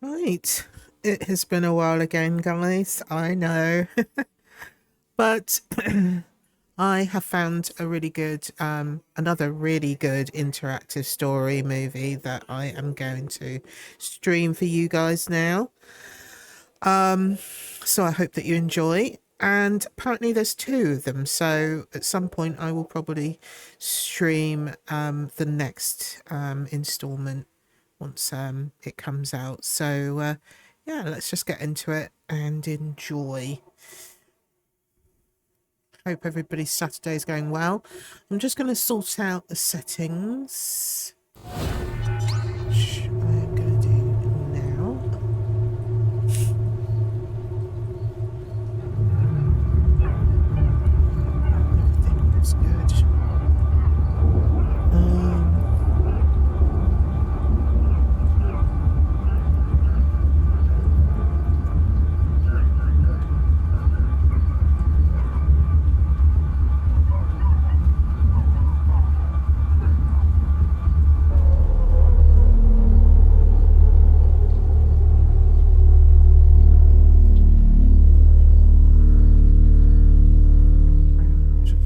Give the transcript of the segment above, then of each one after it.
Right. It has been a while again, guys. I know. But I have found a really good, another really good interactive story movie that I am going to stream for you guys now. So I hope that you enjoy. And apparently there's two of them. So at some point I will probably stream the next installment once it comes out. So yeah, let's just get into it and enjoy. Hope everybody's Saturday is going well. I'm just going to sort out the settings, which I'm going to do now. Everything looks good.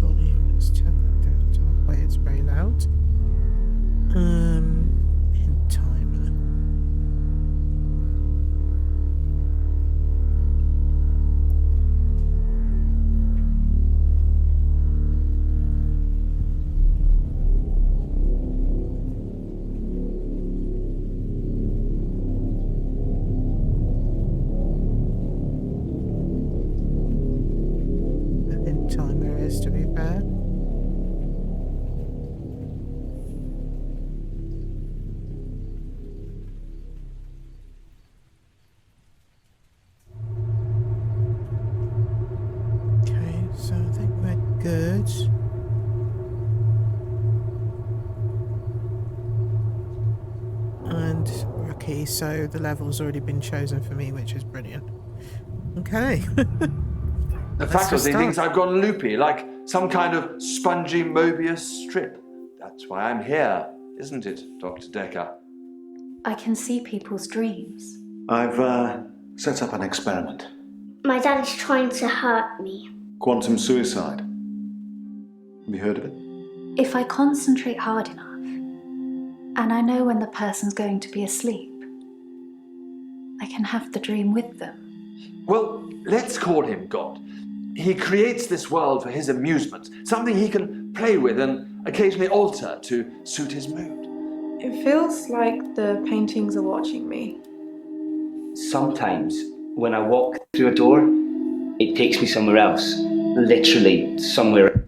Volume, let's turn that down to halfway. It's very loud. Hint timer. The hint timer is, to be fair. Okay, so I think we're good. And okay, so the level's already been chosen for me, which is brilliant. Okay. The faculty thinks I've gone loopy, like some kind of spongy Mobius strip. That's why I'm here, isn't it, Dr. Decker? I can see people's dreams. I've set up an experiment. My dad is trying to hurt me. Quantum suicide. Have you heard of it? If I concentrate hard enough, and I know when the person's going to be asleep, I can have the dream with them. Well, let's call him God. He creates this world for his amusement, something he can play with and occasionally alter to suit his mood. It feels like the paintings are watching me. Sometimes, when I walk through a door, it takes me somewhere else. Literally somewhere.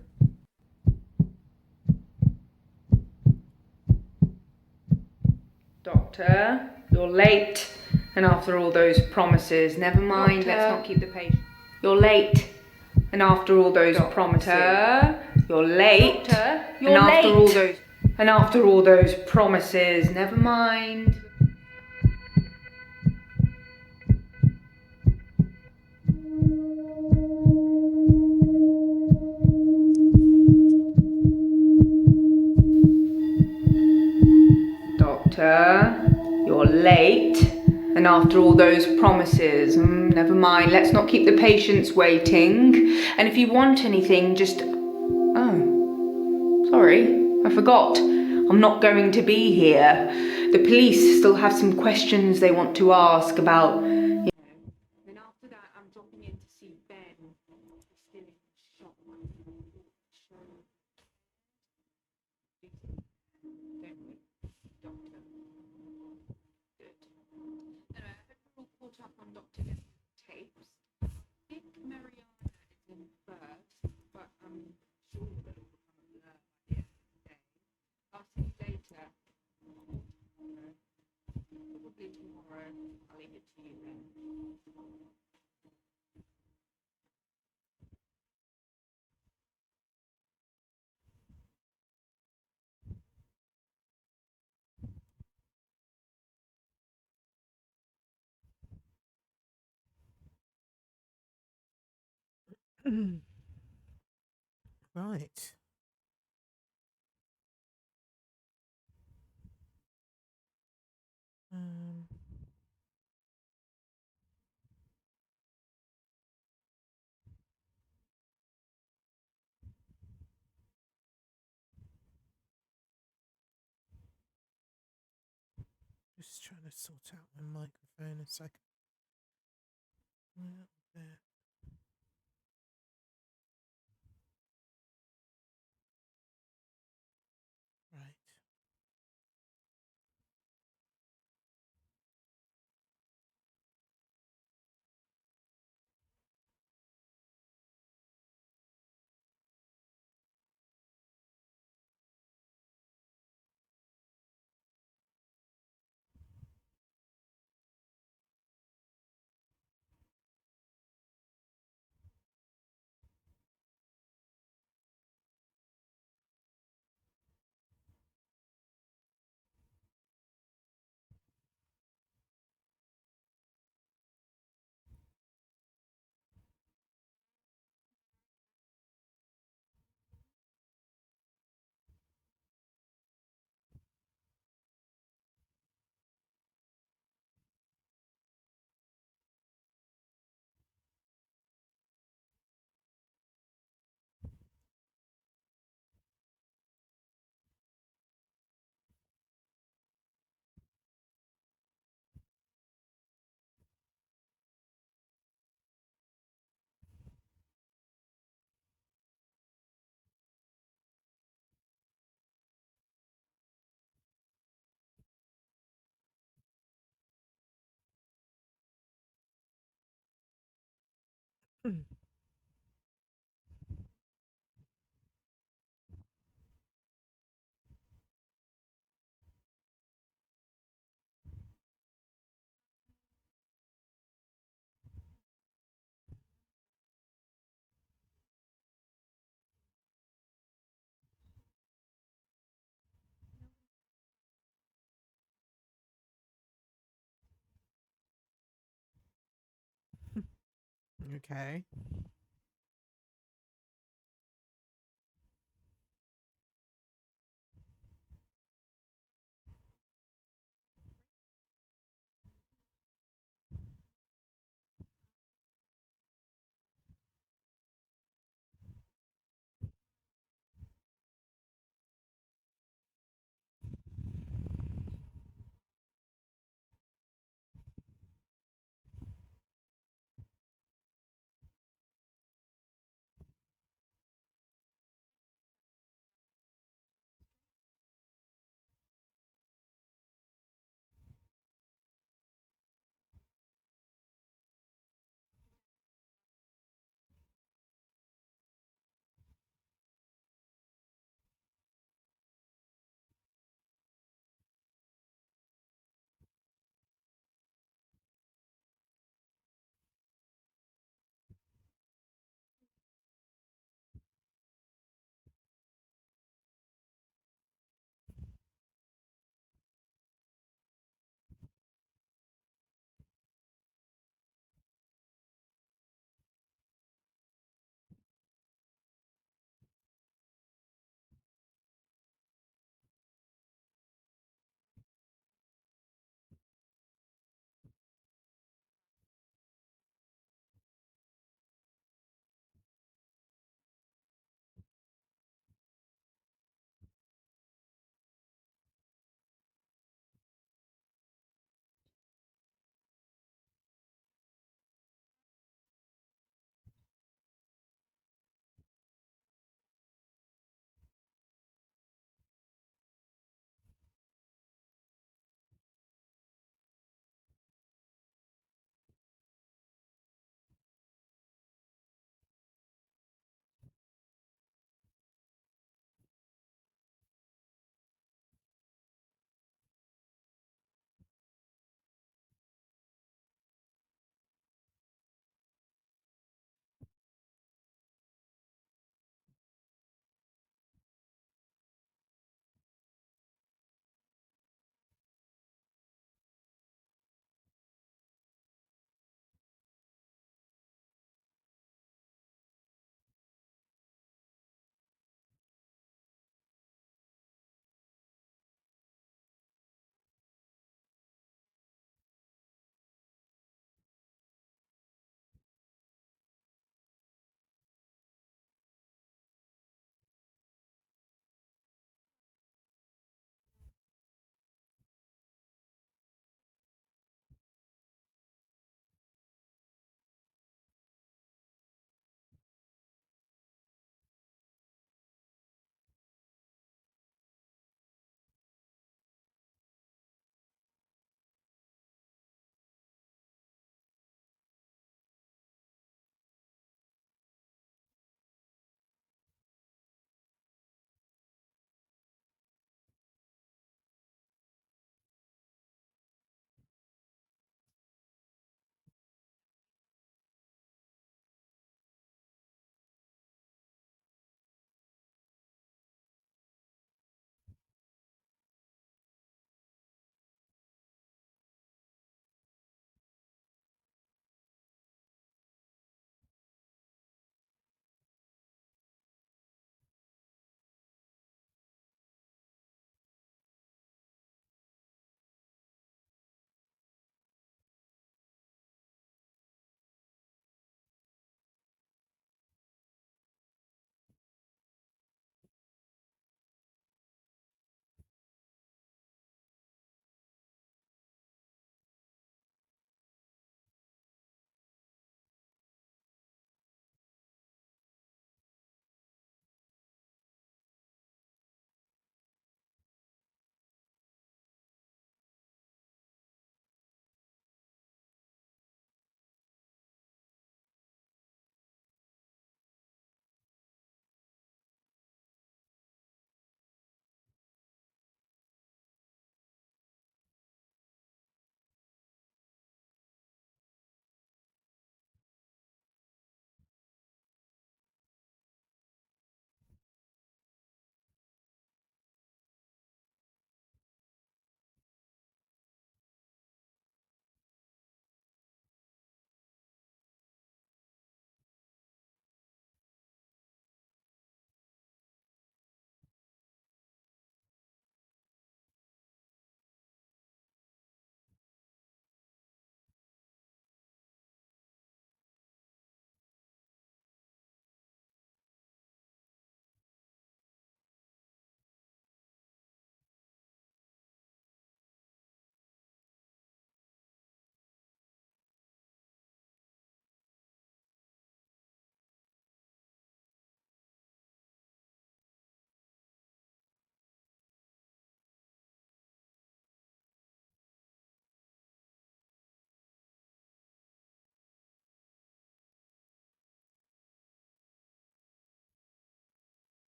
Doctor, you're late. And after all those promises, never mind, Doctor. let's not keep the patient. You're late. And after all those promises, you're late. Doctor, you're and after late. all those and after all those promises, never mind. Doctor, you're late. And after all those promises, never mind, let's not keep the patients waiting. And if you want anything, just... Oh, sorry, I forgot. I'm not going to be here. The police still have some questions they want to ask about, you know. And after that, I'm dropping in to see Ben. He's still in shock. Don't we, Doctor? Good. Anyway, I hope we're all caught up on Dr. Lester's tapes. I think Mariana is in first, but I'm sure that it will become a blur by the end of the day. I'll see you later. Probably tomorrow. I'll leave it to you then. Right. Just trying to sort out my microphone a second. Yeah, there. Right. Okay.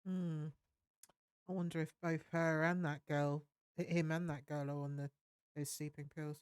Hmm. I wonder if both her and that girl, him and that girl, are on those sleeping pills.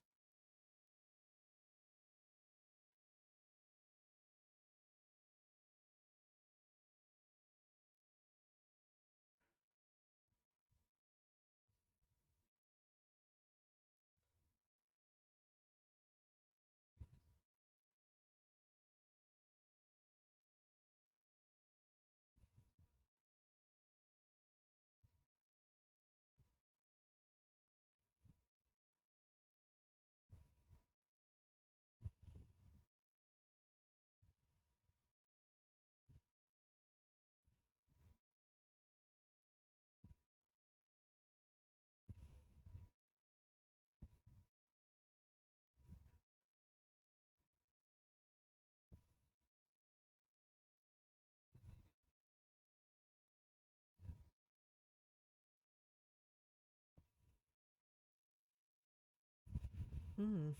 Hmm.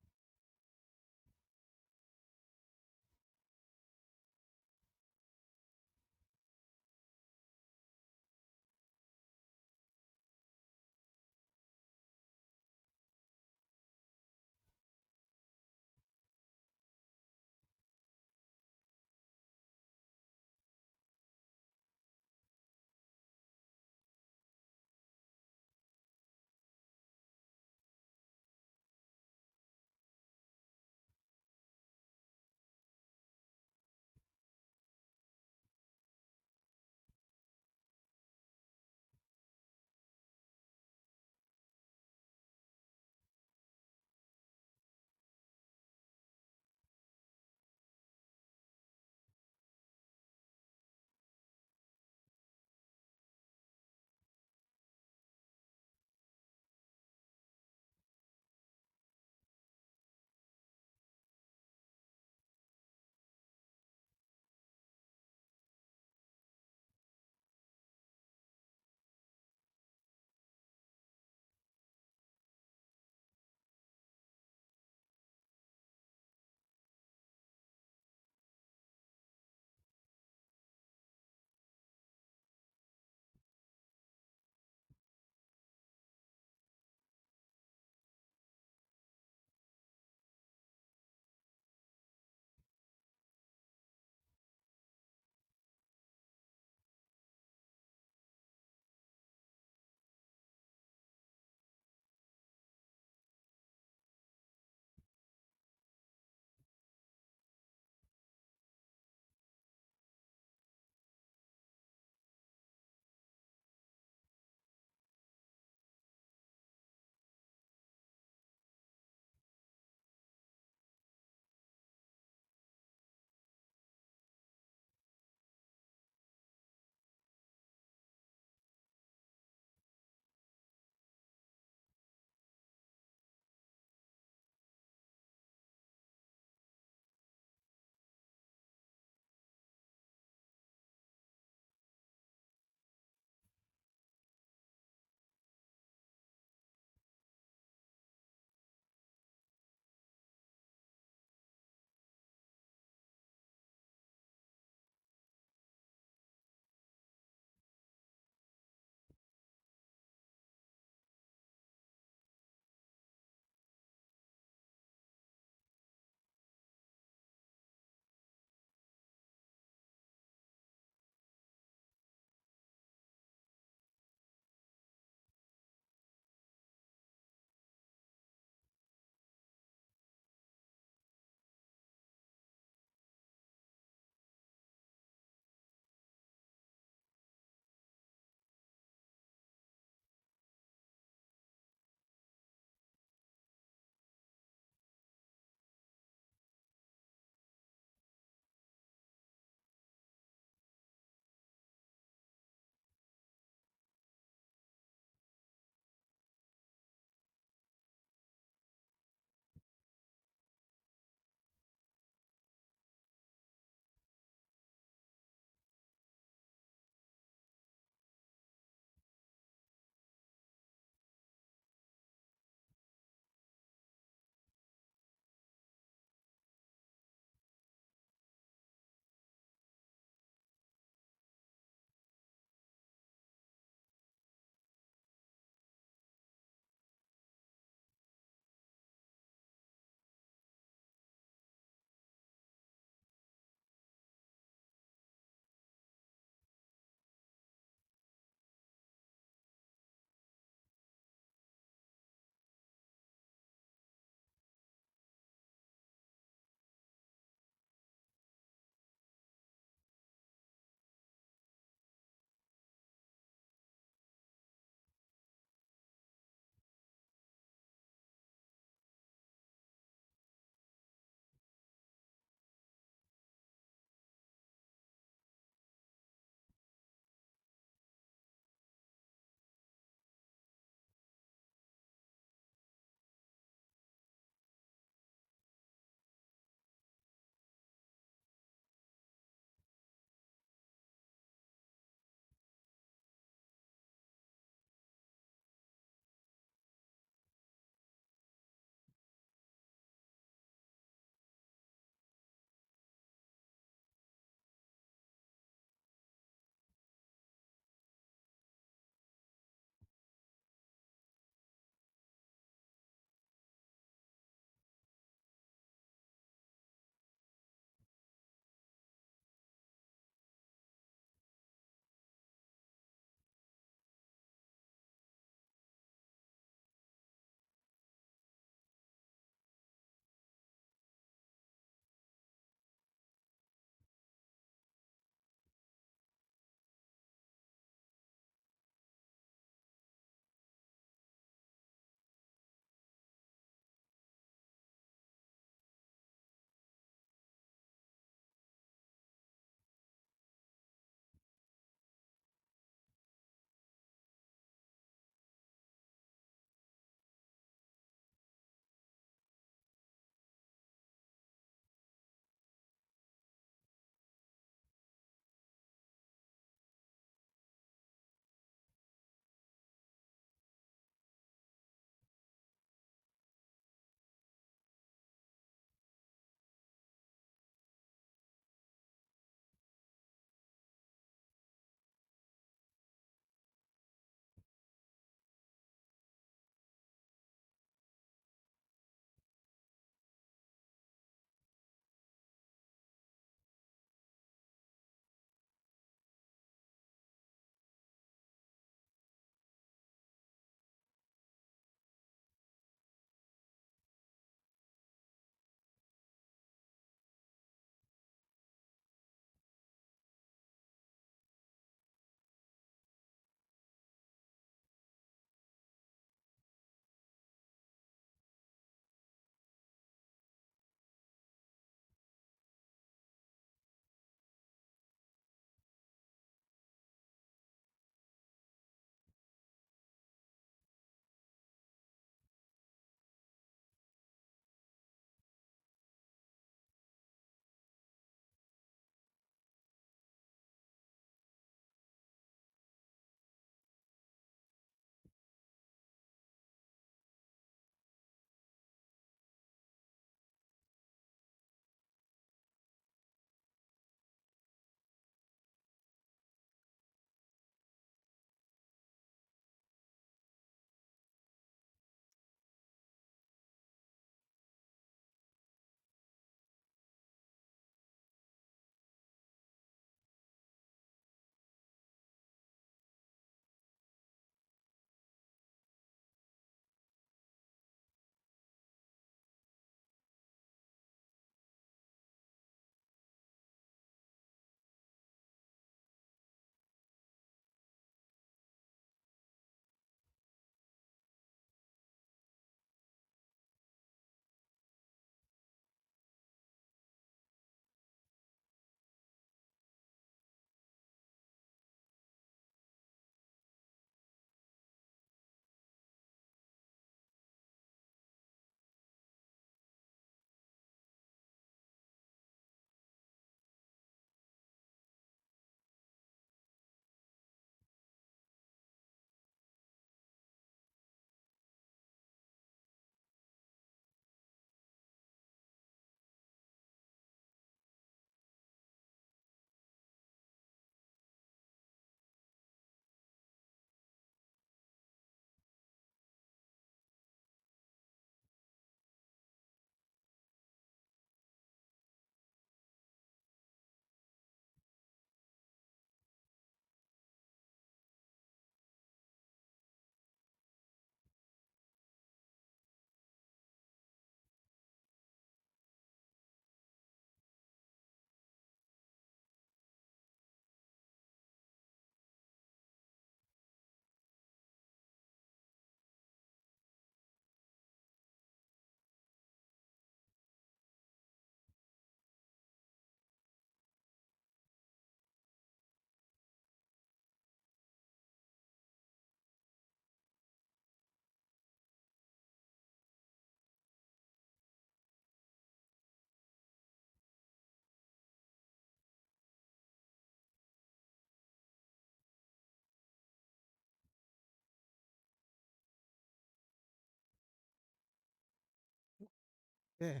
Yeah.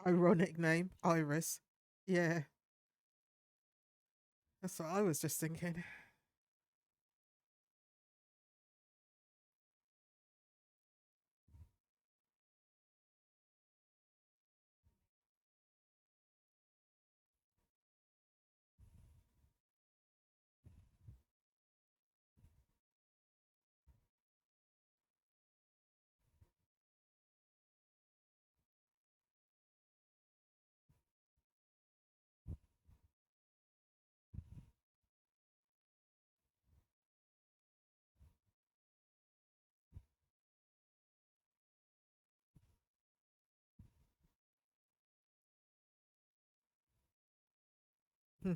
Ironic name, Iris. Yeah, that's what I was just thinking. Hmm.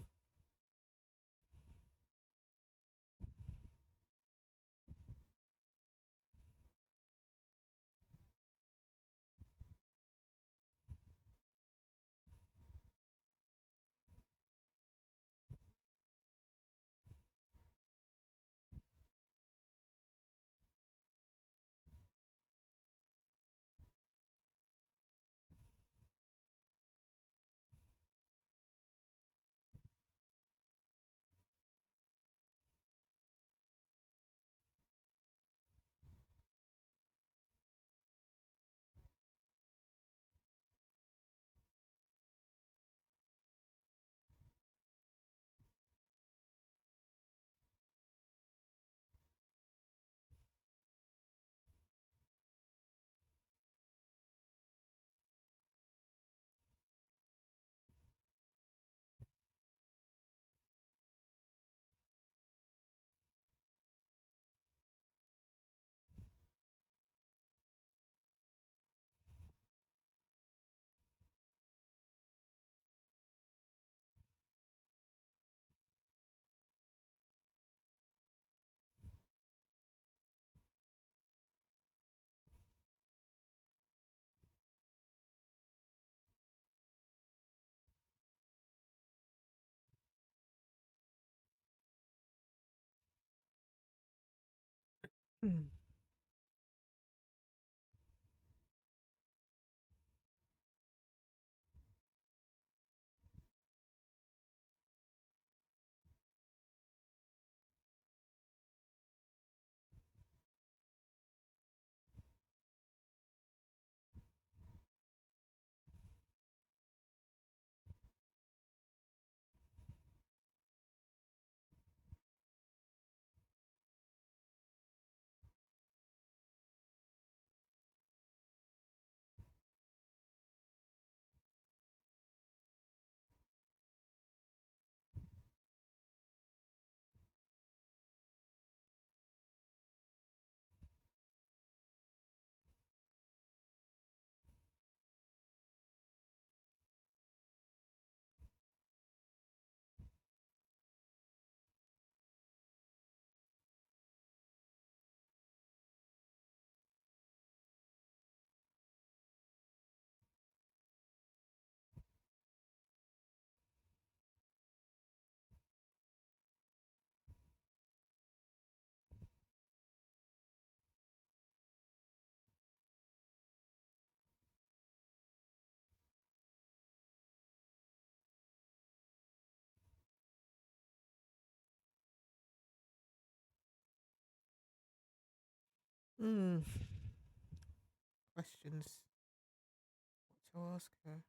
Hmm. Hmm. Questions. What to ask her?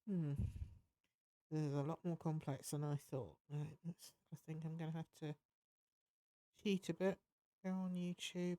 Hmm. This is a lot more complex than I thought. Right, I think I'm going to have to cheat a bit. Go on YouTube.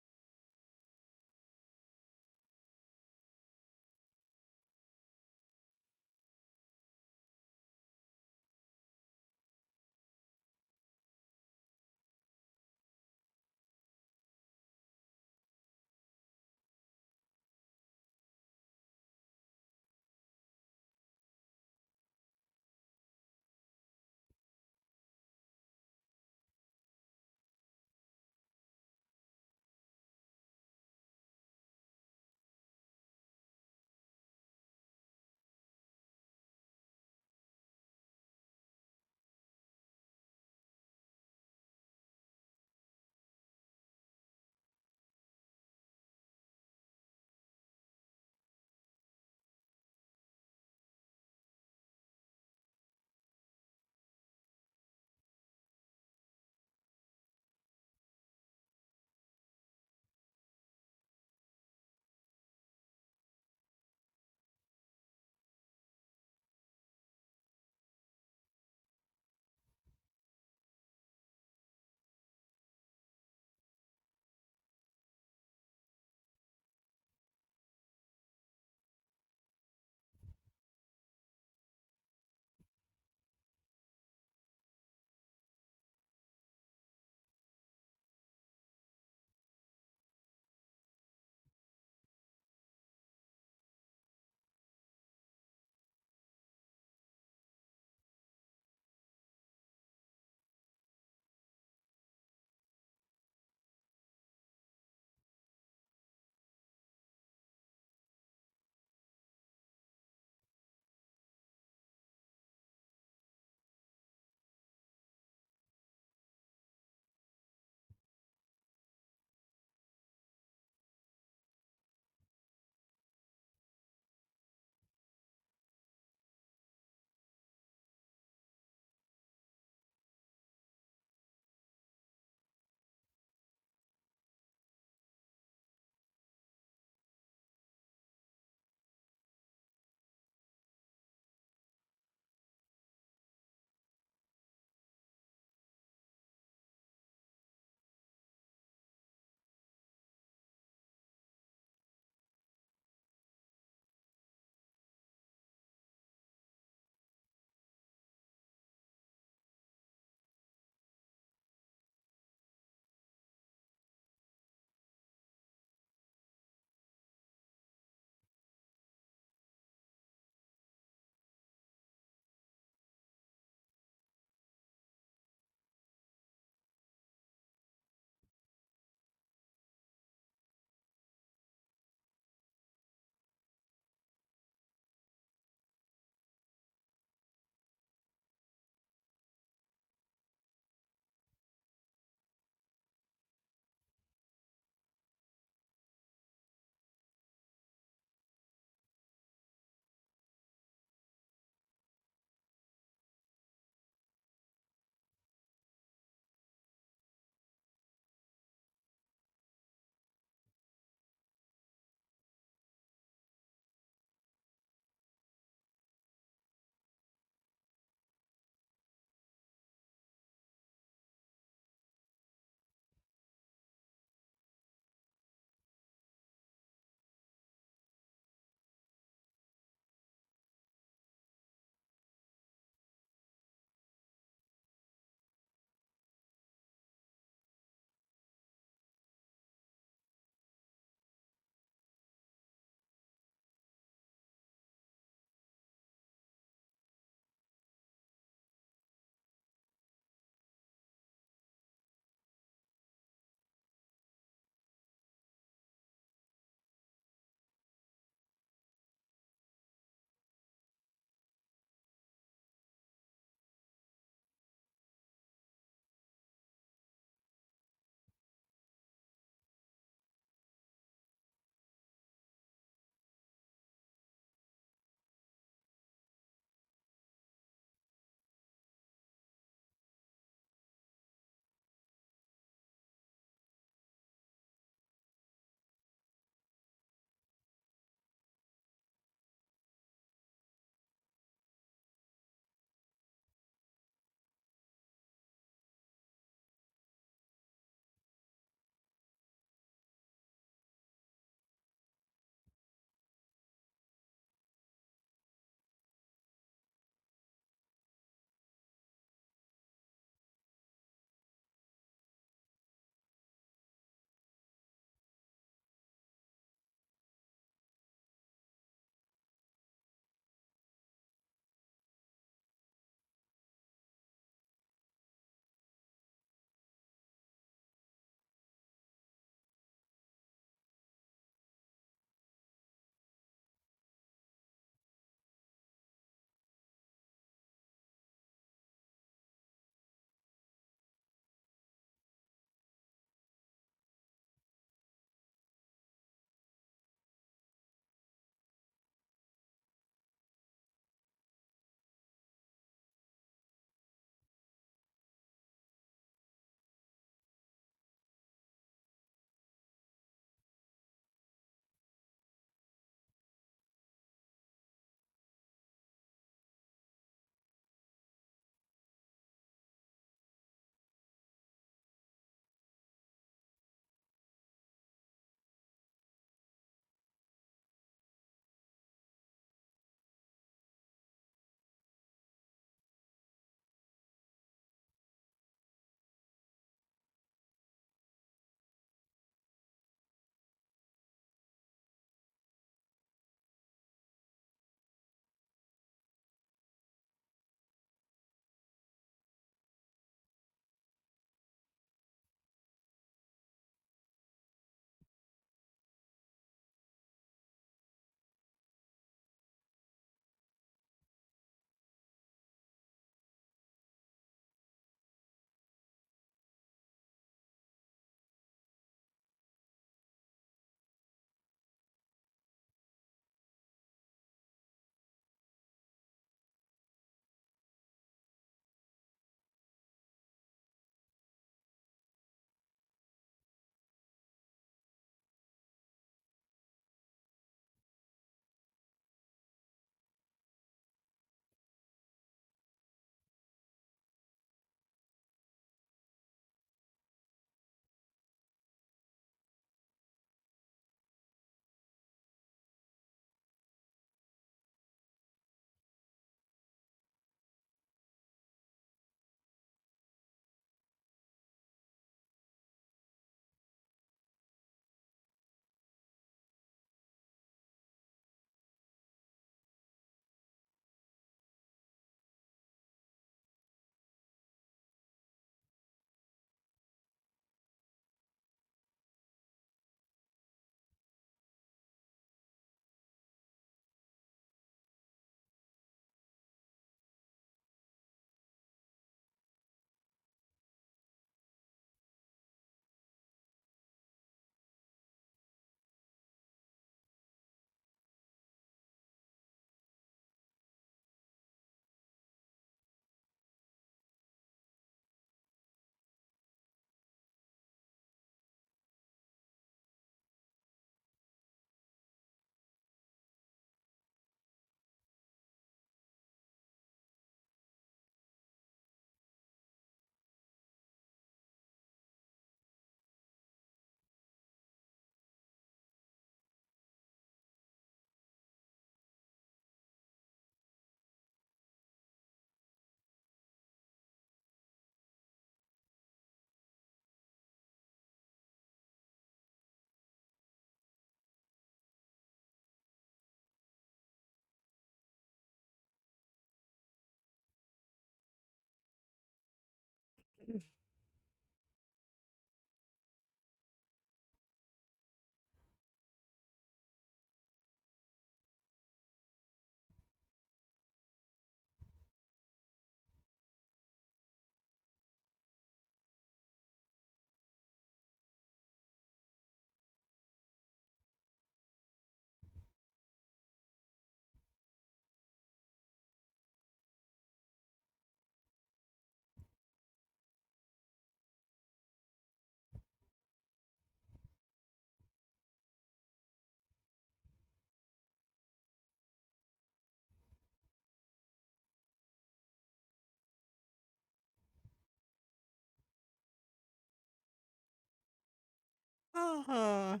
Ah.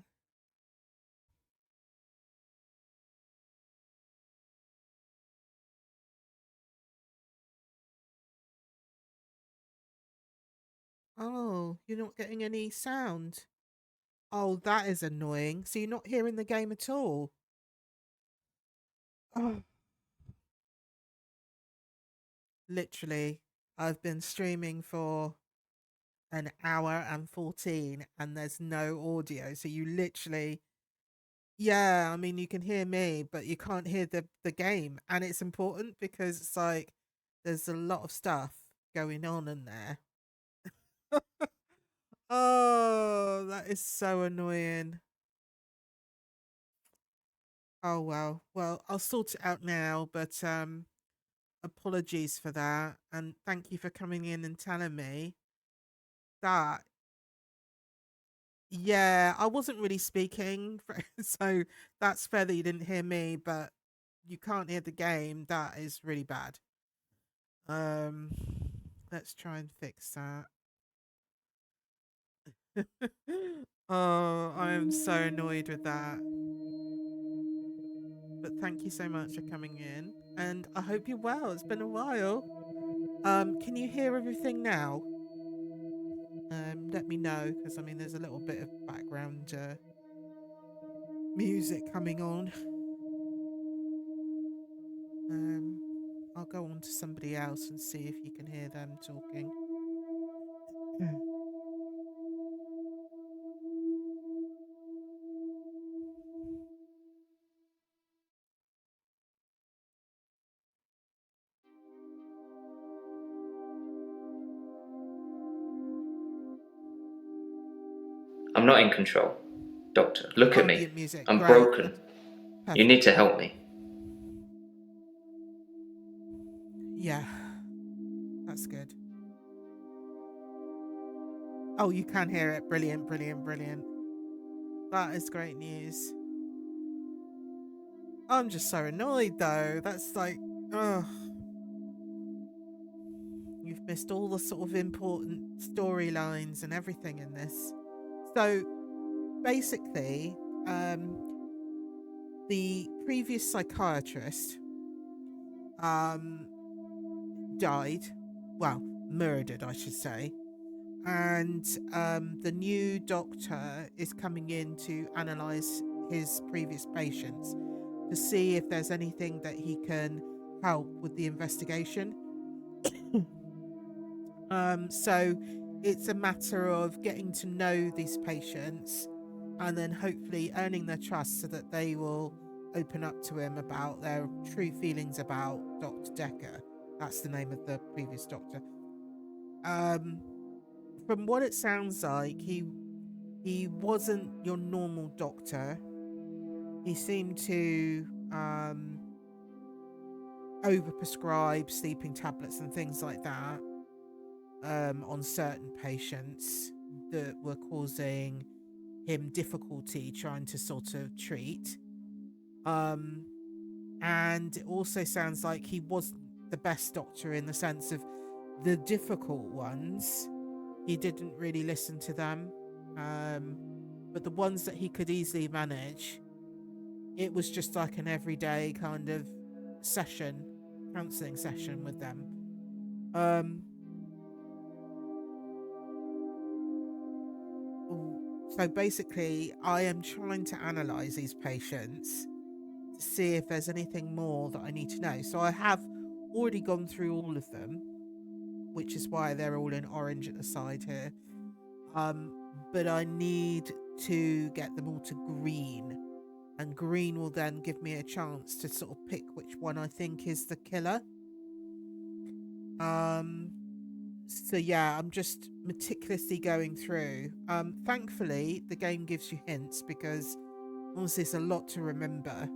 Oh, you're not getting any sound. Oh, that is annoying. So you're not hearing the game at all. Oh. Literally, I've been streaming for an hour and 14 and there's no audio. So you literally, yeah, I mean, you can hear me, but you can't hear the game. And it's important because it's like there's a lot of stuff going on in there. Oh, that is so annoying. Oh well. Well, I'll sort it out now, but apologies for that and thank you for coming in and telling me that. Yeah, I wasn't really speaking, so that's fair that you didn't hear me, but you can't hear the game. That is really bad. Um, let's try and fix that. Oh, I am so annoyed with that. But thank you so much for coming in, and I hope you're well. It's been a while. Can you hear everything now? Let me know because I mean, there's a little bit of background music coming on. Um, I'll go on to somebody else and see if you can hear them talking. I'm not in control. Doctor, look at me. Ambient music, I'm great. broken. That's You perfect. need to help me. Yeah, that's good. Oh, you can hear it. Brilliant, brilliant, brilliant. That is great news. I'm just so annoyed though. That's like, ugh. You've missed all the sort of important storylines and everything in this. So basically, the previous psychiatrist died, well, murdered, I should say, and the new doctor is coming in to analyze his previous patients to see if there's anything that he can help with the investigation. So it's a matter of getting to know these patients and then hopefully earning their trust so that they will open up to him about their true feelings about Dr. Decker. That's the name of the previous doctor. Um, from what it sounds like, he wasn't your normal doctor. He seemed to overprescribe sleeping tablets and things like that on certain patients that were causing him difficulty trying to sort of treat. And it also sounds like he wasn't the best doctor in the sense of the difficult ones. He didn't really listen to them. But the ones that he could easily manage, it was just like an everyday kind of session, counseling session with them. So basically, I am trying to analyze these patients to see if there's anything more that I need to know. So I have already gone through all of them, which is why they're all in orange at the side here. But I need to get them all to green, and green will then give me a chance to sort of pick which one I think is the killer. So yeah, I'm just meticulously going through. Thankfully, the game gives you hints because honestly, it's a lot to remember,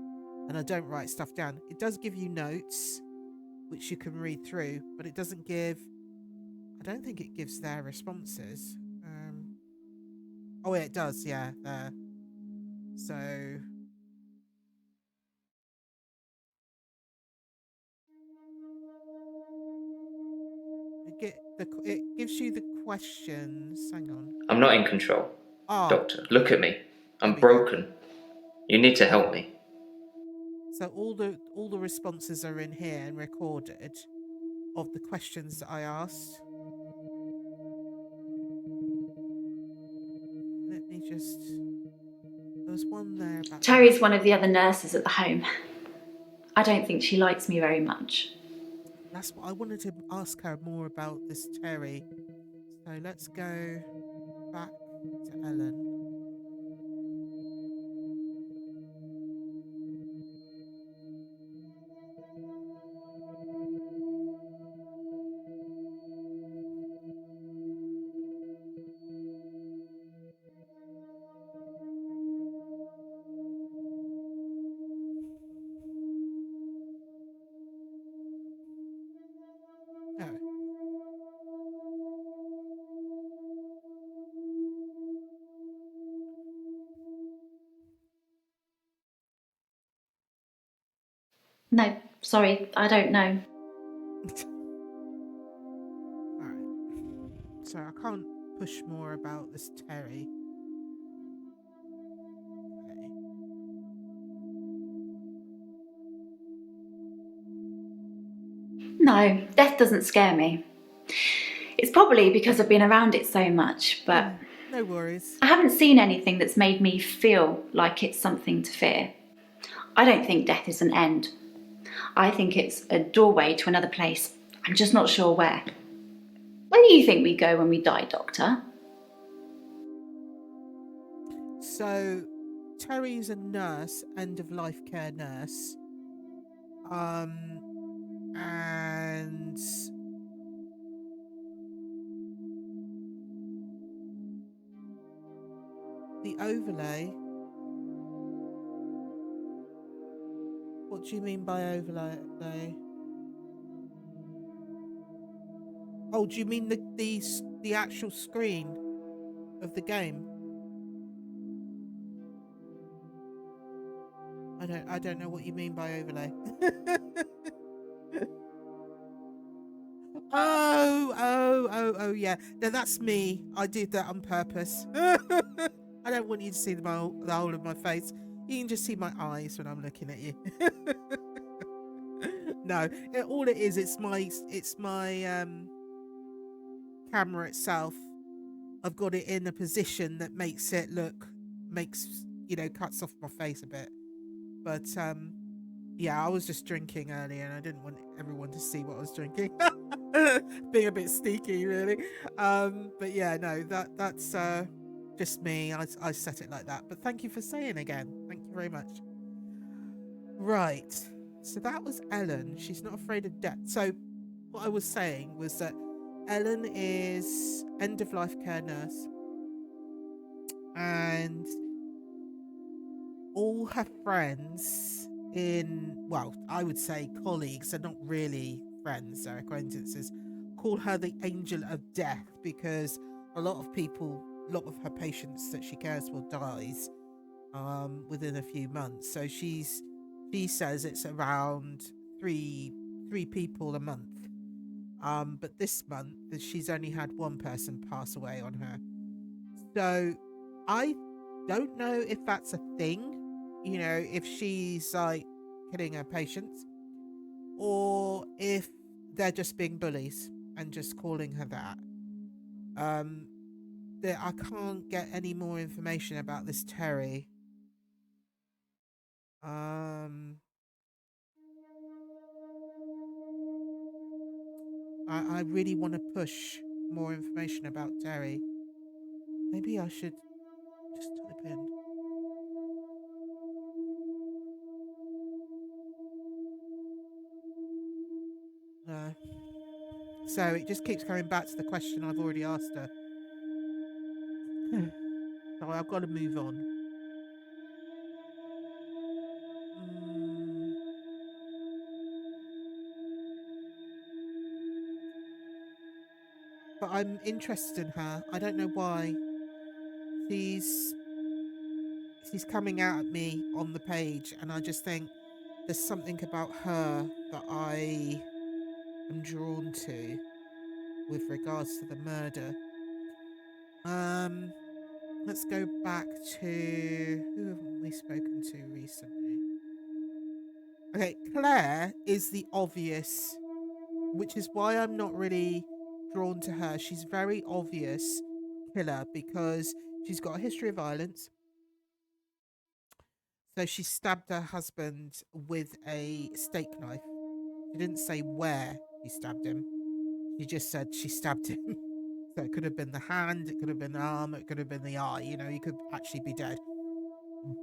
and I don't write stuff down. It does give you notes, which you can read through, but it doesn't give. I don't think it gives their responses. Oh, yeah, it does. Yeah, there. So. It gives you the questions. Hang on. I'm not in control. Ah, Doctor, look at me. there I'm we go. broken. You need to help me. So all the responses are in here and recorded of the questions that I asked. Let me just. There was one there about. Terry's one of the other nurses at the home. I don't think she likes me very much. That's what I wanted to ask her more about this Terry. So let's go back to Ellen. Oh. No, sorry, I don't know. Alright. So I can't push more about this Terry. Okay. No, death doesn't scare me. It's probably because I've been around it so much, but No worries. I haven't seen anything that's made me feel like it's something to fear. I don't think death is an end. I think it's a doorway to another place. I'm just not sure where. Where do you think we go when we die, Doctor? So Terry's a nurse, end of life care nurse. And the overlay. What do you mean by overlay? Oh, do you mean the actual screen of the game? I don't know what you mean by overlay. Oh, yeah. No, that's me. I did that on purpose. I don't want you to see the whole of my face. You can just see my eyes when I'm looking at you. No, all it is, it's my camera itself. I've got it in a position that makes cuts off my face a bit. But yeah, I was just drinking earlier and I didn't want everyone to see what I was drinking. Being a bit sneaky, really. But yeah, no, that's just me. I set it like that. But thank you for saying again. Thank you very much. Right. So that was Ellen. She's not afraid of death. So what I was saying was that Ellen is end of life care nurse, and all her friends I would say colleagues, are not really friends, they're acquaintances, call her the angel of death because a lot of her patients that she cares for dies within a few months. So she says it's around three people a month. But this month she's only had one person pass away on her. So I don't know if that's a thing, if she's like killing her patients, or if they're just being bullies and just calling her that. I can't get any more information about this Terry. I really want to push more information about Terry. Maybe I should just type in. No. So it just keeps coming back to the question I've already asked her. So I've got to move on. But I'm interested in her. I don't know why. She's coming out at me on the page, and I just think there's something about her that I am drawn to with regards to the murder. Let's go back to who haven't we spoken to recently? Okay, Claire is the obvious, which is why I'm not really drawn to her. She's very obvious killer because she's got a history of violence. So she stabbed her husband with a steak knife. She didn't say where she stabbed him. She just said she stabbed him. So it could have been the hand, it could have been the arm, it could have been the eye. You know, he could actually be dead.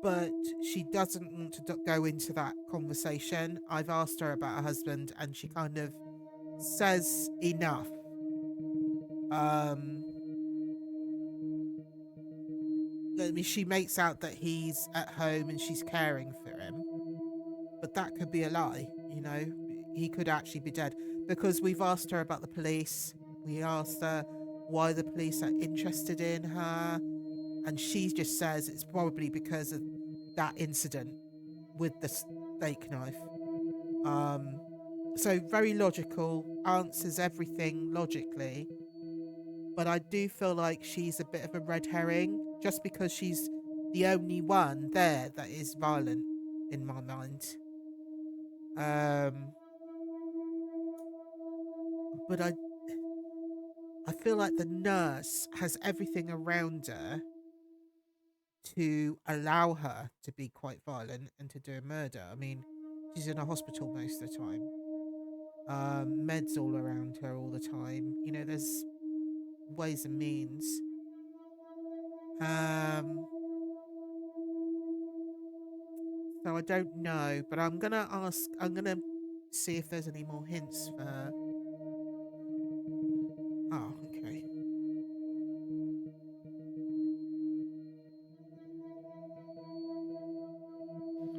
But she doesn't want to go into that conversation. I've asked her about her husband, and she kind of says enough. I mean, she makes out that he's at home and she's caring for him, but that could be a lie. You know, he could actually be dead because we've asked her about the police. We asked her why the police are interested in her, and she just says it's probably because of that incident with the steak knife. So very logical, answers everything logically, but I do feel like she's a bit of a red herring just because she's the only one there that is violent in my mind. But I feel like the nurse has everything around her to allow her to be quite violent and to do a murder. I mean, she's in a hospital most of the time. Meds all around her all the time. You know, there's ways and means. So I don't know, but I'm gonna see if there's any more hints for her. Oh, okay.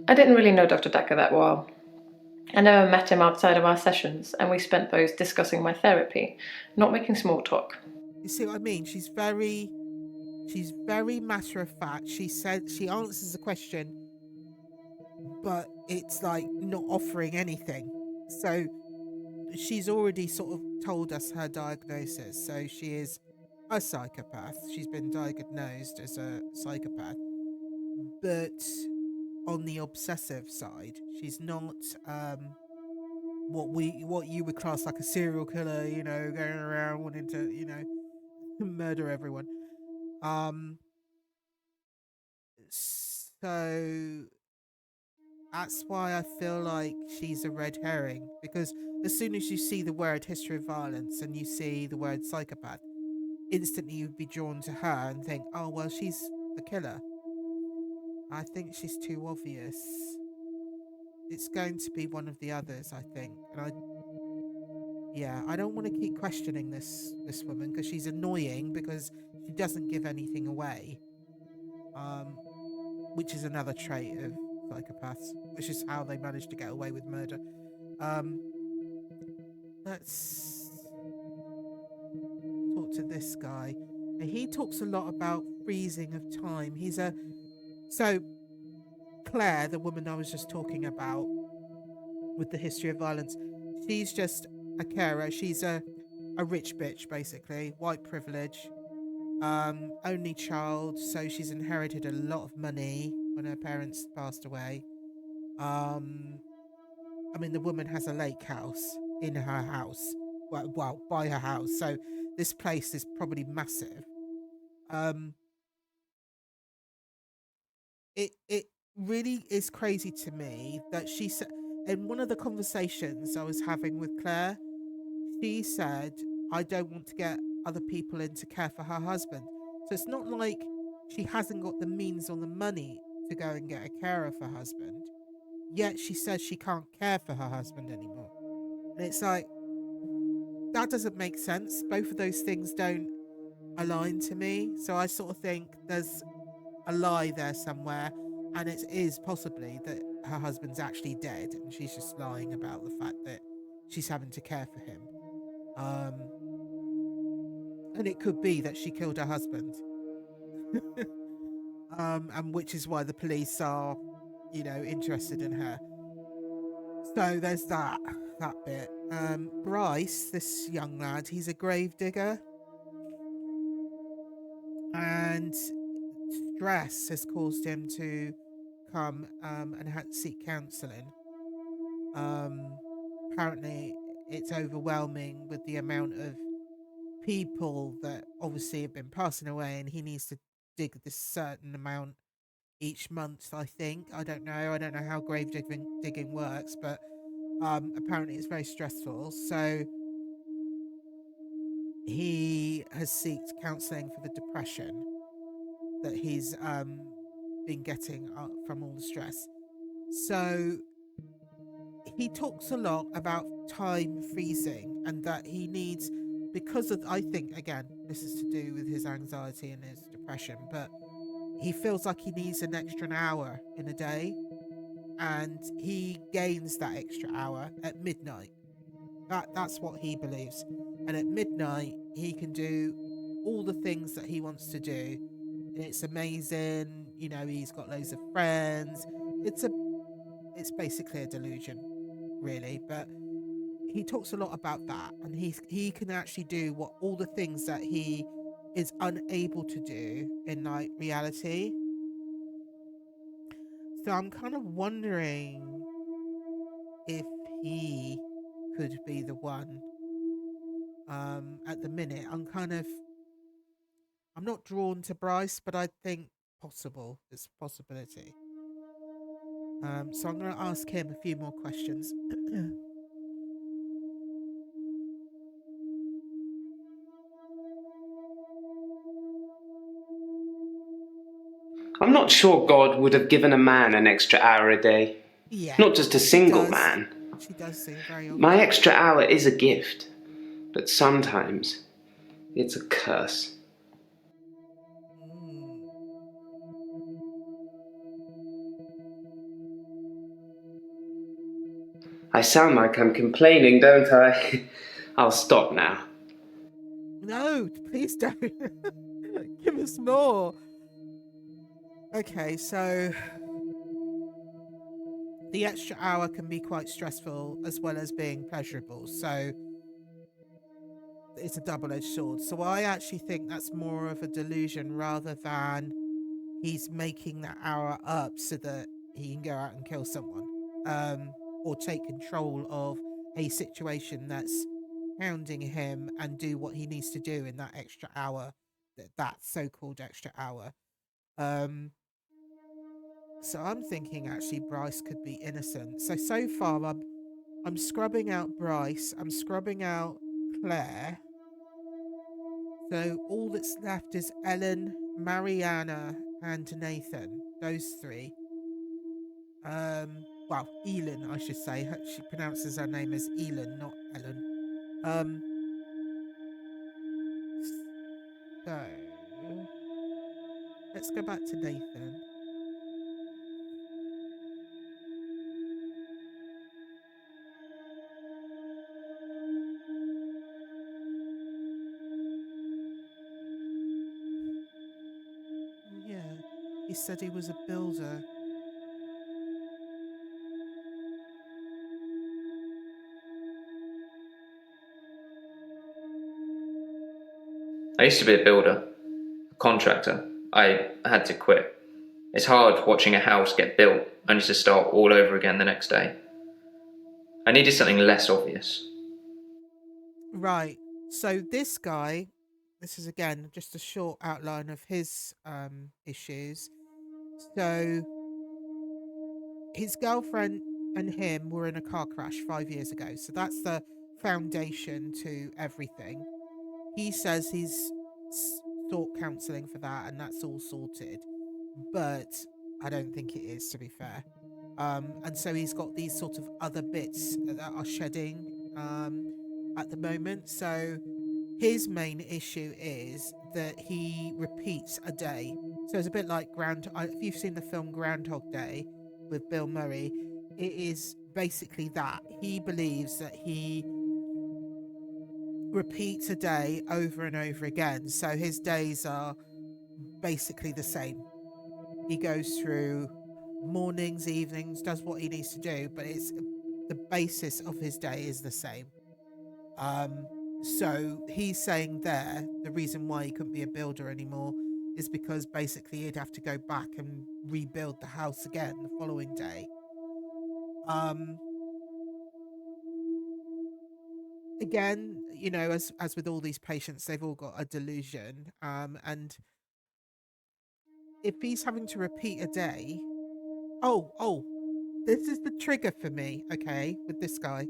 I didn't really know Dr. Decker that well. I never met him outside of our sessions, and we spent those discussing my therapy, not making small talk. You see what I mean? She's very matter of fact. She answers the question, but it's like not offering anything. So she's already sort of told us her diagnosis. So she is a psychopath. She's been diagnosed as a psychopath. But on the obsessive side, she's not what you would class like a serial killer, you know, going around wanting to, you know, murder everyone. So that's why I feel like she's a red herring, because as soon as you see the word history of violence and you see the word psychopath, instantly you'd be drawn to her and think, oh well, she's the killer. I think she's too obvious. It's going to be one of the others, I think. And I don't want to keep questioning this woman because she's annoying because she doesn't give anything away. Which is another trait of psychopaths, which is how they manage to get away with murder. Let's talk to this guy. Now, he talks a lot about freezing of time. So Claire, the woman I was just talking about with the history of violence, she's just a carer. She's a rich bitch, basically, white privilege, only child, so she's inherited a lot of money when her parents passed away. I mean, the woman has a lake house in her house, well, by her house, so this place is probably massive. It really is crazy to me that she said in one of the conversations I was having with Claire, she said, I don't want to get other people in to care for her husband. So it's not like she hasn't got the means or the money to go and get a carer for her husband, yet she says she can't care for her husband anymore. And it's like, that doesn't make sense. Both of those things don't align to me. So I sort of think there's a lie there somewhere, and it is possibly that her husband's actually dead and she's just lying about the fact that she's having to care for him. And it could be that she killed her husband. And which is why the police are, interested in her. So there's that bit. Bryce, this young lad, he's a grave digger, and stress has caused him to come and seek counselling. Apparently, it's overwhelming with the amount of people that obviously have been passing away, and he needs to dig this certain amount each month. I think I don't know. I don't know how grave digging works, but apparently it's very stressful. So he has sought counselling for the depression that he's been getting from all the stress. So he talks a lot about time freezing and that he needs, because of, I think, again, this is to do with his anxiety and his depression, but he feels like he needs an extra hour in a day, and he gains that extra hour at midnight. That's what he believes. And at midnight, he can do all the things that he wants to do. It's amazing. He's got loads of friends. It's basically a delusion, really. But he talks a lot about that, and he can actually do all the things that he is unable to do in reality. So I'm kind of wondering if he could be the one. At the minute, I'm not drawn to Bryce, but I think possible. It's a possibility. So I'm going to ask him a few more questions. I'm not sure God would have given a man an extra hour a day. Yeah. Not just a single does. man. She does seem very often. My extra hour is a gift, but sometimes it's a curse. I sound like I'm complaining, don't I? I'll stop now. No, please don't. Give us more. Okay, so the extra hour can be quite stressful as well as being pleasurable. So it's a double-edged sword. So I actually think that's more of a delusion rather than he's making that hour up so that he can go out and kill someone, or take control of a situation that's hounding him and do what he needs to do in that extra hour, that so-called extra hour. So I'm thinking actually Bryce could be innocent. So far I'm scrubbing out Bryce, I'm scrubbing out Claire. So all that's left is Ellen, Mariana, and Nathan. Those three. Well, Elin, I should say. She pronounces her name as Elin, not Ellen. So let's go back to Nathan. Oh, yeah, he said he was a builder. I used to be a builder, a contractor. I had to quit. It's hard watching a house get built only to start all over again the next day. I needed something less obvious. Right. So this guy, this is again just a short outline of his issues. So his girlfriend and him were in a car crash 5 years ago. So that's the foundation to everything. He says he's sought counselling for that and that's all sorted, but I don't think it is, to be fair. And so he's got these sort of other bits that are shedding at the moment. So his main issue is that he repeats a day. So it's a bit like if you've seen the film Groundhog Day with Bill Murray, it is basically that. He believes that he repeats a day over and over again. So his days are basically the same. He goes through mornings, evenings, does what he needs to do, but it's the basis of his day is the same. So he's saying there the reason why he couldn't be a builder anymore is because basically he'd have to go back and rebuild the house again the following day. Again, you know, as with all these patients, they've all got a delusion. And if he's having to repeat a day, oh, this is the trigger for me, okay, with this guy,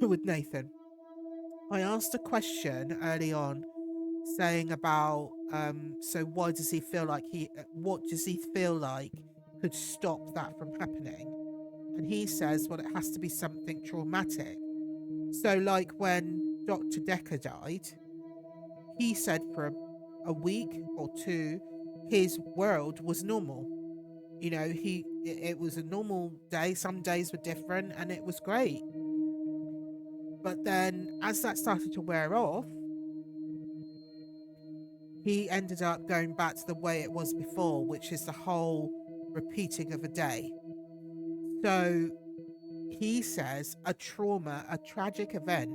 with Nathan. I asked a question early on saying about so why does he feel like what does he feel like could stop that from happening? And he says, well, it has to be something traumatic. So like when Dr. Decker died, he said for a week or two his world was normal. You know, it was a normal day. Some days were different and it was great. But then as that started to wear off, he ended up going back to the way it was before, which is the whole repeating of a day. So he says a tragic event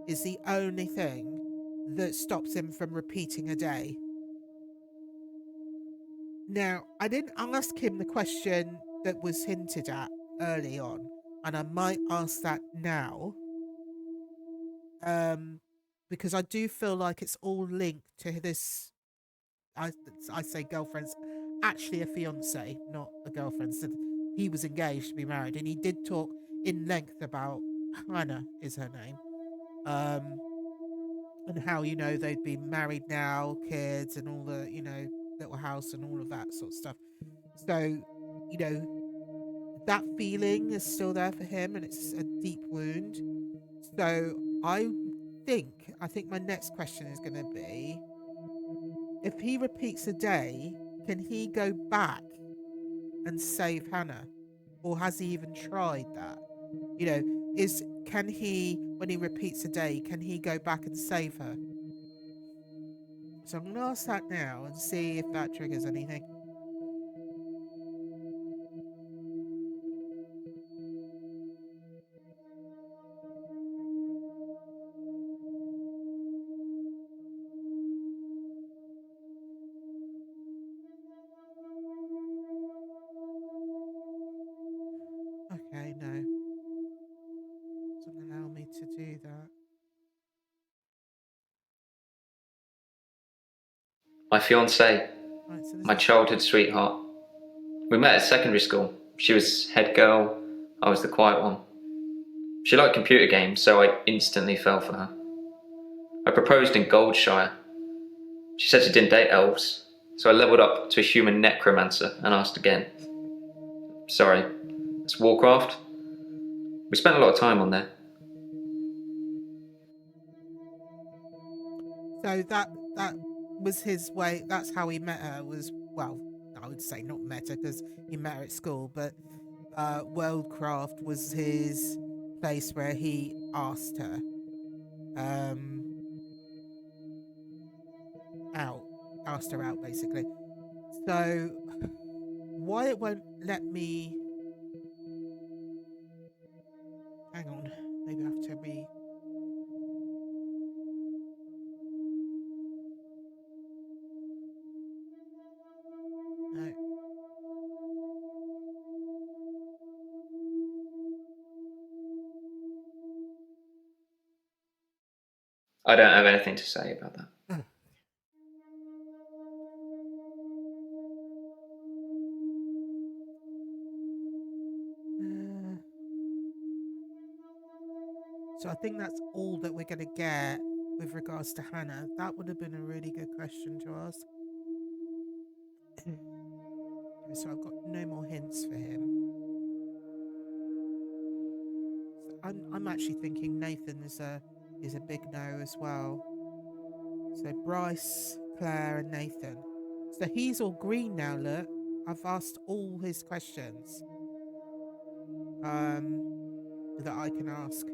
is the only thing that stops him from repeating a day. Now, I didn't ask him the question that was hinted at early on, and I might ask that now. Because I do feel like it's all linked to this. I say girlfriend's actually a fiance, not a girlfriend. So he was engaged to be married, and he did talk in length about Hannah is her name, and how they'd be married now, kids, and all the little house and all of that sort of stuff. So that feeling is still there for him, and it's a deep wound. So I think my next question is going to be, if he repeats a day, can he go back and save Hannah? Or has he even tried that? Can he, when he repeats a day, can he go back and save her? So I'm going to ask that now and see if that triggers anything. Okay, no. Doesn't allow me to do that. My fiancée, Right, so my childhood sweetheart. We met at secondary school. She was head girl, I was the quiet one. She liked computer games, so I instantly fell for her. I proposed in Goldshire. She said she didn't date elves, so I leveled up to a human necromancer and asked again. Sorry, it's Warcraft? We spent a lot of time on there. So that was his way. That's how he met her. I would say not met her because he met her at school, but Worldcraft was his place where he asked her asked her out basically. So why it won't let me? Hang on, maybe I have to be. No. I don't have anything to say about that. So I think that's all that we're going to get with regards to Hannah. That would have been a really good question to ask. So I've got no more hints for him. So I'm actually thinking Nathan is a big no as well. So Bryce, Claire, and Nathan. So he's all green now. Look, I've asked all his questions that I can ask.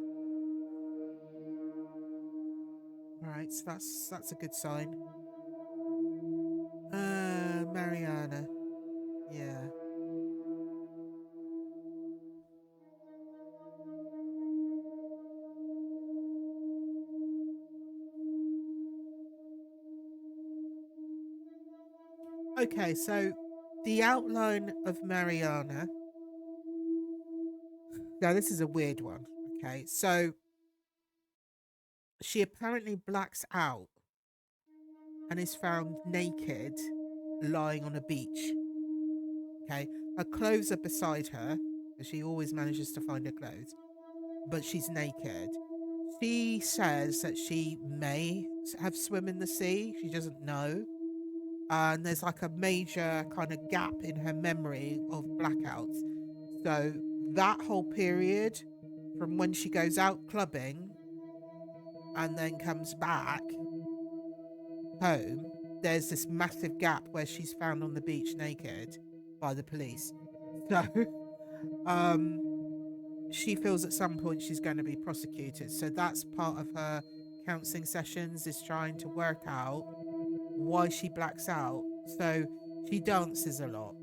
All right, so that's a good sign. Mariana. Yeah. Okay, so the outline of Mariana. Now, this is a weird one. Okay, so she apparently blacks out and is found naked lying on a beach. Okay, her clothes are beside her, because she always manages to find her clothes, but she's naked. She says that she may have swum in the sea, she doesn't know. And there's like a major kind of gap in her memory of blackouts. So that whole period from when she goes out clubbing and then comes back home, there's this massive gap where she's found on the beach naked by the police. So she feels at some point she's going to be prosecuted. So that's part of her counselling sessions, is trying to work out why she blacks out. So she dances a lot.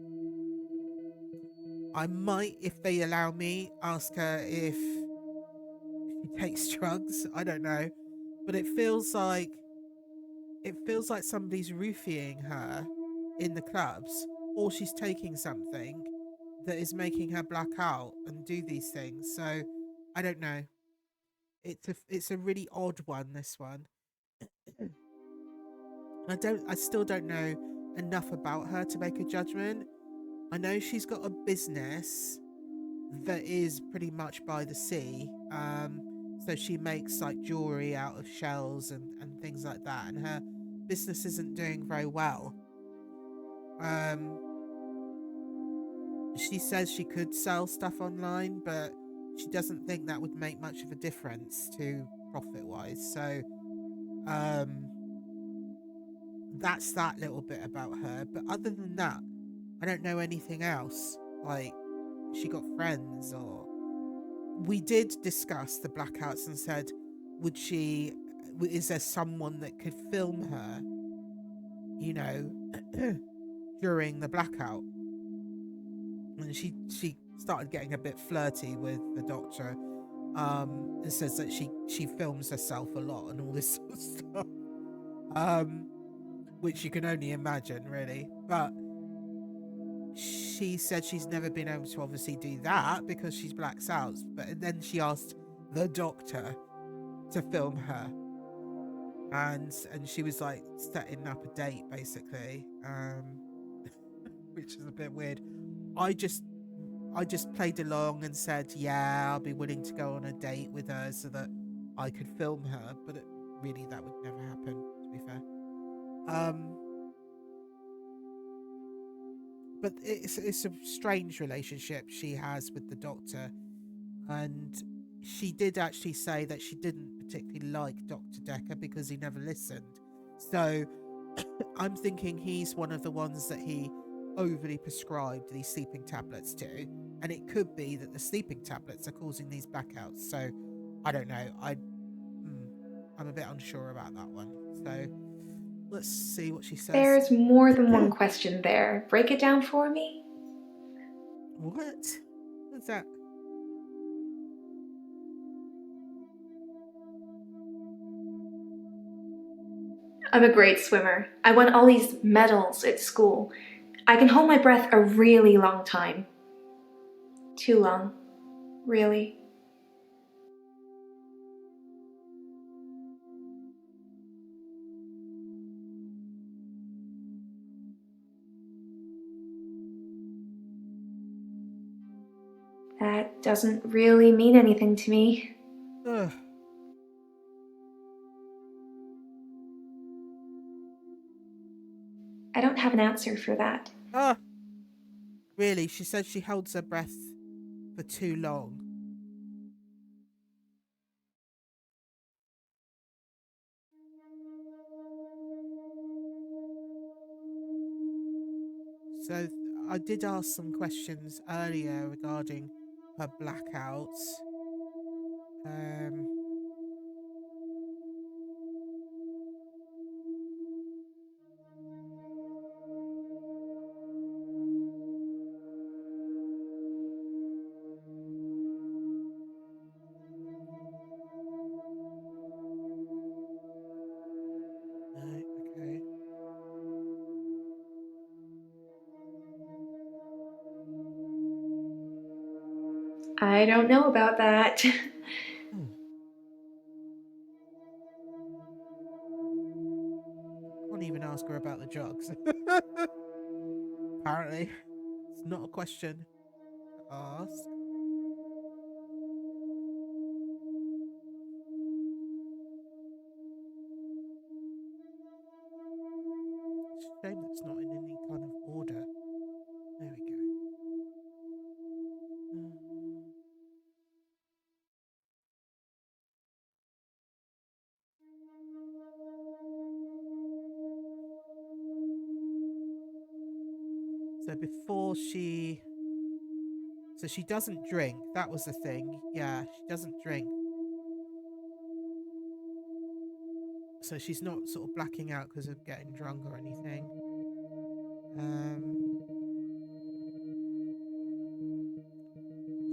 I might, if they allow me, ask her if she takes drugs. I don't know, but it feels like somebody's roofying her in the clubs, or she's taking something that is making her black out and do these things. So I don't know. It's a really odd one, this one. I still don't know enough about her to make a judgment. I know she's got a business that is pretty much by the sea. So she makes like jewelry out of shells and things like that, and her business isn't doing very well. She says she could sell stuff online, but she doesn't think that would make much of a difference to profit wise. So that's that little bit about her. But other than that, I don't know anything else. Like, she got friends, or we did discuss the blackouts and said, is there someone that could film her, during the blackout? And she started getting a bit flirty with the doctor, and says that she films herself a lot and all this sort of stuff, which you can only imagine, really. But she said she's never been able to obviously do that because she's blacks out. But then she asked the doctor to film her, and she was like setting up a date basically, which is a bit weird. I just played along and said, yeah, I'll be willing to go on a date with her so that I could film her, but really that would never happen, to be fair. But it's a strange relationship she has with the doctor, and she did actually say that she didn't particularly like Dr. Decker because he never listened. So I'm thinking he's one of the ones that he overly prescribed these sleeping tablets to, and it could be that the sleeping tablets are causing these blackouts. So I don't know. I'm a bit unsure about that one. So let's see what she says. There's more than one question there. Break it down for me. What? What's that? I'm a great swimmer. I won all these medals at school. I can hold my breath a really long time. Too long, really. That doesn't really mean anything to me. I don't have an answer for that. Ah, really? She said she holds her breath for too long. So I did ask some questions earlier regarding her blackouts. Okay. I don't know about that. Can't even ask her about the drugs. Apparently, it's not a question to ask. It's a shame that's not in any kind of order. There we go. So before she... So she doesn't drink. That was the thing. Yeah, she doesn't drink. So she's not sort of blacking out because of getting drunk or anything.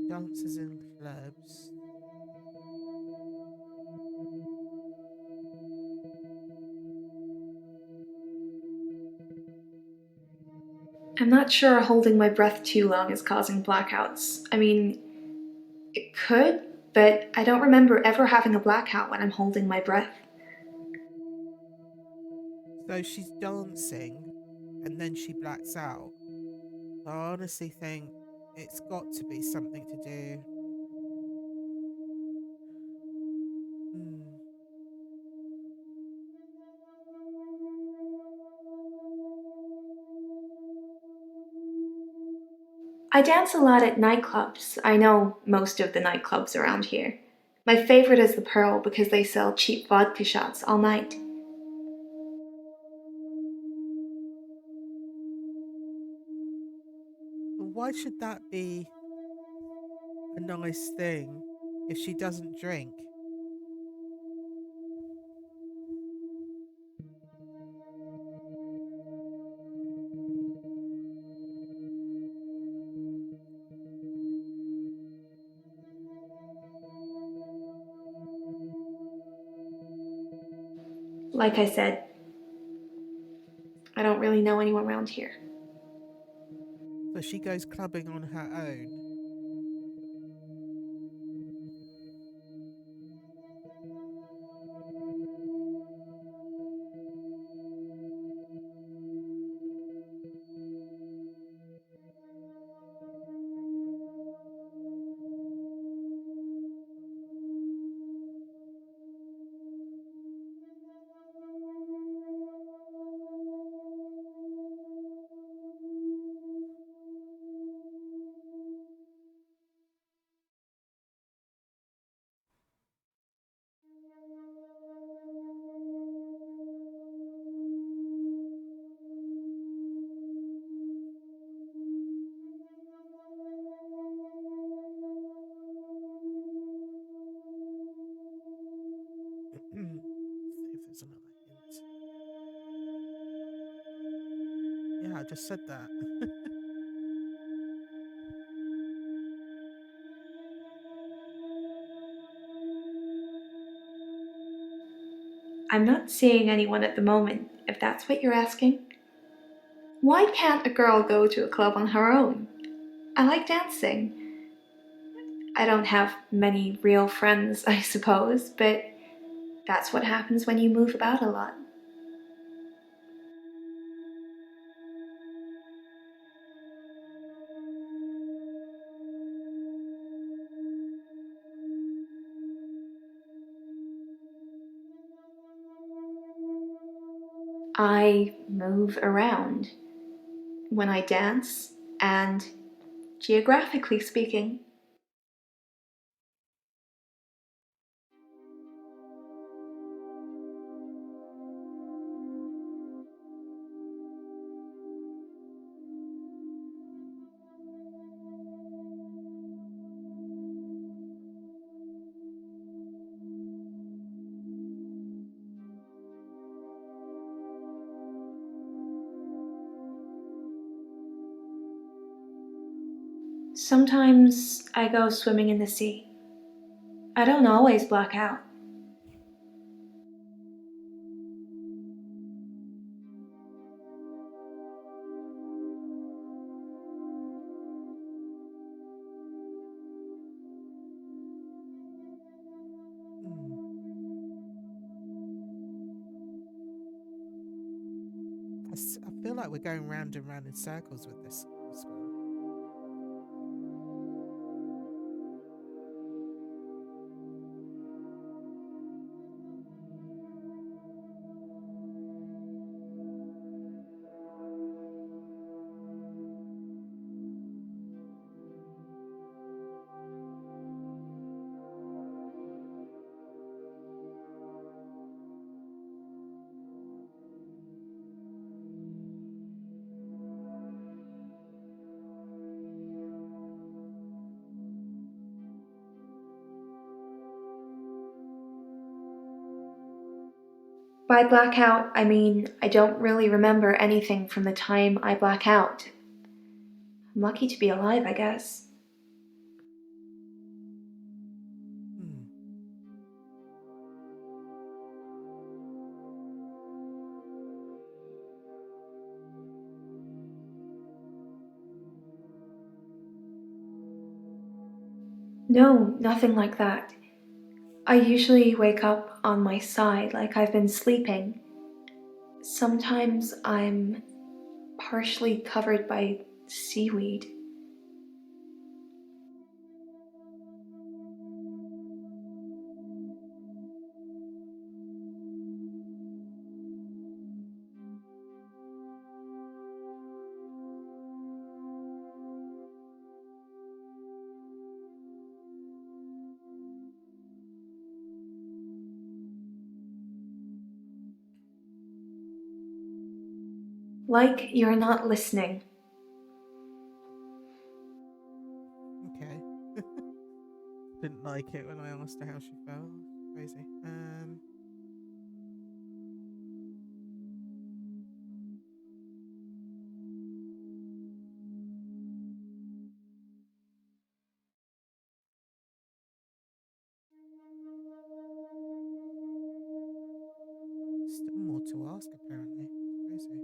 Dances in clubs. I'm not sure holding my breath too long is causing blackouts. I mean, it could, but I don't remember ever having a blackout when I'm holding my breath. So she's dancing and then she blacks out. I honestly think it's got to be something to do. I dance a lot at nightclubs. I know most of the nightclubs around here. My favorite is the Pearl because they sell cheap vodka shots all night. But why should that be a nice thing if she doesn't drink? Like I said, I don't really know anyone around here. So she goes clubbing on her own. See if there's another hint. Yeah, I just said that. I'm not seeing anyone at the moment, if that's what you're asking. Why can't a girl go to a club on her own? I like dancing. I don't have many real friends, I suppose, but that's what happens when you move about a lot. I move around when I dance, and geographically speaking, sometimes I go swimming in the sea. I don't always black out. I feel like we're going round and round in circles with this one. By blackout, I mean I don't really remember anything from the time I black out. I'm lucky to be alive, I guess. No, nothing like that. I usually wake up on my side like I've been sleeping. Sometimes I'm partially covered by seaweed. Like you're not listening. Okay. Didn't like it when I asked her how she felt. Crazy. Still more to ask, apparently. It's crazy.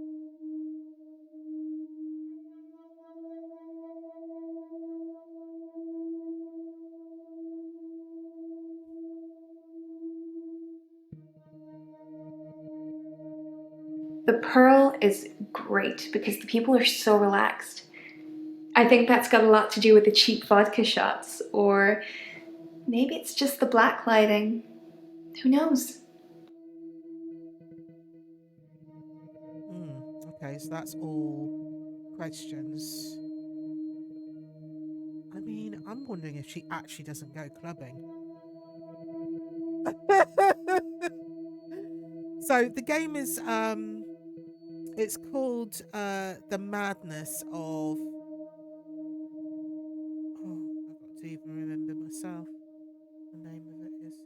The Pearl is great because the people are so relaxed. I think that's got a lot to do with the cheap vodka shots, or maybe it's just the black lighting. Who knows? Okay, so that's all questions. I mean, I'm wondering if she actually doesn't go clubbing. So the game is it's called The Madness of, oh, I've got to even remember myself. The name of it is.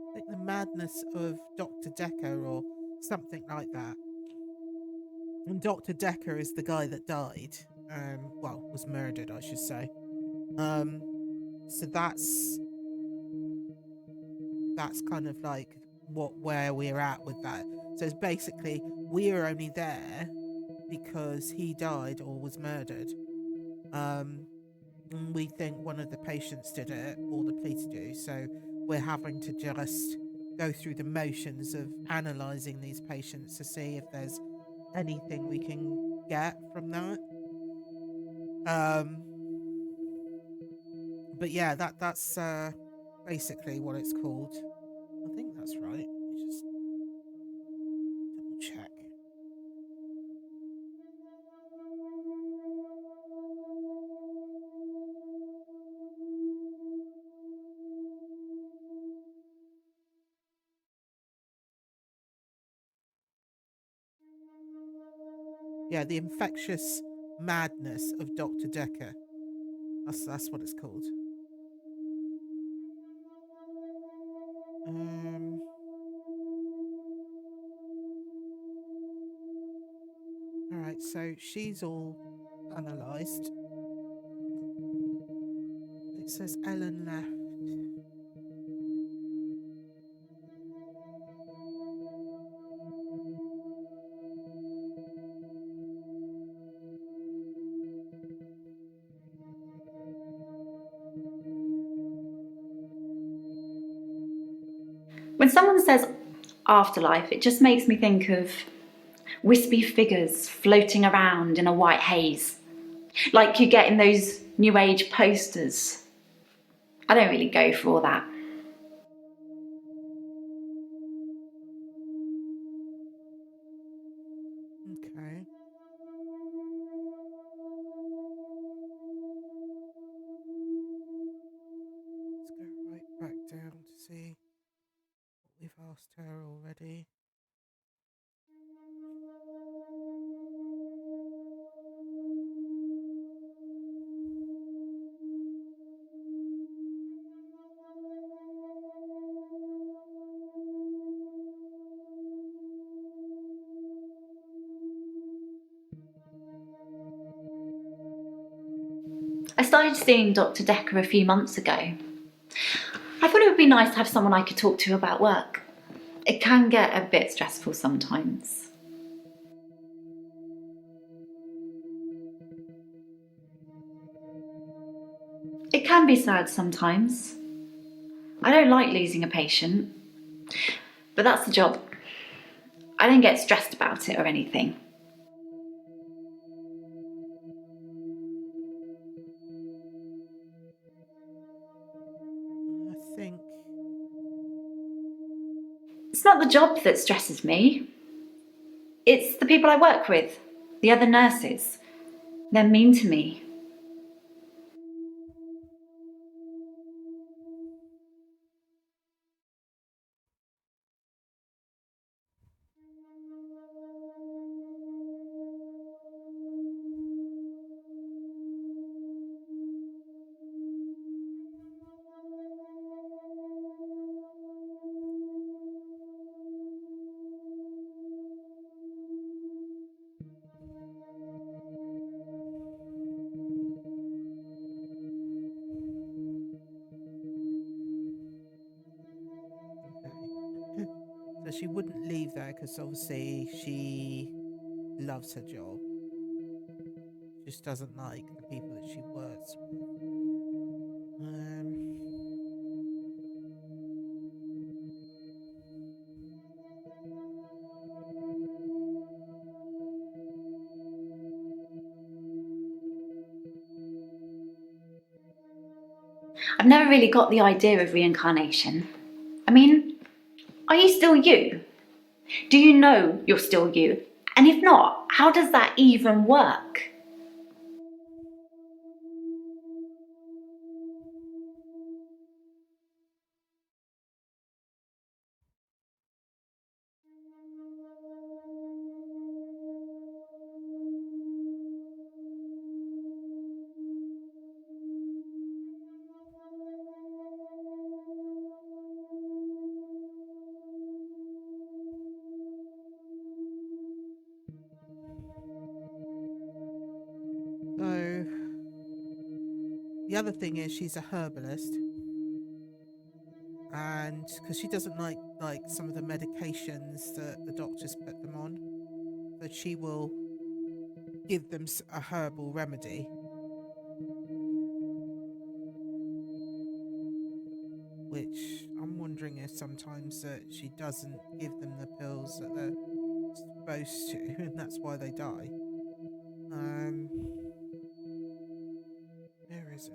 I think The Madness of Dr. Decker or something like that. And Dr. Decker is the guy that died. Well, was murdered, I should say. So that's kind of like where we're at with that. So it's basically we're only there because he died or was murdered. and we think one of the patients did it or the police do. So we're having to just go through the motions of analysing these patients to see if there's anything we can get from that. But yeah, that's basically what it's called. I think that's right. Let me just double check. Yeah, the infectious madness of Dr. Decker. That's what it's called. All right, so she's all analysed. It says Ellen left. When someone says afterlife, it just makes me think of wispy figures floating around in a white haze, like you get in those New Age posters. I don't really go for all that. Okay. Let's go right back down to see what we've asked her already. I started seeing Dr. Decker a few months ago. I thought it would be nice to have someone I could talk to about work. It can get a bit stressful sometimes. It can be sad sometimes. I don't like losing a patient, but that's the job. I don't get stressed about it or anything. I think It's not the job that stresses me. It's the people I work with, the other nurses. They're mean to me. okay. So she wouldn't leave there because obviously she loves her job. Just doesn't like the people that she works with. I've never really got the idea of reincarnation. I mean, are you still you? Do you know you're still you? And if not, how does that even work? So the other thing is she's a herbalist, and because she doesn't like some of the medications that the doctors put them on, that she will give them a herbal remedy. which I'm wondering if sometimes that she doesn't give them the pills that they're supposed to, and that's why they die. Where is it?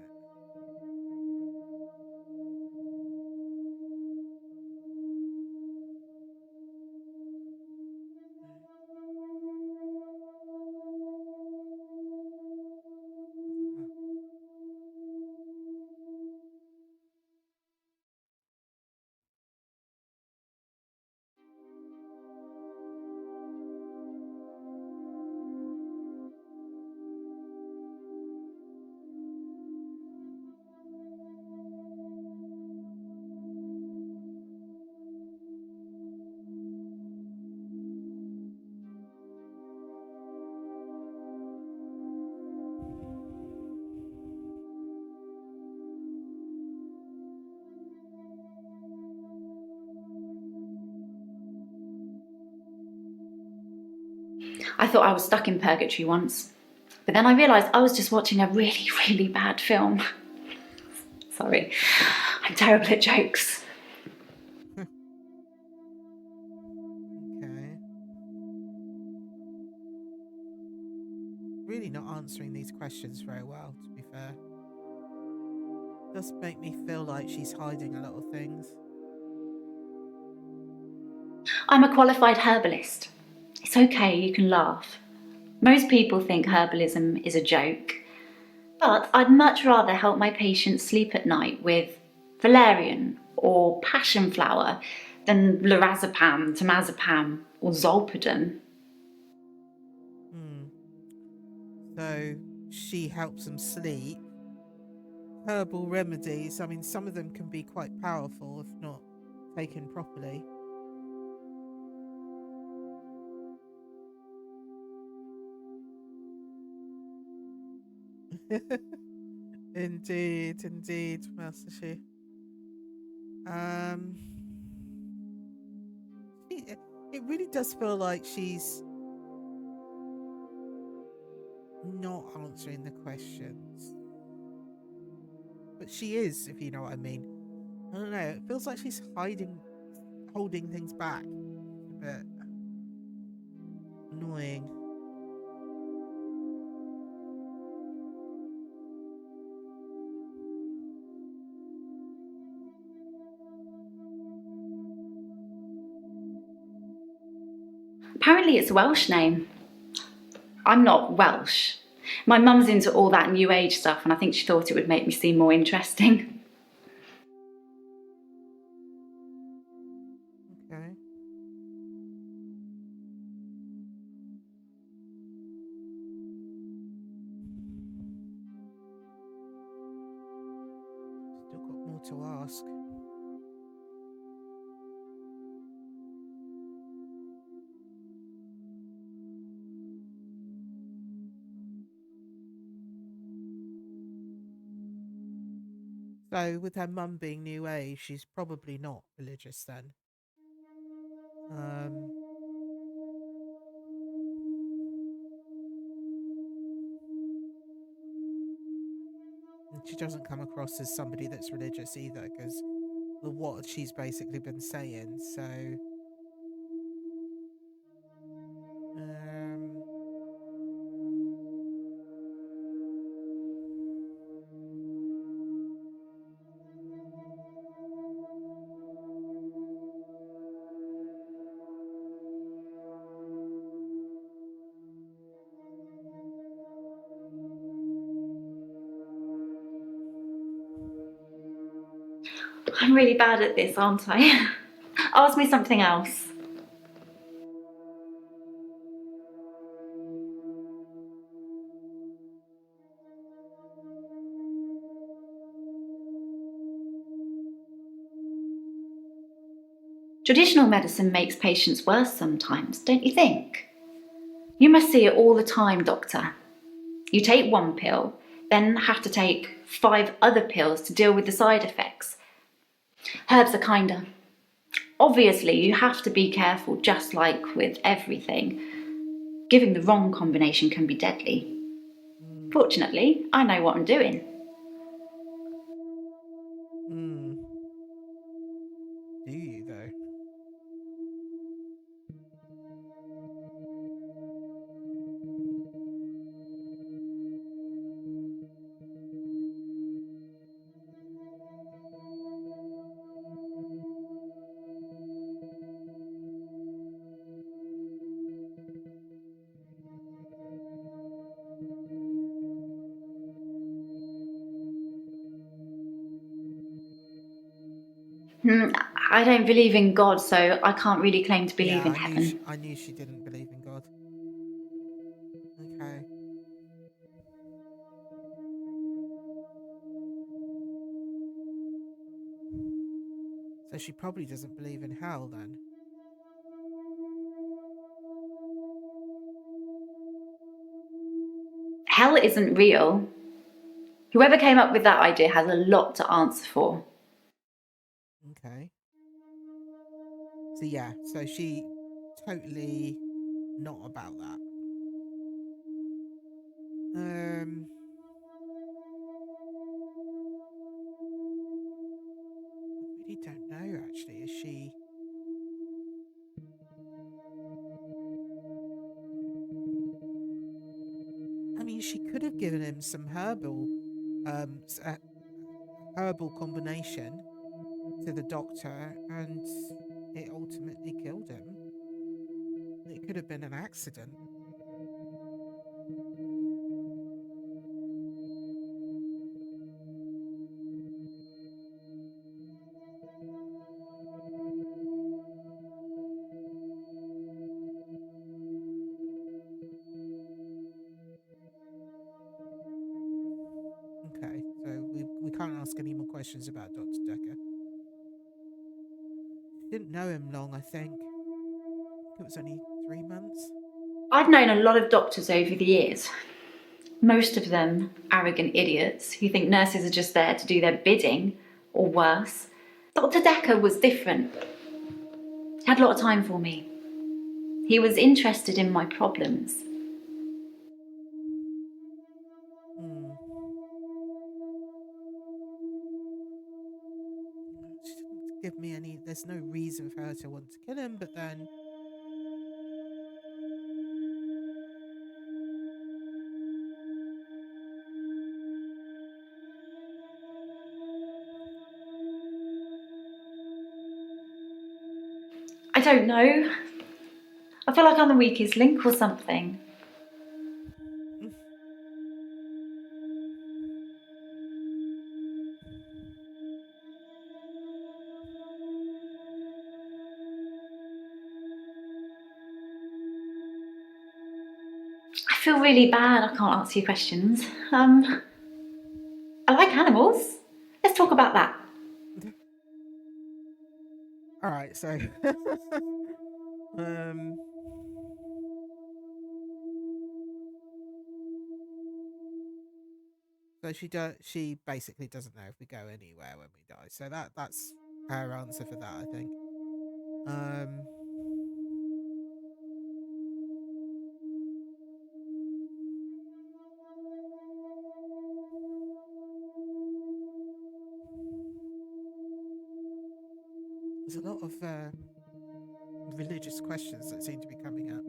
I thought I was stuck in purgatory once, but then I realised I was just watching a really, really bad film. Sorry, I'm terrible at jokes. Okay. Really not answering these questions very well, to be fair. Does make me feel like she's hiding a lot of things. I'm a qualified herbalist. It's okay, you can laugh. Most people think herbalism is a joke, but I'd much rather help my patients sleep at night with valerian or passion flower than lorazepam, temazepam or zolpidem. So she helps them sleep. Herbal remedies, I mean, some of them can be quite powerful if not taken properly. Indeed, Master Shi. It really does feel like she's not answering the questions. But she is, if you know what I mean. I don't know, it feels like she's holding things back. A bit annoying. Apparently it's a Welsh name. I'm not Welsh. My mum's into all that new age stuff and I think she thought it would make me seem more interesting. Okay. Still got more to ask. So, with her mum being new age, she's probably not religious then. And she doesn't come across as somebody that's religious either, because of what she's basically been saying. So, I'm really bad at this, aren't I? Ask me something else. Traditional medicine makes patients worse sometimes, don't you think? You must see it all the time, doctor. You take one pill, then have to take 5 other pills to deal with the side effects. Herbs are kinder. Obviously, you have to be careful, just like with everything. Giving the wrong combination can be deadly. Fortunately, I know what I'm doing. I don't believe in God, so I can't really claim to believe in I heaven. I knew she didn't believe in God. Okay. So she probably doesn't believe in hell then. Hell isn't real. Whoever came up with that idea has a lot to answer for. Okay. So yeah, so she totally not about that. I really don't know actually. Is she I mean, she could have given him some herbal combination to the doctor, and it ultimately killed him. It could have been an accident. Okay, so we can't ask any more questions about Dr. Decker. Didn't know him long, I think. It was only 3 months. I've known a lot of doctors over the years. Most of them arrogant idiots who think nurses are just there to do their bidding, or worse. Dr. Decker was different. He had a lot of time for me. He was interested in my problems. She didn't give me any. There's no reason for her to want to kill him, but then. I don't know. I feel like I'm the weakest link or something. I feel really bad I can't answer your questions. I like animals. Let's talk about that. All right, so so she basically doesn't know if we go anywhere when we die. So that's her answer for that, I think. There's a lot of religious questions that seem to be coming up.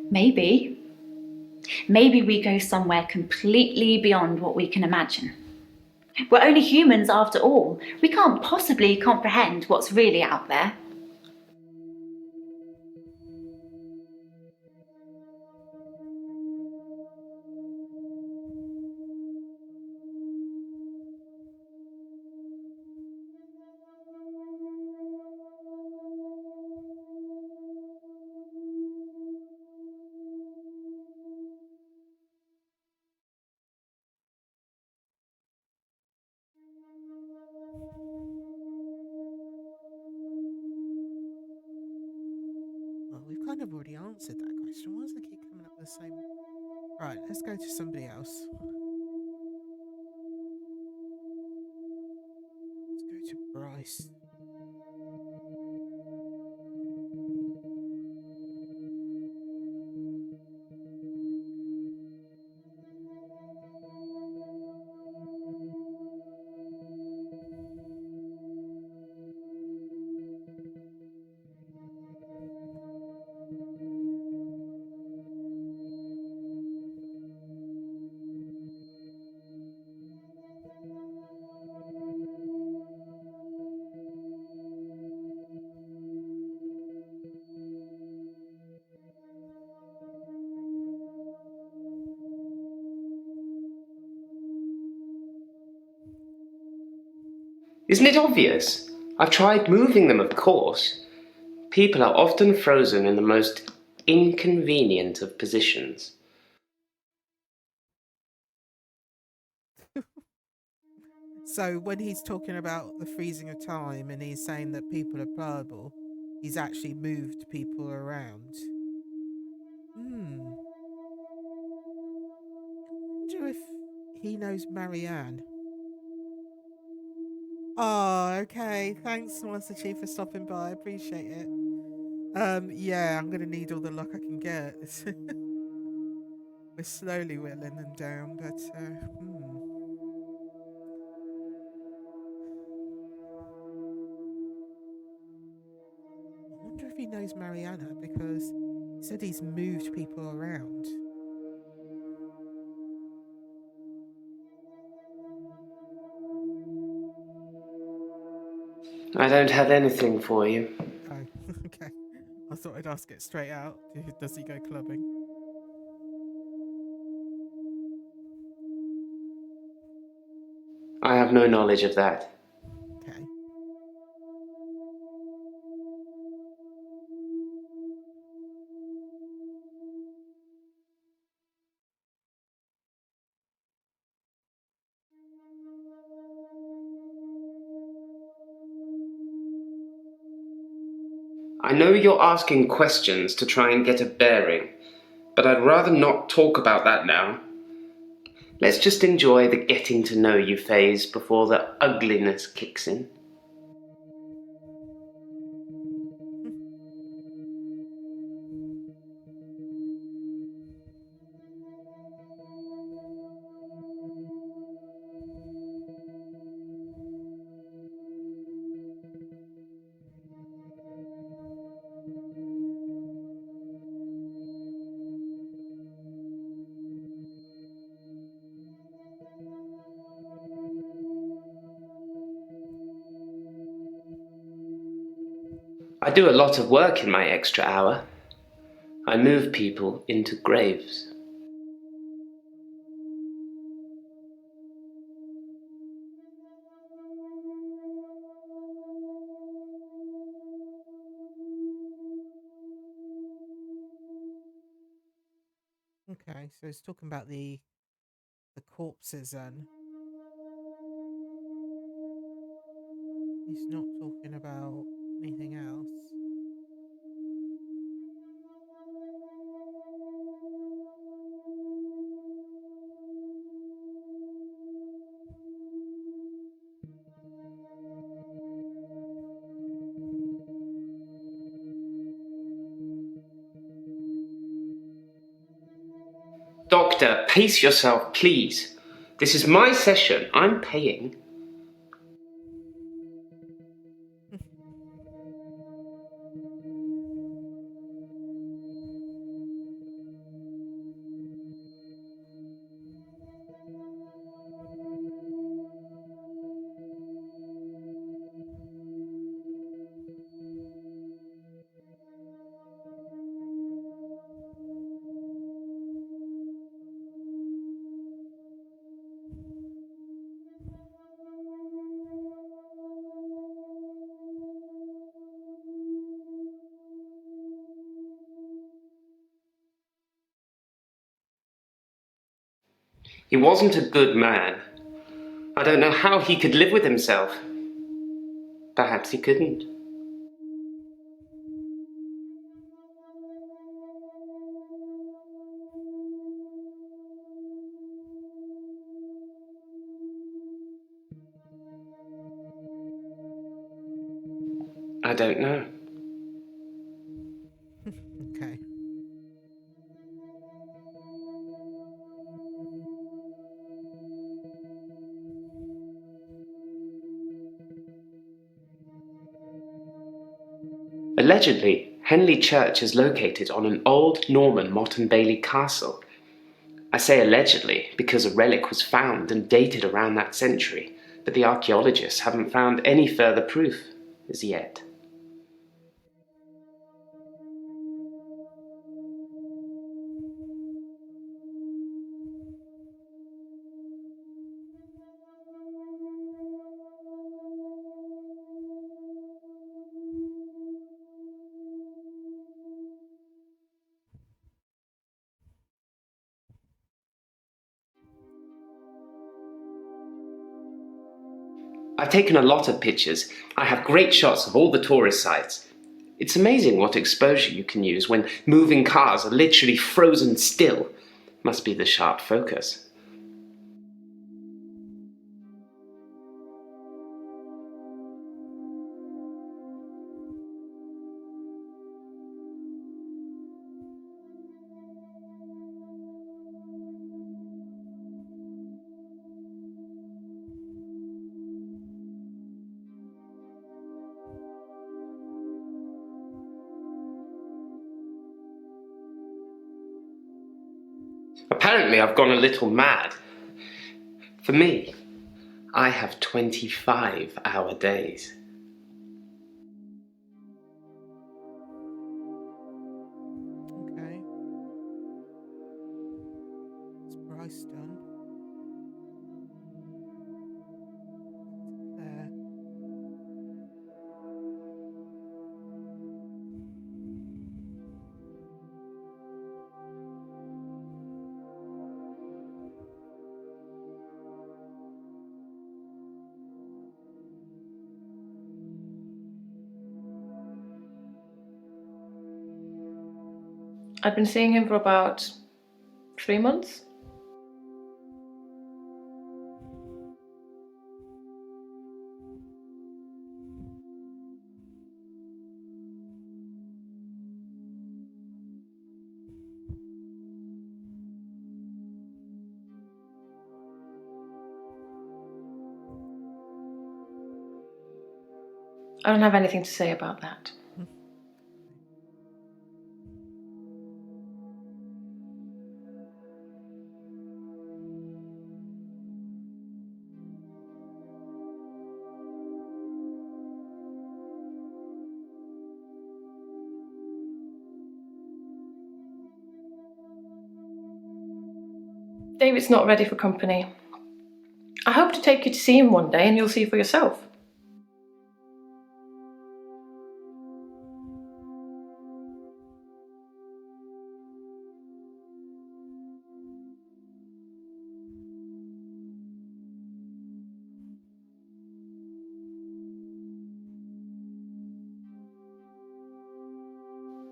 Maybe. Maybe we go somewhere completely beyond what we can imagine. We're only humans after all. We can't possibly comprehend what's really out there. Well, we've kind of already answered that question. Why does it keep coming up with the same? Right, let's go to somebody else. Let's go to Bryce. Isn't it obvious? I've tried moving them, of course. People are often frozen in the most inconvenient of positions. So when he's talking about the freezing of time and he's saying that people are pliable, he's actually moved people around. Wonder if he knows Marianne. Oh, okay. Thanks, Master Chief, for stopping by. I appreciate it. Yeah, I'm gonna need all the luck I can get. We're slowly whittling them down, but I wonder if he knows Mariana because he said he's moved people around. I don't have anything for you. Oh, okay. I thought I'd ask it straight out. Does he go clubbing? I have no knowledge of that. Okay. I know you're asking questions to try and get a bearing, but I'd rather not talk about that now. Let's just enjoy the getting to know you phase before the ugliness kicks in. I do a lot of work in my extra hour. I move people into graves. Okay, so he's talking about the corpses then. He's not talking about anything else. Doctor, pace yourself, please. This is my session. I'm paying. He wasn't a good man. I don't know how he could live with himself. Perhaps he couldn't. I don't know. Okay. Allegedly, Henley Church is located on an old Norman Motte and Bailey castle. I say allegedly because a relic was found and dated around that century, but the archaeologists haven't found any further proof as yet. I've taken a lot of pictures. I have great shots of all the tourist sites. It's amazing what exposure you can use when moving cars are literally frozen still. Must be the sharp focus. Apparently, I've gone a little mad. For me, I have 25-hour days. Okay. It's Bryce done. There. I'd been seeing him for about 3 months. I don't have anything to say about that. David's not ready for company. I hope to take you to see him one day and you'll see for yourself.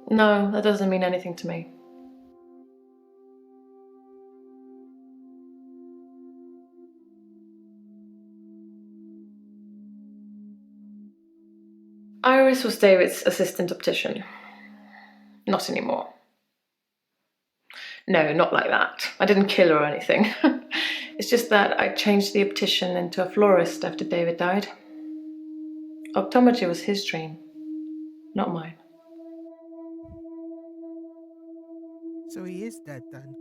No, that doesn't mean anything to me. Iris was David's assistant optician. Not anymore. No, not like that. I didn't kill her or anything. It's just that I changed the optician into a florist after David died. Optometry was his dream, not mine. So he is dead then.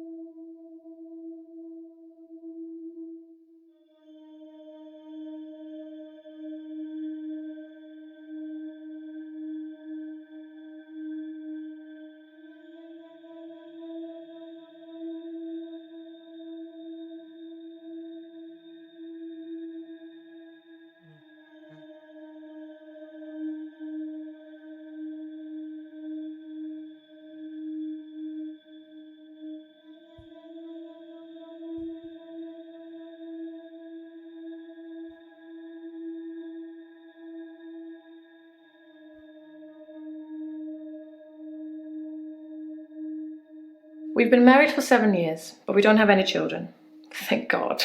We've been married for 7 years, but we don't have any children. Thank God.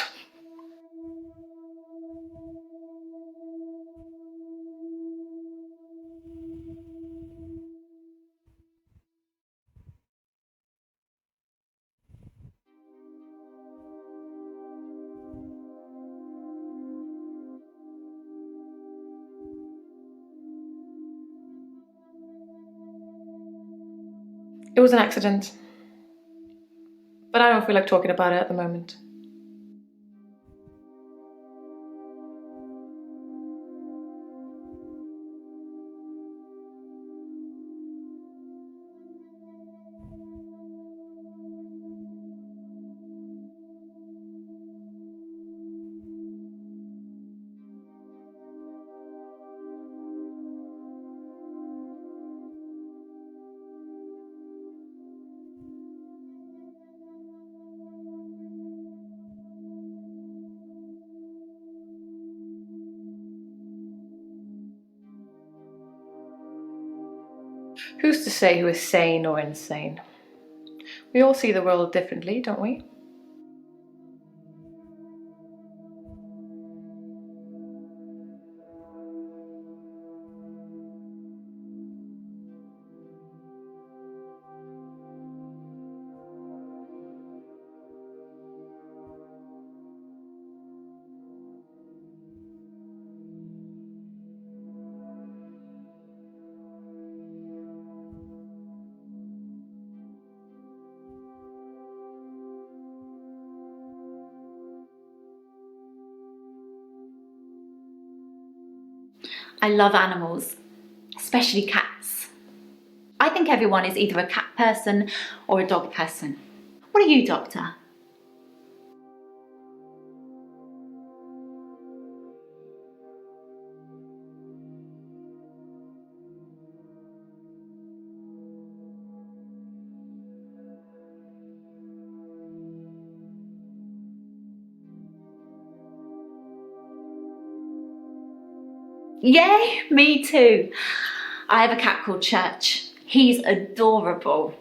It was an accident. But I don't feel like talking about it at the moment. Who's to say who is sane or insane? We all see the world differently, don't we? I love animals, especially cats. I think everyone is either a cat person or a dog person. What are you, Doctor? Yay, me too. I have a cat called Church. He's adorable.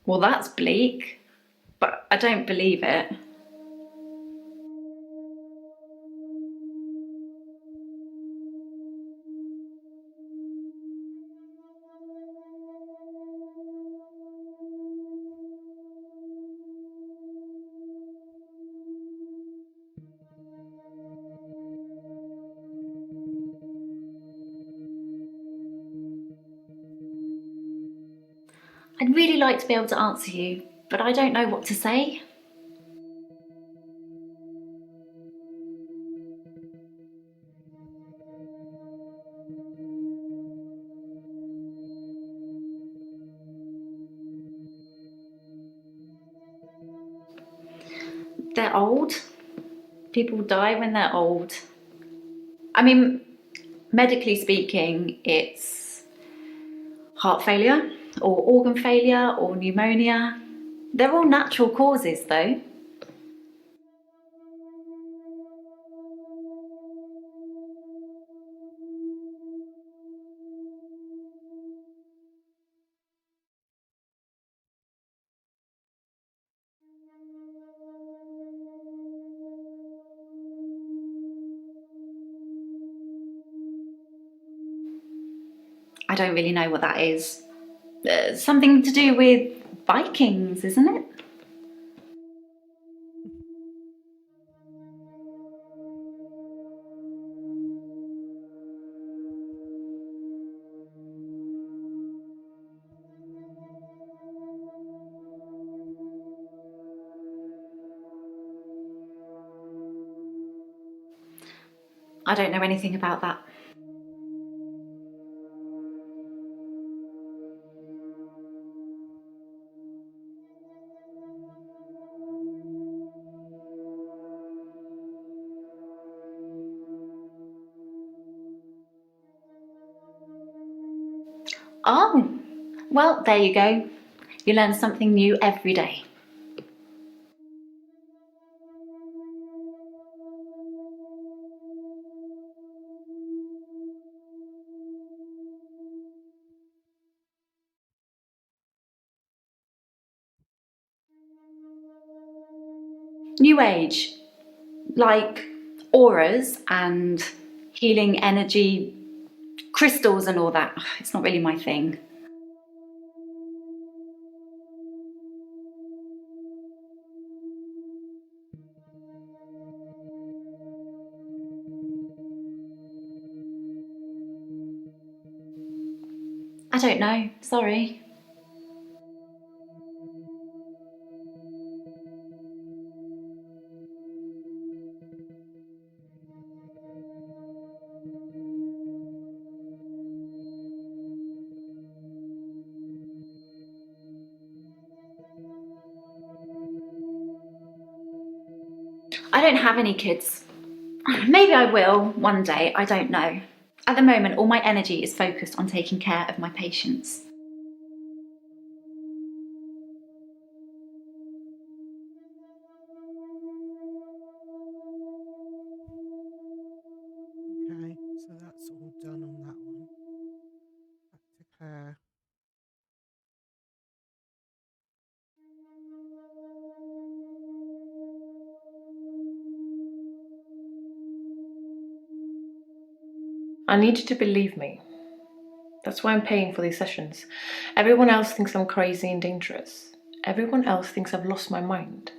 Well, that's bleak, but I don't believe it. I'd really like to be able to answer you, but I don't know what to say. They're old. People die when they're old. I mean, medically speaking, it's heart failure or organ failure or pneumonia. They're all natural causes, though. I don't really know what that is. Something to do with Vikings, isn't it? I don't know anything about that. Oh, well, there you go. You learn something new every day. New Age, like auras and healing energy, crystals and all that. It's not really my thing. I don't know, sorry. I don't have any kids. Maybe I will one day, I don't know. At the moment, all my energy is focused on taking care of my patients. Okay, so that's all done on that one. Back to Claire. I need you to believe me. That's why I'm paying for these sessions. Everyone else thinks I'm crazy and dangerous. Everyone else thinks I've lost my mind.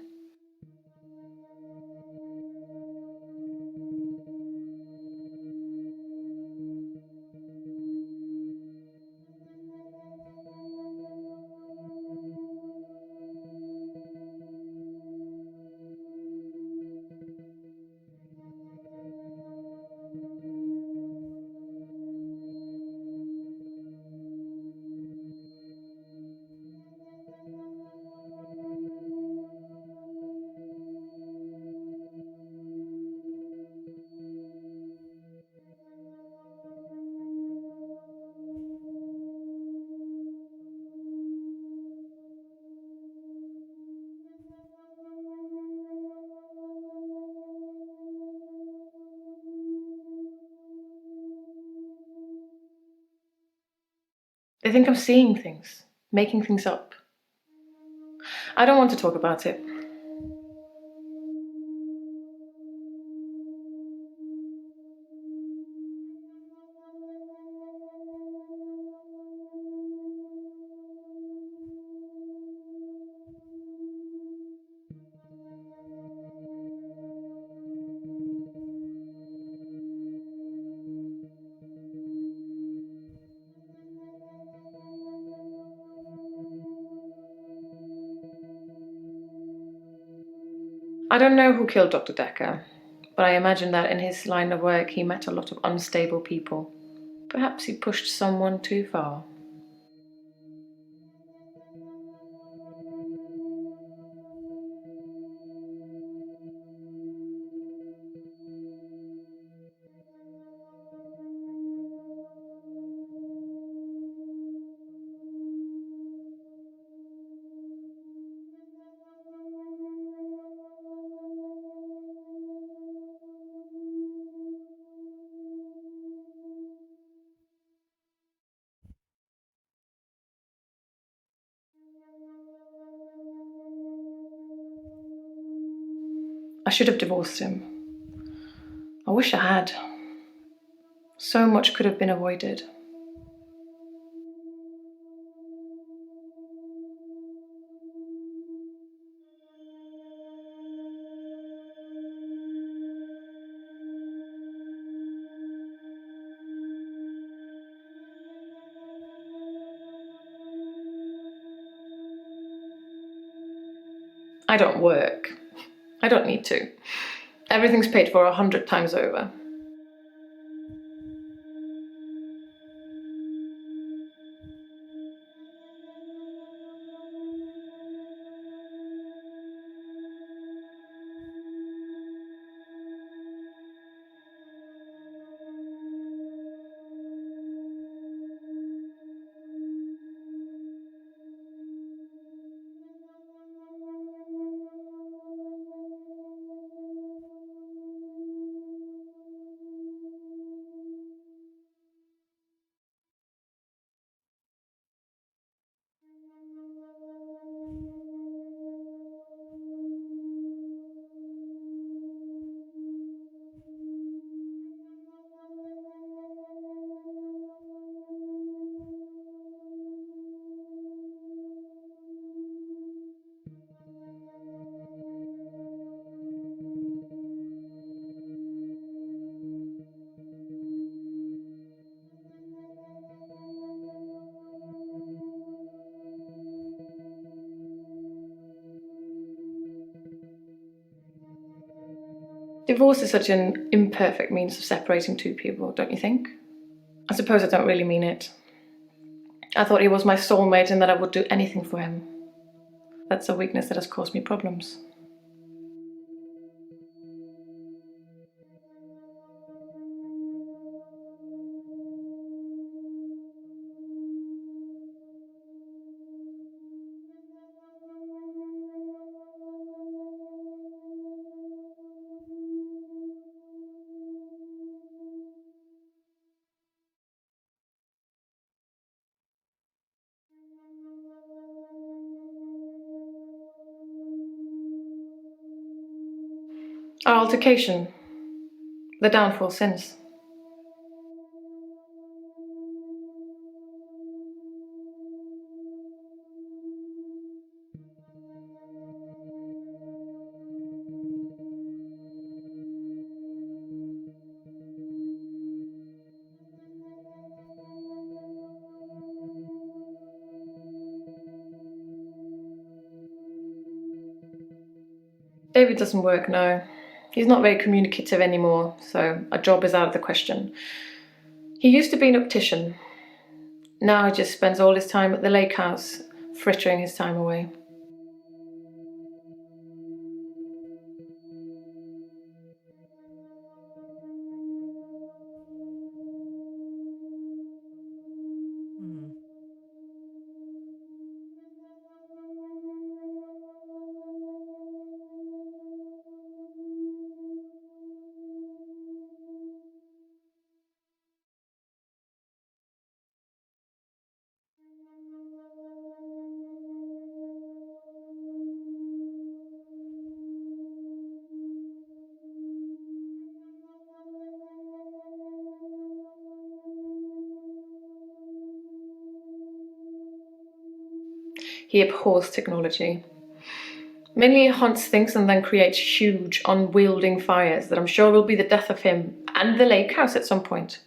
They think I'm seeing things, making things up. I don't want to talk about it. I don't know who killed Dr. Decker, but I imagine that in his line of work he met a lot of unstable people. Perhaps he pushed someone too far. I should have divorced him. I wish I had. So much could have been avoided. I don't work. I don't need to. Everything's paid for 100 times over. Divorce is such an imperfect means of separating two people, don't you think? I suppose I don't really mean it. I thought he was my soulmate and that I would do anything for him. That's a weakness that has caused me problems. Our altercation. The downfall since. David doesn't work now. He's not very communicative anymore, so a job is out of the question. He used to be an optician. Now he just spends all his time at the lake house, frittering his time away. He abhors technology. Mainly he hunts things and then creates huge, unwielding fires that I'm sure will be the death of him and the lake house at some point.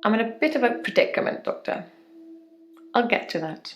I'm in a bit of a predicament, Doctor. I'll get to that.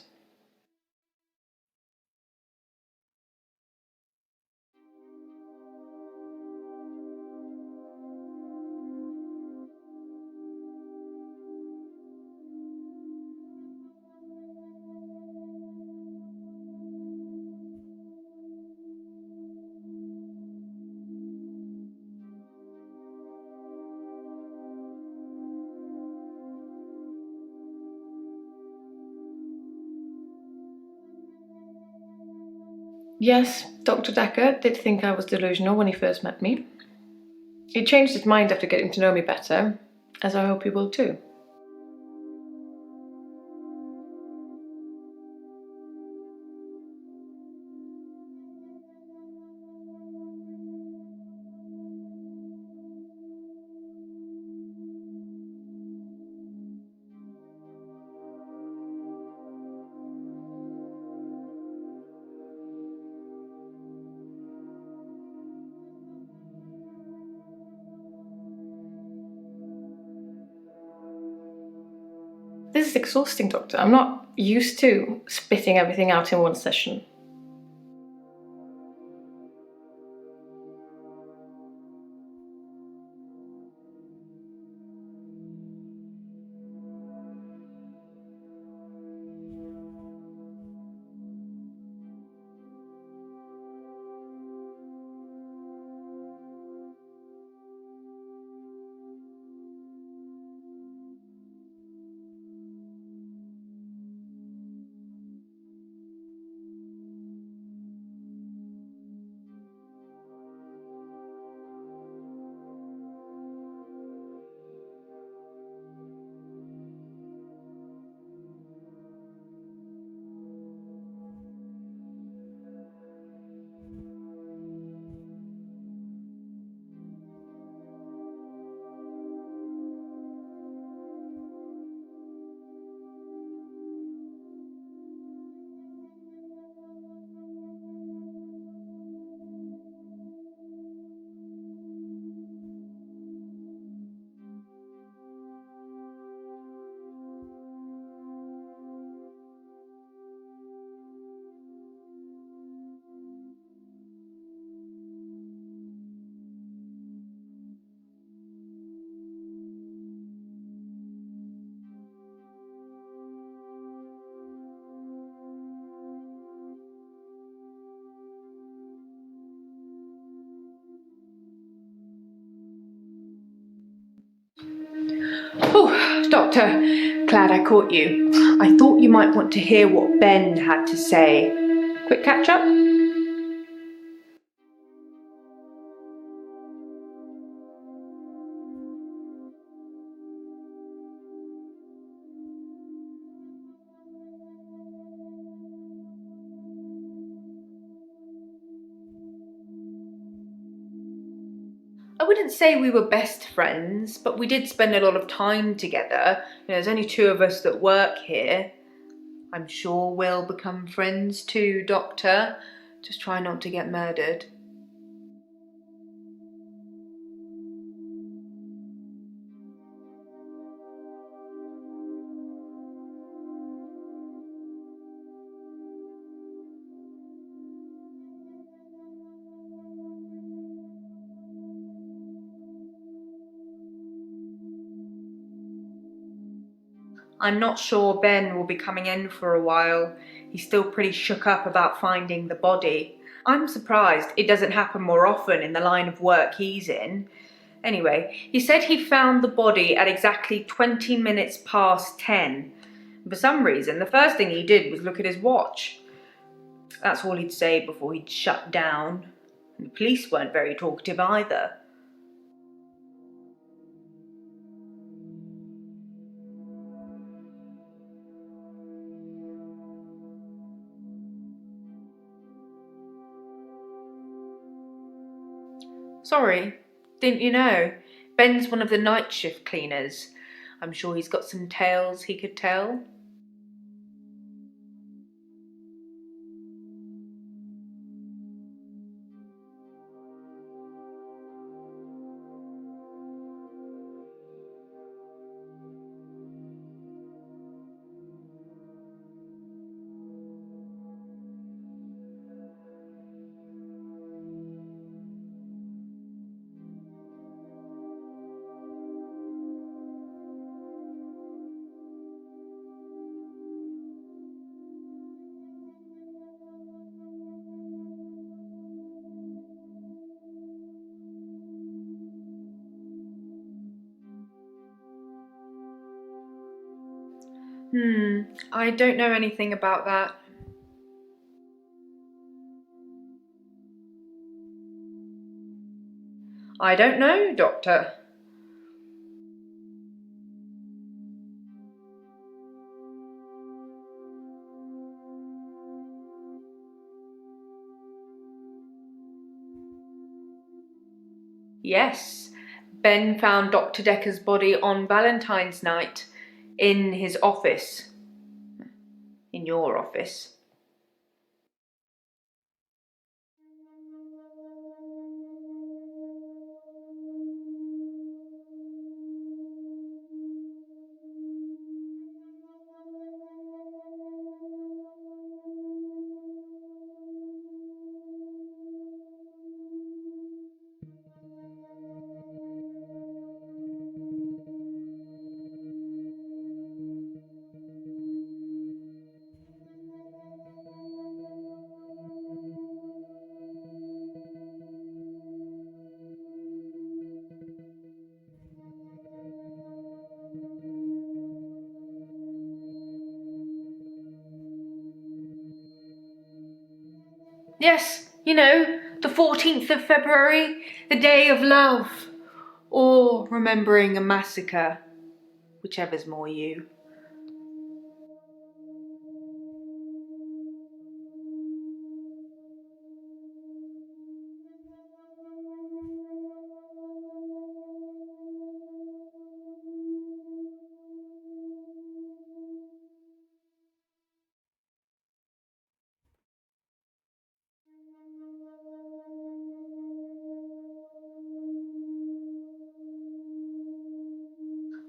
Yes, Dr. Decker did think I was delusional when he first met me. He changed his mind after getting to know me better, as I hope he will too. This is exhausting, Doctor. I'm not used to spitting everything out in one session. Oh, Doctor, glad I caught you. I thought you might want to hear what Ben had to say. Quick catch up? I wouldn't say we were best friends, but we did spend a lot of time together. There's only 2 of us that work here. I'm sure we'll become friends too, Doctor. Just try not to get murdered. I'm not sure Ben will be coming in for a while. He's still pretty shook up about finding the body. I'm surprised it doesn't happen more often in the line of work he's in. Anyway, he said he found the body at exactly 20 minutes past 10. For some reason, the first thing he did was look at his watch. That's all he'd say before he'd shut down. And the police weren't very talkative either. Sorry, didn't you know? Ben's one of the night shift cleaners. I'm sure he's got some tales he could tell. I don't know anything about that. I don't know, Doctor. Yes, Ben found Dr. Decker's body on Valentine's night in his office. In your office. Yes, you know, the 14th of February, the day of love. Or remembering a massacre, whichever's more you.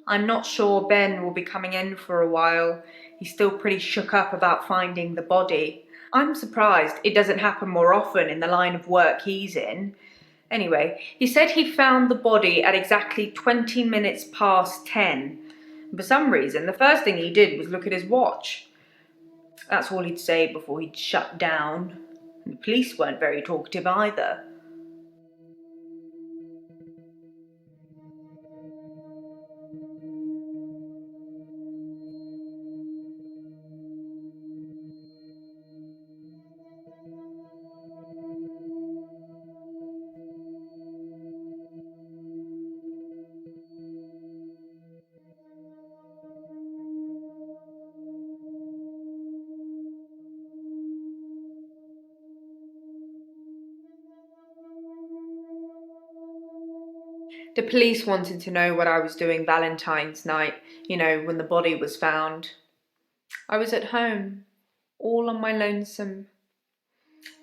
I'm not sure Ben will be coming in for a while. He's still pretty shook up about finding the body. I'm surprised it doesn't happen more often in the line of work he's in. Anyway, he said he found the body at exactly 20 minutes past 10. For some reason, the first thing he did was look at his watch. That's all he'd say before he'd shut down. And the police weren't very talkative either. The police wanted to know what I was doing Valentine's night, when the body was found. I was at home, all on my lonesome.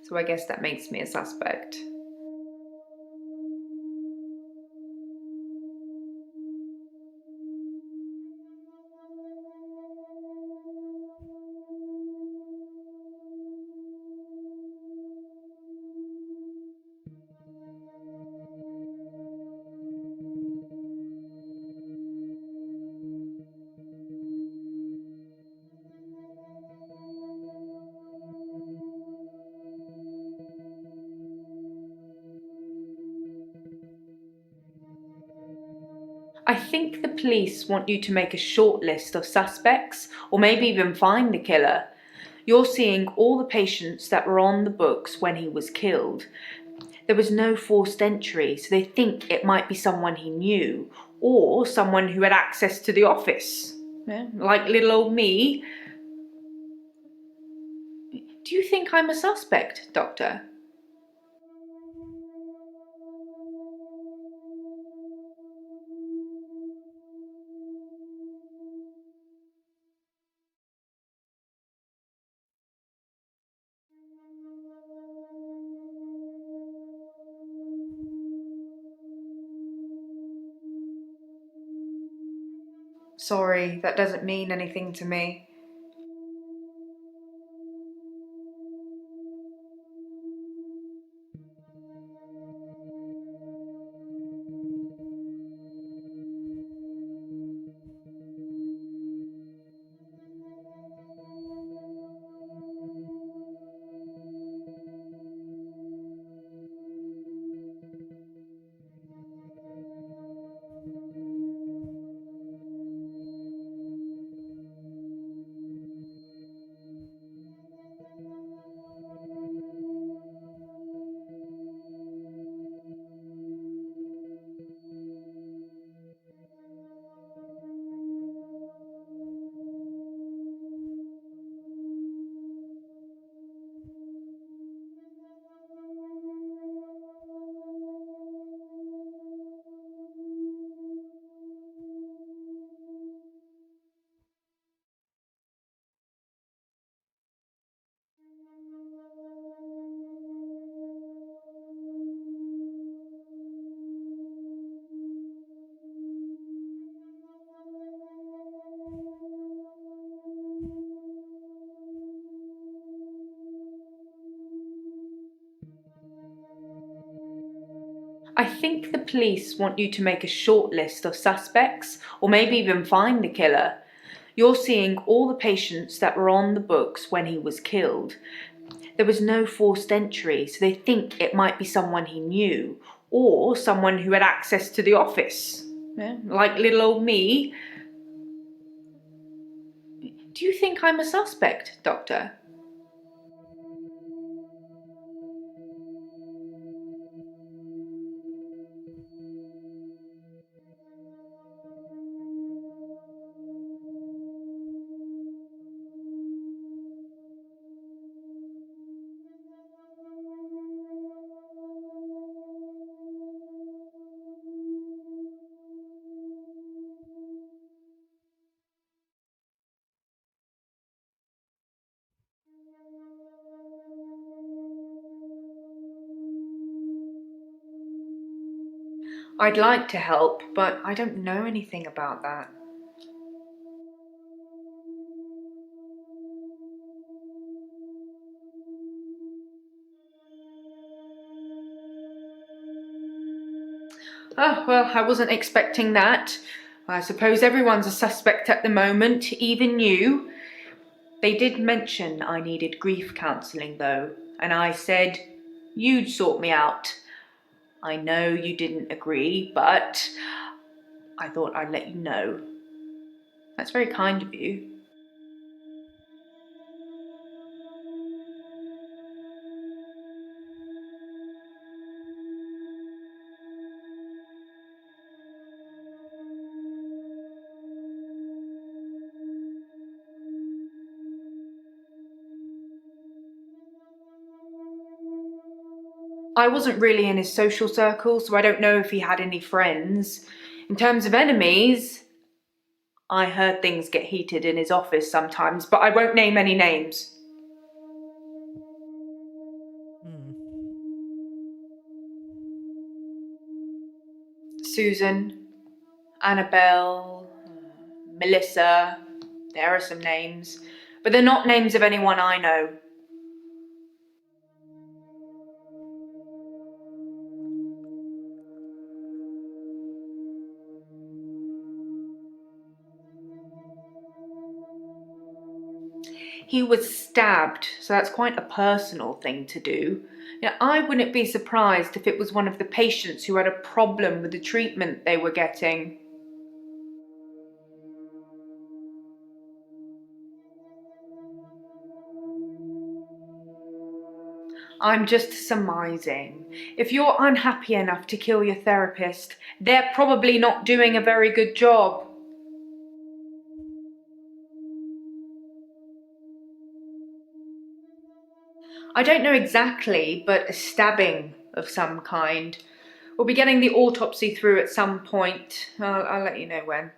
So I guess that makes me a suspect. I think the police want you to make a short list of suspects, or maybe even find the killer. You're seeing all the patients that were on the books when he was killed. There was no forced entry, so they think it might be someone he knew, or someone who had access to the office. Like little old me. Do you think I'm a suspect, Doctor? Sorry, that doesn't mean anything to me. I think the police want you to make a short list of suspects, or maybe even find the killer. You're seeing all the patients that were on the books when he was killed. There was no forced entry, so they think it might be someone he knew, or someone who had access to the office. Like little old me. Do you think I'm a suspect, Doctor? I'd like to help, but I don't know anything about that. Oh, well, I wasn't expecting that. I suppose everyone's a suspect at the moment, even you. They did mention I needed grief counselling, though, and I said you'd sort me out. I know you didn't agree, but I thought I'd let you know. That's very kind of you. I wasn't really in his social circle, so I don't know if he had any friends. In terms of enemies, I heard things get heated in his office sometimes, but I won't name any names. Susan, Annabelle, Melissa, there are some names, but they're not names of anyone I know. He was stabbed, so that's quite a personal thing to do. I wouldn't be surprised if it was one of the patients who had a problem with the treatment they were getting. I'm just surmising. If you're unhappy enough to kill your therapist, they're probably not doing a very good job. I don't know exactly, but a stabbing of some kind. We'll be getting the autopsy through at some point. I'll let you know when.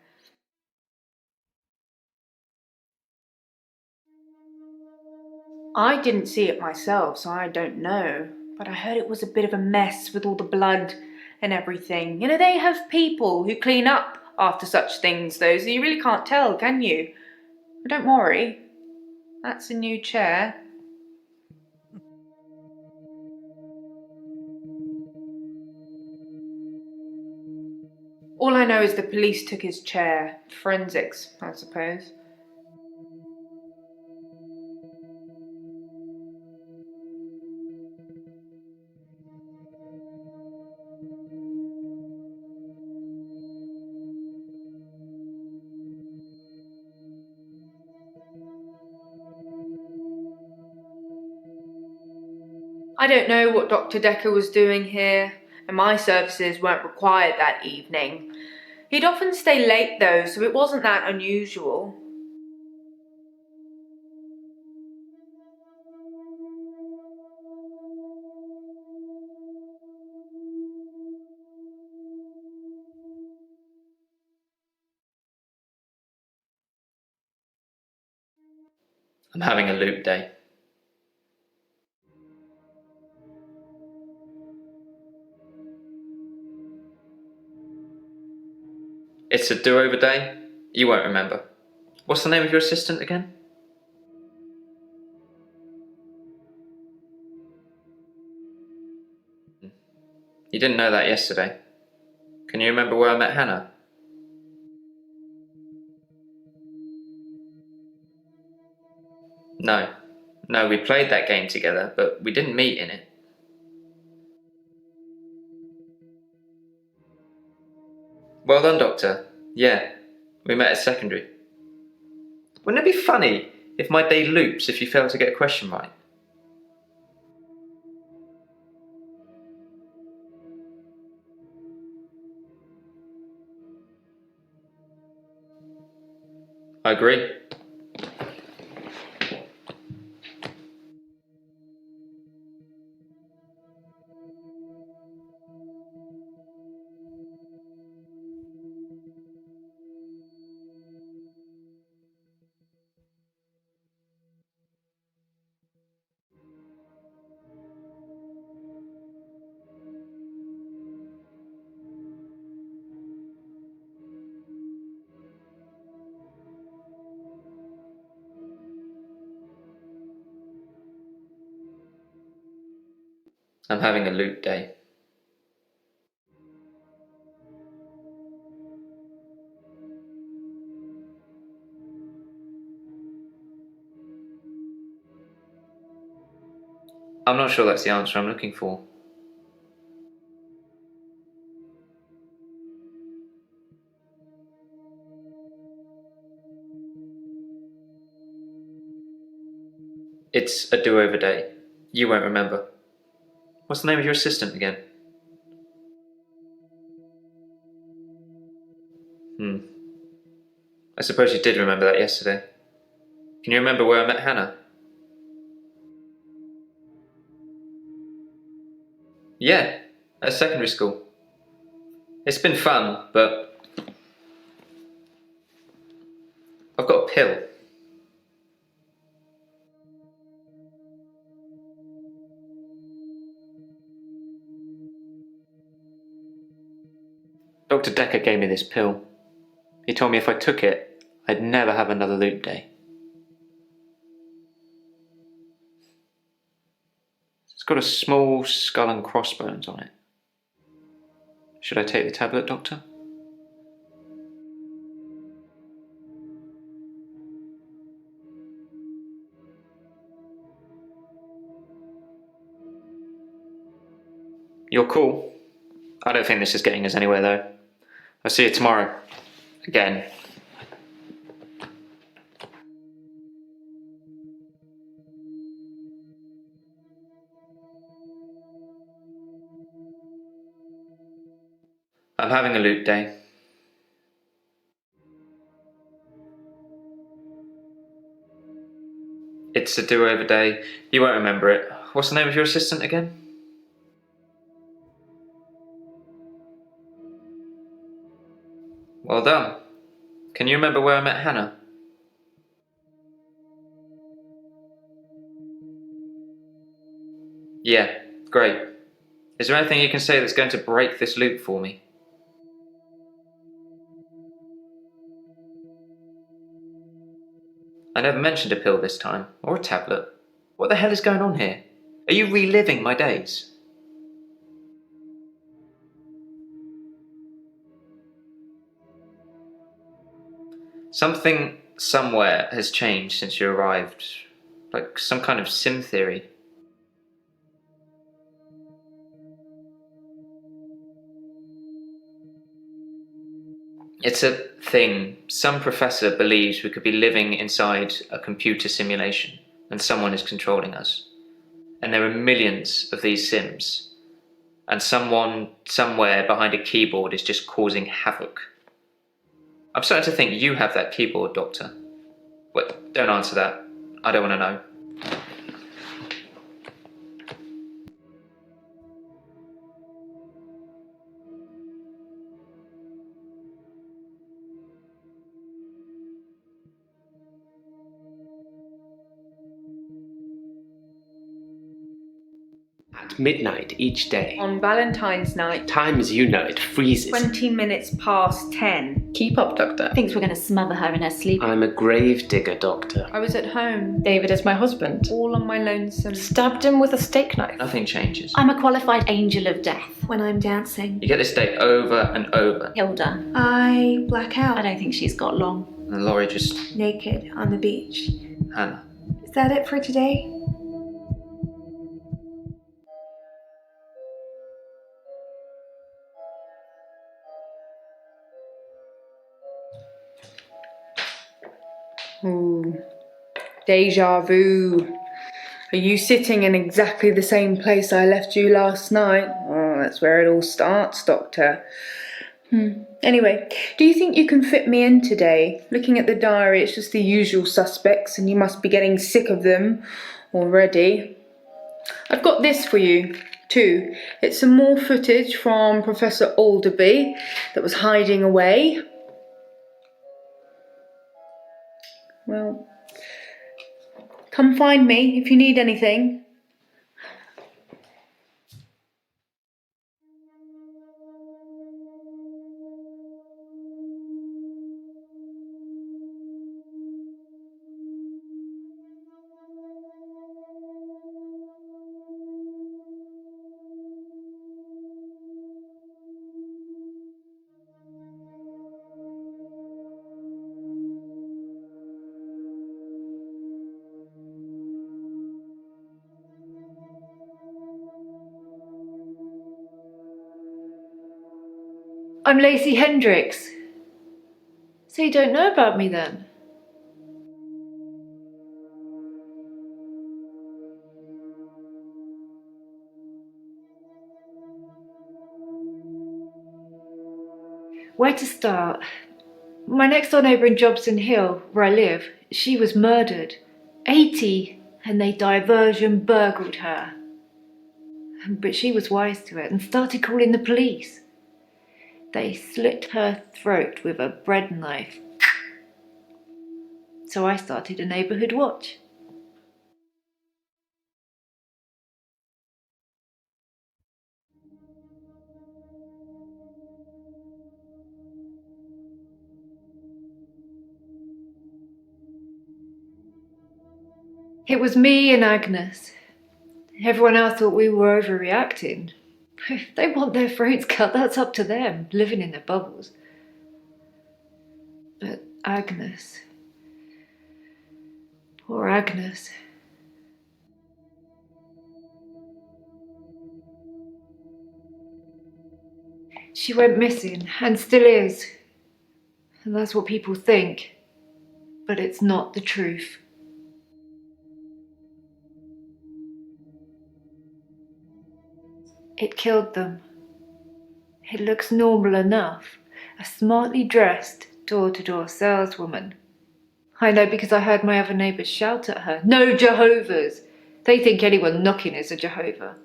I didn't see it myself, so I don't know. But I heard it was a bit of a mess with all the blood and everything. They have people who clean up after such things, though, so you really can't tell, can you? But don't worry. That's a new chair. All I know is the police took his chair. Forensics, I suppose. I don't know what Dr. Decker was doing here, and my services weren't required that evening. He'd often stay late though, so it wasn't that unusual. I'm having a loop day. It's a do-over day? You won't remember. What's the name of your assistant again? You didn't know that yesterday. Can you remember where I met Hannah? No. No, we played that game together, but we didn't meet in it. Well done, Doctor. Yeah, we met at secondary. Wouldn't it be funny if my day loops if you fail to get a question right? I agree. I'm having a loop day. I'm not sure that's the answer I'm looking for. It's a do-over day. You won't remember. What's the name of your assistant again? I suppose you did remember that yesterday. Can you remember where I met Hannah? Yeah, at secondary school. It's been fun, but I've got a pill. Dr. Decker gave me this pill. He told me if I took it, I'd never have another loop day. It's got a small skull and crossbones on it. Should I take the tablet, Doctor? You're cool. I don't think this is getting us anywhere, though. I'll see you tomorrow. Again. I'm having a loop day. It's a do-over day. You won't remember it. What's the name of your assistant again? Well done. Can you remember where I met Hannah? Yeah, great. Is there anything you can say that's going to break this loop for me? I never mentioned a pill this time, or a tablet. What the hell is going on here? Are you reliving my days? Something somewhere has changed since you arrived. Like some kind of sim theory. It's a thing. Some professor believes we could be living inside a computer simulation and someone is controlling us. And there are millions of these sims. And someone somewhere behind a keyboard is just causing havoc. I'm starting to think you have that keyboard, Doctor. Wait, don't answer that. I don't want to know. At midnight each day. On Valentine's night, Time as you know it freezes. 20 minutes past 10. Keep up, Doctor. Thinks we're going to smother her in her sleep. I'm a grave digger, Doctor. I was at home, David is my husband. all on my lonesome. Stabbed him with a steak knife. Nothing changes. I'm a qualified angel of death. When I'm dancing, You get this day over and over. Hilda. I black out, I don't think she's got long. And Laurie just... naked on the beach. Hannah. Is that it for today? Ooh. Deja vu. Are you sitting in exactly the same place I left you last night? Oh, that's where it all starts, Doctor. Anyway, do you think you can fit me in today? Looking at the diary, it's just the usual suspects, and you must be getting sick of them already. I've got this for you, too. It's some more footage from Professor Alderby that was hiding away. Well, come find me if you need anything. I'm Lacey Hendricks. So you don't know about me then? Where to start? My next door neighbour in Jobson Hill, where I live, she was murdered. 80, and they diversion burgled her. But she was wise to it and started calling the police. They slit her throat with a bread knife. So I started a neighbourhood watch. It was me and Agnes. Everyone else thought we were overreacting. If they want their throats cut, that's up to them, living in their bubbles. But Agnes, poor Agnes. She went missing, and still is. And that's what people think. But it's not the truth. It killed them. It looks normal enough. A smartly dressed door-to-door saleswoman. I know because I heard my other neighbours shout at her, "No Jehovah's!" They think anyone knocking is a Jehovah.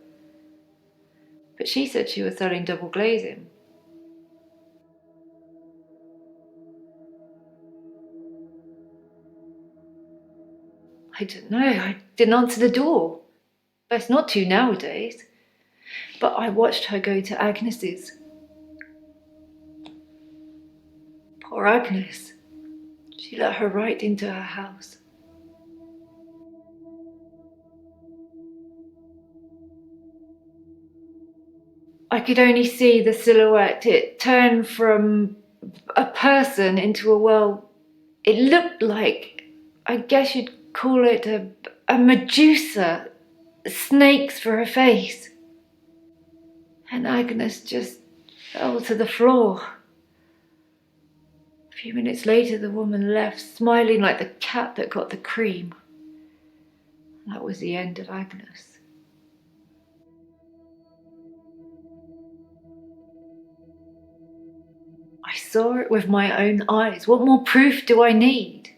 But she said she was selling double glazing. I don't know, I didn't answer the door. Best not to nowadays. But I watched her go to Agnes's. Poor Agnes. She let her right into her house. I could only see the silhouette. It turned from a person into it looked like, I guess you'd call it a Medusa. Snakes for her face. And Agnes just fell to the floor. A few minutes later, the woman left, smiling like the cat that got the cream. That was the end of Agnes. I saw it with my own eyes. What more proof do I need?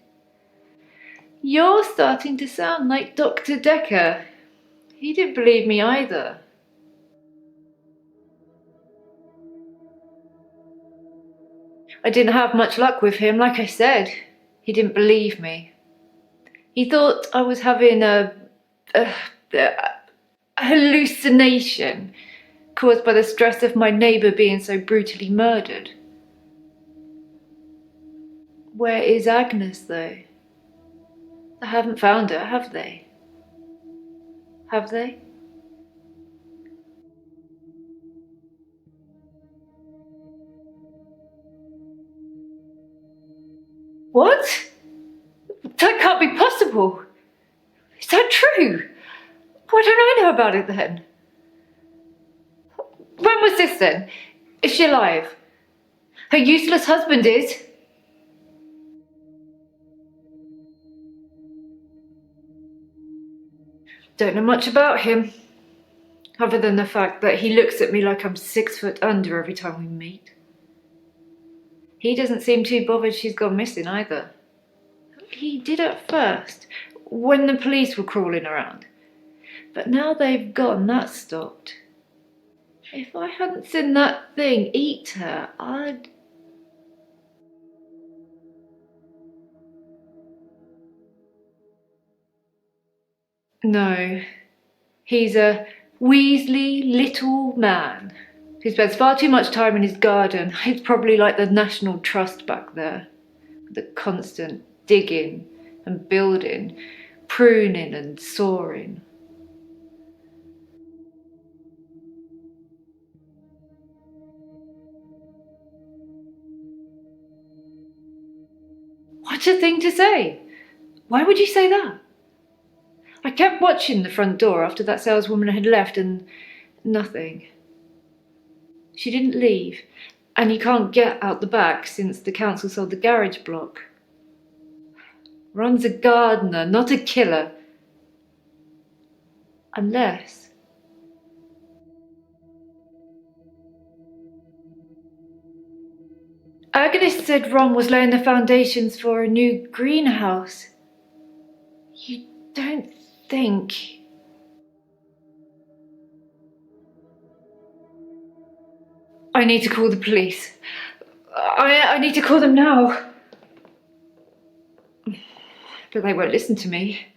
You're starting to sound like Dr. Decker. He didn't believe me either. I didn't have much luck with him, like I said. He didn't believe me. He thought I was having a hallucination caused by the stress of my neighbour being so brutally murdered. Where is Agnes, though? They haven't found her, have they? Have they? What? That can't be possible. Is that true? Why don't I know about it then? When was this then? Is she alive? Her useless husband is? Don't know much about him, other than the fact that he looks at me like I'm 6 foot under every time we meet. He doesn't seem too bothered she's gone missing either. He did at first, when the police were crawling around. But now they've gone, that's stopped. If I hadn't seen that thing eat her, I'd... No, he's a weaselly little man who spends far too much time in his garden. It's probably like the National Trust back there. The constant digging and building, pruning and sawing. What a thing to say! Why would you say that? I kept watching the front door after that saleswoman had left and nothing. She didn't leave, and you can't get out the back since the council sold the garage block. Ron's a gardener, not a killer. Unless... Agnes said Ron was laying the foundations for a new greenhouse. You don't think... I need to call the police. I need to call them now. But they won't listen to me.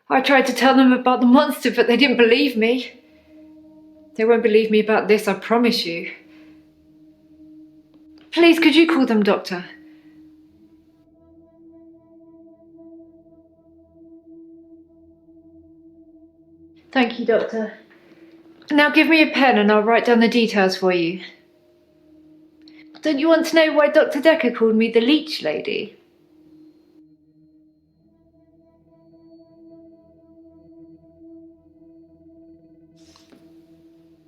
I tried to tell them about the monster, but they didn't believe me. They won't believe me about this, I promise you. Please, could you call them, Doctor? Thank you, Doctor. Now give me a pen and I'll write down the details for you. Don't you want to know why Dr. Decker called me the leech lady?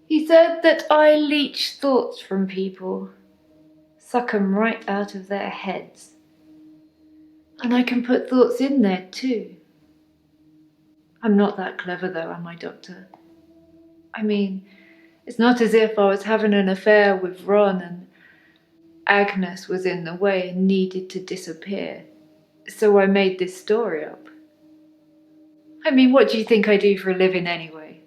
He said that I leech thoughts from people, suck 'em right out of their heads. And I can put thoughts in there too. I'm not that clever though, am I, Doctor? I mean, it's not as if I was having an affair with Ron and Agnes was in the way and needed to disappear. So I made this story up. I mean, what do you think I do for a living anyway?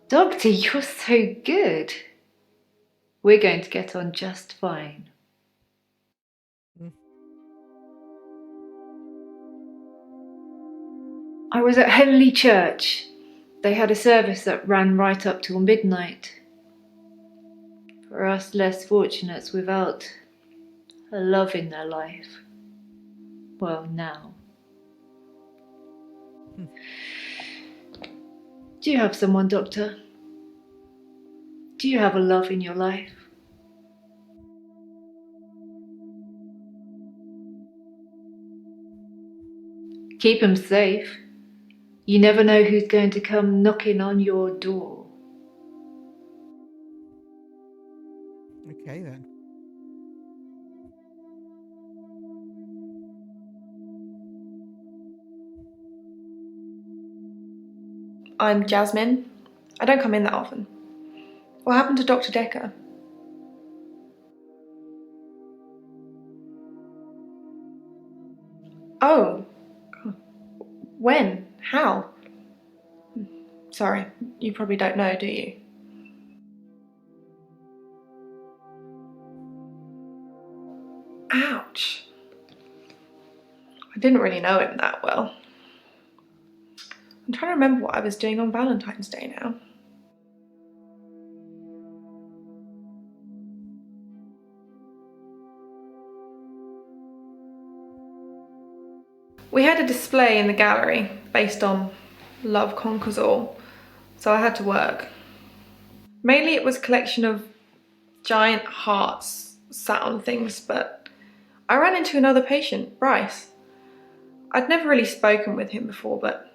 Doctor, you're so good. We're going to get on just fine. I was at Henley Church. They had a service that ran right up till midnight. For us less fortunates without a love in their life. Well, now. Do you have someone, Doctor? Do you have a love in your life? Keep 'em safe. You never know who's going to come knocking on your door. Okay then. I'm Jasmine. I don't come in that often. What happened to Dr. Decker? Oh. When? How? Sorry, you probably don't know, do you? Ouch. I didn't really know him that well. I'm trying to remember what I was doing on Valentine's Day now. We had a display in the gallery based on Love Conquers All, so I had to work. Mainly it was a collection of giant hearts sat on things, but I ran into another patient, Bryce. I'd never really spoken with him before, but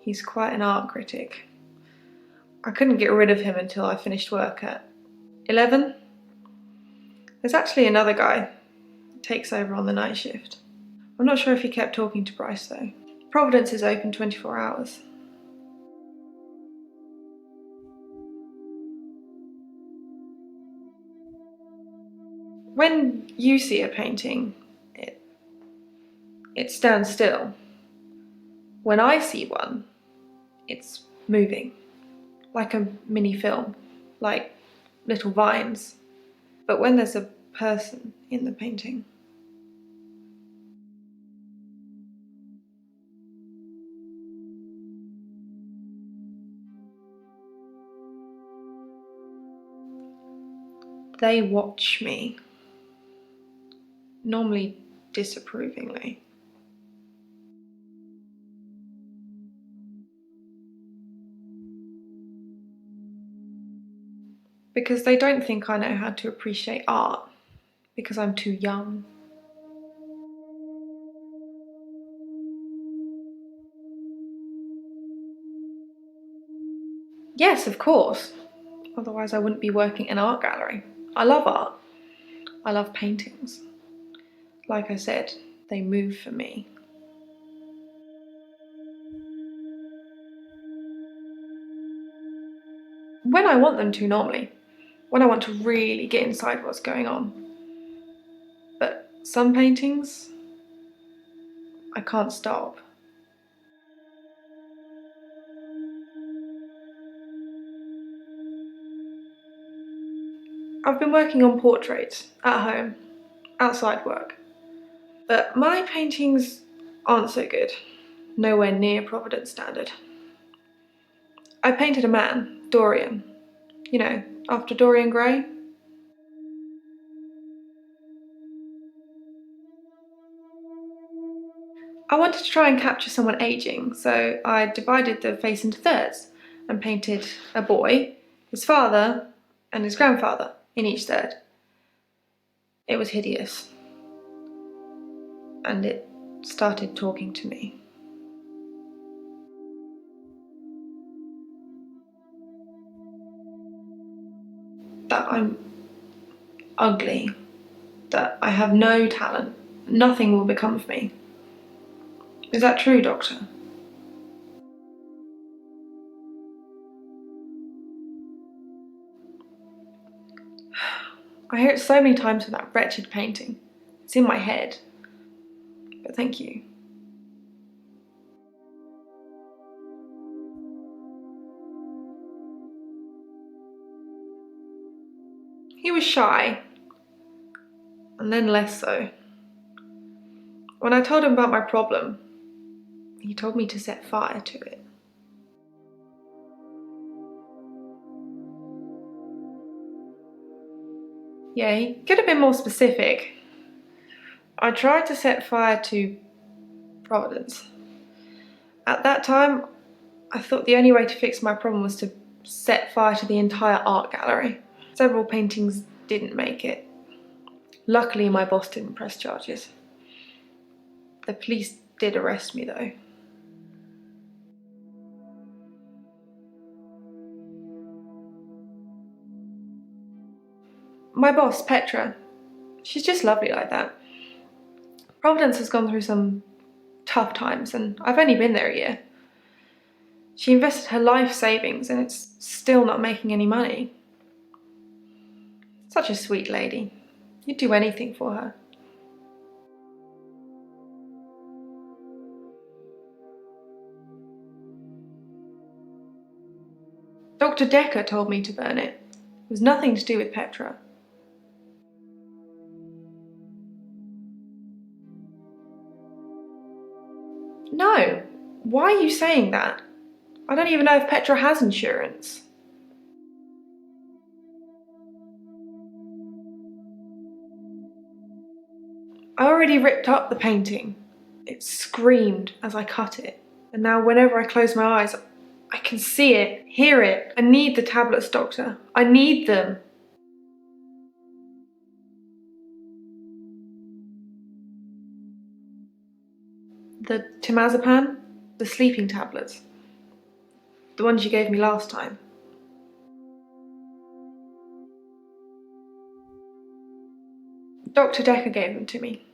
he's quite an art critic. I couldn't get rid of him until I finished work at 11. There's actually another guy who takes over on the night shift. I'm not sure if he kept talking to Bryce though. Providence is open 24 hours. When you see a painting, it stands still. When I see one, it's moving, like a mini film, like little vines. But when there's a person in the painting, they watch me, normally disapprovingly. Because they don't think I know how to appreciate art, because I'm too young. Yes, of course. Otherwise I wouldn't be working in an art gallery. I love art. I love paintings. Like I said, they move for me. When I want them to, normally. When I want to really get inside what's going on. But some paintings, I can't stop. I've been working on portraits at home, outside work. But my paintings aren't so good. Nowhere near Providence standard. I painted a man, Dorian. You know, after Dorian Gray. I wanted to try and capture someone aging, so I divided the face into thirds and painted a boy, his father, and his grandfather in each third. It was hideous. And it started talking to me. That I'm ugly, that I have no talent, nothing will become of me. Is that true, Doctor? I hear it so many times with that wretched painting. It's in my head. But thank you. He was shy, and then less so. When I told him about my problem, he told me to set fire to it. Yeah, he could have been more specific. I tried to set fire to Providence. At that time, I thought the only way to fix my problem was to set fire to the entire art gallery. Several paintings didn't make it. Luckily, my boss didn't press charges. The police did arrest me, though. My boss, Petra, she's just lovely like that. Providence has gone through some tough times, and I've only been there a year. She invested her life savings, and it's still not making any money. Such a sweet lady. You'd do anything for her. Dr. Decker told me to burn it. It was nothing to do with Petra. No, why are you saying that? I don't even know if Petra has insurance. I already ripped up the painting. It screamed as I cut it. And now whenever I close my eyes, I can see it, hear it. I need the tablets, Doctor. I need them. The temazepam? The sleeping tablets. The ones you gave me last time. Dr. Decker gave them to me.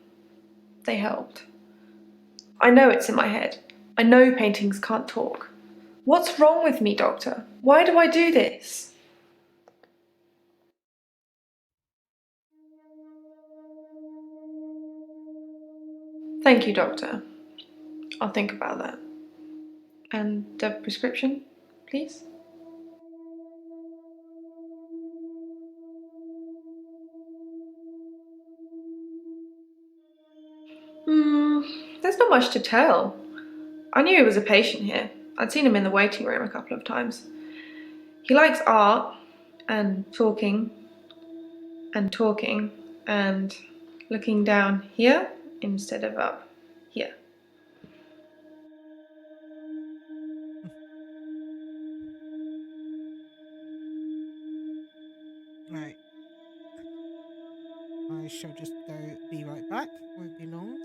They helped. I know it's in my head. I know paintings can't talk. What's wrong with me, Doctor? Why do I do this? Thank you, Doctor. I'll think about that. And the prescription, please? There's not much to tell. I knew he was a patient here. I'd seen him in the waiting room a couple of times. He likes art and talking and talking and looking down here instead of up here. Right. I shall just be right back. Won't be long.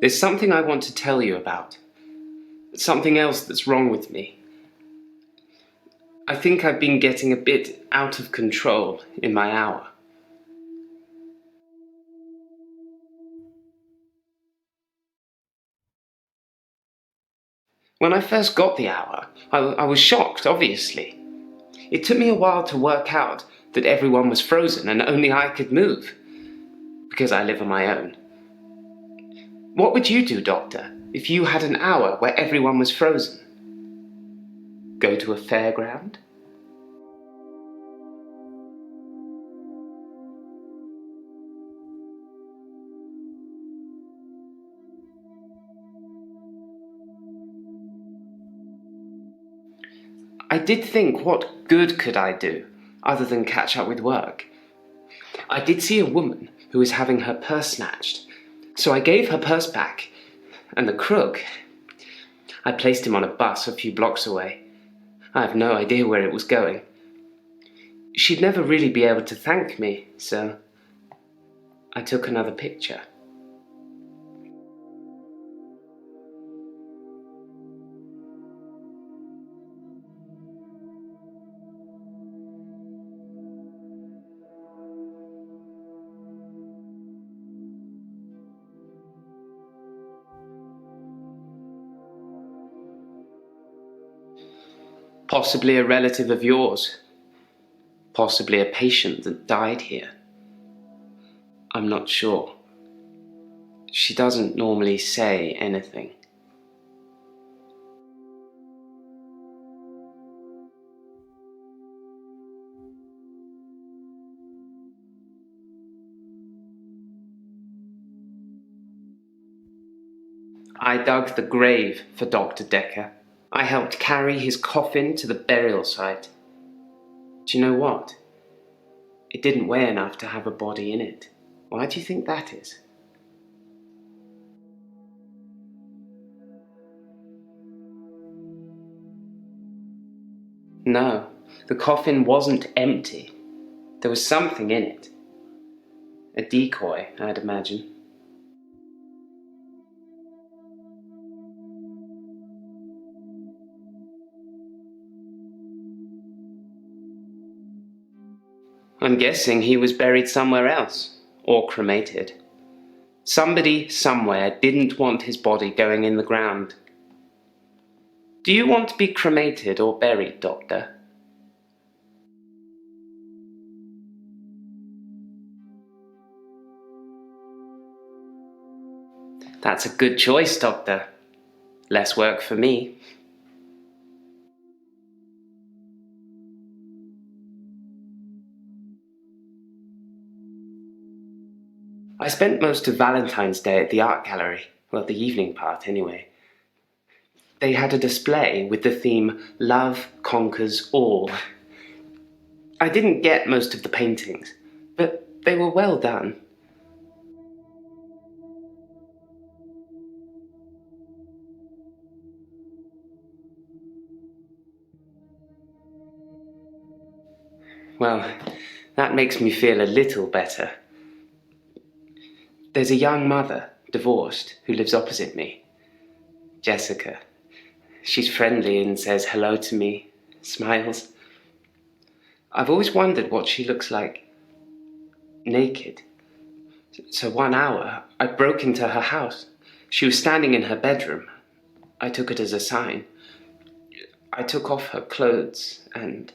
There's something I want to tell you about. Something else that's wrong with me. I think I've been getting a bit out of control in my hour. When I first got the hour, I was shocked, obviously. It took me a while to work out that everyone was frozen and only I could move, because I live on my own. What would you do, Doctor, if you had an hour where everyone was frozen? Go to a fairground? I did think, what good could I do, other than catch up with work? I did see a woman who was having her purse snatched, so I gave her purse back, and the crook, I placed him on a bus a few blocks away. I have no idea where it was going. She'd never really be able to thank me, so I took another picture. Possibly a relative of yours. Possibly a patient that died here. I'm not sure. She doesn't normally say anything. I dug the grave for Dr. Decker. I helped carry his coffin to the burial site. Do you know what? It didn't weigh enough to have a body in it. Why do you think that is? No, the coffin wasn't empty. There was something in it. A decoy, I'd imagine. I'm guessing he was buried somewhere else, or cremated. Somebody somewhere didn't want his body going in the ground. Do you want to be cremated or buried, Doctor? That's a good choice, Doctor. Less work for me. I spent most of Valentine's Day at the art gallery. Well, the evening part, anyway. They had a display with the theme, Love Conquers All. I didn't get most of the paintings, but they were well done. Well, that makes me feel a little better. There's a young mother, divorced, who lives opposite me. Jessica. She's friendly and says hello to me, smiles. I've always wondered what she looks like naked. So 1 hour, I broke into her house. She was standing in her bedroom. I took it as a sign. I took off her clothes and...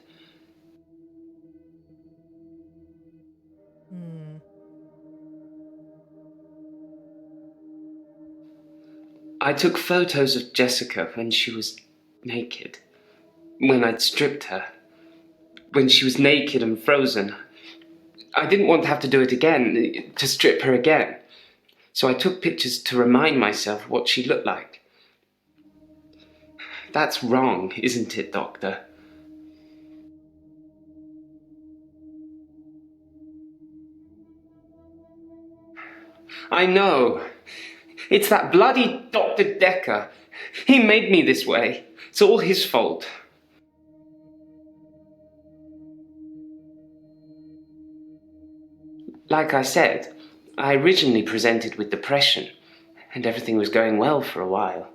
I took photos of Jessica when she was naked, when I'd stripped her, when she was naked and frozen. I didn't want to have to do it again, to strip her again. So I took pictures to remind myself what she looked like. That's wrong, isn't it, Doctor? I know. It's that bloody Dr. Decker. He made me this way. It's all his fault. Like I said, I originally presented with depression, and everything was going well for a while.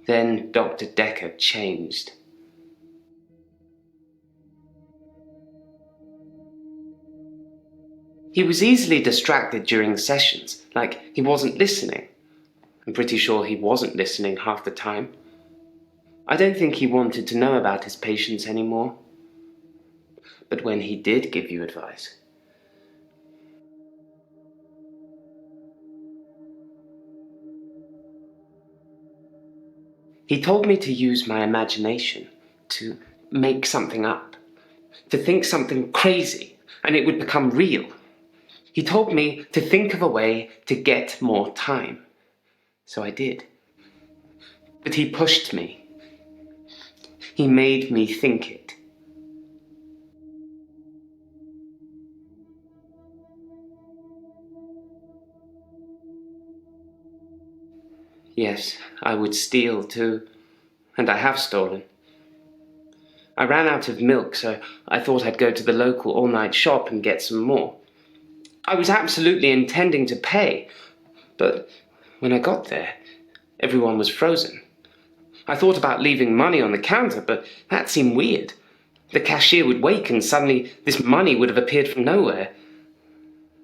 Then Dr. Decker changed. He was easily distracted during sessions, like he wasn't listening. I'm pretty sure he wasn't listening half the time. I don't think he wanted to know about his patients anymore. But when he did give you advice, he told me to use my imagination, to make something up, to think something crazy, and it would become real. He told me to think of a way to get more time. So I did. But he pushed me. He made me think it. Yes, I would steal too. And I have stolen. I ran out of milk, so I thought I'd go to the local all-night shop and get some more. I was absolutely intending to pay, but when I got there, everyone was frozen. I thought about leaving money on the counter, but that seemed weird. The cashier would wake and suddenly this money would have appeared from nowhere.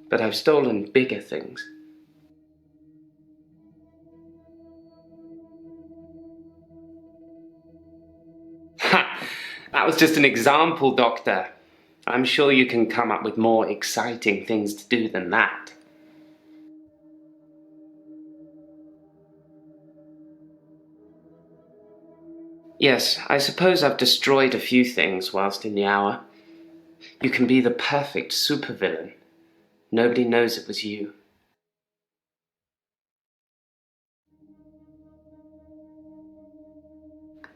But I've stolen bigger things. Ha! That was just an example, Doctor. I'm sure you can come up with more exciting things to do than that. Yes, I suppose I've destroyed a few things whilst in the hour. You can be the perfect supervillain. Nobody knows it was you.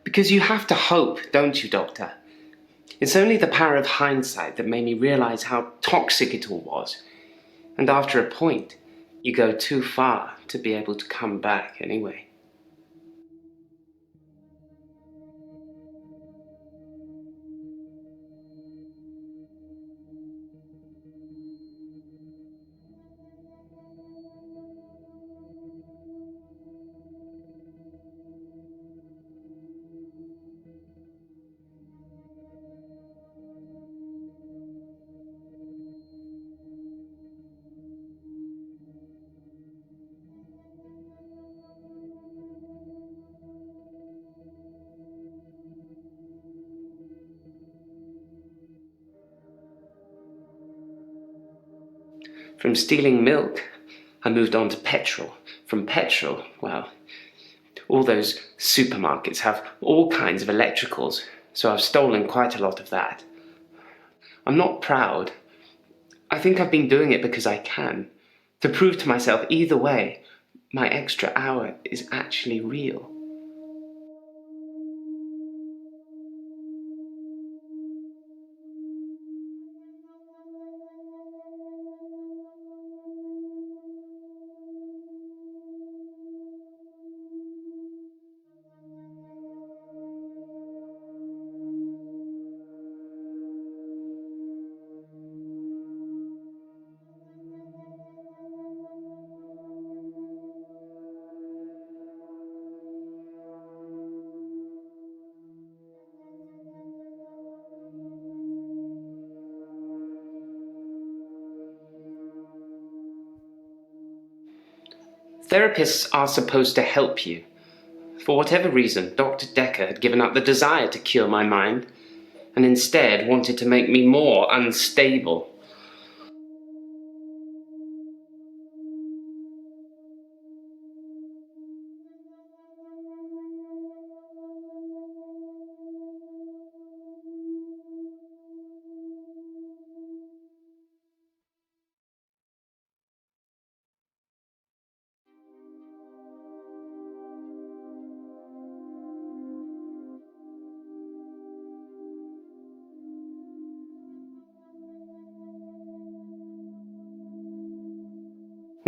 Because you have to hope, don't you, Doctor? It's only the power of hindsight that made me realize how toxic it all was. And after a point, you go too far to be able to come back anyway. From stealing milk, I moved on to petrol. From petrol, well, all those supermarkets have all kinds of electricals, so I've stolen quite a lot of that. I'm not proud. I think I've been doing it because I can, to prove to myself either way, my extra hour is actually real. Therapists are supposed to help you. For whatever reason, Dr. Decker had given up the desire to cure my mind, and instead wanted to make me more unstable.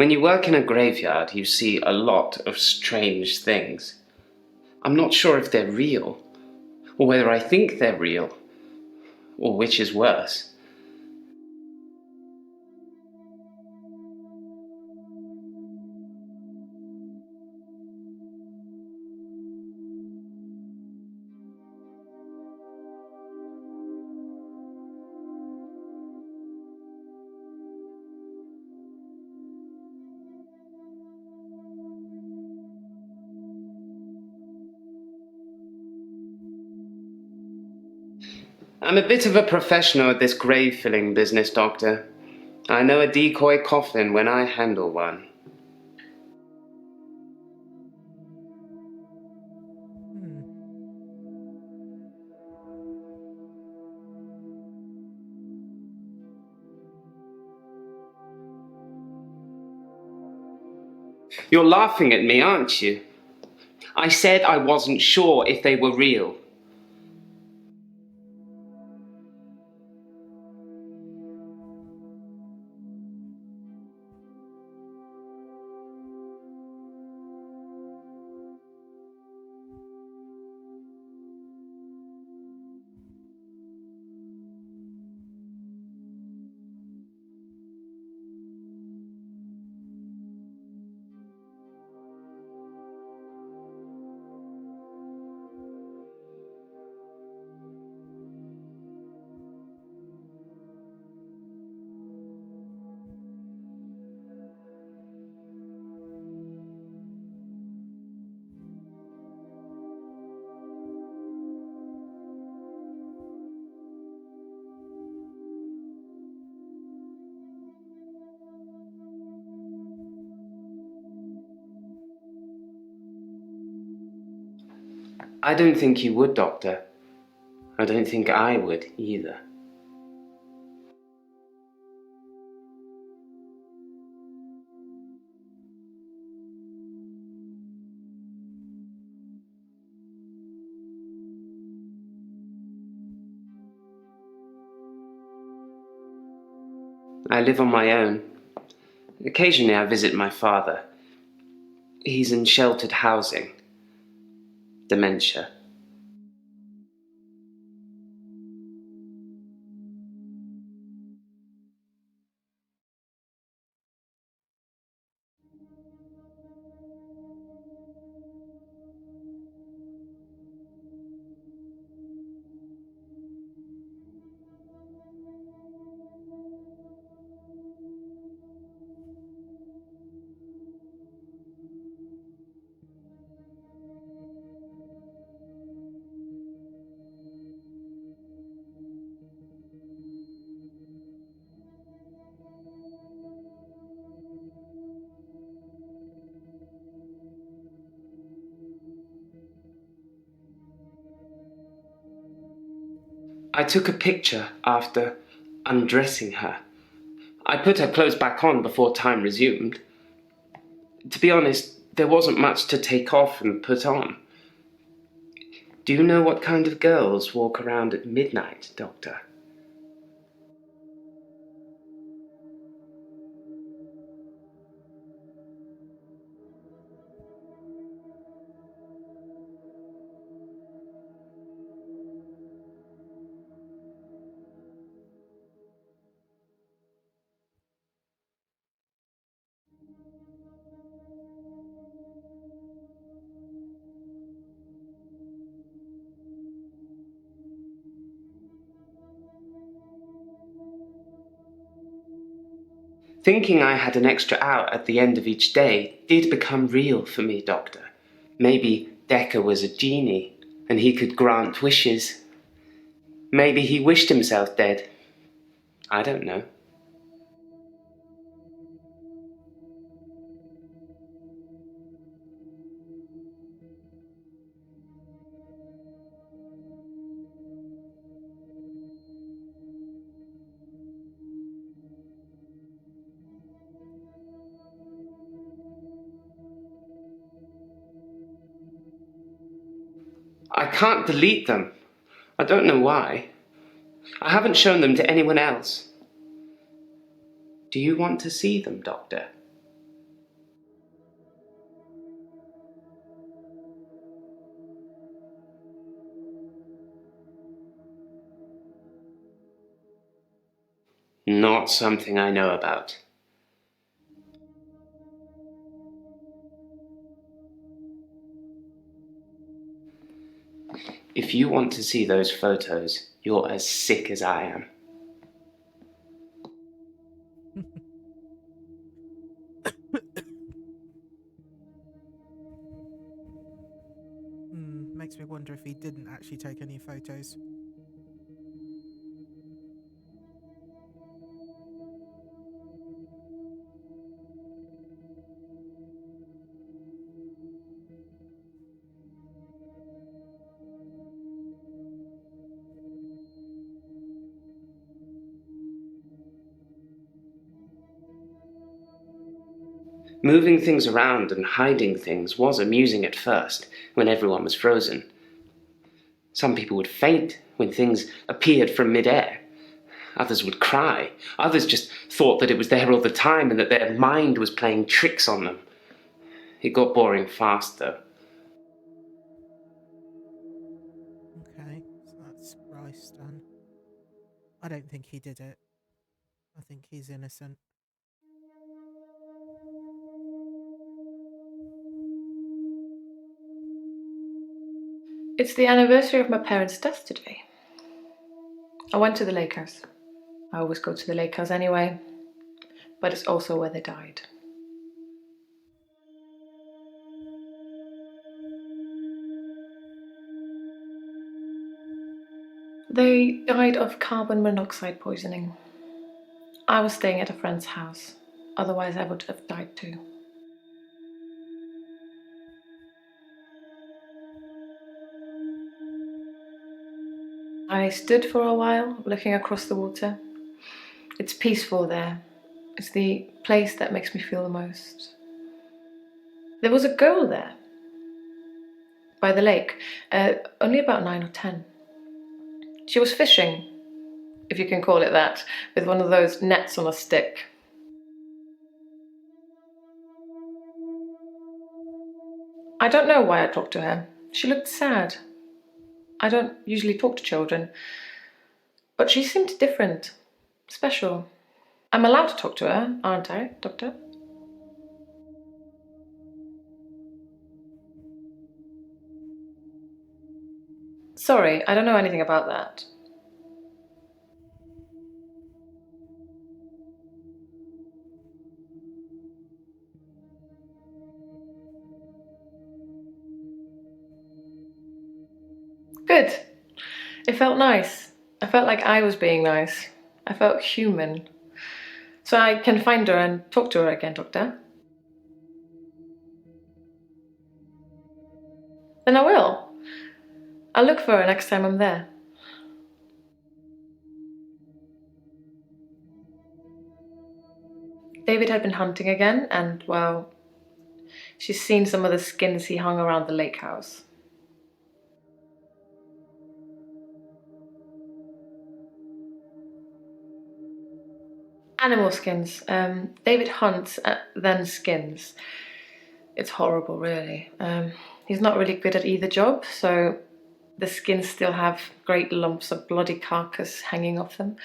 When you work in a graveyard, you see a lot of strange things. I'm not sure if they're real, or whether I think they're real, or which is worse. I'm a bit of a professional at this grave-filling business, Doctor. I know a decoy coffin when I handle one. You're laughing at me, aren't you? I said I wasn't sure if they were real. I don't think you would, Doctor. I don't think I would either. I live on my own. Occasionally I visit my father. He's in sheltered housing. Dementia. I took a picture after undressing her. I put her clothes back on before time resumed. To be honest, there wasn't much to take off and put on. Do you know what kind of girls walk around at midnight, Doctor? Thinking I had an extra hour at the end of each day did become real for me, Doctor. Maybe Decker was a genie, and he could grant wishes. Maybe he wished himself dead. I don't know. I can't delete them. I don't know why. I haven't shown them to anyone else. Do you want to see them, Doctor? Not something I know about. If you want to see those photos, you're as sick as I am. Makes me wonder if he didn't actually take any photos. Moving things around and hiding things was amusing at first, when everyone was frozen. Some people would faint when things appeared from mid-air. Others would cry. Others just thought that it was there all the time and that their mind was playing tricks on them. It got boring fast, though. Okay, so that's Bryce done. I don't think he did it. I think he's innocent. It's the anniversary of my parents' death today. I went to the lake house. I always go to the lake house anyway, but it's also where they died. They died of carbon monoxide poisoning. I was staying at a friend's house, otherwise I would have died too. I stood for a while, looking across the water. It's peaceful there. It's the place that makes me feel the most. There was a girl there, by the lake, only about 9 or 10. She was fishing, if you can call it that, with one of those nets on a stick. I don't know why I talked to her. She looked sad. I don't usually talk to children, but she seemed different, special. I'm allowed to talk to her, aren't I, Doctor? Sorry, I don't know anything about that. Good. It felt nice. I felt like I was being nice. I felt human. So I can find her and talk to her again, Doctor? Then I will. I'll look for her next time I'm there. David had been hunting again, and, well, she's seen some of the skins he hung around the lake house. Animal skins. David hunts, then skins. It's horrible, really. He's not really good at either job, so the skins still have great lumps of bloody carcass hanging off them.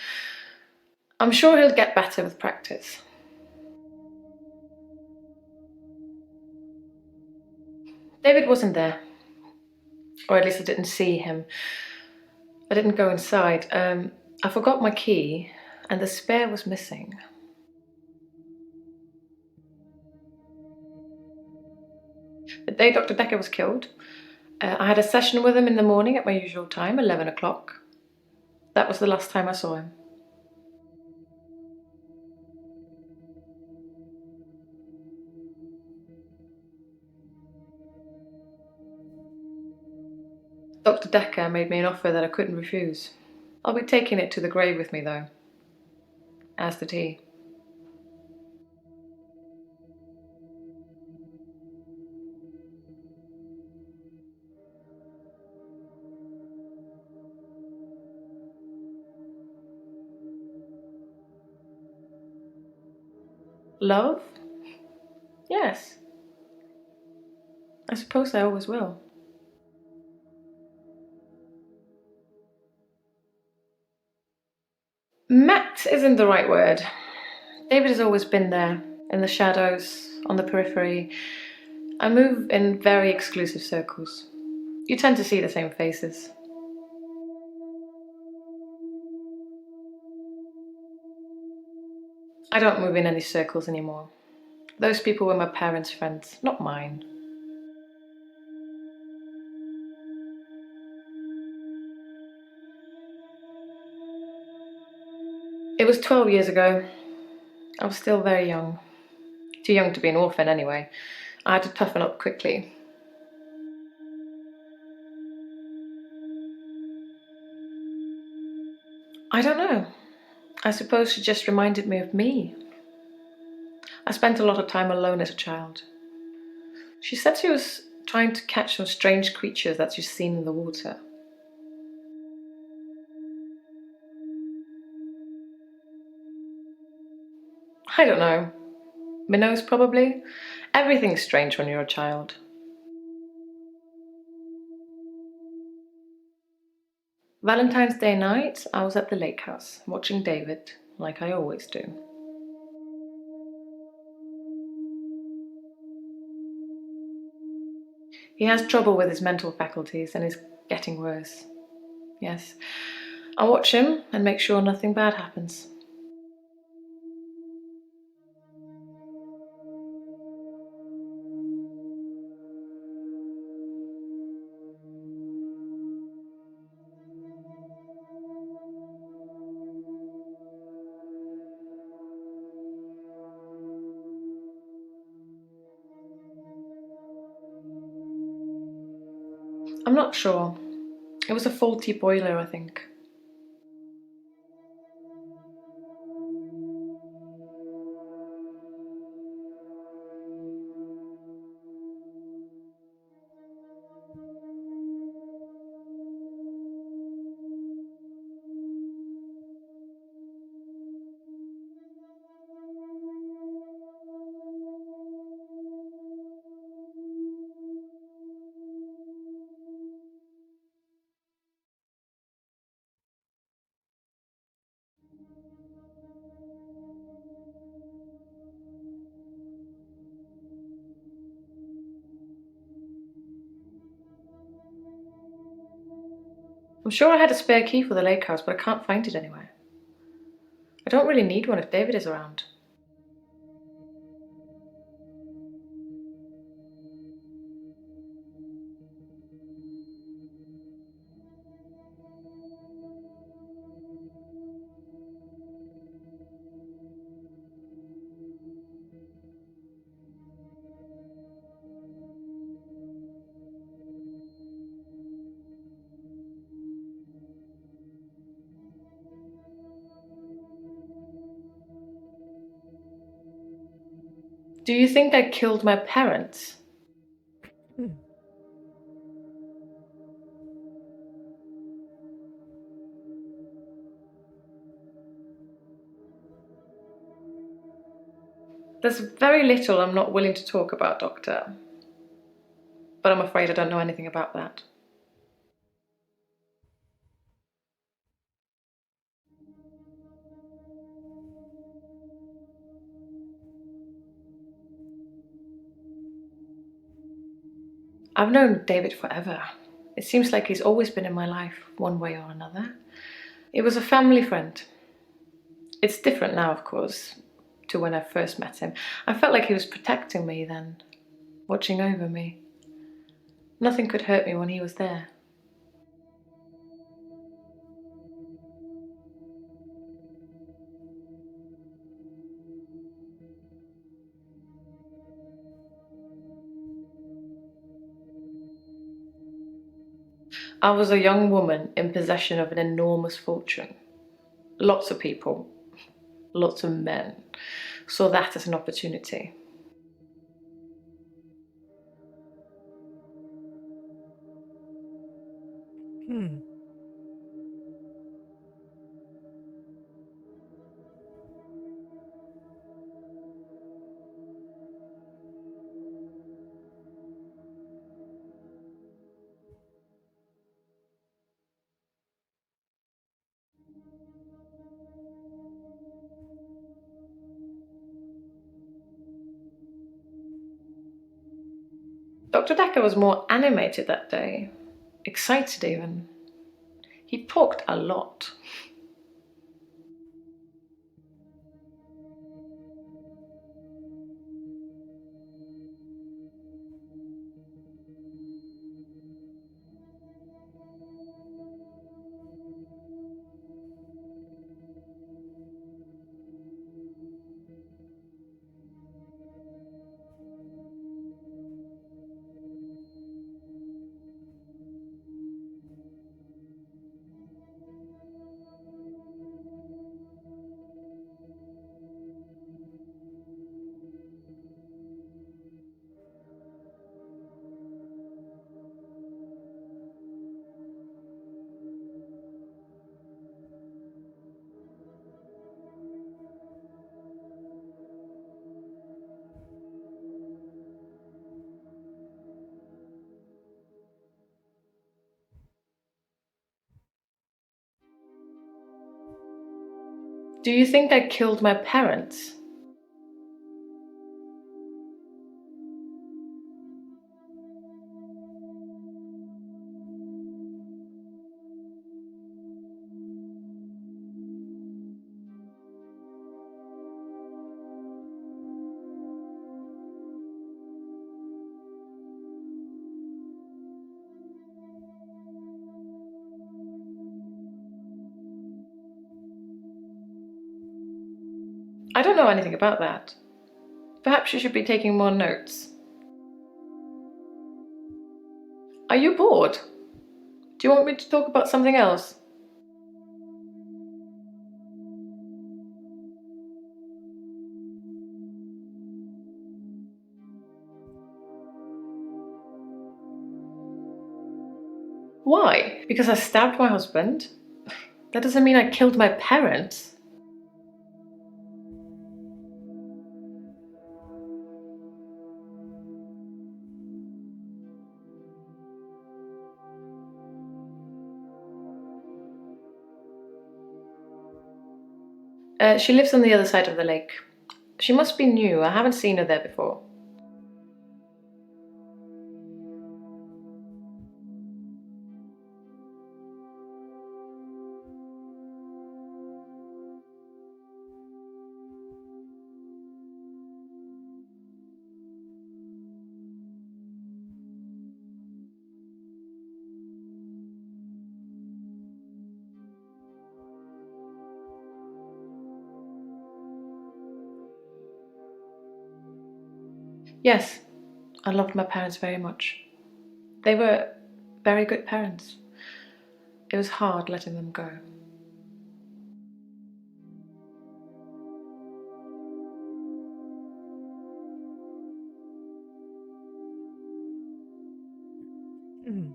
I'm sure he'll get better with practice. David wasn't there. Or at least I didn't see him. I didn't go inside. I forgot my key, and the spare was missing. The day Dr. Decker was killed, I had a session with him in the morning at my usual time, 11 o'clock. That was the last time I saw him. Dr. Decker made me an offer that I couldn't refuse. I'll be taking it to the grave with me, though. As did he. Love? Yes. I suppose I always will. Met isn't the right word. David has always been there, in the shadows, on the periphery. I move in very exclusive circles. You tend to see the same faces. I don't move in any circles anymore. Those people were my parents' friends, not mine. It was 12 years ago. I was still very young. Too young to be an orphan anyway. I had to toughen up quickly. I don't know. I suppose she just reminded me of me. I spent a lot of time alone as a child. She said she was trying to catch some strange creatures that she's seen in the water. I don't know. Minnows, probably. Everything's strange when you're a child. Valentine's Day night, I was at the lake house, watching David, like I always do. He has trouble with his mental faculties and is getting worse. Yes. I watch him and make sure nothing bad happens. I'm not sure. It was a faulty boiler, I think. I'm sure I had a spare key for the lake house, but I can't find it anywhere. I don't really need one if David is around. Do you think I killed my parents? There's very little I'm not willing to talk about, Doctor. But I'm afraid I don't know anything about that. I've known David forever. It seems like he's always been in my life, one way or another. He was a family friend. It's different now, of course, to when I first met him. I felt like he was protecting me then, watching over me. Nothing could hurt me when he was there. I was a young woman in possession of an enormous fortune. Lots of people, lots of men, saw that as an opportunity. Dr. Decker was more animated that day, excited even. He talked a lot. Do you think I killed my parents? I don't know anything about that. Perhaps you should be taking more notes. Are you bored? Do you want me to talk about something else? Why? Because I stabbed my husband? That doesn't mean I killed my parents. She lives on the other side of the lake. She must be new. I haven't seen her there before. Yes, I loved my parents very much. They were very good parents. It was hard letting them go. Mm.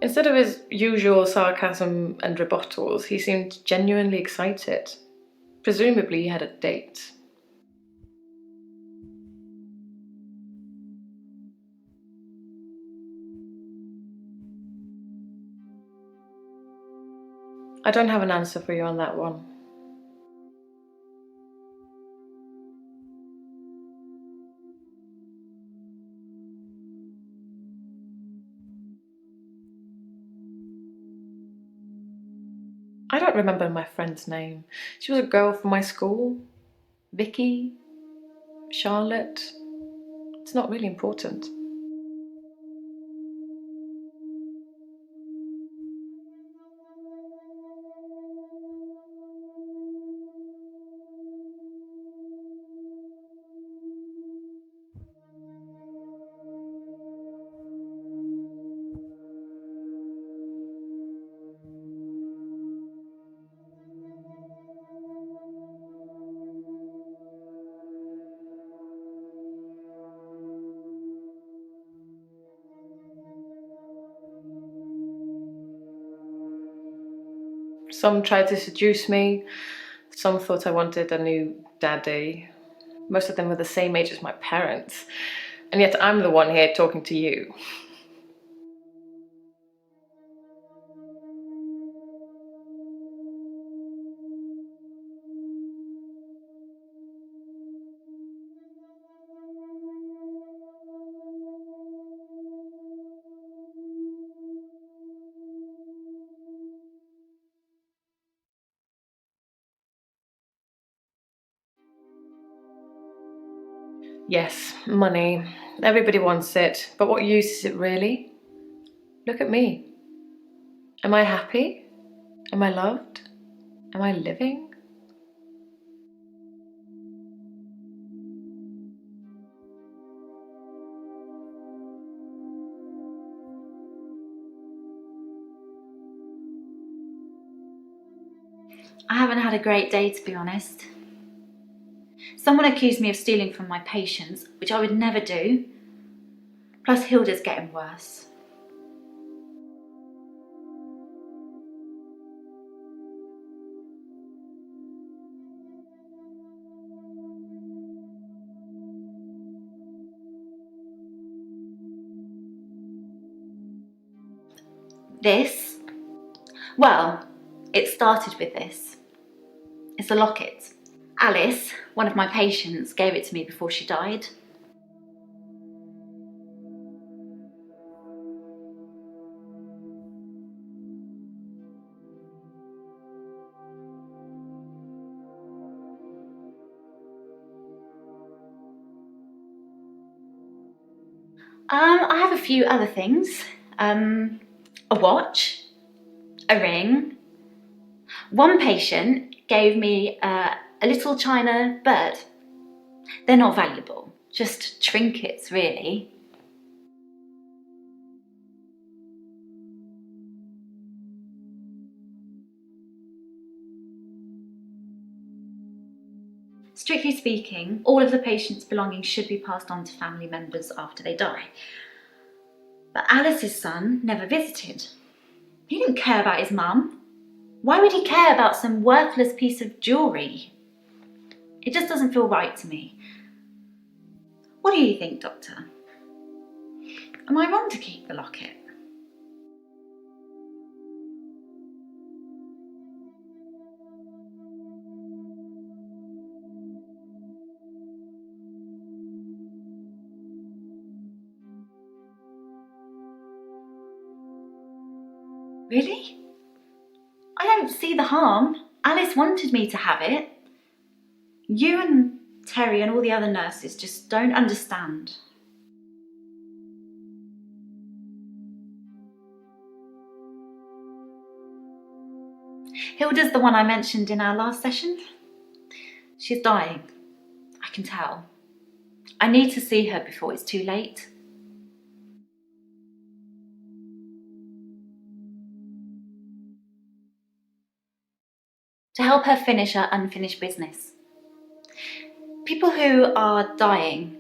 Instead of his usual sarcasm and rebuttals, he seemed genuinely excited. Presumably he had a date. I don't have an answer for you on that one. I don't remember my friend's name. She was a girl from my school. Vicky, Charlotte. It's not really important. Some tried to seduce me. Some thought I wanted a new daddy. Most of them were the same age as my parents. And yet I'm the one here talking to you. Yes, money. Everybody wants it, but what use is it really? Look at me. Am I happy? Am I loved? Am I living? I haven't had a great day, to be honest. Someone accused me of stealing from my patients, which I would never do. Plus, Hilda's getting worse. This? Well, it started with this. It's a locket. Alice, one of my patients, gave it to me before she died. I have a few other things. A watch, a ring. One patient gave me a little china bird. They're not valuable, just trinkets, really. Strictly speaking, all of the patient's belongings should be passed on to family members after they die. But Alice's son never visited. He didn't care about his mum. Why would he care about some worthless piece of jewellery? It just doesn't feel right to me. What do you think, Doctor? Am I wrong to keep the locket? Really? I don't see the harm. Alice wanted me to have it. You and Terry and all the other nurses just don't understand. Hilda's the one I mentioned in our last session. She's dying. I can tell. I need to see her before it's too late. To help her finish her unfinished business. People who are dying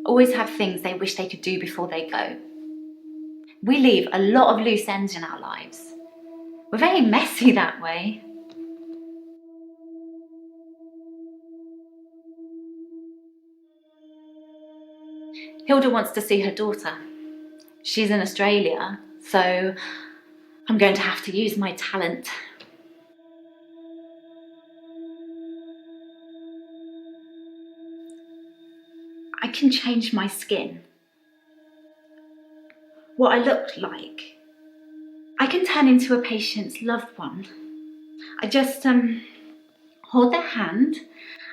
always have things they wish they could do before they go. We leave a lot of loose ends in our lives. We're very messy that way. Hilda wants to see her daughter. She's in Australia, so I'm going to have to use my talent. I can change my skin. What I look like. I can turn into a patient's loved one. I just hold their hand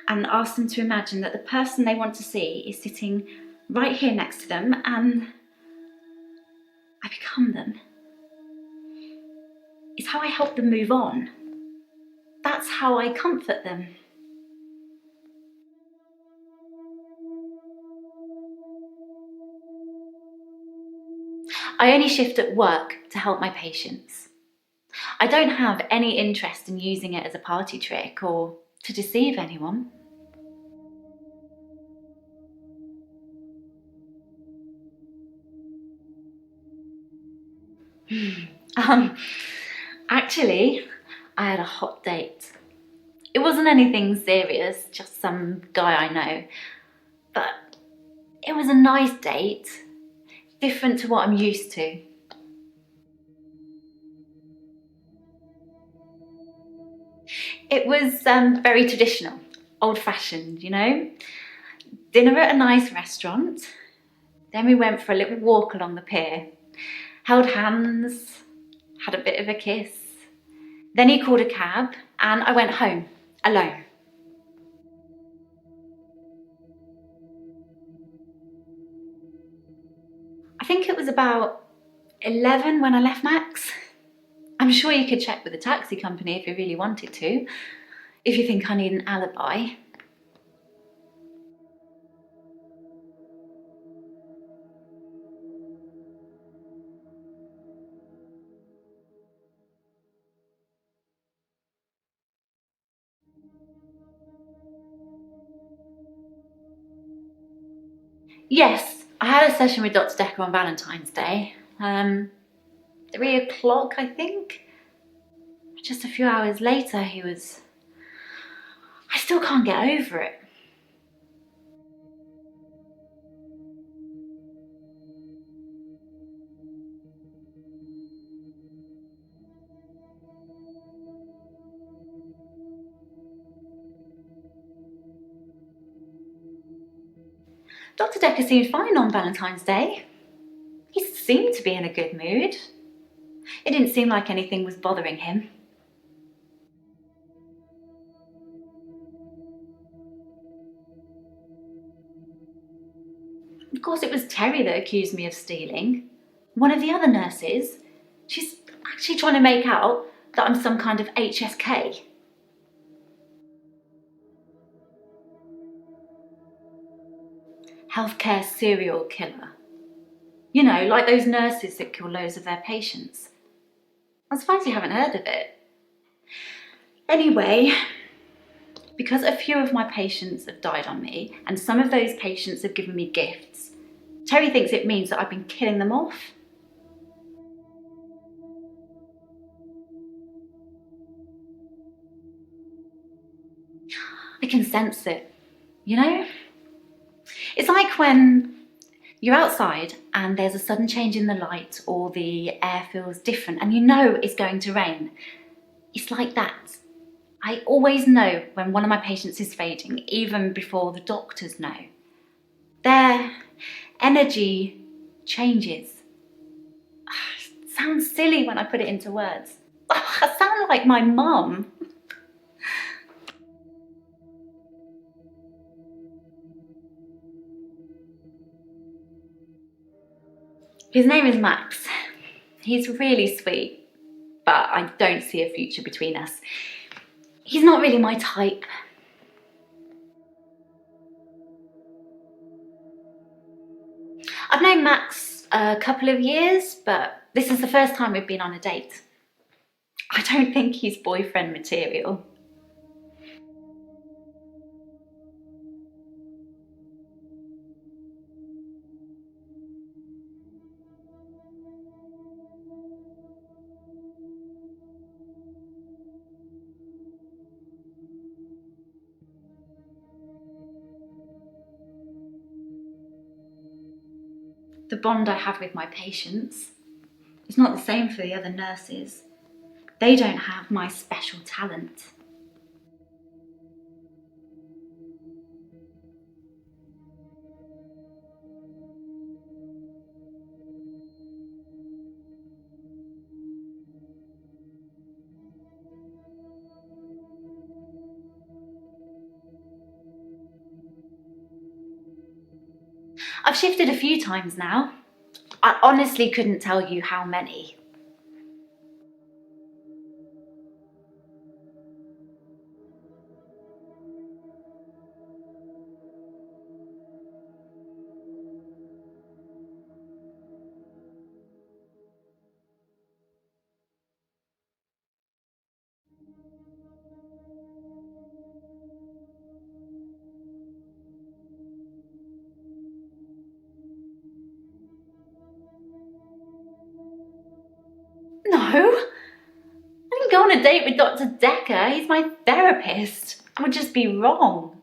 and ask them to imagine that the person they want to see is sitting right here next to them, and I become them. It's how I help them move on. That's how I comfort them. I only shift at work to help my patients. I don't have any interest in using it as a party trick or to deceive anyone. Actually, I had a hot date. It wasn't anything serious, just some guy I know. But it was a nice date, different to what I'm used to. It was very traditional, old-fashioned, you know. Dinner at a nice restaurant. Then we went for a little walk along the pier, held hands, had a bit of a kiss. Then he called a cab and I went home, alone. I think it was about 11 when I left Max. I'm sure you could check with the taxi company if you really wanted to, if you think I need an alibi. Yes, I had a session with Dr. Decker on Valentine's Day. 3 o'clock, I think. Just a few hours later, I still can't get over it. Dr. Decker seemed fine on Valentine's Day. He seemed to be in a good mood. It didn't seem like anything was bothering him. Of course, it was Terry that accused me of stealing. One of the other nurses. She's actually trying to make out that I'm some kind of HSK. Healthcare serial killer. You know, like those nurses that kill loads of their patients. I'm surprised you haven't heard of it. Anyway, because a few of my patients have died on me, and some of those patients have given me gifts, Terry thinks it means that I've been killing them off. I can sense it, you know? It's like when you're outside and there's a sudden change in the light or the air feels different and you know it's going to rain. It's like that. I always know when one of my patients is fading, even before the doctors know. Their energy changes. It sounds silly when I put it into words. I sound like my mum. His name is Max. He's really sweet, but I don't see a future between us. He's not really my type. I've known Max a couple of years, but this is the first time we've been on a date. I don't think he's boyfriend material. The bond I have with my patients is not the same for the other nurses. They don't have my special talent. I've shifted a few times now. I honestly couldn't tell you how many. No, I didn't go on a date with Dr. Decker. He's my therapist. It would just be wrong.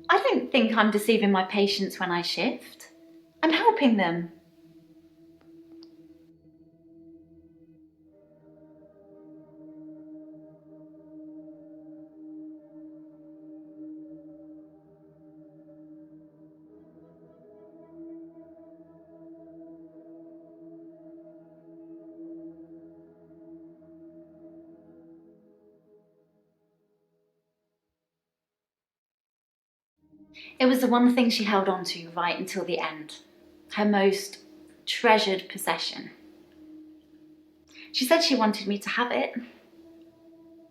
I don't think I'm deceiving my patients when I shift. I'm helping them. It was the one thing she held on to right until the end. Her most treasured possession. She said she wanted me to have it.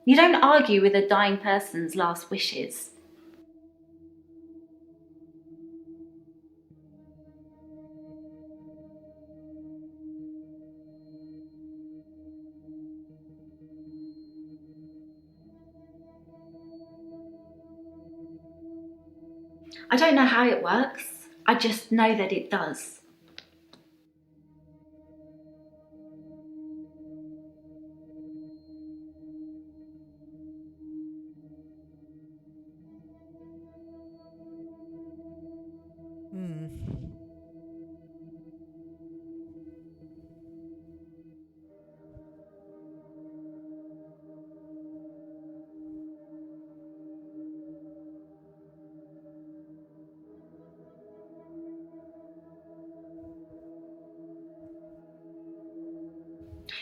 You don't argue with a dying person's last wishes. I don't know how it works. I just know that it does.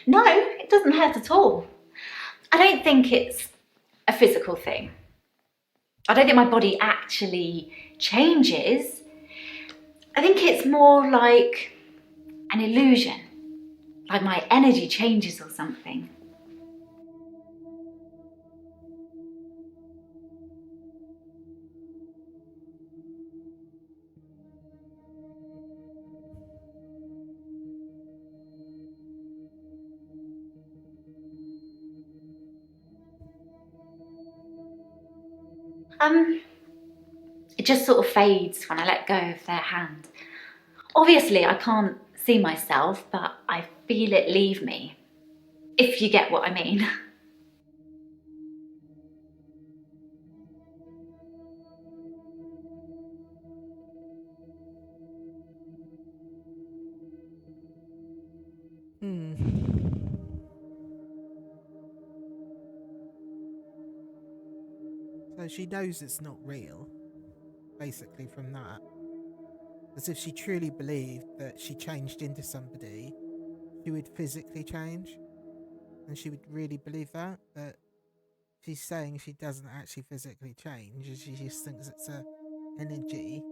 No, it doesn't hurt at all. I don't think it's a physical thing. I don't think my body actually changes. I think it's more like an illusion, like my energy changes or something. It just sort of fades when I let go of their hand. Obviously, I can't see myself, but I feel it leave me, if you get what I mean. So she knows it's not real, basically, from that. As if she truly believed that she changed into somebody, she would physically change. And she would really believe that. But she's saying she doesn't actually physically change, and she just thinks it's a energy.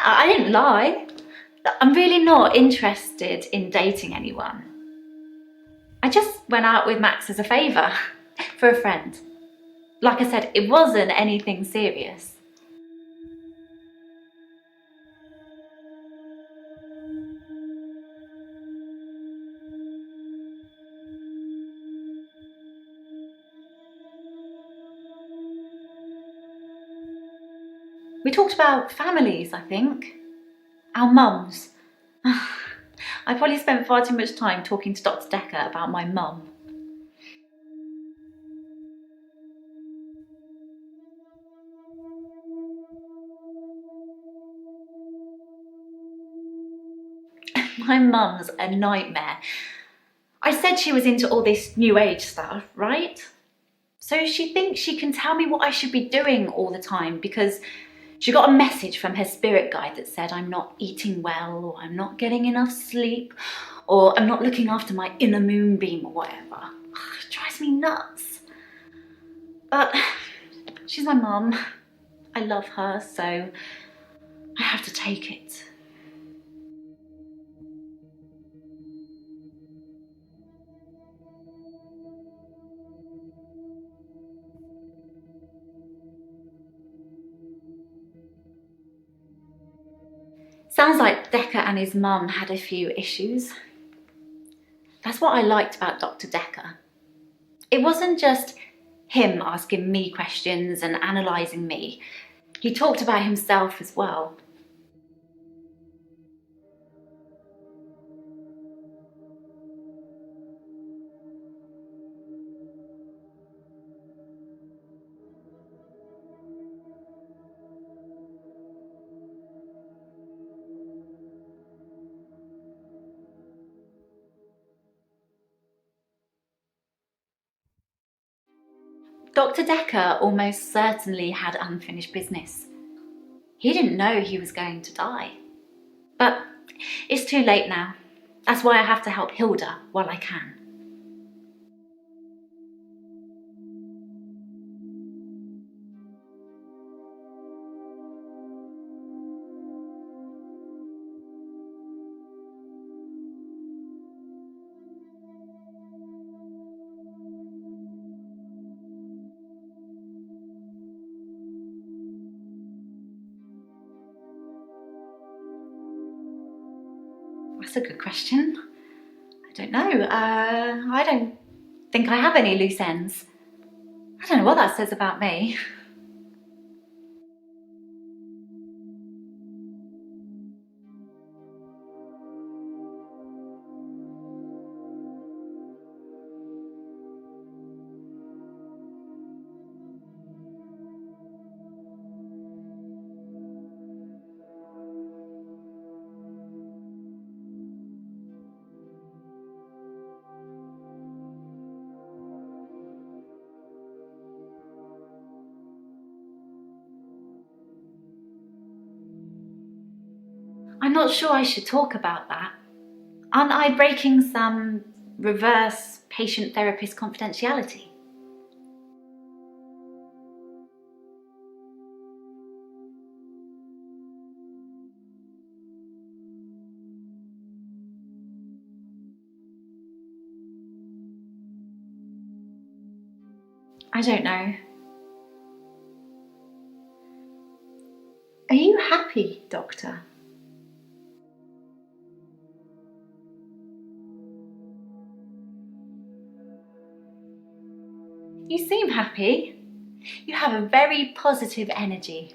I didn't lie. I'm really not interested in dating anyone. I just went out with Max as a favour, for a friend. Like I said, it wasn't anything serious. We talked about families, I think. Our mums. I probably spent far too much time talking to Dr. Decker about my mum. My mum's a nightmare. I said she was into all this new age stuff, right? So she thinks she can tell me what I should be doing all the time because she got a message from her spirit guide that said I'm not eating well, or I'm not getting enough sleep, or I'm not looking after my inner moonbeam or whatever. It drives me nuts. But she's my mum. I love her, so I have to take it. Sounds like Decker and his mum had a few issues. That's what I liked about Dr. Decker. It wasn't just him asking me questions and analysing me. He talked about himself as well. Dr. Decker almost certainly had unfinished business. He didn't know he was going to die. But it's too late now. That's why I have to help Hilda while I can. That's a good question. I don't know. I don't think I have any loose ends. I don't know what that says about me. I'm not sure I should talk about that. Aren't I breaking some reverse patient-therapist confidentiality? I don't know. Are you happy, Doctor? You seem happy. You have a very positive energy.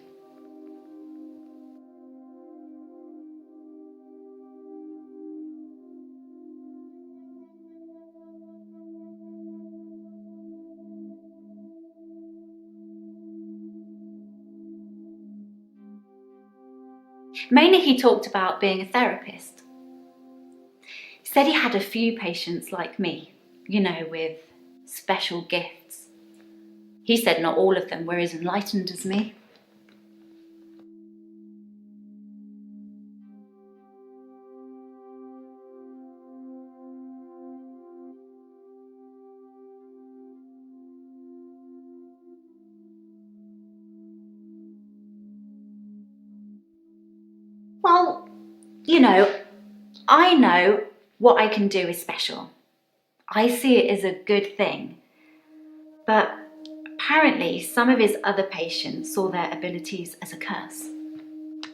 Mainly he talked about being a therapist. He said he had a few patients like me, you know, with special gifts. He said not all of them were as enlightened as me. Well, you know, I know what I can do is special. I see it as a good thing. But apparently some of his other patients saw their abilities as a curse.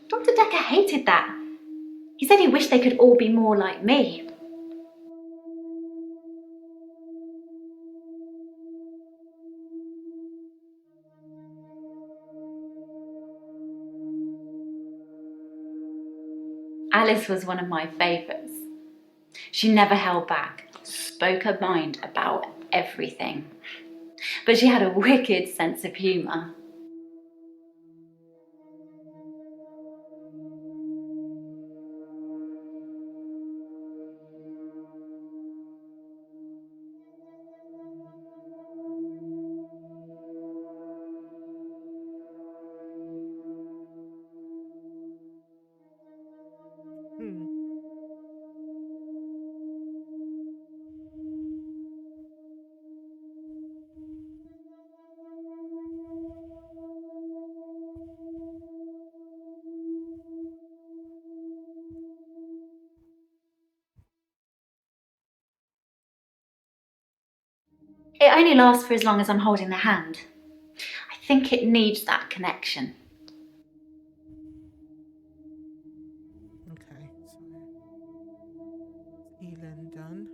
Dr. Decker hated that. He said he wished they could all be more like me. Alice was one of my favourites. She never held back, spoke her mind about everything. But she had a wicked sense of humour. It only lasts for as long as I'm holding the hand. I think it needs that connection. Okay, so healing done.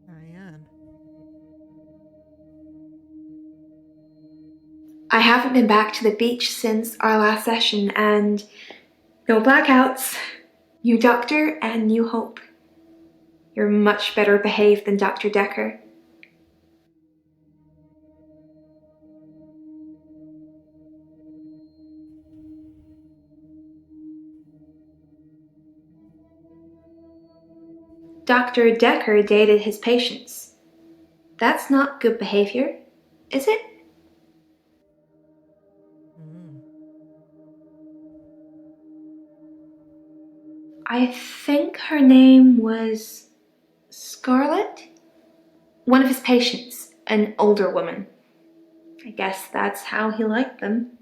Marianne. I haven't been back to the beach since our last session, and no blackouts. New doctor and new hope. You're much better behaved than Dr. Decker. Dr. Decker dated his patients. That's not good behavior, is it? I think her name was Scarlett? One of his patients, an older woman. I guess that's how he liked them.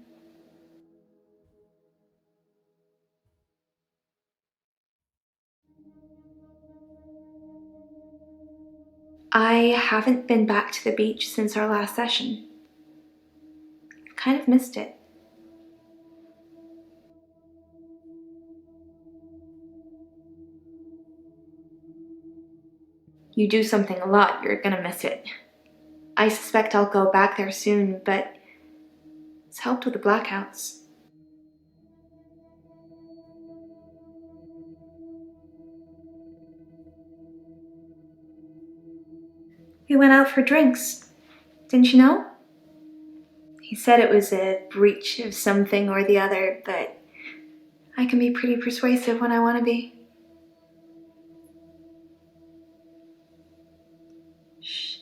I haven't been back to the beach since our last session. I've kind of missed it. You do something a lot, you're gonna miss it. I suspect I'll go back there soon, but it's helped with the blackouts. We went out for drinks. Didn't you know? He said it was a breach of something or the other, but I can be pretty persuasive when I want to be. Shh.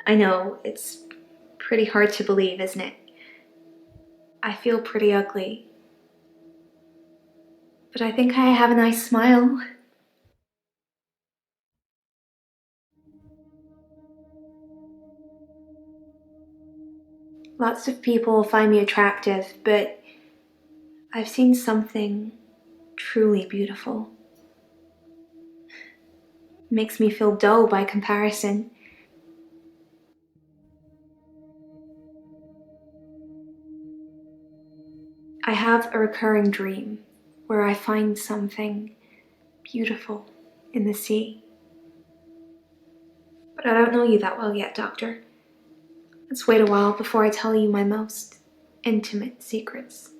I know, it's pretty hard to believe, isn't it? I feel pretty ugly. But I think I have a nice smile. Lots of people find me attractive, but I've seen something truly beautiful. Makes me feel dull by comparison. I have a recurring dream where I find something beautiful in the sea. But I don't know you that well yet, Doctor. Let's wait a while before I tell you my most intimate secrets.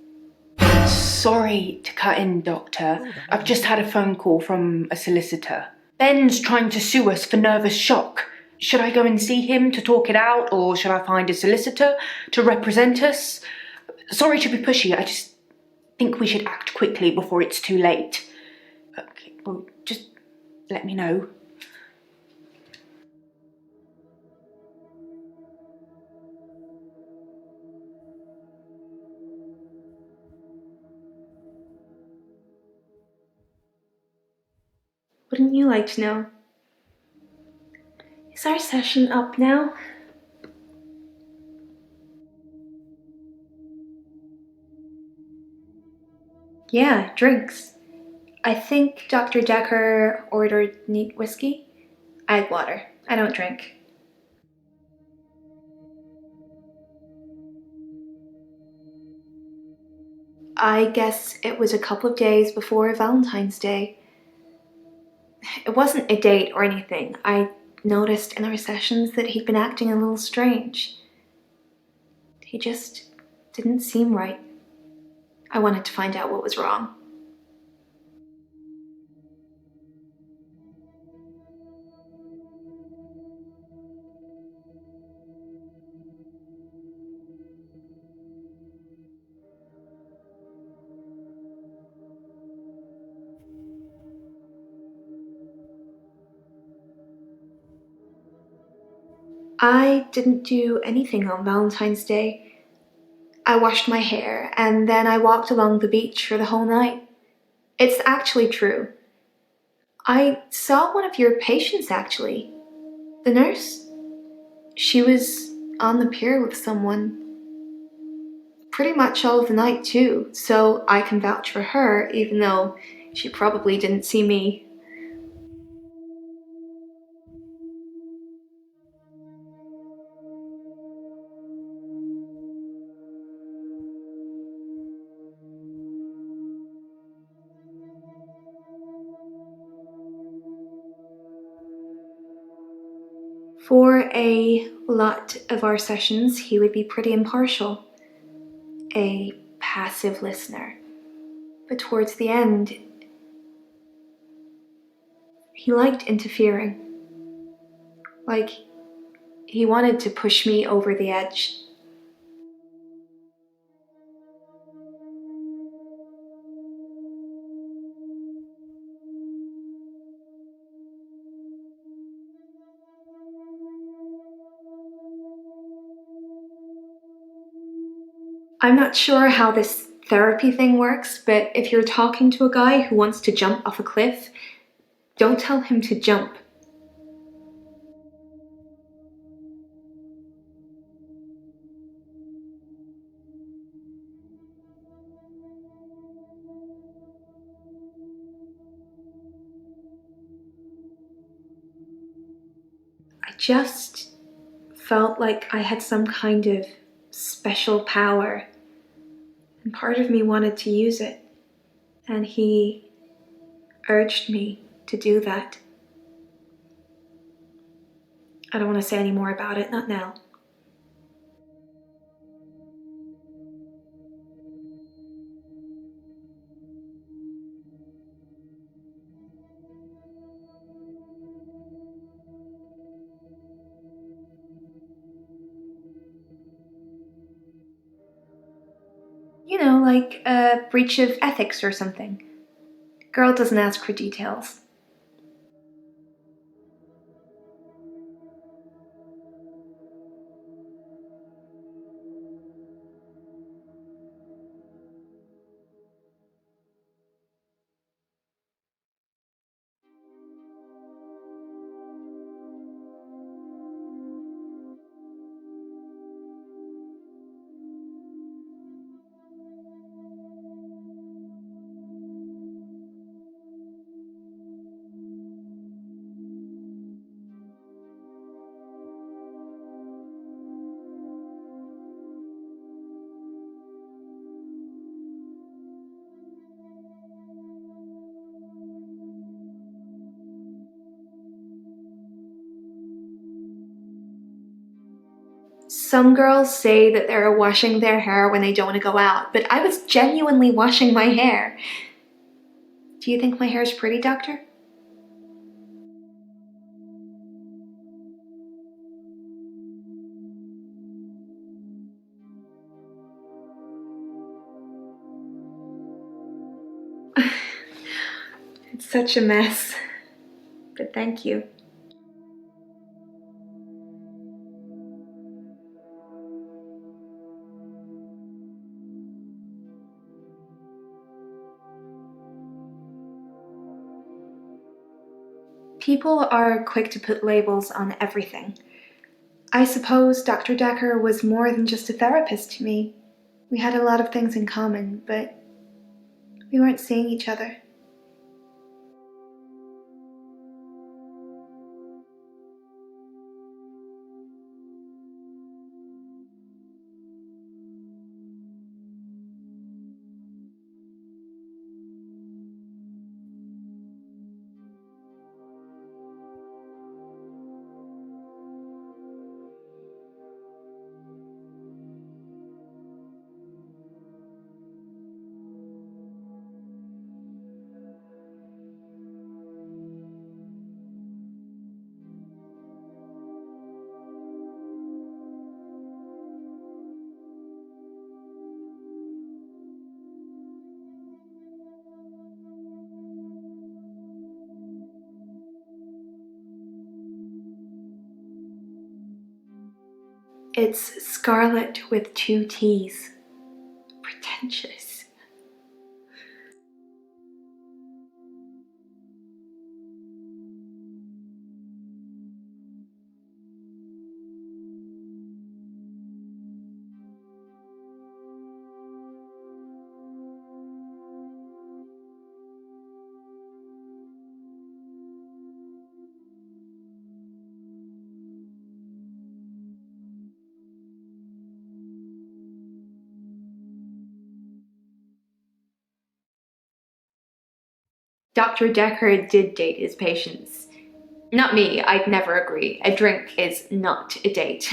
Sorry to cut in, Doctor. I've just had a phone call from a solicitor. Ben's trying to sue us for nervous shock. Should I go and see him to talk it out, or should I find a solicitor to represent us? Sorry to be pushy, I just think we should act quickly before it's too late. Okay, well, just let me know. Wouldn't you like to know? Is our session up now? Yeah, drinks. I think Dr. Decker ordered neat whiskey. I had water. I don't drink. I guess it was a couple of days before Valentine's Day. It wasn't a date or anything. I noticed in our sessions that he'd been acting a little strange. He just didn't seem right. I wanted to find out what was wrong. I didn't do anything on Valentine's Day. I washed my hair and then I walked along the beach for the whole night. It's actually true. I saw one of your patients actually. The nurse. She was on the pier with someone. Pretty much all of the night too, so I can vouch for her even though she probably didn't see me. For a lot of our sessions, he would be pretty impartial, a passive listener. But towards the end, he liked interfering. Like, He wanted to push me over the edge. I'm not sure how this therapy thing works, but if you're talking to a guy who wants to jump off a cliff, don't tell him to jump. I just felt like I had some kind of special power, and part of me wanted to use it, and he urged me to do that. I don't want to say any more about it, not now. You know, like a breach of ethics or something. Girl doesn't ask for details. Some girls say that they're washing their hair when they don't want to go out, but I was genuinely washing my hair. Do you think my hair is pretty, Doctor? It's such a mess, but thank you. People are quick to put labels on everything. I suppose Dr. Decker was more than just a therapist to me. We had a lot of things in common, but we weren't seeing each other. It's Scarlet with 2 T's. Pretentious. Dr. Decker did date his patients. Not me, I'd never agree. A drink is not a date.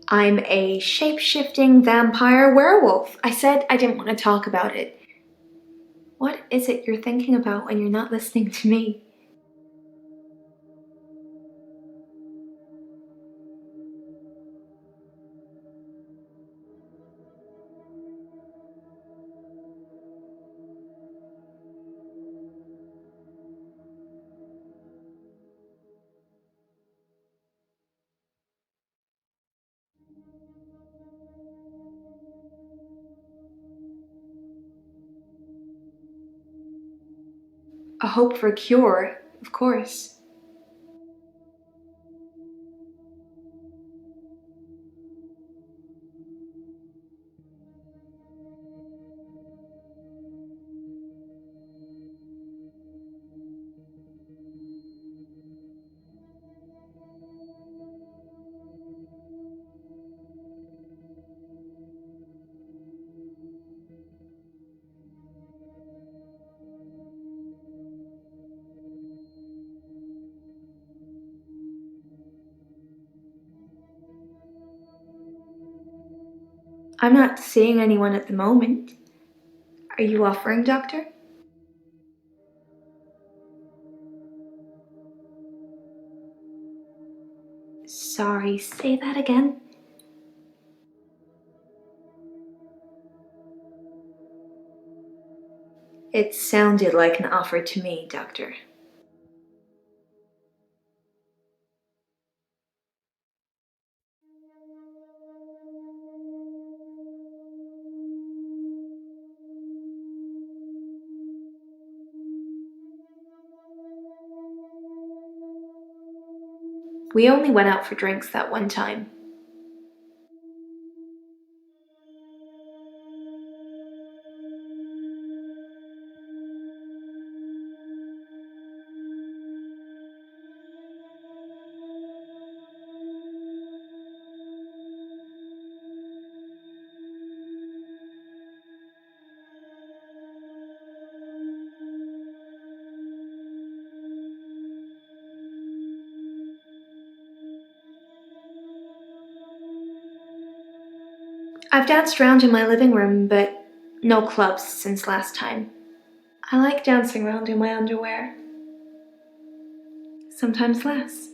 I'm a shape-shifting vampire werewolf. I said I didn't want to talk about it. What is it you're thinking about when you're not listening to me? A hope for a cure, of course. I'm not seeing anyone at the moment. Are you offering, Doctor? Sorry, say that again. It sounded like an offer to me, Doctor. We only went out for drinks that one time. I've danced around in my living room, but no clubs since last time. I like dancing around in my underwear. Sometimes less.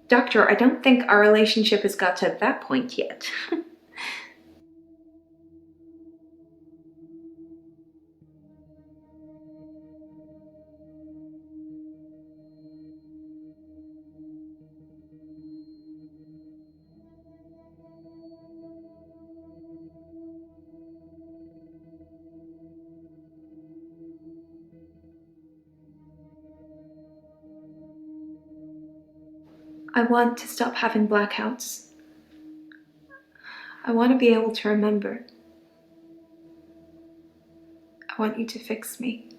Doctor, I don't think our relationship has got to that point yet. I want to stop having blackouts. I want to be able to remember. I want you to fix me.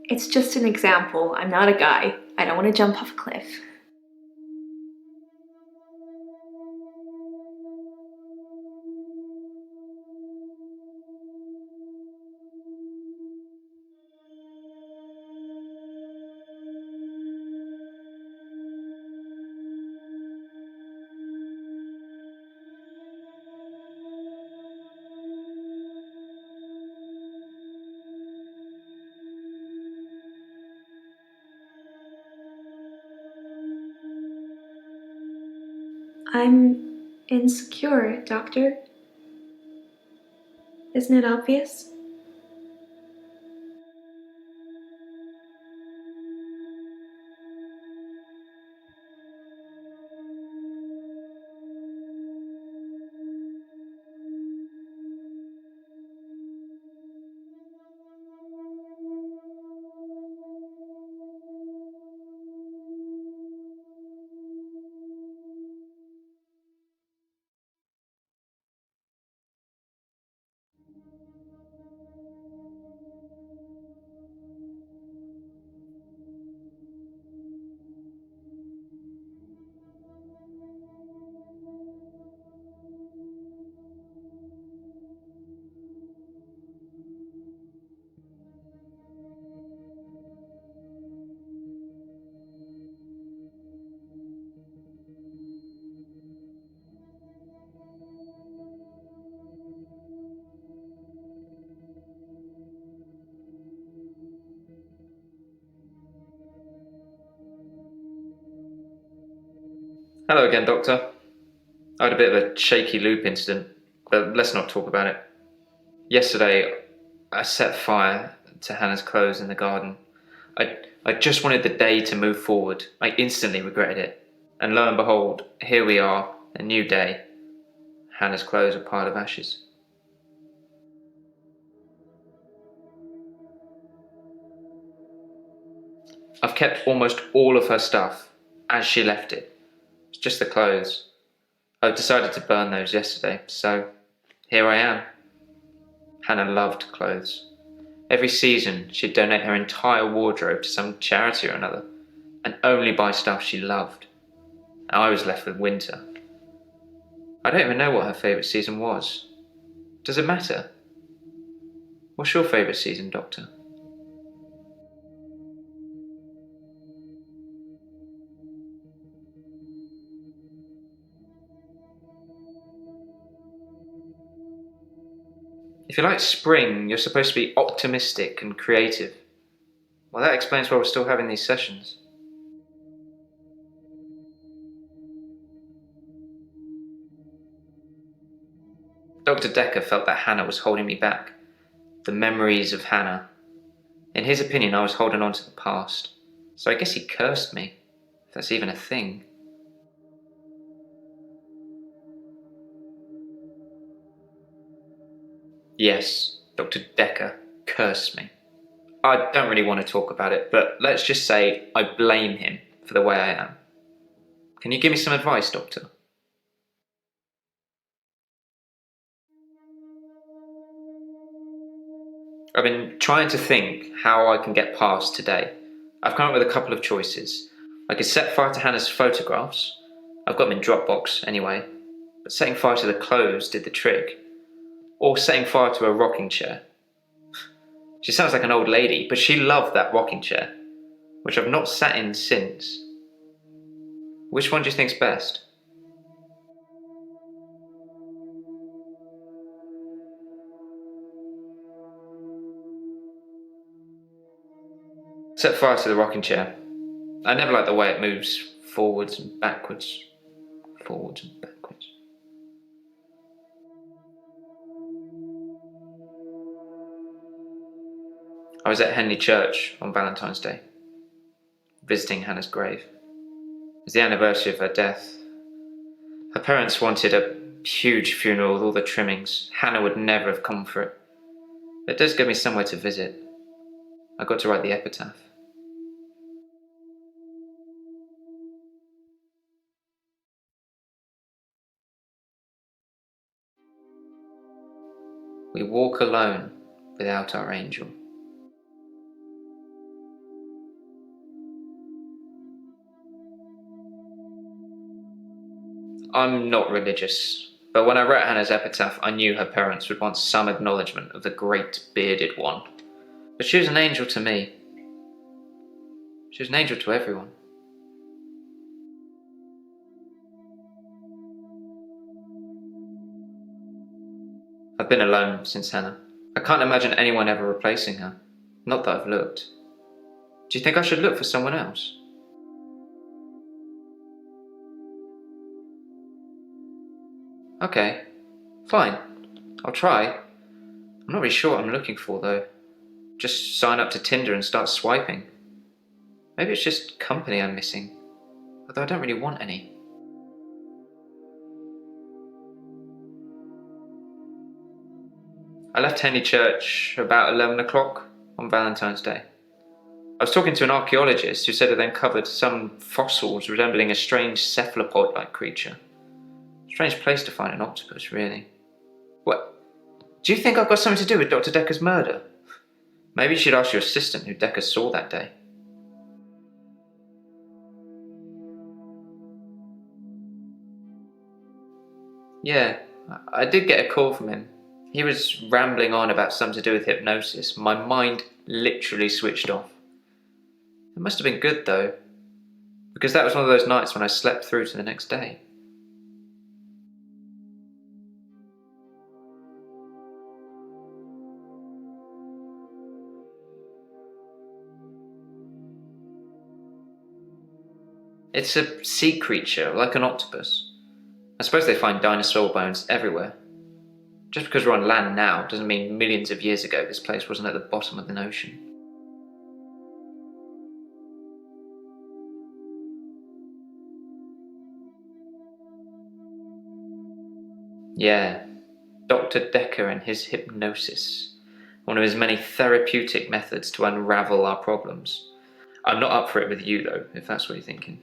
It's just an example. I'm not a guy. I don't want to jump off a cliff. I'm insecure, Doctor. Isn't it obvious? Hello again, Doctor. I had a bit of a shaky loop incident, but let's not talk about it. Yesterday, I set fire to Hannah's clothes in the garden. I just wanted the day to move forward. I instantly regretted it. And lo and behold, here we are, a new day. Hannah's clothes are a pile of ashes. I've kept almost all of her stuff as she left it. It's just the clothes. I decided to burn those yesterday, so here I am. Hannah loved clothes. Every season, she'd donate her entire wardrobe to some charity or another, and only buy stuff she loved. I was left with winter. I don't even know what her favourite season was. Does it matter? What's your favourite season, Doctor? If you like spring, you're supposed to be optimistic and creative. Well, that explains why we're still having these sessions. Dr. Decker felt that Hannah was holding me back. The memories of Hannah. In his opinion, I was holding on to the past. So I guess he cursed me, if that's even a thing. Yes, Dr. Decker cursed me. I don't really want to talk about it, but let's just say I blame him for the way I am. Can you give me some advice, Doctor? I've been trying to think how I can get past today. I've come up with a couple of choices. I could set fire to Hannah's photographs. I've got them in Dropbox anyway. But setting fire to the clothes did the trick. Or setting fire to a rocking chair. She sounds like an old lady, but she loved that rocking chair, which I've not sat in since. Which one do you think's best? Set fire to the rocking chair. I never like the way it moves forwards and backwards. Forwards and backwards. I was at Henley Church on Valentine's Day, visiting Hannah's grave. It was the anniversary of her death. Her parents wanted a huge funeral with all the trimmings. Hannah would never have come for it. It does give me somewhere to visit. I got to write the epitaph. We walk alone without our angel. I'm not religious, but when I wrote Hannah's epitaph, I knew her parents would want some acknowledgement of the great bearded one. But she was an angel to me. She was an angel to everyone. I've been alone since Hannah. I can't imagine anyone ever replacing her. Not that I've looked. Do you think I should look for someone else? Okay, fine. I'll try. I'm not really sure what I'm looking for though. Just sign up to Tinder and start swiping. Maybe it's just company I'm missing, although I don't really want any. I left Henley Church about 11 o'clock on Valentine's Day. I was talking to an archaeologist who said they'd uncovered some fossils resembling a strange cephalopod-like creature. Strange place to find an octopus, really. What? Do you think I've got something to do with Dr. Decker's murder? Maybe you should ask your assistant who Decker saw that day. Yeah, I did get a call from him. He was rambling on about something to do with hypnosis. My mind literally switched off. It must have been good though, because that was one of those nights when I slept through to the next day. It's a sea creature, like an octopus. I suppose they find dinosaur bones everywhere. Just because we're on land now doesn't mean millions of years ago this place wasn't at the bottom of the ocean. Yeah, Dr. Decker and his hypnosis. One of his many therapeutic methods to unravel our problems. I'm not up for it with you, though, if that's what you're thinking.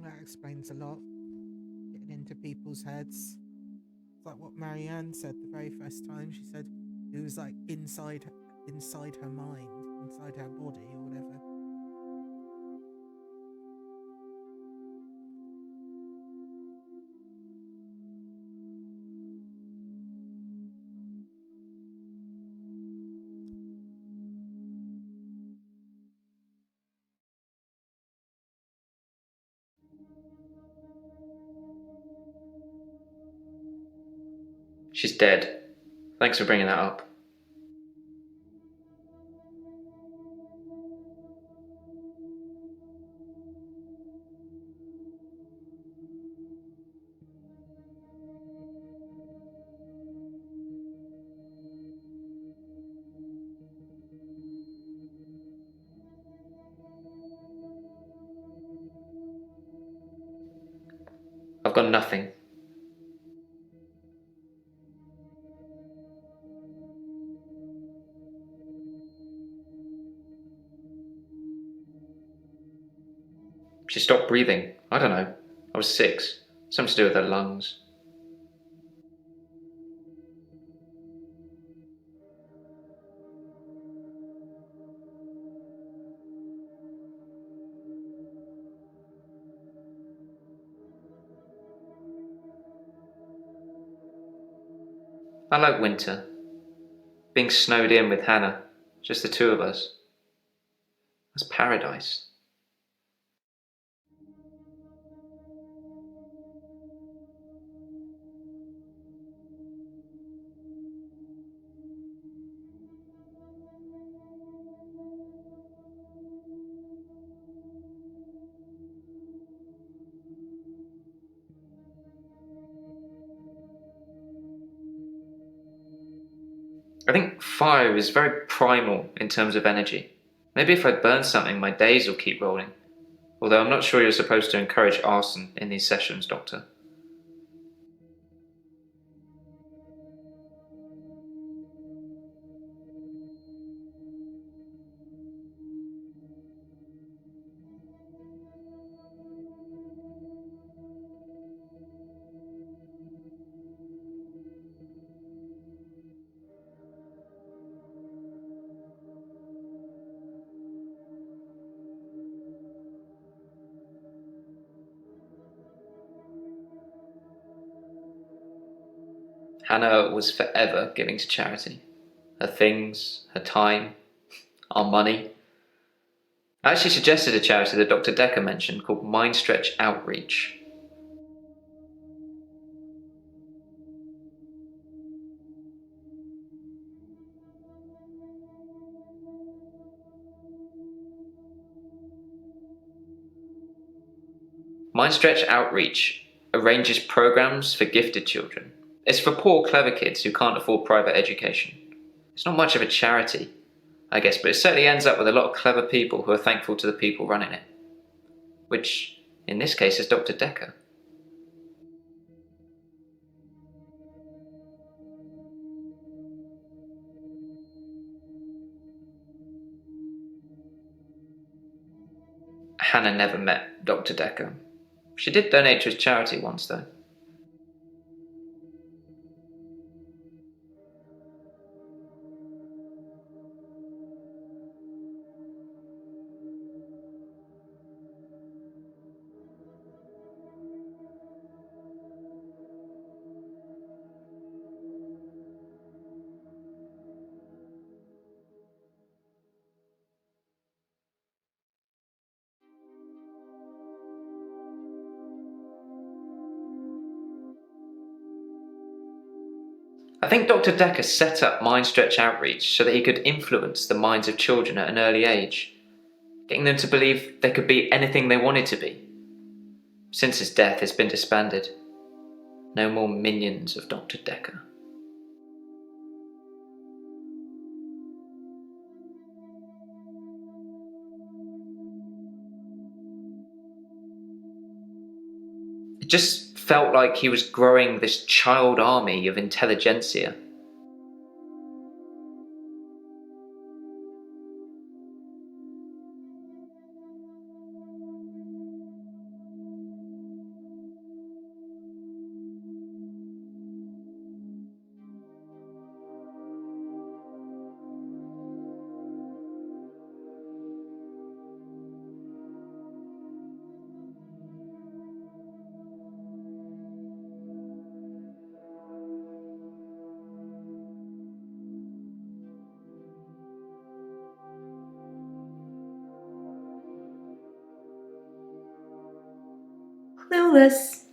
That explains a lot. Getting into people's heads. It's like what Marianne said the very first time. She said it was like inside her mind, inside her body, or whatever. She's dead. Thanks for bringing that up. I've got nothing. She stopped breathing. I don't know. I was 6. Something to do with her lungs. I like winter. Being snowed in with Hannah. Just the two of us. That's paradise. I think fire is very primal in terms of energy. Maybe if I burn something, my days will keep rolling. Although I'm not sure you're supposed to encourage arson in these sessions, Doctor. Hannah was forever giving to charity. Her things, her time, our money. I actually suggested a charity that Dr. Decker mentioned called Mind Stretch Outreach. Mind Stretch Outreach arranges programs for gifted children. It's for poor, clever kids who can't afford private education. It's not much of a charity, I guess, but it certainly ends up with a lot of clever people who are thankful to the people running it. Which, in this case, is Dr. Decker. Hannah never met Dr. Decker. She did donate to his charity once, though. I think Dr. Decker set up Mind Stretch Outreach so that he could influence the minds of children at an early age, getting them to believe they could be anything they wanted to be. Since his death, it's been disbanded. No more minions of Dr. Decker. It just felt like he was growing this child army of intelligentsia. Clueless.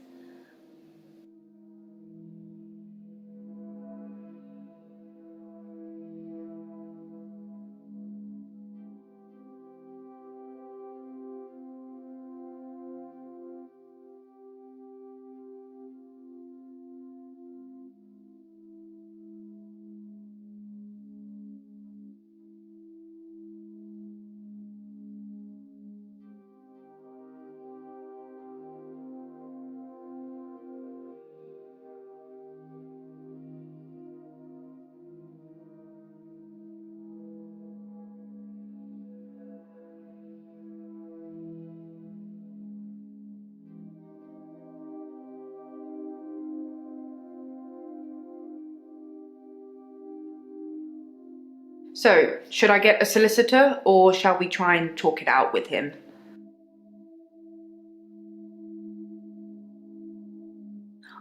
So, should I get a solicitor or shall we try and talk it out with him?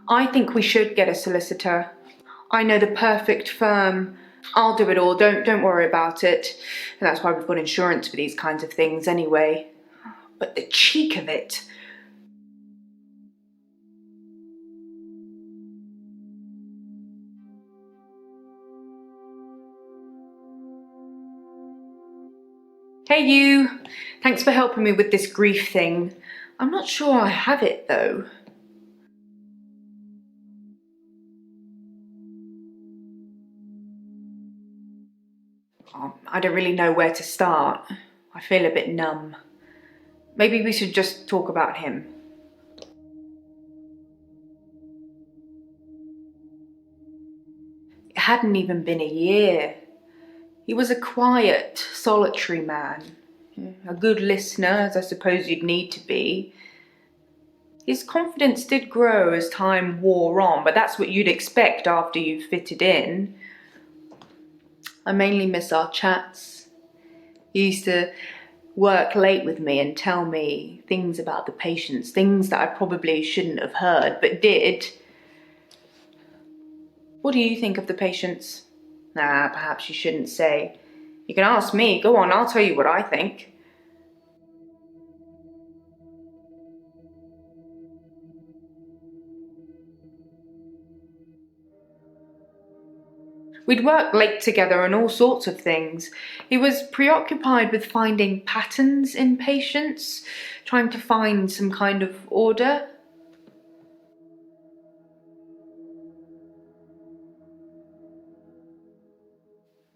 I think we should get a solicitor. I know the perfect firm. I'll do it all, don't worry about it. And that's why we've got insurance for these kinds of things anyway. But the cheek of it. Hey you, thanks for helping me with this grief thing. I'm not sure I have it though. Oh, I don't really know where to start. I feel a bit numb. Maybe we should just talk about him. It hadn't even been a year. He was a quiet, solitary man. A good listener, as I suppose you'd need to be. His confidence did grow as time wore on, but that's what you'd expect after you've fitted in. I mainly miss our chats. He used to work late with me and tell me things about the patients, things that I probably shouldn't have heard, but did. What do you think of the patients? Nah, perhaps you shouldn't say. You can ask me, go on, I'll tell you what I think. We'd work late together on all sorts of things. He was preoccupied with finding patterns in patients, trying to find some kind of order.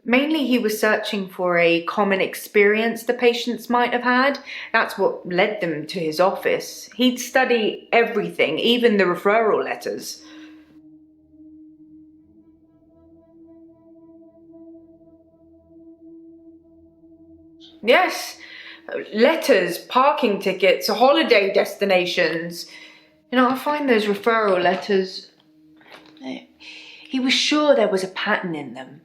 Mainly he was searching for a common experience the patients might have had. That's what led them to his office. He'd study everything, even the referral letters. Yes, letters, parking tickets, holiday destinations. You know, I find those referral letters, he was sure there was a pattern in them.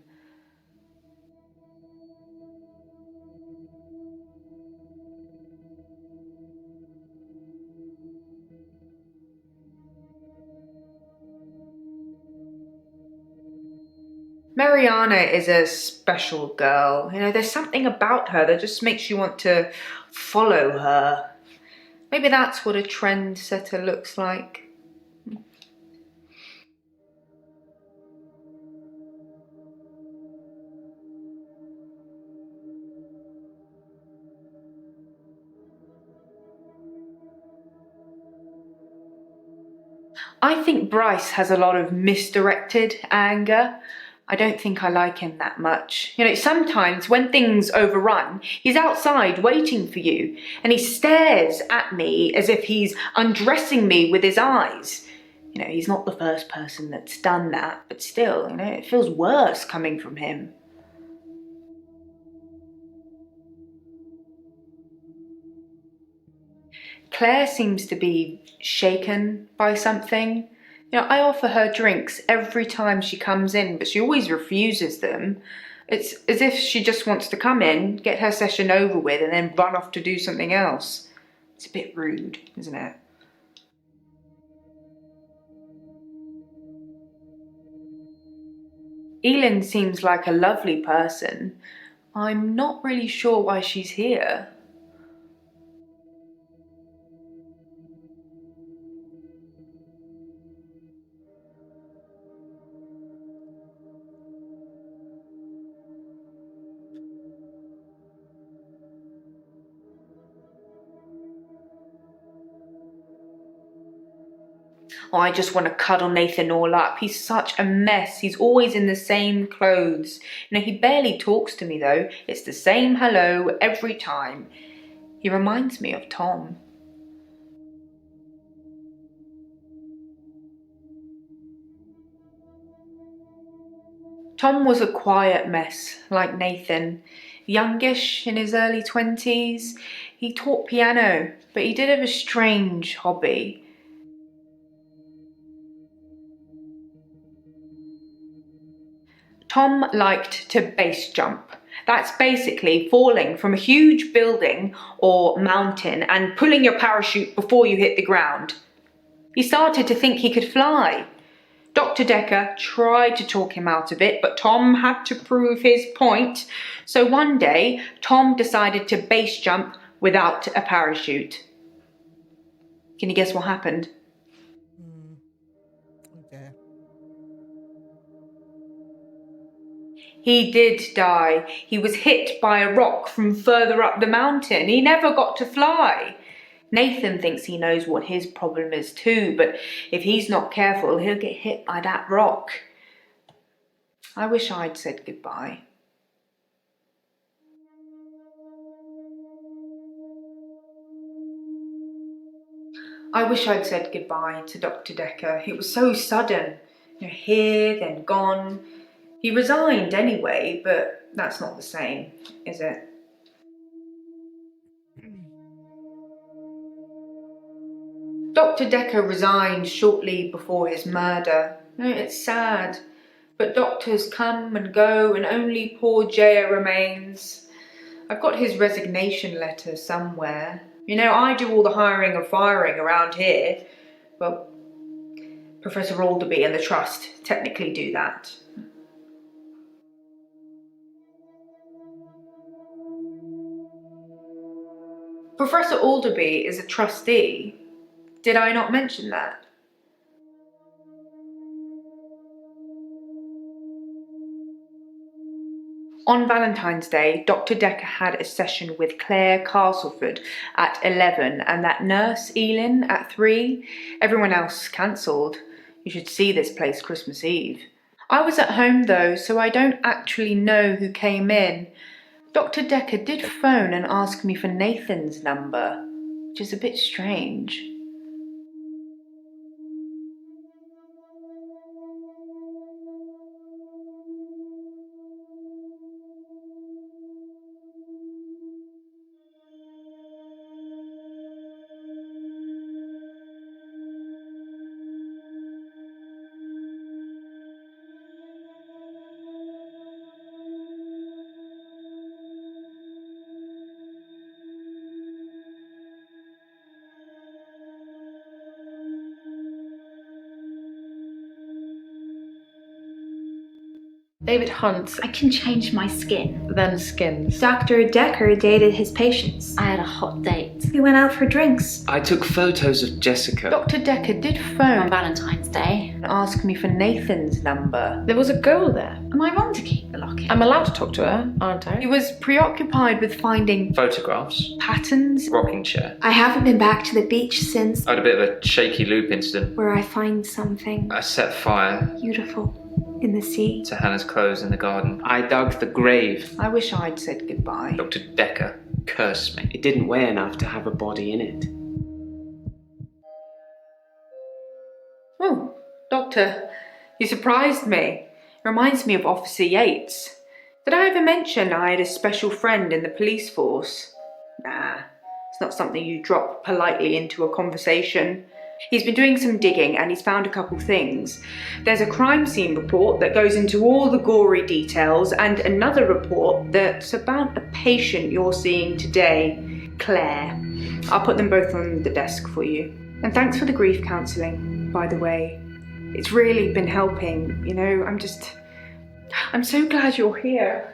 Mariana is a special girl. You know, there's something about her that just makes you want to follow her. Maybe that's what a trendsetter looks like. I think Bryce has a lot of misdirected anger. I don't think I like him that much. You know, sometimes when things overrun, he's outside waiting for you, and he stares at me as if he's undressing me with his eyes. You know, he's not the first person that's done that, but still, you know, it feels worse coming from him. Claire seems to be shaken by something. You know, I offer her drinks every time she comes in, but she always refuses them. It's as if she just wants to come in, get her session over with, and then run off to do something else. It's a bit rude, isn't it? Elin seems like a lovely person. I'm not really sure why she's here. Oh, I just want to cuddle Nathan all up. He's such a mess. He's always in the same clothes. You know, he barely talks to me though. It's the same hello every time. He reminds me of Tom. Tom was a quiet mess, like Nathan. Youngish, in his early 20s. He taught piano, but he did have a strange hobby. Tom liked to base jump. That's basically falling from a huge building or mountain and pulling your parachute before you hit the ground. He started to think he could fly. Dr. Decker tried to talk him out of it, but Tom had to prove his point. So one day, Tom decided to base jump without a parachute. Can you guess what happened? Okay. He did die. He was hit by a rock from further up the mountain. He never got to fly. Nathan thinks he knows what his problem is too, but if he's not careful, he'll get hit by that rock. I wish I'd said goodbye. I wish I'd said goodbye to Dr. Decker. It was so sudden. You know, here, then gone. He resigned anyway, but that's not the same, is it? Dr. Decker resigned shortly before his murder. It's sad, but doctors come and go and only poor Jaya remains. I've got his resignation letter somewhere. You know, I do all the hiring and firing around here. Well, Professor Alderby and the Trust technically do that. Professor Alderby is a trustee. Did I not mention that? On Valentine's Day, Dr. Decker had a session with Claire Castleford at 11 and that nurse Elin at 3. Everyone else cancelled. You should see this place Christmas Eve. I was at home though, so I don't actually know who came in. Dr. Decker did phone and ask me for Nathan's number, which is a bit strange. David Hunt. I can change my skin. Then skins. Dr. Decker dated his patients. I had a hot date. they went out for drinks. I took photos of Jessica. Dr. Decker did On phone Valentine's Day. and ask me for Nathan's number. There was a girl there. Am I wrong to keep the locket? I'm allowed to talk to her, aren't He I? was preoccupied with finding Photographs, patterns. rocking chair. I haven't been back to the beach since, I had a bit of a shaky loop incident. where I find something I set fire beautiful in the sea. to Hannah's clothes in the garden. I dug the grave. I wish I'd said goodbye. Dr. Decker cursed me. It didn't weigh enough to have a body in it. Oh, Doctor, you surprised me. Reminds me of Officer Yates. Did I ever mention I had a special friend in the police force? Nah, it's not something you drop politely into a conversation. He's been doing some digging and he's found a couple things. There's a crime scene report that goes into all the gory details and another report that's about a patient you're seeing today, Claire. I'll put them both on the desk for you. And thanks for the grief counselling, by the way. It's really been helping, you know, I'm so glad you're here.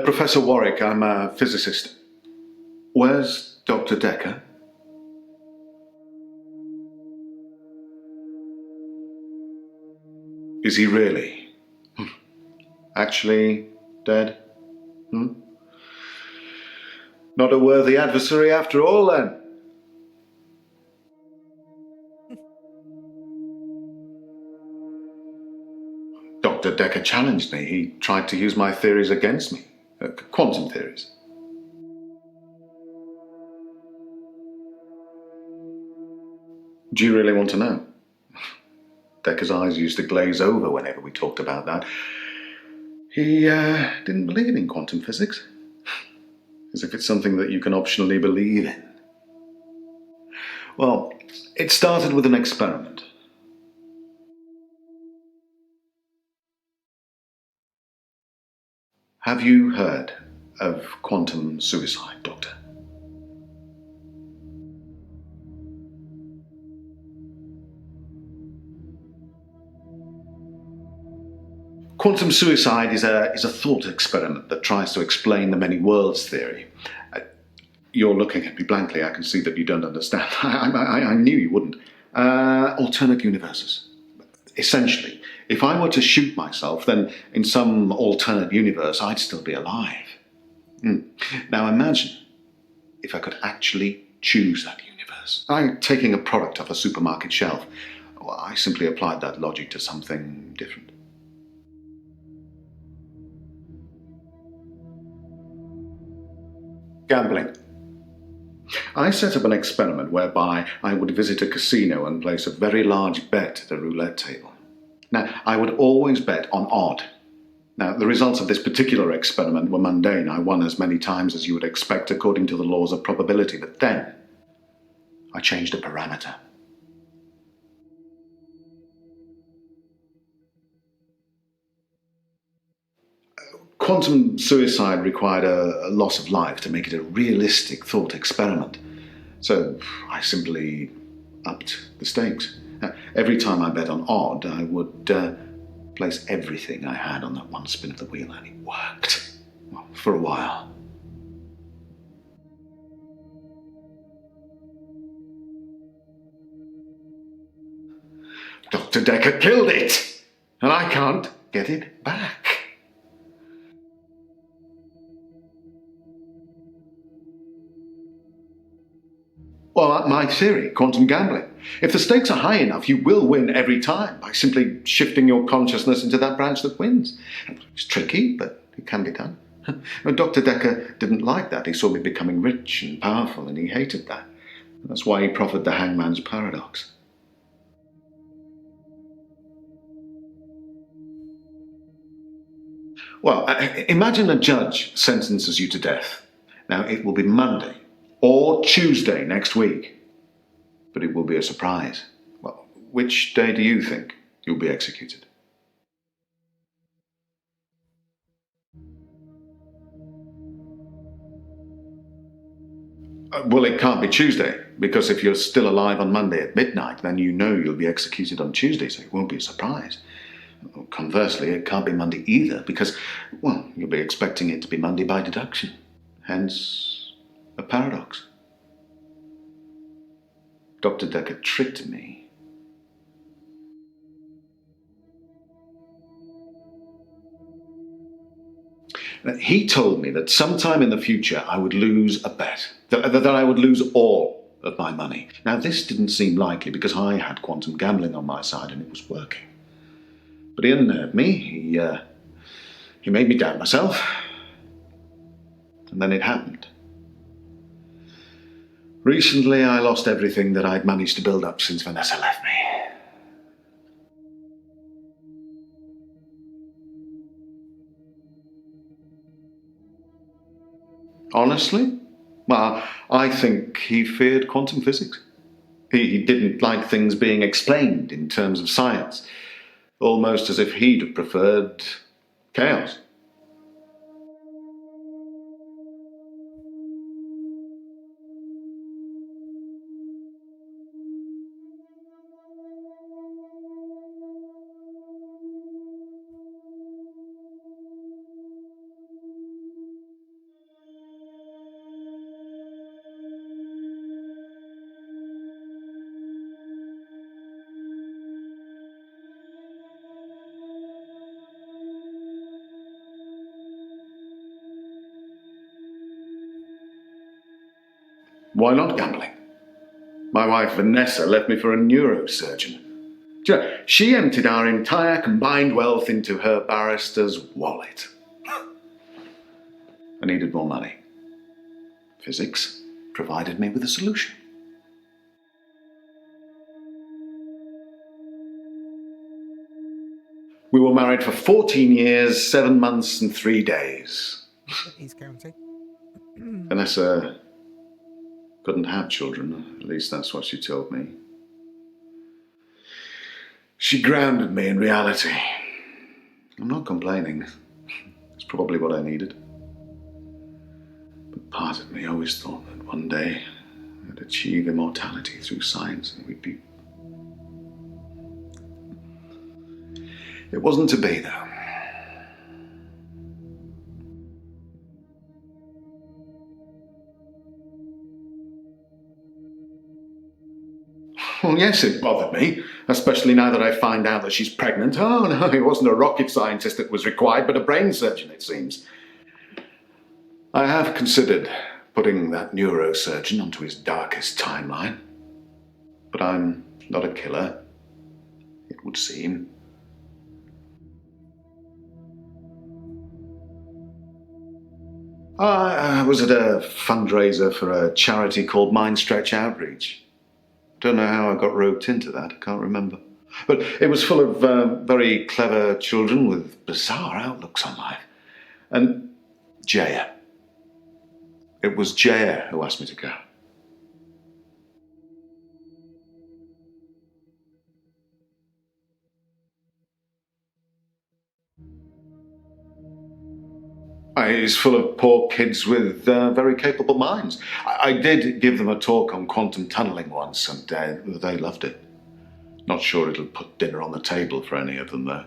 Professor Warwick, I'm a physicist. Where's Dr. Decker? Is he really? Actually dead? Not a worthy adversary after all, then. Dr. Decker challenged me. He tried to use my theories against me. Quantum theories. Do you really want to know? Decker's eyes used to glaze over whenever we talked about that. He didn't believe in quantum physics. As if it's something that you can optionally believe in. Well, it started with an experiment. Have you heard of quantum suicide, Doctor? Quantum suicide is a thought experiment that tries to explain the many worlds theory. You're looking at me blankly. I can see that you don't understand. I knew you wouldn't. Alternate universes. Essentially, if I were to shoot myself, then in some alternate universe, I'd still be alive. Now imagine if I could actually choose that universe. I'm taking a product off a supermarket shelf. Well, I simply applied that logic to something different. Gambling. I set up an experiment whereby I would visit a casino and place a very large bet at a roulette table. Now, I would always bet on odd. Now, the results of this particular experiment were mundane. I won as many times as you would expect according to the laws of probability. But then, I changed a parameter. Quantum suicide required a loss of life to make it a realistic thought experiment. So I simply upped the stakes. Every time I bet on odd, I would place everything I had on that one spin of the wheel, and it worked. Well, for a while. Dr. Decker killed it, and I can't get it back. Well, my theory, quantum gambling. If the stakes are high enough, you will win every time by simply shifting your consciousness into that branch that wins. It's tricky, but it can be done. Dr. Decker didn't like that. He saw me becoming rich and powerful, and he hated that. That's why he proffered the hangman's paradox. Well, imagine a judge sentences you to death. Now, it will be Monday or Tuesday next week. but it will be a surprise. Well, which day do you think you'll be executed? Well, it can't be Tuesday, because if you're still alive on Monday at midnight, then you know you'll be executed on Tuesday, so it won't be a surprise. Conversely, it can't be Monday either, because, well, you'll be expecting it to be Monday by deduction. Hence, a paradox. Dr. Decker tricked me. He told me that sometime in the future I would lose a bet, that I would lose all of my money. Now, this didn't seem likely because I had quantum gambling on my side and it was working. But he unnerved me, he made me doubt myself, and then it happened. Recently, I lost everything that I'd managed to build up since Vanessa left me. Honestly? Well, I think he feared quantum physics. He didn't like things being explained in terms of science, almost as if he'd have preferred chaos. Why not gambling? My wife Vanessa left me for a neurosurgeon. She emptied our entire combined wealth into her barrister's wallet. I needed more money. Physics provided me with a solution. We were married for 14 years, 7 months and 3 days. He's counting. Vanessa couldn't have children, at least that's what she told me. She grounded me in reality. I'm not complaining. It's probably what I needed. But part of me always thought that one day I'd achieve immortality through science and we'd be... It wasn't to be, though. Well, yes, it bothered me, especially now that I find out that she's pregnant. Oh, no, it wasn't a rocket scientist that was required, but a brain surgeon, it seems. I have considered putting that neurosurgeon onto his darkest timeline. But I'm not a killer, it would seem. I was at a fundraiser for a charity called Mind Stretch Outreach. Don't know how I got roped into that, I can't remember. But it was full of very clever children with bizarre outlooks on life. And Jaya. It was Jaya who asked me to go. It's full of poor kids with very capable minds. I did give them a talk on quantum tunneling once, and they loved it. Not sure it'll put dinner on the table for any of them, though.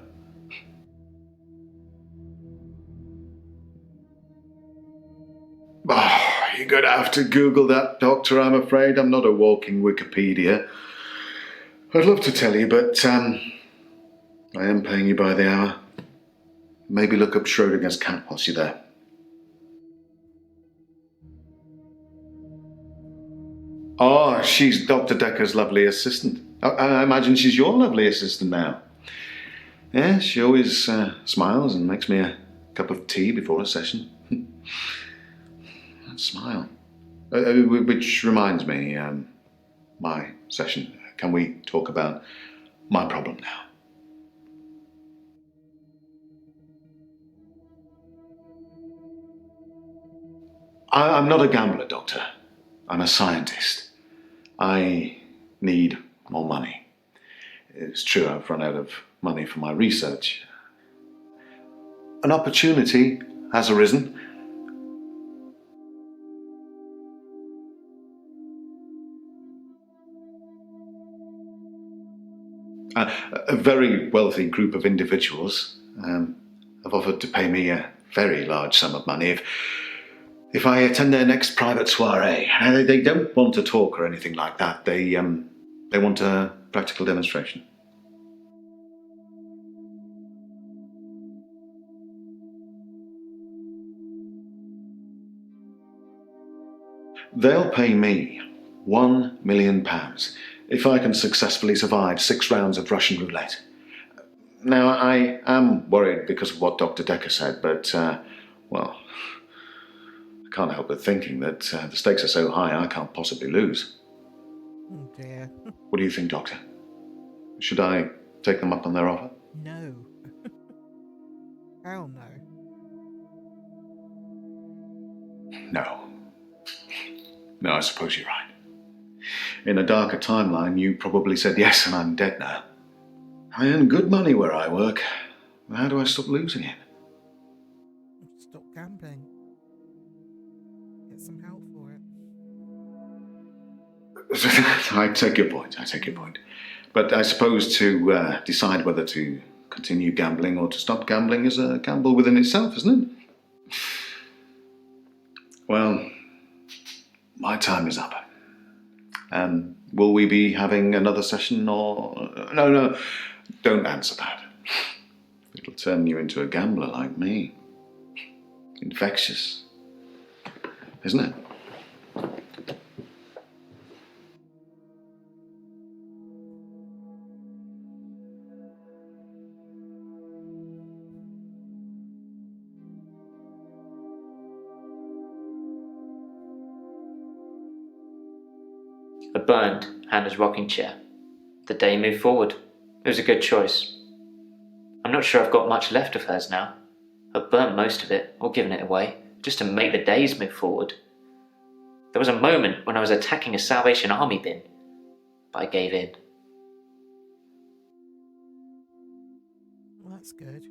Oh, you're going to have to Google that, Doctor, I'm afraid. I'm not a walking Wikipedia. I'd love to tell you, but I am paying you by the hour. Maybe look up Schrodinger's cat whilst you're there. Oh, she's Dr. Decker's lovely assistant. I imagine she's your lovely assistant now. Yeah, she always smiles and makes me a cup of tea before a session. That smile. Which reminds me, my session. Can we talk about my problem now? I'm not a gambler, Doctor. I'm a scientist. I need more money. It's true I've run out of money for my research. An opportunity has arisen. A very wealthy group of individuals have offered to pay me a very large sum of money if I attend their next private soiree. They don't want to talk or anything like that. They want a practical demonstration. They'll pay me £1 million if I can successfully survive 6 rounds of Russian roulette. Now, I am worried because of what Dr. Decker said, but, well, I can't help but thinking that the stakes are so high I can't possibly lose. Oh dear. What do you think, Doctor? Should I take them up on their offer? No. Hell no. No, I suppose you're right. In a darker timeline, you probably said yes and I'm dead now. I earn good money where I work. How do I stop losing it? Stop gambling. Get some help for it. I take your point. But I suppose to decide whether to continue gambling or to stop gambling is a gamble within itself, isn't it? Well, my time is up. Will we be having another session or... No, don't answer that. It'll turn you into a gambler like me. Infectious, isn't it? I burned Hannah's rocking chair. The day moved forward. It was a good choice. I'm not sure I've got much left of hers now. I've burnt most of it, or given it away, just to make the days move forward. There was a moment when I was attacking a Salvation Army bin, but I gave in. Well, that's good.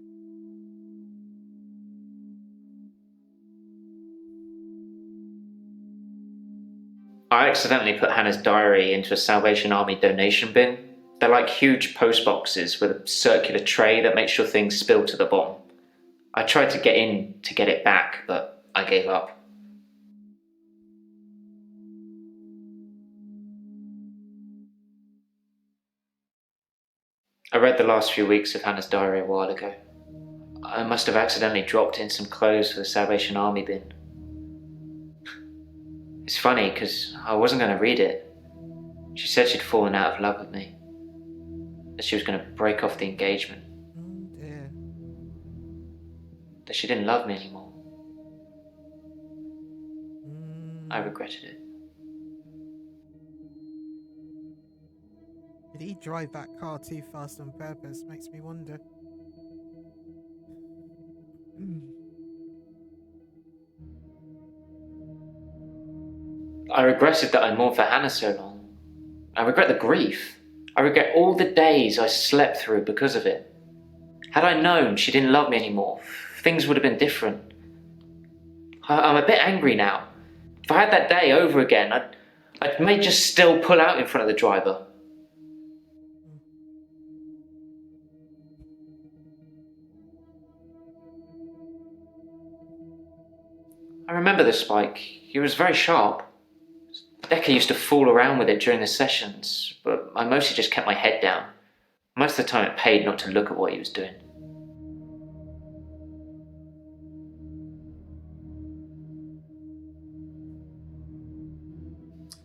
I accidentally put Hannah's diary into a Salvation Army donation bin. They're like huge post boxes with a circular tray that makes sure things spill to the bottom. I tried to get in to get it back, but I gave up. I read the last few weeks of Hannah's diary a while ago. I must have accidentally dropped in some clothes for the Salvation Army bin. It's funny, because I wasn't going to read it. She said she'd fallen out of love with me. That she was going to break off the engagement. Oh dear. That she didn't love me anymore. I regretted it. Did he drive that car too fast on purpose? Makes me wonder. I regretted that I mourned for Hannah so long. I regret the grief. I regret all the days I slept through because of it. Had I known she didn't love me anymore, things would have been different. I'm a bit angry now. If I had that day over again, I may just still pull out in front of the driver. I remember the spike. It was very sharp. Decker used to fool around with it during the sessions, but I mostly just kept my head down. Most of the time it paid not to look at what he was doing.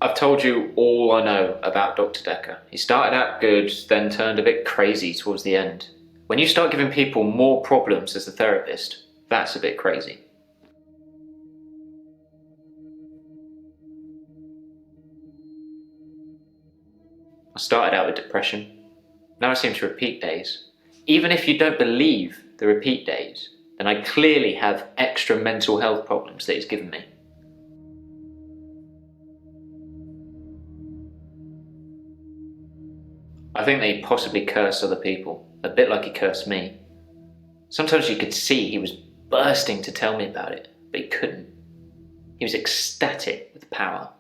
I've told you all I know about Dr. Decker. He started out good, then turned a bit crazy towards the end. When you start giving people more problems as a therapist, that's a bit crazy. I started out with depression. Now I seem to repeat days. Even if you don't believe the repeat days, then I clearly have extra mental health problems that he's given me. I think that he possibly cursed other people, a bit like he cursed me. Sometimes you could see he was bursting to tell me about it, but he couldn't. He was ecstatic with power.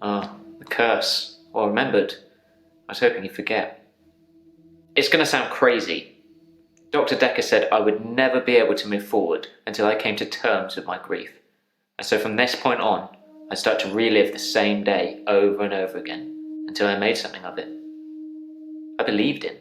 Ah, the curse. Well remembered. I was hoping you'd forget. It's going to sound crazy. Dr. Decker said I would never be able to move forward until I came to terms with my grief. And so from this point on, I'd start to relive the same day over and over again until I made something of it. I believed him.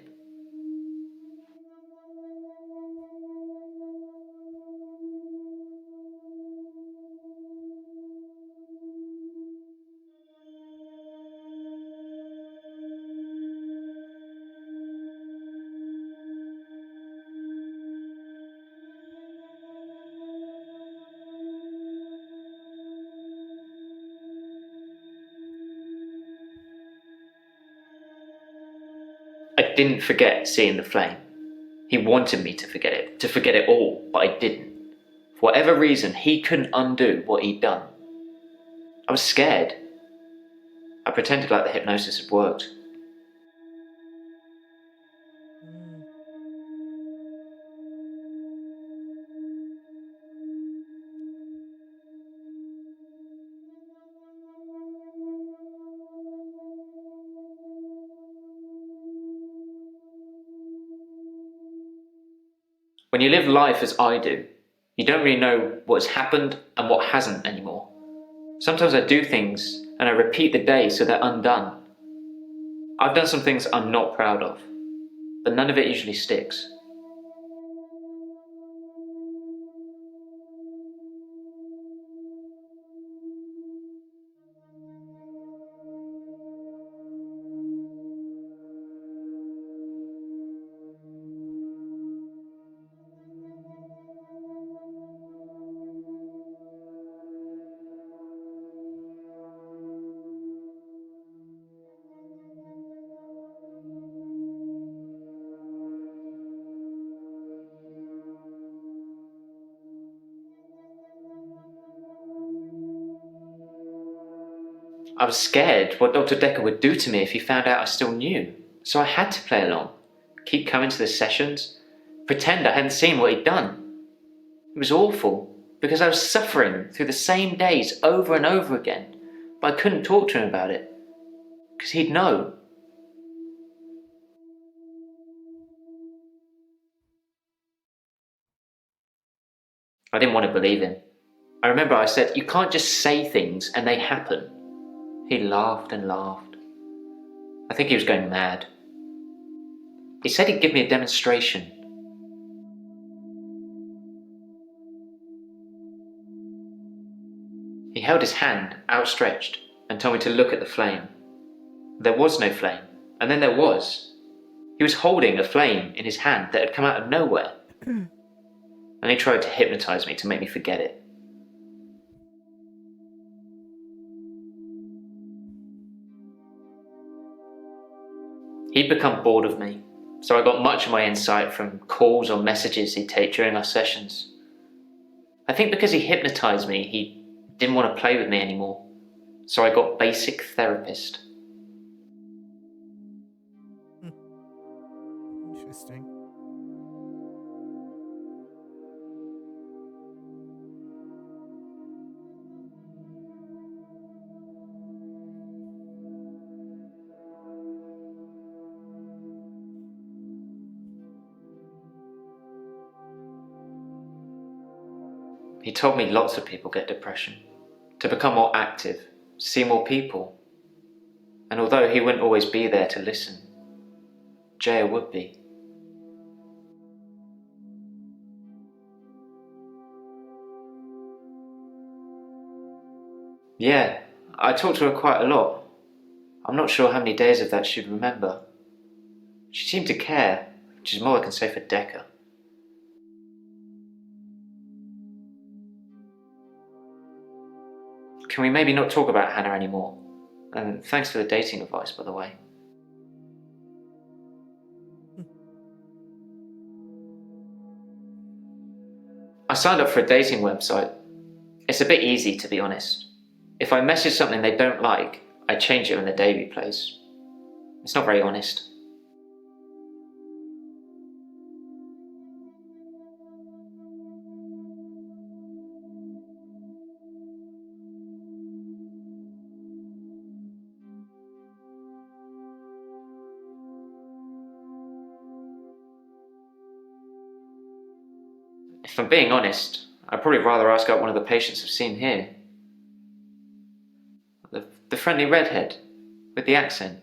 I didn't forget seeing the flame. He wanted me to forget it all, but I didn't. For whatever reason, he couldn't undo what he'd done. I was scared. I pretended like the hypnosis had worked. When you live life as I do, you don't really know what's happened and what hasn't anymore. Sometimes I do things and I repeat the day so they're undone. I've done some things I'm not proud of, but none of it usually sticks. I was scared what Dr. Decker would do to me if he found out I still knew, so I had to play along, keep coming to the sessions, pretend I hadn't seen what he'd done. It was awful, because I was suffering through the same days over and over again, but I couldn't talk to him about it, because he'd know. I didn't want to believe him. I remember I said, "You can't just say things and they happen." He laughed and laughed. I think he was going mad. He said he'd give me a demonstration. He held his hand outstretched and told me to look at the flame. There was no flame, and then there was. He was holding a flame in his hand that had come out of nowhere. And he tried to hypnotize me to make me forget it. He'd become bored of me, so I got much of my insight from calls or messages he'd take during our sessions. I think because he hypnotized me, he didn't want to play with me anymore, so I got basic therapist. Interesting. He told me lots of people get depression, to become more active, see more people. And although he wouldn't always be there to listen, Jaya would be. Yeah, I talked to her quite a lot. I'm not sure how many days of that she'd remember. She seemed to care, which is more I can say for Decker. Can we maybe not talk about Hannah anymore? And thanks for the dating advice, by the way. I signed up for a dating website, It's a bit easy, to be honest. If I message something they don't like, I change it when the day replays. It's not very honest. If I'm being honest, I'd probably rather ask out one of the patients I've seen here. The friendly redhead, with the accent.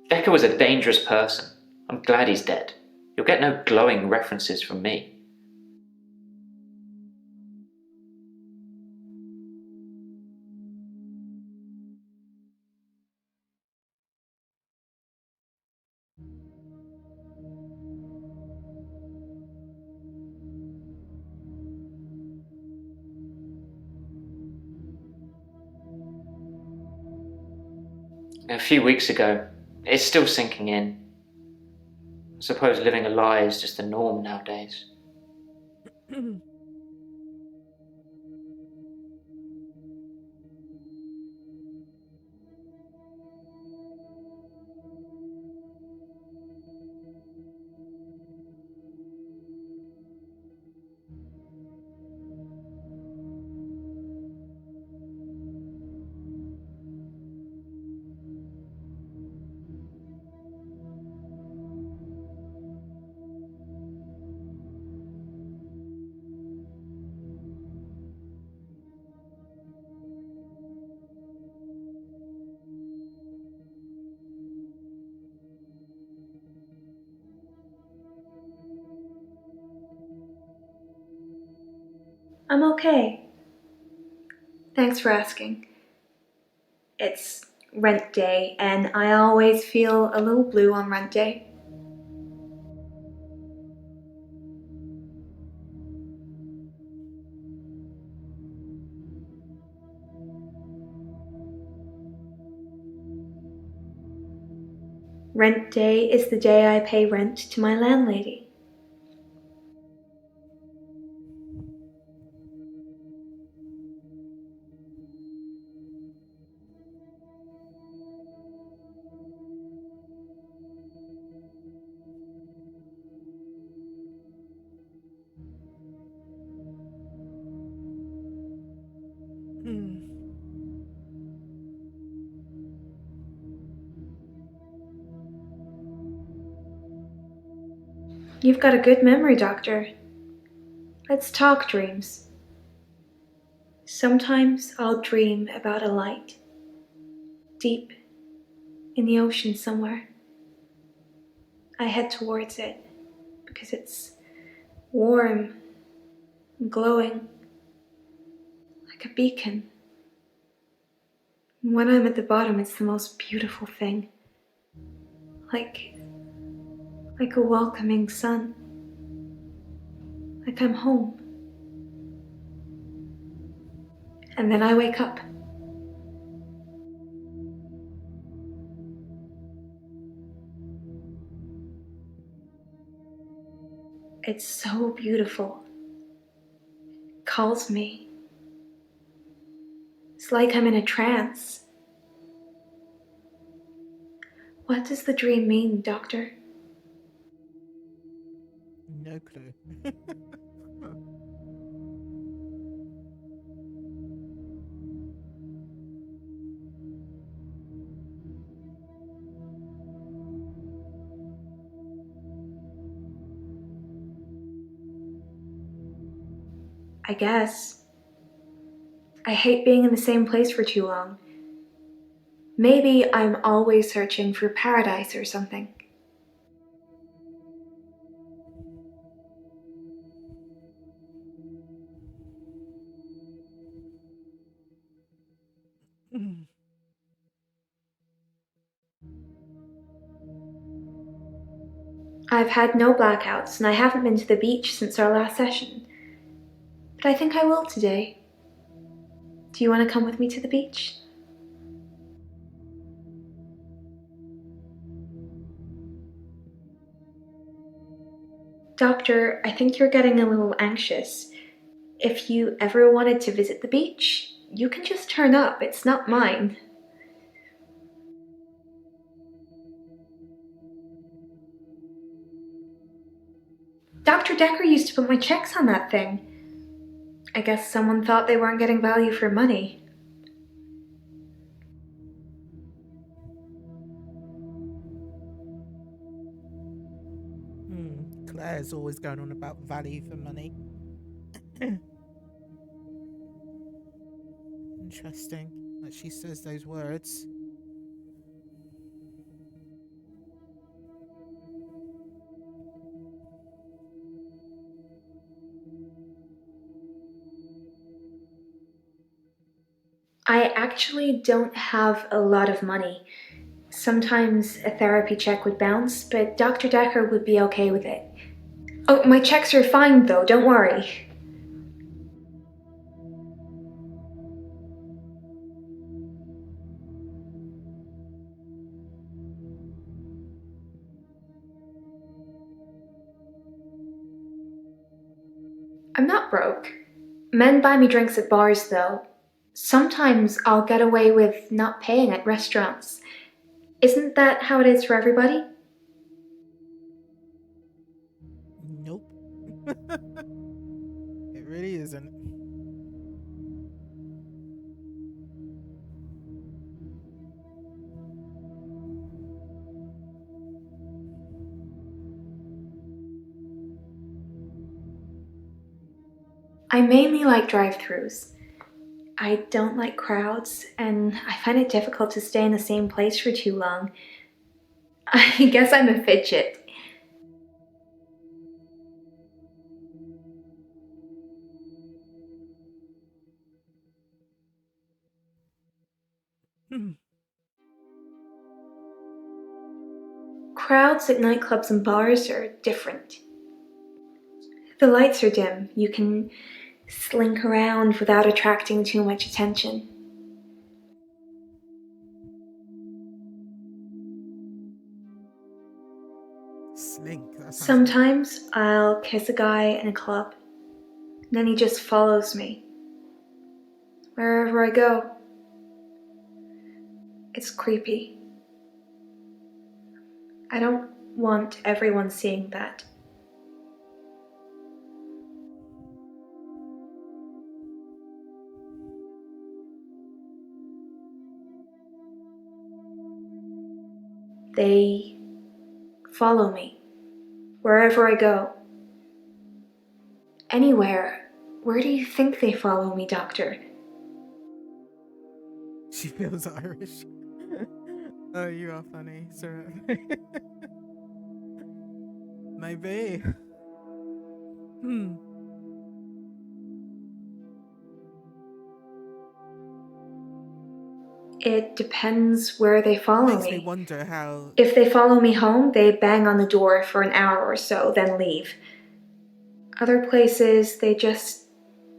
Decker was a dangerous person. I'm glad he's dead. You'll get no glowing references from me. A few weeks ago, it's still sinking in. I suppose living a lie is just the norm nowadays. I'm okay. Thanks for asking. It's rent day, and I always feel a little blue on rent day. Rent day is the day I pay rent to my landlady. You've got a good memory, Doctor. Let's talk dreams. Sometimes I'll dream about a light, deep in the ocean somewhere. I head towards it because it's warm and glowing, like a beacon. When I'm at the bottom, it's the most beautiful thing. Like a welcoming sun. Like I'm home. And then I wake up. It's so beautiful. It calls me. It's like I'm in a trance. What does the dream mean, Doctor? No clue. I guess. I hate being in the same place for too long. Maybe I'm always searching for paradise or something. I've had no blackouts, and I haven't been to the beach since our last session. But I think I will today. Do you want to come with me to the beach? Doctor, I think you're getting a little anxious. If you ever wanted to visit the beach, you can just turn up. It's not mine. Dr. Decker used to put my checks on that thing. I guess someone thought they weren't getting value for money. Claire's always going on about value for money. Interesting that she says those words. I actually don't have a lot of money. Sometimes a therapy check would bounce, but Dr. Decker would be okay with it. Oh, my checks are fine though, don't worry. I'm not broke. Men buy me drinks at bars though. Sometimes I'll get away with not paying at restaurants. Isn't that how it is for everybody? Nope. It really isn't. I mainly like drive-thrus. I don't like crowds, and I find it difficult to stay in the same place for too long. I guess I'm a fidget. Crowds at nightclubs and bars are different. The lights are dim. You can slink around without attracting too much attention. Slink. That sounds Sometimes I'll kiss a guy in a club, and then he just follows me. Wherever I go. It's creepy. I don't want everyone seeing that. They follow me wherever I go. Anywhere. Where do you think they follow me, Doctor? She feels Irish. Oh, you are funny, sir. Maybe. It depends where they follow Makes me wonder how. If they follow me home, they bang on the door for an hour or so, then leave. Other places, they just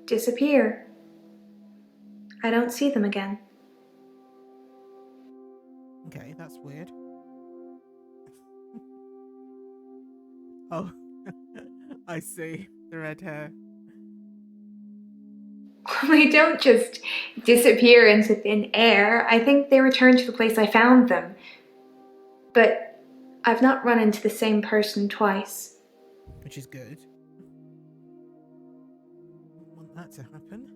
disappear. I don't see them again. Okay, that's weird. Oh, I see. The red hair. They don't just disappear into thin air. I think they return to the place I found them. But I've not run into the same person twice. Which is good. Don't want that to happen.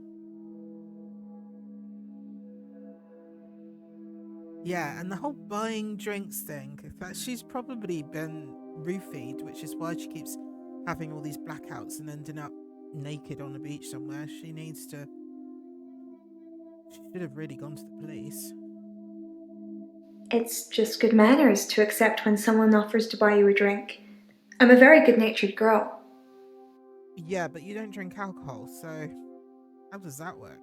Yeah, and the whole buying drinks thing, that she's probably been roofied, which is why she keeps having all these blackouts and ending up naked on a beach somewhere. She should have really gone to the police. It's just good manners to accept when someone offers to buy you a drink. I'm a very good-natured girl. Yeah, but you don't drink alcohol, so how does that work?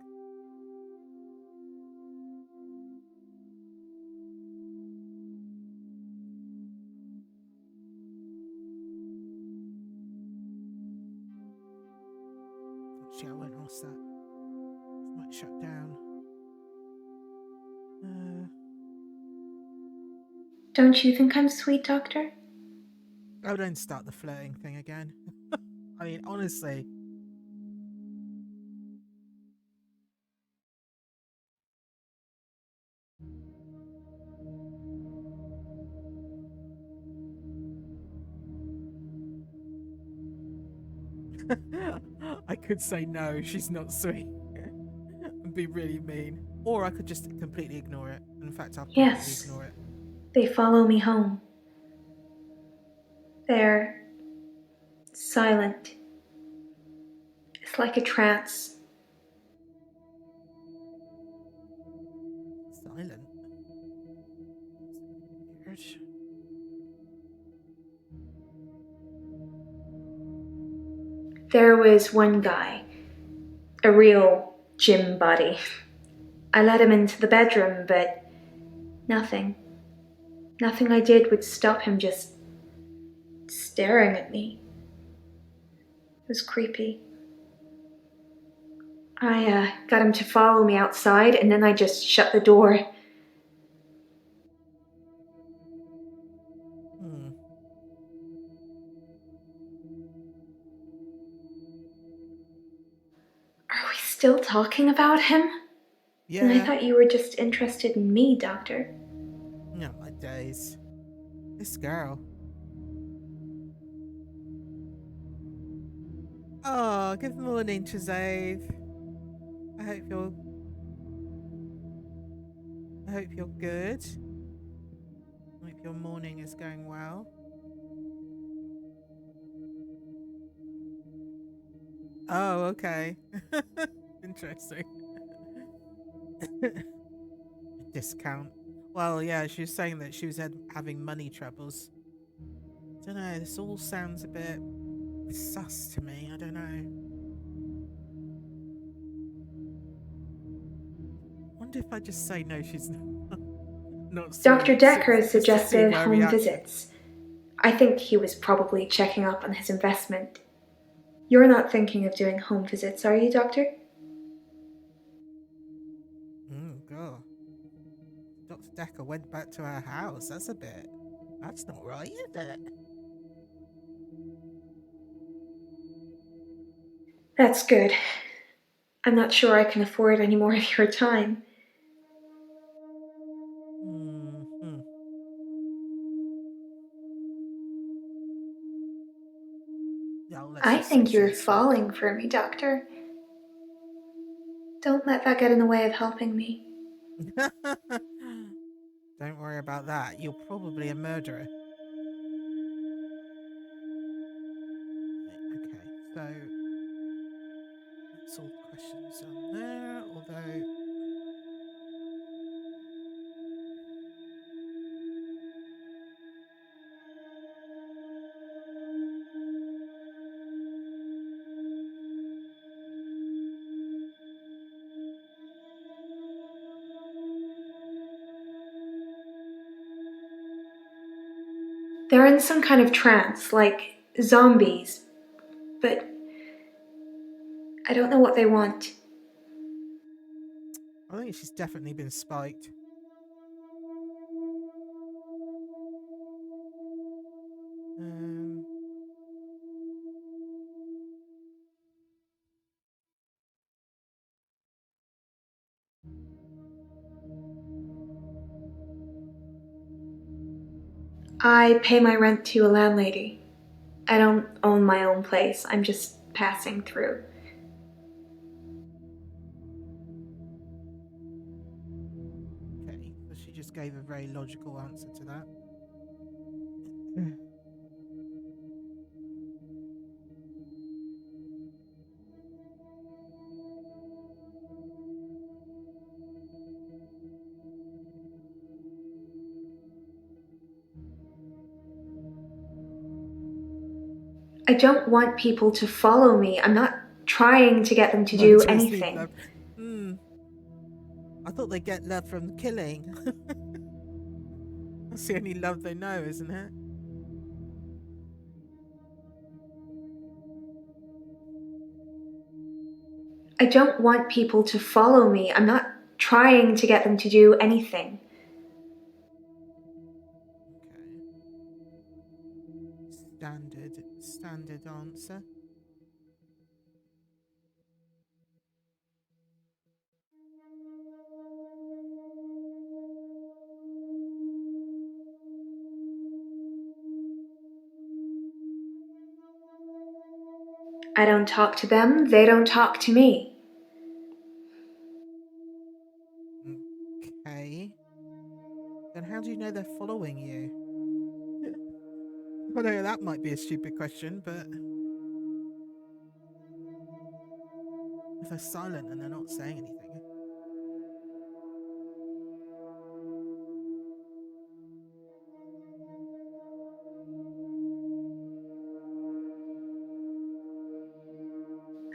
Actually, I won't ask that. It might shut down. Don't you think I'm sweet, Doctor? Oh, don't start the flirting thing again. I mean, honestly. I could say no, she's not sweet. And be really mean. Or I could just completely ignore it. In fact, I'll completely Yes, ignore it. they follow me home. They're silent. It's like a trance. Silent. Weird. There was one guy, a real gym buddy. I let him into the bedroom, but nothing. Nothing I did would stop him just staring at me. It was creepy. I got him to follow me outside, and then I just shut the door. Are we still talking about him? Yeah. And I thought you were just interested in me, Doctor. No, my days. This girl. Oh, good morning, Chazave. I hope you're good. I hope your morning is going well. Oh, okay. Interesting. Discount. Well, yeah, she was saying that she was having money troubles. Don't know, this all sounds a bit sus to me. I don't know. Wonder if I just say no, she's not sweet. Dr. Decker just to see suggested her home reaction. visits. I think he was probably checking up on his investment. You're not thinking of doing home visits, are you, Doctor? Oh, God. Dr. Decker went back to her house. That's not right, is it? That's good. I'm not sure I can afford any more of your time. Mm-hmm. Yeah, I think you're falling for me, Doctor. Don't let that get in the way of helping me. Don't worry about that. You're probably a murderer. Right, okay, so that's all the questions on there, although They're in some kind of trance, like zombies, but I don't know what they want. I think she's definitely been spiked. I pay my rent to a landlady. I don't own my own place. I'm just passing through. Okay, so she just gave a very logical answer to that. I don't want people to follow me. I'm not trying to get them to do anything. I thought they get love from killing. That's the only love they know, isn't it? I don't want people to follow me. I'm not trying to get them to do anything. Okay. Standard answer. I don't talk to them, they don't talk to me. Okay. Then how do you know they're following you? I know that might be a stupid question, but if they're silent and they're not saying anything.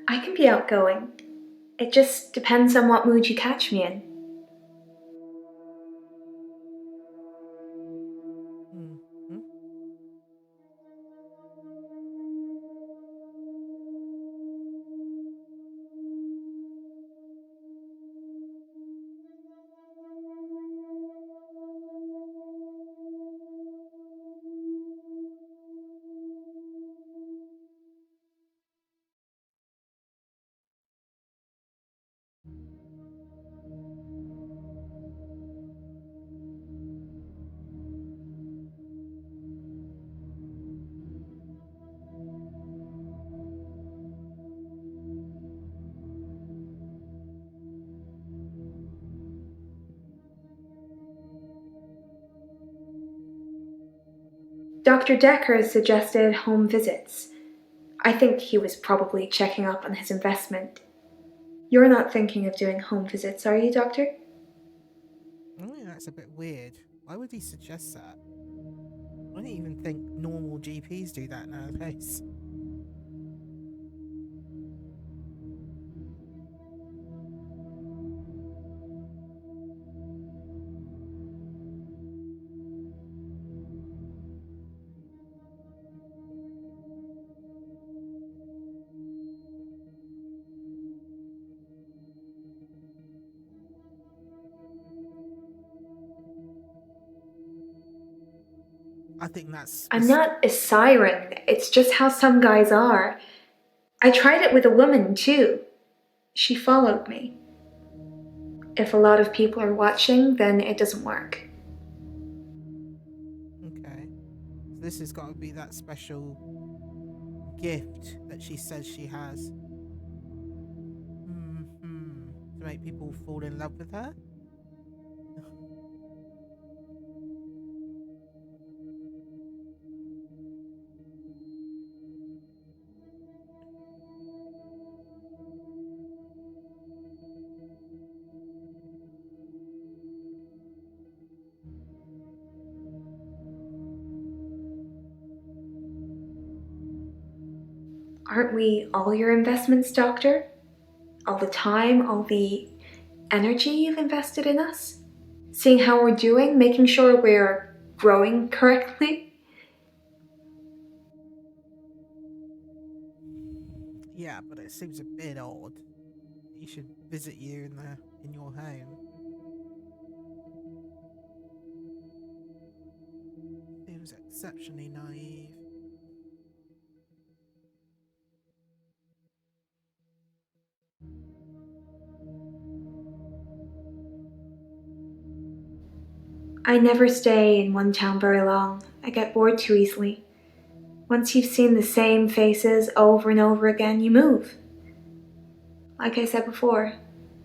I can be outgoing. It just depends on what mood you catch me in. Mm-hmm. Dr. Decker suggested home visits. I think he was probably checking up on his investment. You're not thinking of doing home visits, are you, Doctor? Oh, yeah, that's a bit weird. Why would he suggest that? I don't even think normal GPs do that nowadays. I think that's... I'm not a siren, it's just how some guys are. I tried it with a woman, too. She followed me. If a lot of people are watching, then it doesn't work. Okay. So this has got to be that special gift that she says she has. To make people fall in love with her? Aren't we all your investments, Doctor? All the time, all the energy you've invested in us? Seeing how we're doing, making sure we're growing correctly? Yeah, but it seems a bit odd. You should visit you in your home. Seems exceptionally naive. I never stay in one town very long. I get bored too easily. Once you've seen the same faces over and over again, you move. Like I said before,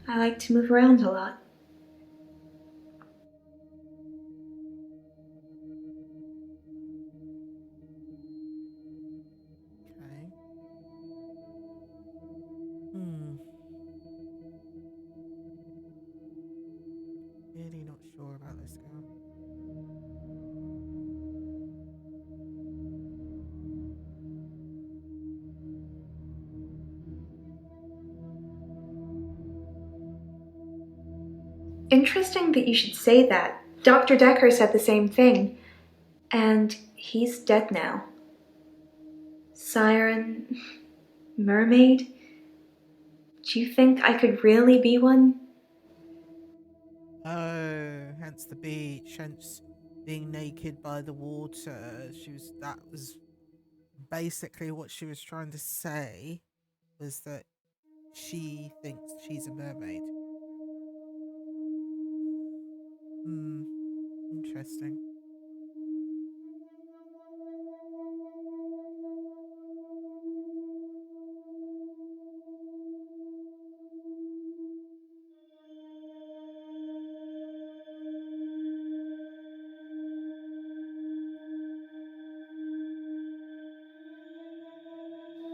I like to move around a lot. Okay. Really not sure about this girl. Interesting that you should say that. Dr. Decker said the same thing. And he's dead now. Siren, mermaid? Do you think I could really be one? Oh, hence the beach, hence being naked by the water. That was basically what she was trying to say was that she thinks she's a mermaid. Interesting.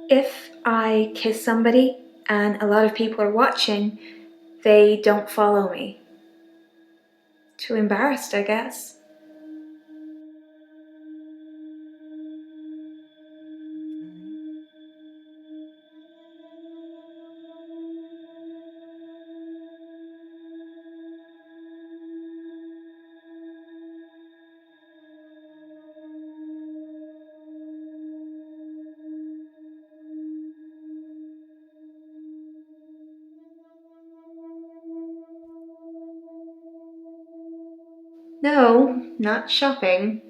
If I kiss somebody and a lot of people are watching, they don't follow me. Too embarrassed, I guess. No, not shopping.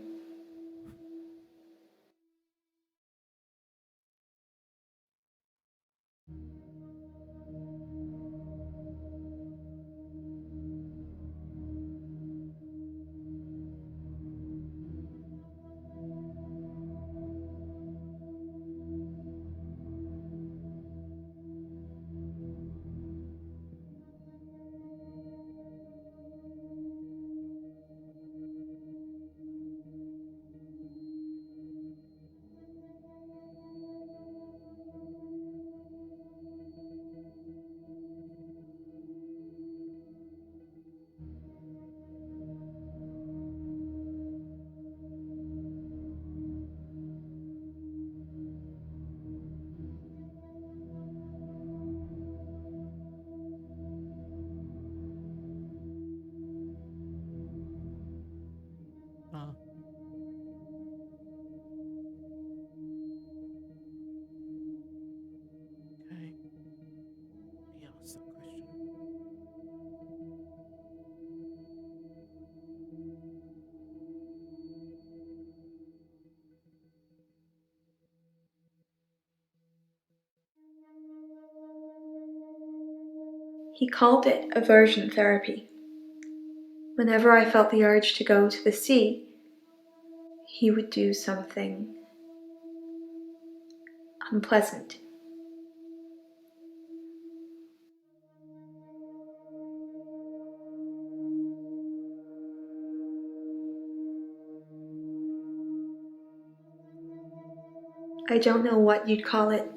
Oh. Okay. He asked that question. He called it aversion therapy. Whenever I felt the urge to go to the sea, he would do something unpleasant. I don't know what you'd call it,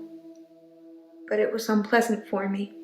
but it was unpleasant for me.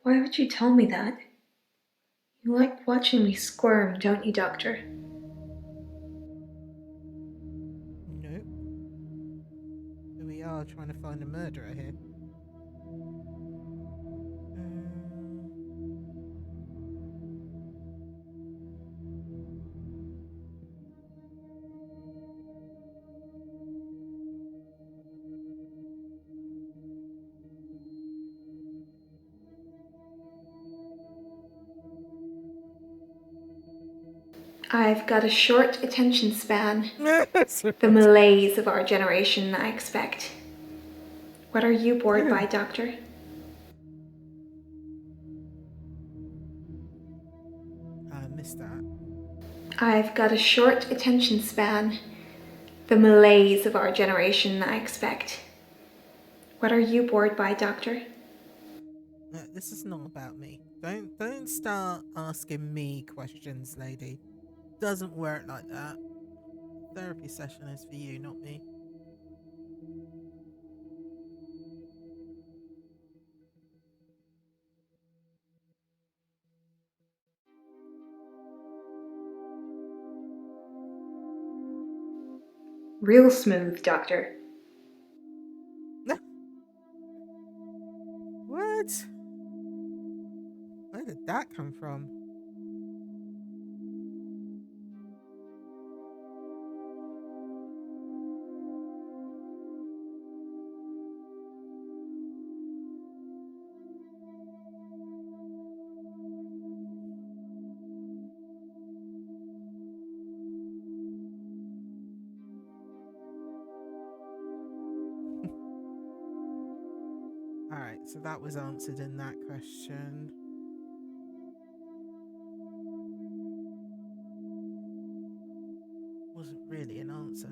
Why would you tell me that? You like watching me squirm, don't you, Doctor? Nope. We are trying to find a murderer here. I've got a short attention span. The malaise of our generation, I expect. What are you bored by, Doctor? I missed that. I've got a short attention span. The malaise of our generation, I expect. What are you bored by, Doctor? This is not about me. Don't start asking me questions, lady. Doesn't work like that. Therapy session is for you, not me. Real smooth, Doctor. What? Where did that come from? Alright, so that was answered in that question. Wasn't really an answer.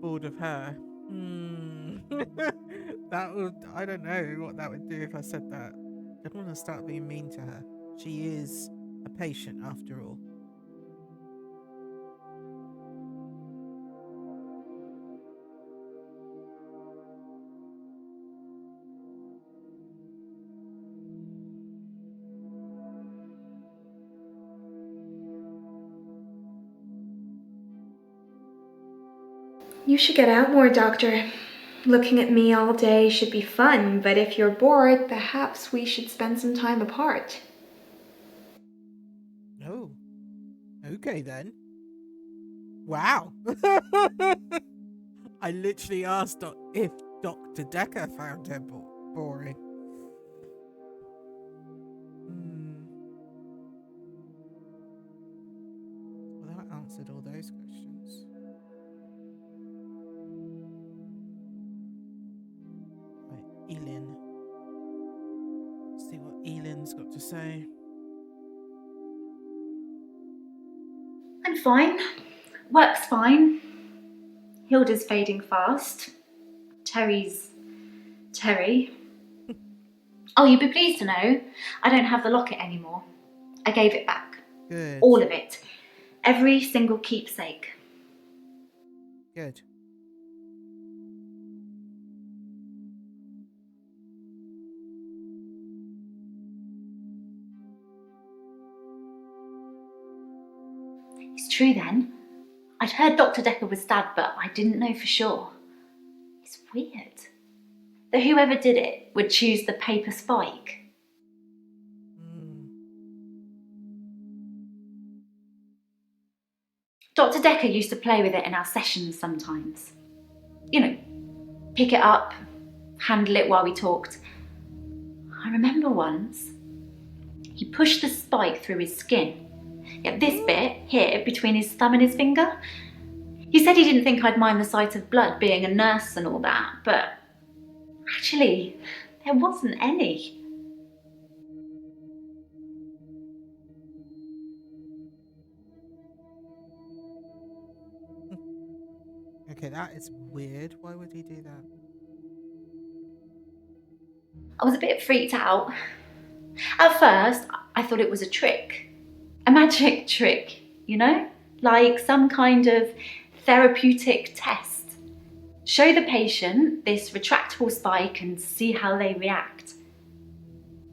Bored of her. That would, I don't know what that would do if I said that. I don't want to start being mean to her. She is a patient after all. You should get out more, Doctor. Looking at me all day should be fun, but if you're bored, perhaps we should spend some time apart. Oh, okay then. Wow. I literally asked if Dr. Decker found her boring. Well, that answered all those questions. Right, Elin. Let's see what Elin's got to say. I'm fine. Work's fine. Hilda's fading fast. Terry's Terry. Oh, you'd be pleased to know I don't have the locket anymore. I gave it back. Good. All of it. Every single keepsake. Good. It's true then. I'd heard Dr. Decker was stabbed, but I didn't know for sure. It's weird that whoever did it would choose the paper spike. Dr. Decker used to play with it in our sessions sometimes. You know, pick it up, handle it while we talked. I remember once, he pushed the spike through his skin. Yet this bit here, between his thumb and his finger, he said he didn't think I'd mind the sight of blood, being a nurse and all that, but actually, there wasn't any. Okay, that is weird. Why would he do that? I was a bit freaked out. At first, I thought it was a trick. A magic trick, you know? Like some kind of therapeutic test. Show the patient this retractable spike and see how they react.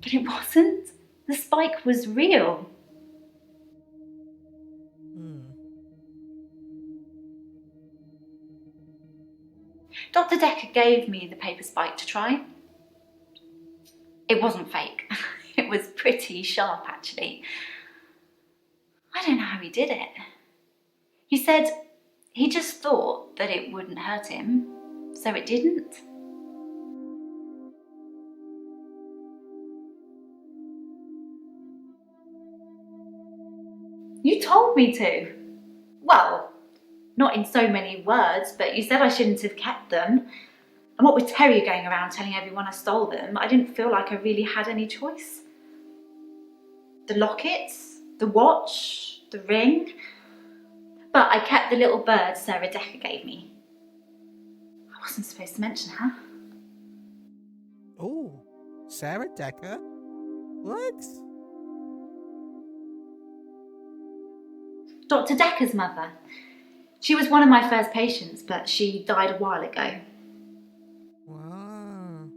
But it wasn't. The spike was real. Dr. Decker gave me the paper spike to try. It wasn't fake. It was pretty sharp, actually. I don't know how he did it. He said he just thought that it wouldn't hurt him, so it didn't. You told me to. Well, not in so many words, but you said I shouldn't have kept them. And what with Terry going around telling everyone I stole them, I didn't feel like I really had any choice. The lockets, the watch, the ring. But I kept the little bird Sarah Decker gave me. I wasn't supposed to mention her. Oh, Sarah Decker? What? Dr. Decker's mother. She was one of my first patients, but she died a while ago. Wow.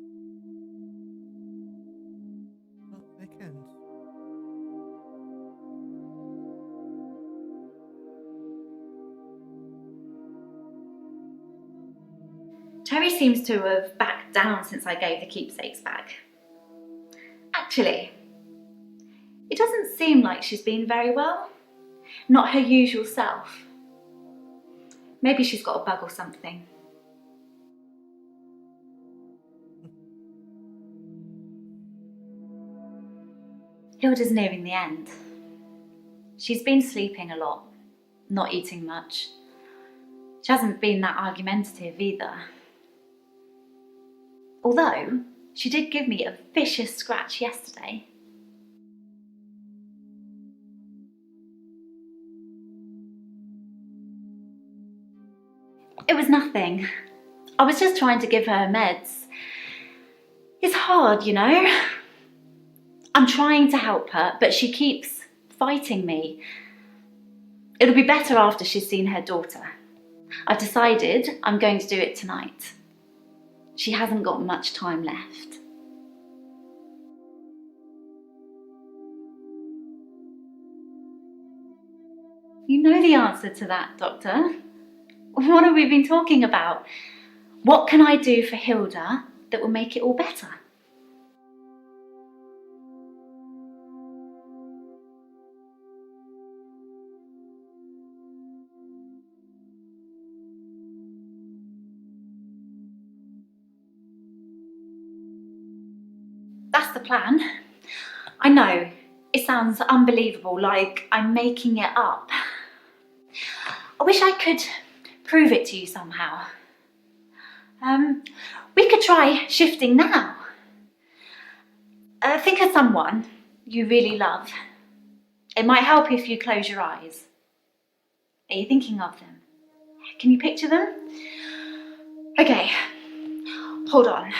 Cherry seems to have backed down since I gave the keepsakes back. Actually, it doesn't seem like she's been very well. Not her usual self. Maybe she's got a bug or something. Hilda's nearing the end. She's been sleeping a lot, not eating much. She hasn't been that argumentative either. Although, she did give me a vicious scratch yesterday. It was nothing. I was just trying to give her meds. It's hard, you know. I'm trying to help her, but she keeps fighting me. It'll be better after she's seen her daughter. I've decided I'm going to do it tonight. She hasn't got much time left. You know the answer to that, Doctor. What have we been talking about? What can I do for Hilda that will make it all better? That's the plan. I know, it sounds unbelievable, like I'm making it up. I wish I could prove it to you somehow. We could try shifting now. Think of someone you really love. It might help if you close your eyes. Are you thinking of them? Can you picture them? Okay, hold on.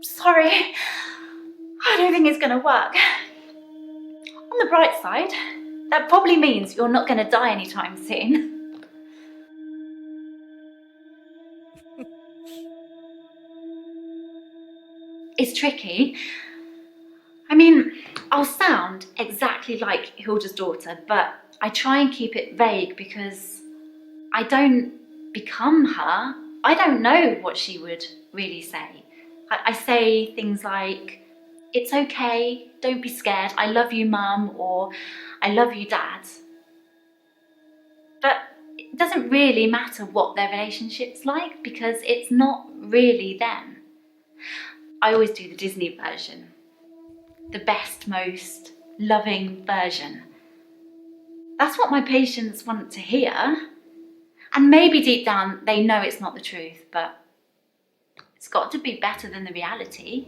Sorry, I don't think it's going to work. On the bright side, that probably means you're not going to die anytime soon. It's tricky. I mean, I'll sound exactly like Hilda's daughter, but I try and keep it vague because I don't become her. I don't know what she would really say. I say things like, "It's okay, don't be scared, I love you, Mum," or "I love you, Dad." But it doesn't really matter what their relationship's like because it's not really them. I always do the Disney version. The best, most loving version. That's what my patients want to hear. And maybe deep down they know it's not the truth, but it's got to be better than the reality.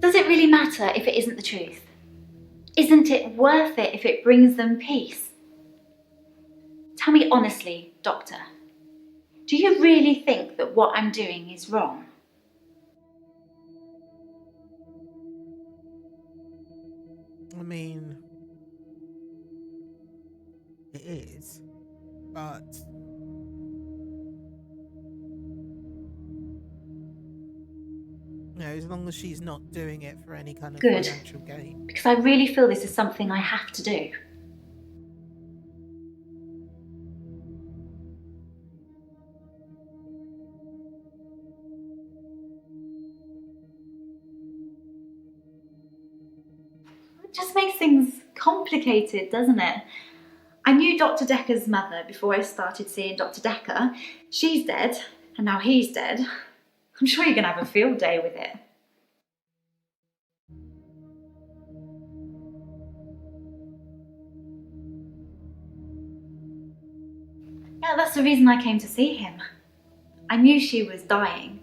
Does it really matter if it isn't the truth? Isn't it worth it if it brings them peace? Tell me honestly, Doctor, do you really think that what I'm doing is wrong? I mean, it is, but as long as she's not doing it for any kind of Good. financial gain. Because I really feel this is something I have to do. It just makes things complicated, doesn't it? I knew Dr. Decker's mother before I started seeing Dr. Decker. She's dead, and now he's dead. I'm sure you're going to have a field day with it. Yeah, that's the reason I came to see him. I knew she was dying,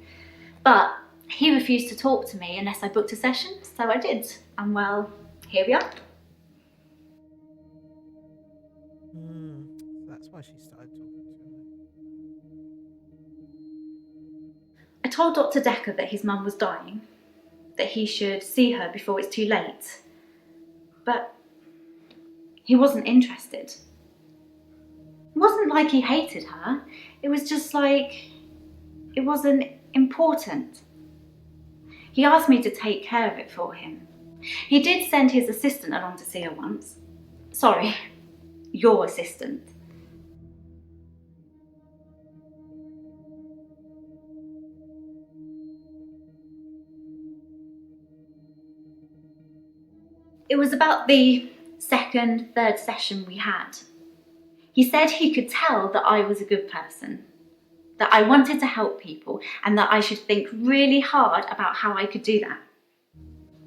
but he refused to talk to me unless I booked a session, so I did. And well, here we are. That's why she started talking to him. I told Dr. Decker that his mum was dying, that he should see her before it's too late. But He wasn't interested. It wasn't like he hated her. It was just like it wasn't important. He asked me to take care of it for him. He did send his assistant along to see her once. Sorry, your assistant. It was about the second, third session we had. He said he could tell that I was a good person, that I wanted to help people, and that I should think really hard about how I could do that.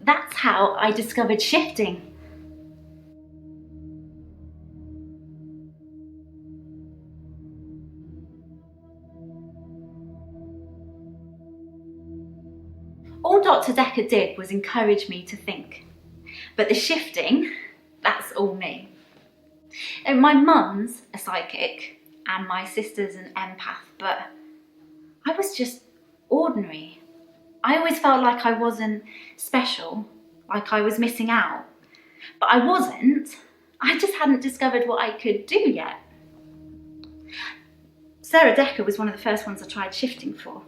That's how I discovered shifting. All Dr. Decker did was encourage me to think. But the shifting, that's all me. And my mum's a psychic and my sister's an empath, but I was just ordinary. I always felt like I wasn't special, like I was missing out. But I wasn't. I just hadn't discovered what I could do yet. Sarah Decker was one of the first ones I tried shifting for.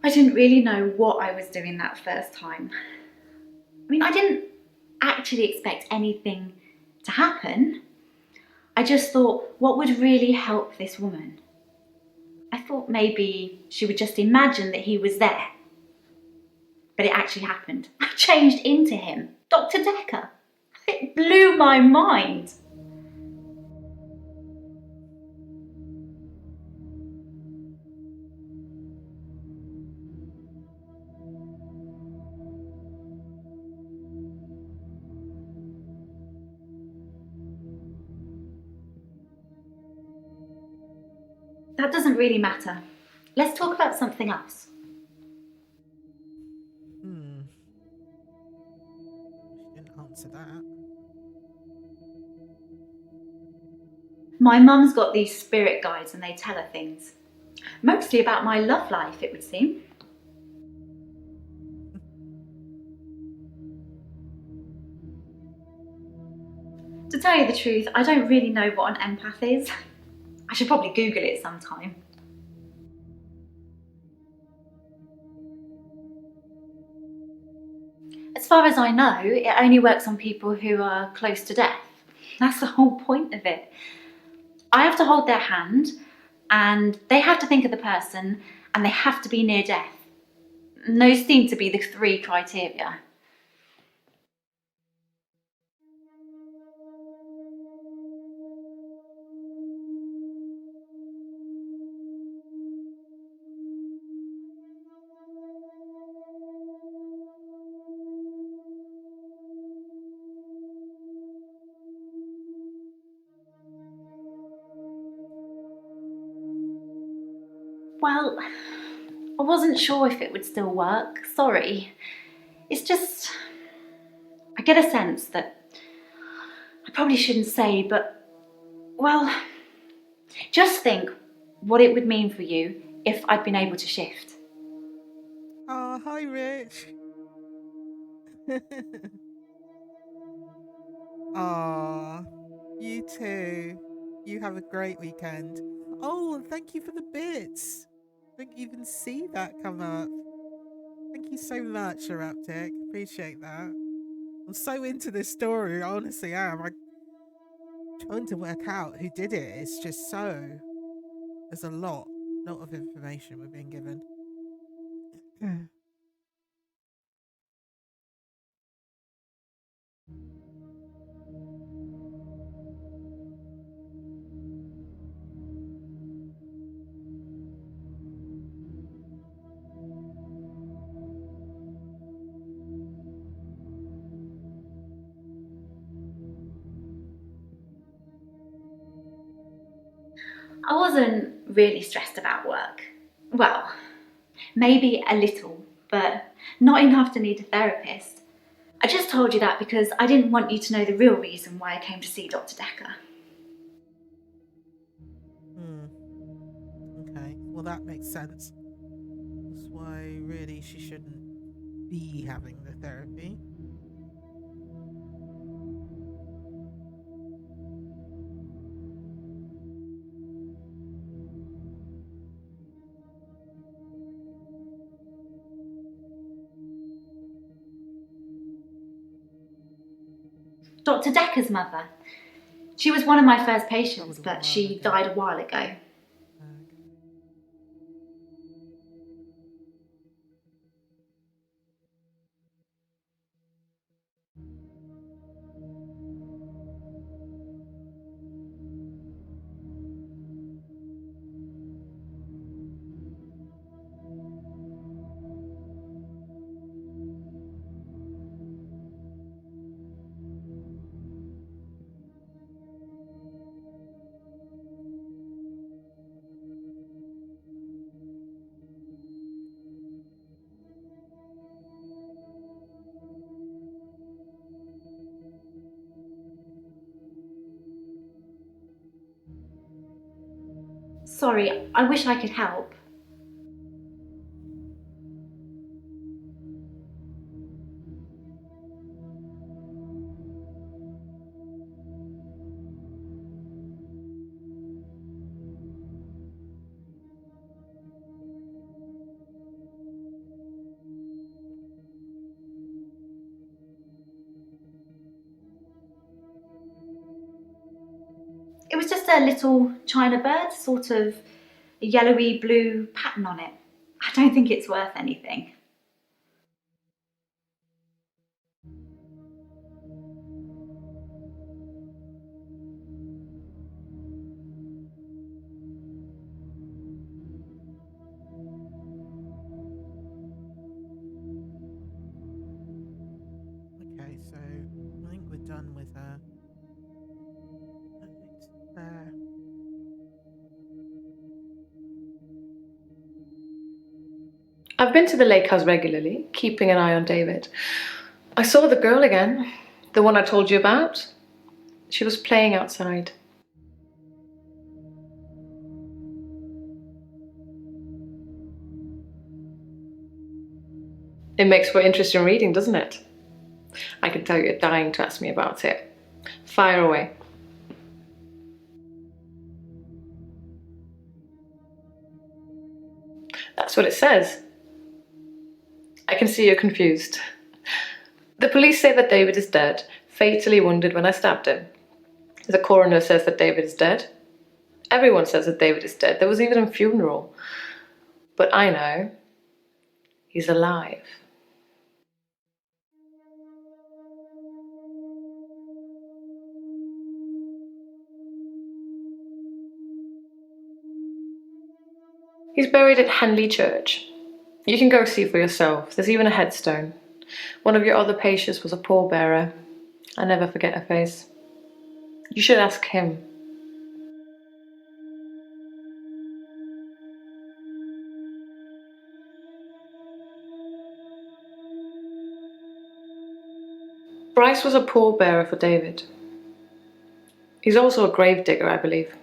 I didn't really know what I was doing that first time. I mean, I didn't actually expect anything to happen. I just thought, what would really help this woman? I thought maybe she would just imagine that he was there. But it actually happened. I changed into him, Dr. Decker. It blew my mind. That doesn't really matter. Let's talk about something else. She didn't answer that. My mum's got these spirit guides and they tell her things. Mostly about my love life, it would seem. To tell you the truth, I don't really know what an empath is. I should probably Google it sometime. As far as I know, it only works on people who are close to death. That's the whole point of it. I have to hold their hand, and they have to think of the person, and they have to be near death. And those seem to be the 3 criteria. Well, I wasn't sure if it would still work, sorry. It's just, I get a sense that I probably shouldn't say, but, well, just think what it would mean for you if I'd been able to shift. Oh, hi, Rich. Aw, you too. You have a great weekend. Oh, and thank you for the bits. I didn't even see that come up. Thank you so much, Eruptic. Appreciate that. I'm so into this story, I honestly am. I'm trying to work out who did it. It's just so... There's a lot of information we're being given. I wasn't really stressed about work. Well, maybe a little, but not enough to need a therapist. I just told you that because I didn't want you to know the real reason why I came to see Dr. Decker. Well, that makes sense. That's why really she shouldn't be having the therapy. Dr. Decker's mother. She was one of my first patients, but she died a while ago. Sorry, I wish I could help. It was just a little china bird, sort of a yellowy blue pattern on it. I don't think it's worth anything. Okay, so I think we're done with her. Right there. I've been to the lake house regularly, keeping an eye on David. I saw the girl again, the one I told you about. She was playing outside. It makes for interesting reading, doesn't it? I can tell you're dying to ask me about it. Fire away. That's what it says. I can see you're confused. The police say that David is dead, fatally wounded when I stabbed him. The coroner says that David is dead. Everyone says that David is dead. There was even a funeral. But I know he's alive. He's buried at Henley Church. You can go see for yourself. There's even a headstone. One of your other patients was a pallbearer. I never forget her face. You should ask him. Bryce was a pallbearer for David. He's also a gravedigger, I believe.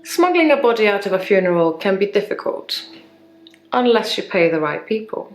Smuggling a body out of a funeral can be difficult, unless you pay the right people.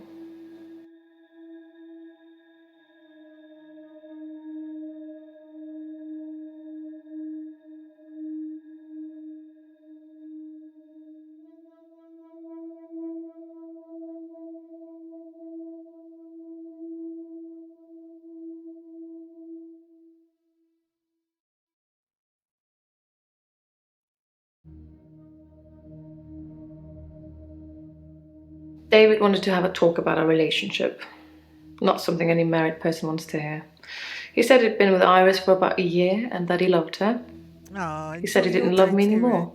David wanted to have a talk about our relationship. Not something any married person wants to hear. He said he'd been with Iris for about a year and that he loved her. Oh, He said he didn't love me anymore.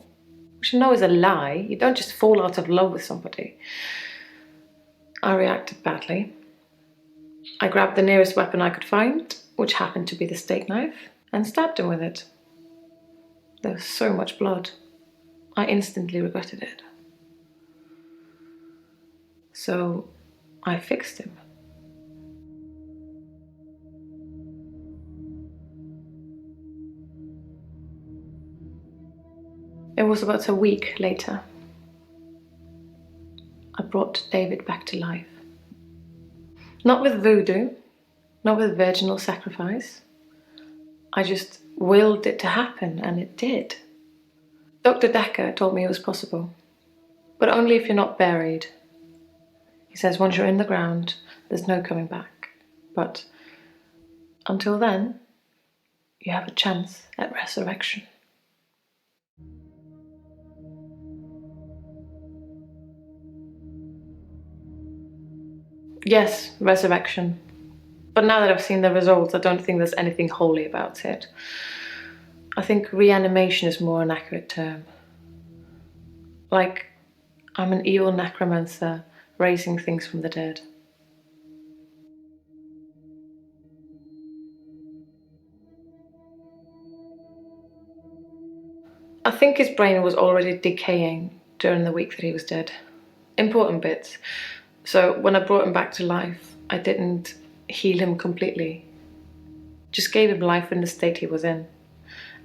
Which I know is a lie. You don't just fall out of love with somebody. I reacted badly. I grabbed the nearest weapon I could find, which happened to be the steak knife, and stabbed him with it. There was so much blood. I instantly regretted it. So I fixed him. was about a week later. I brought David back to life. Not with voodoo, not with virginal sacrifice. I just willed it to happen, and it did. Dr. Decker told me it was possible, but only if you're not buried. He says once you're in the ground, there's no coming back. But until then, you have a chance at resurrection. Yes, resurrection. But now that I've seen the results, I don't think there's anything holy about it. I think reanimation is more an accurate term. Like, I'm an evil necromancer raising things from the dead. I think his brain was already decaying during the week that he was dead. Important bits. So when I brought him back to life, I didn't heal him completely. Just gave him life in the state he was in.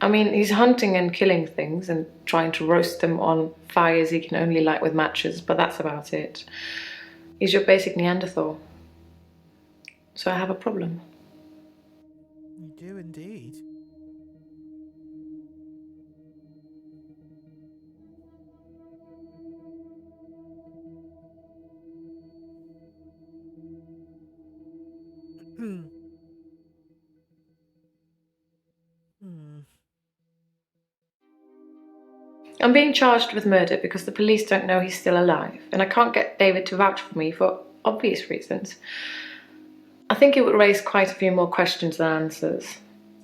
I mean, he's hunting and killing things and trying to roast them on fires he can only light with matches, but that's about it. He's your basic Neanderthal. So I have a problem. You do indeed. I'm being charged with murder because the police don't know he's still alive, and I can't get David to vouch for me for obvious reasons. I think it would raise quite a few more questions than answers,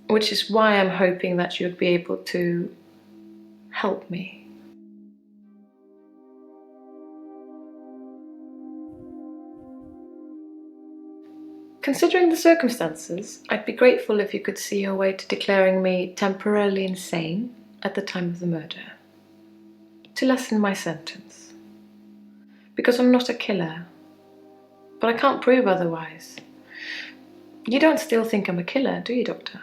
which is why I'm hoping that you'd be able to help me. Considering the circumstances, I'd be grateful if you could see your way to declaring me temporarily insane at the time of the murder, to lessen my sentence. Because I'm not a killer, but I can't prove otherwise. You don't still think I'm a killer, do you, Doctor?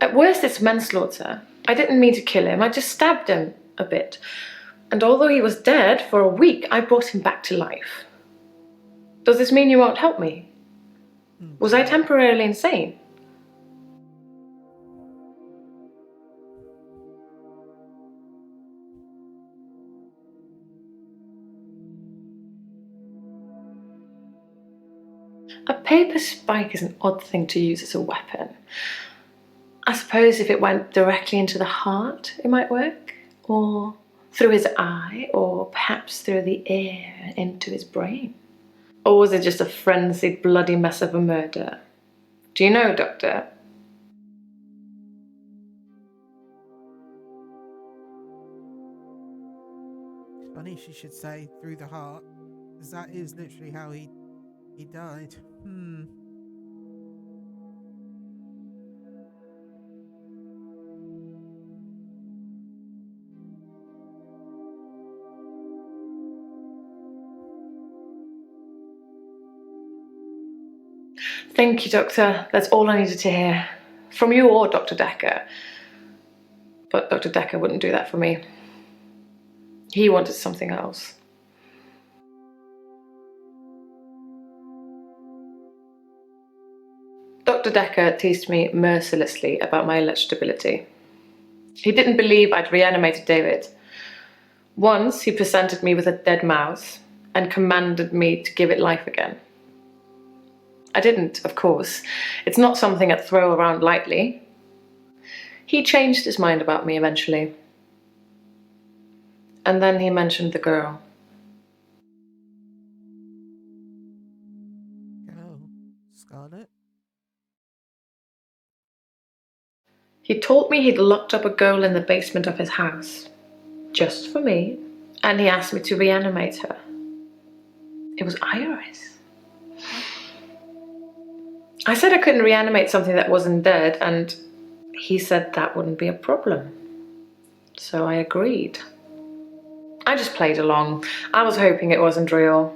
At worst, it's manslaughter. I didn't mean to kill him, I just stabbed him a bit. And although he was dead for a week, I brought him back to life. Does this mean you won't help me? Was I temporarily insane? A paper spike is an odd thing to use as a weapon. I suppose if it went directly into the heart, it might work. Or through his eye, or perhaps through the ear into his brain. Or was it just a frenzied, bloody mess of a murder? Do you know, Doctor? Funny she should say through the heart, because that is literally how he died. Thank you, Doctor. That's all I needed to hear. From you or Dr. Decker. But Dr. Decker wouldn't do that for me. He wanted something else. Dr. Decker teased me mercilessly about my alleged ability. He didn't believe I'd reanimated David. Once he presented me with a dead mouse and commanded me to give it life again. I didn't, of course. It's not something I'd throw around lightly. He changed his mind about me eventually. And then he mentioned the girl. Oh, Scarlet? He told me he'd locked up a girl in the basement of his house. Just for me. And he asked me to reanimate her. It was Iris. I said I couldn't reanimate something that wasn't dead, and he said that wouldn't be a problem. So I agreed. I just played along. I was hoping it wasn't real.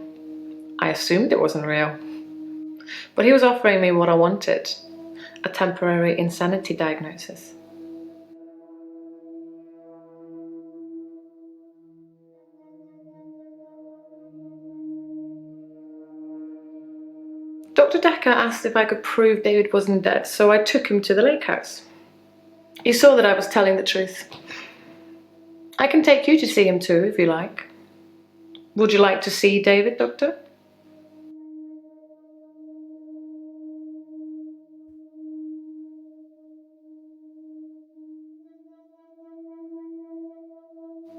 I assumed it wasn't real. But he was offering me what I wanted, a temporary insanity diagnosis. Dr. Decker asked if I could prove David wasn't dead, so I took him to the lake house. He saw that I was telling the truth. I can take you to see him too, if you like. Would you like to see David, Doctor?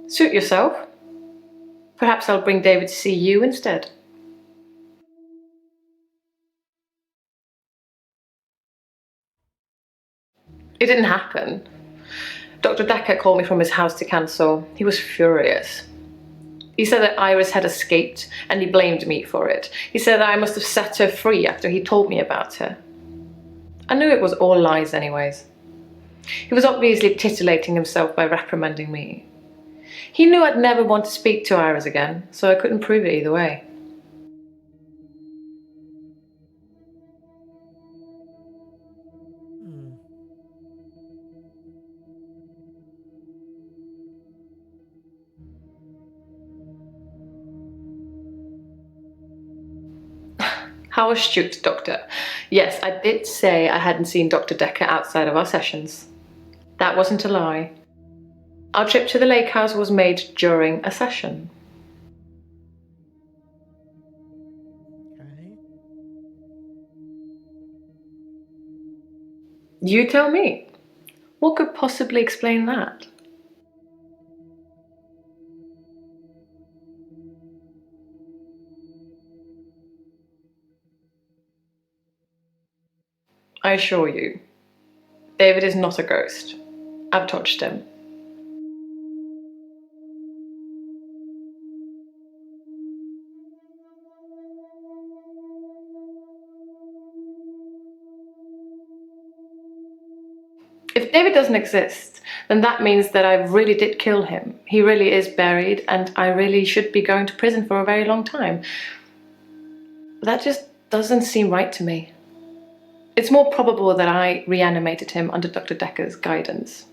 Suit yourself. Perhaps I'll bring David to see you instead. It didn't happen. Dr. Decker called me from his house to cancel. He was furious. He said that Iris had escaped and he blamed me for it. He said that I must have set her free after he told me about her. I knew it was all lies anyways. He was obviously titillating himself by reprimanding me. He knew I'd never want to speak to Iris again, so I couldn't prove it either way. How astute, Doctor. Yes, I did say I hadn't seen Dr. Decker outside of our sessions. That wasn't a lie. Our trip to the lake house was made during a session. Okay. You tell me. What could possibly explain that? I assure you, David is not a ghost. I've touched him. If David doesn't exist, then that means that I really did kill him. He really is buried, and I really should be going to prison for a very long time. That just doesn't seem right to me. It's more probable that I reanimated him under Dr. Decker's guidance.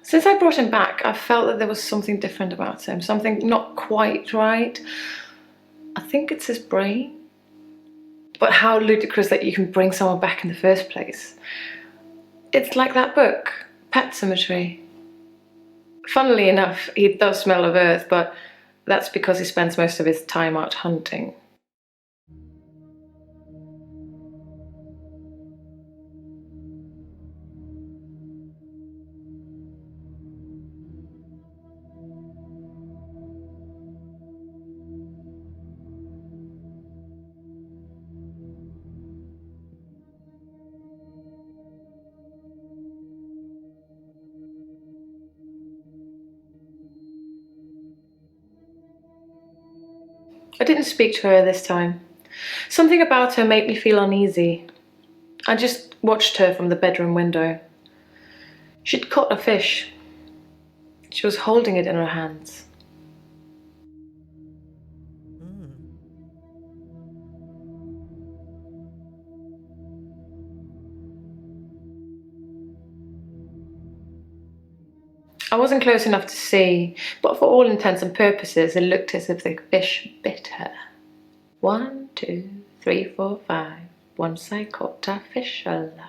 Since I brought him back, I felt that there was something different about him, something not quite right. I think it's his brain. But how ludicrous that you can bring someone back in the first place. It's like that book, Pet Cemetery. Funnily enough, he does smell of earth, but that's because he spends most of his time out hunting. I didn't speak to her this time. Something about her made me feel uneasy. I just watched her from the bedroom window. She'd caught a fish. She was holding it in her hands. I wasn't close enough to see, but for all intents and purposes, it looked as if the fish bit her. 1, 2, 3, 4, 5. Once I caught a fish alive.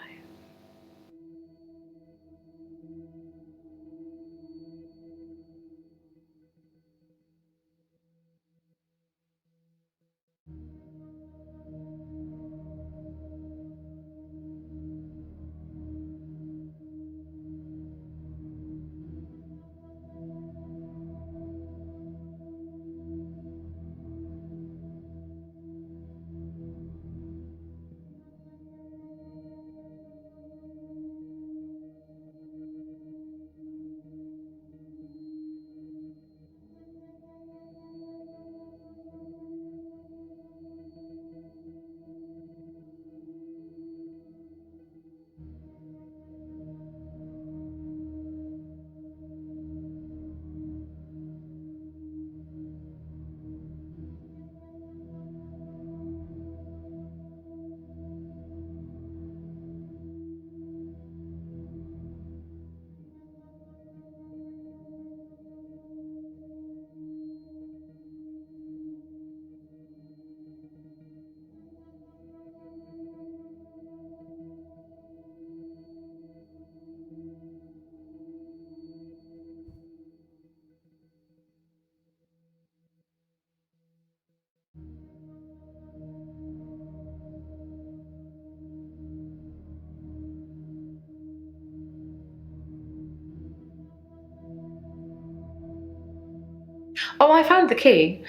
Oh, I found the key.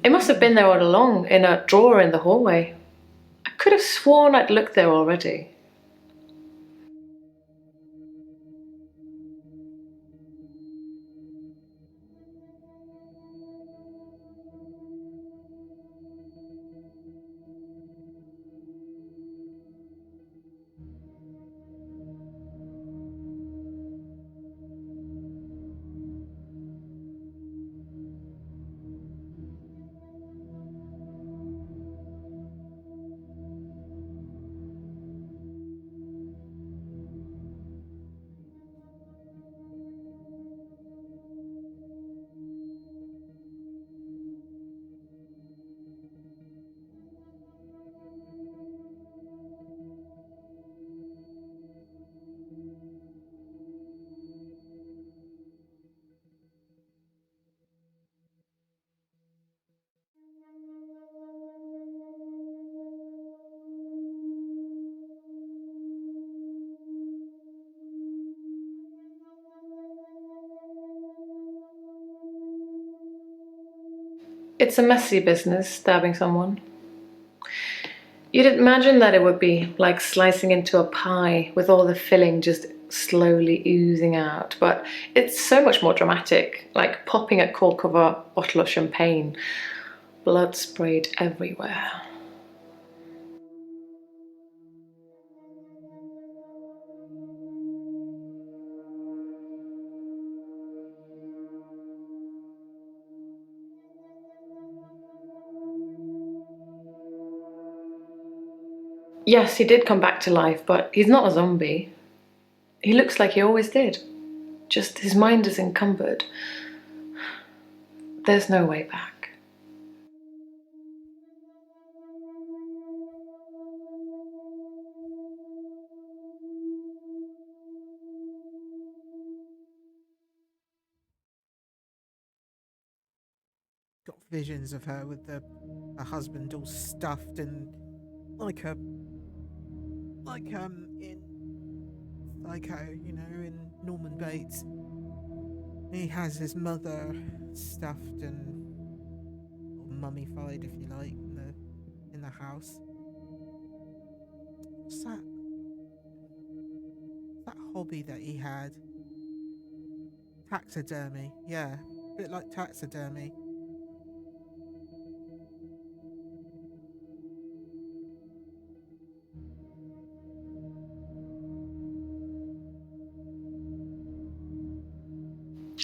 It must have been there all along, in a drawer in the hallway. I could have sworn I'd looked there already. It's a messy business, stabbing someone. You'd imagine that it would be like slicing into a pie with all the filling just slowly oozing out, but it's so much more dramatic, like popping a cork of a bottle of champagne. Blood sprayed everywhere. Yes, he did come back to life, but he's not a zombie. He looks like he always did. Just his mind is encumbered. There's no way back. Got visions of her with her husband all stuffed and like in Psycho, in Norman Bates. He has his mother stuffed and mummified, if you like, in the house. What's that? That hobby that he had? Taxidermy, yeah, a bit like taxidermy.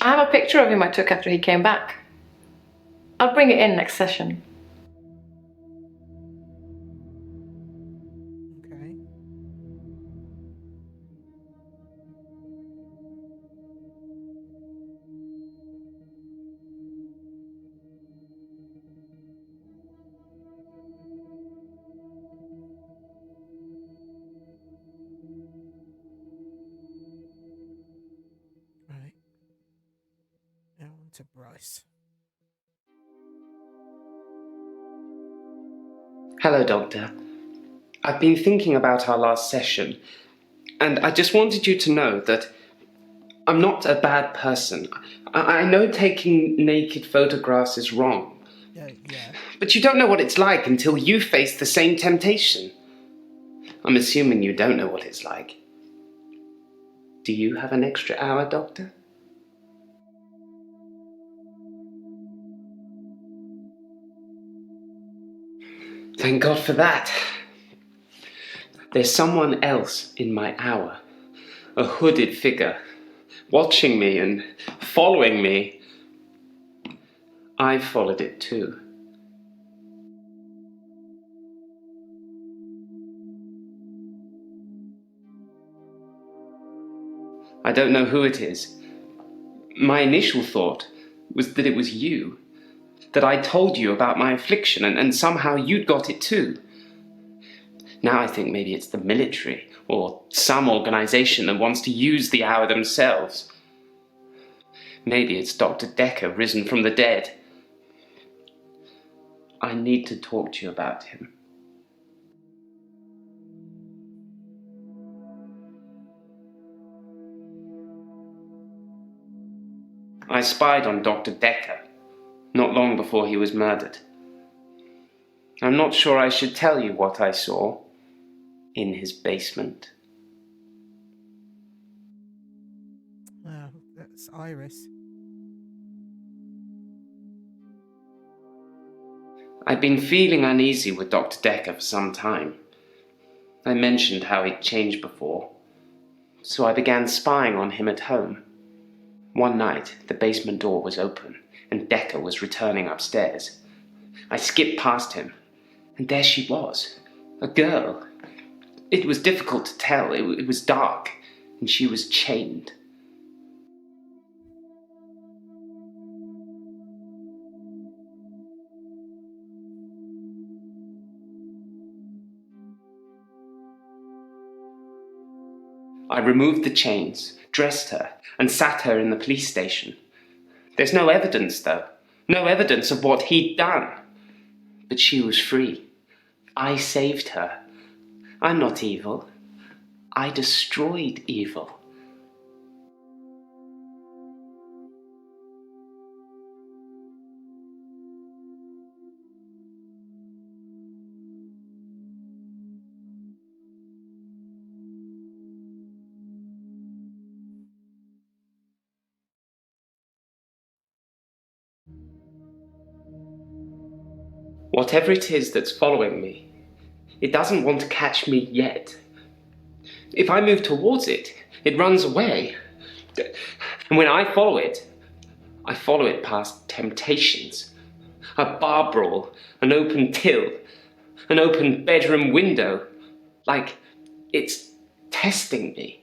I have a picture of him I took after he came back. I'll bring it in next session. Okay. Right. Now on to Bryce. Hello, Doctor. I've been thinking about our last session, and I just wanted you to know that I'm not a bad person. I know taking naked photographs is wrong. Yeah. But you don't know what it's like until you face the same temptation. I'm assuming you don't know what it's like. Do you have an extra hour, Doctor? Thank God for that. There's someone else in my hour. A hooded figure, watching me and following me. I've followed it too. I don't know who it is. My initial thought was that it was you. That I told you about my affliction and somehow you'd got it too. Now I think maybe it's the military or some organization that wants to use the hour themselves. Maybe it's Dr. Decker risen from the dead. I need to talk to you about him. I spied on Dr. Decker. not long before he was murdered. I'm not sure I should tell you what I saw in his basement. Oh, that's Iris. I'd been feeling uneasy with Dr. Decker for some time. I mentioned how he'd changed before, so I began spying on him at home. One night, the basement door was open, and Decker was returning upstairs. I skipped past him, and there she was, a girl. It was difficult to tell. It was dark, and she was chained. I removed the chains, dressed her, and sat her in the police station. There's no evidence, though. No evidence of what he'd done. But she was free. I saved her. I'm not evil. I destroyed evil. Whatever it is that's following me, it doesn't want to catch me yet. If I move towards it, it runs away. And when I follow it past temptations. A bar brawl, an open till, an open bedroom window. Like it's testing me.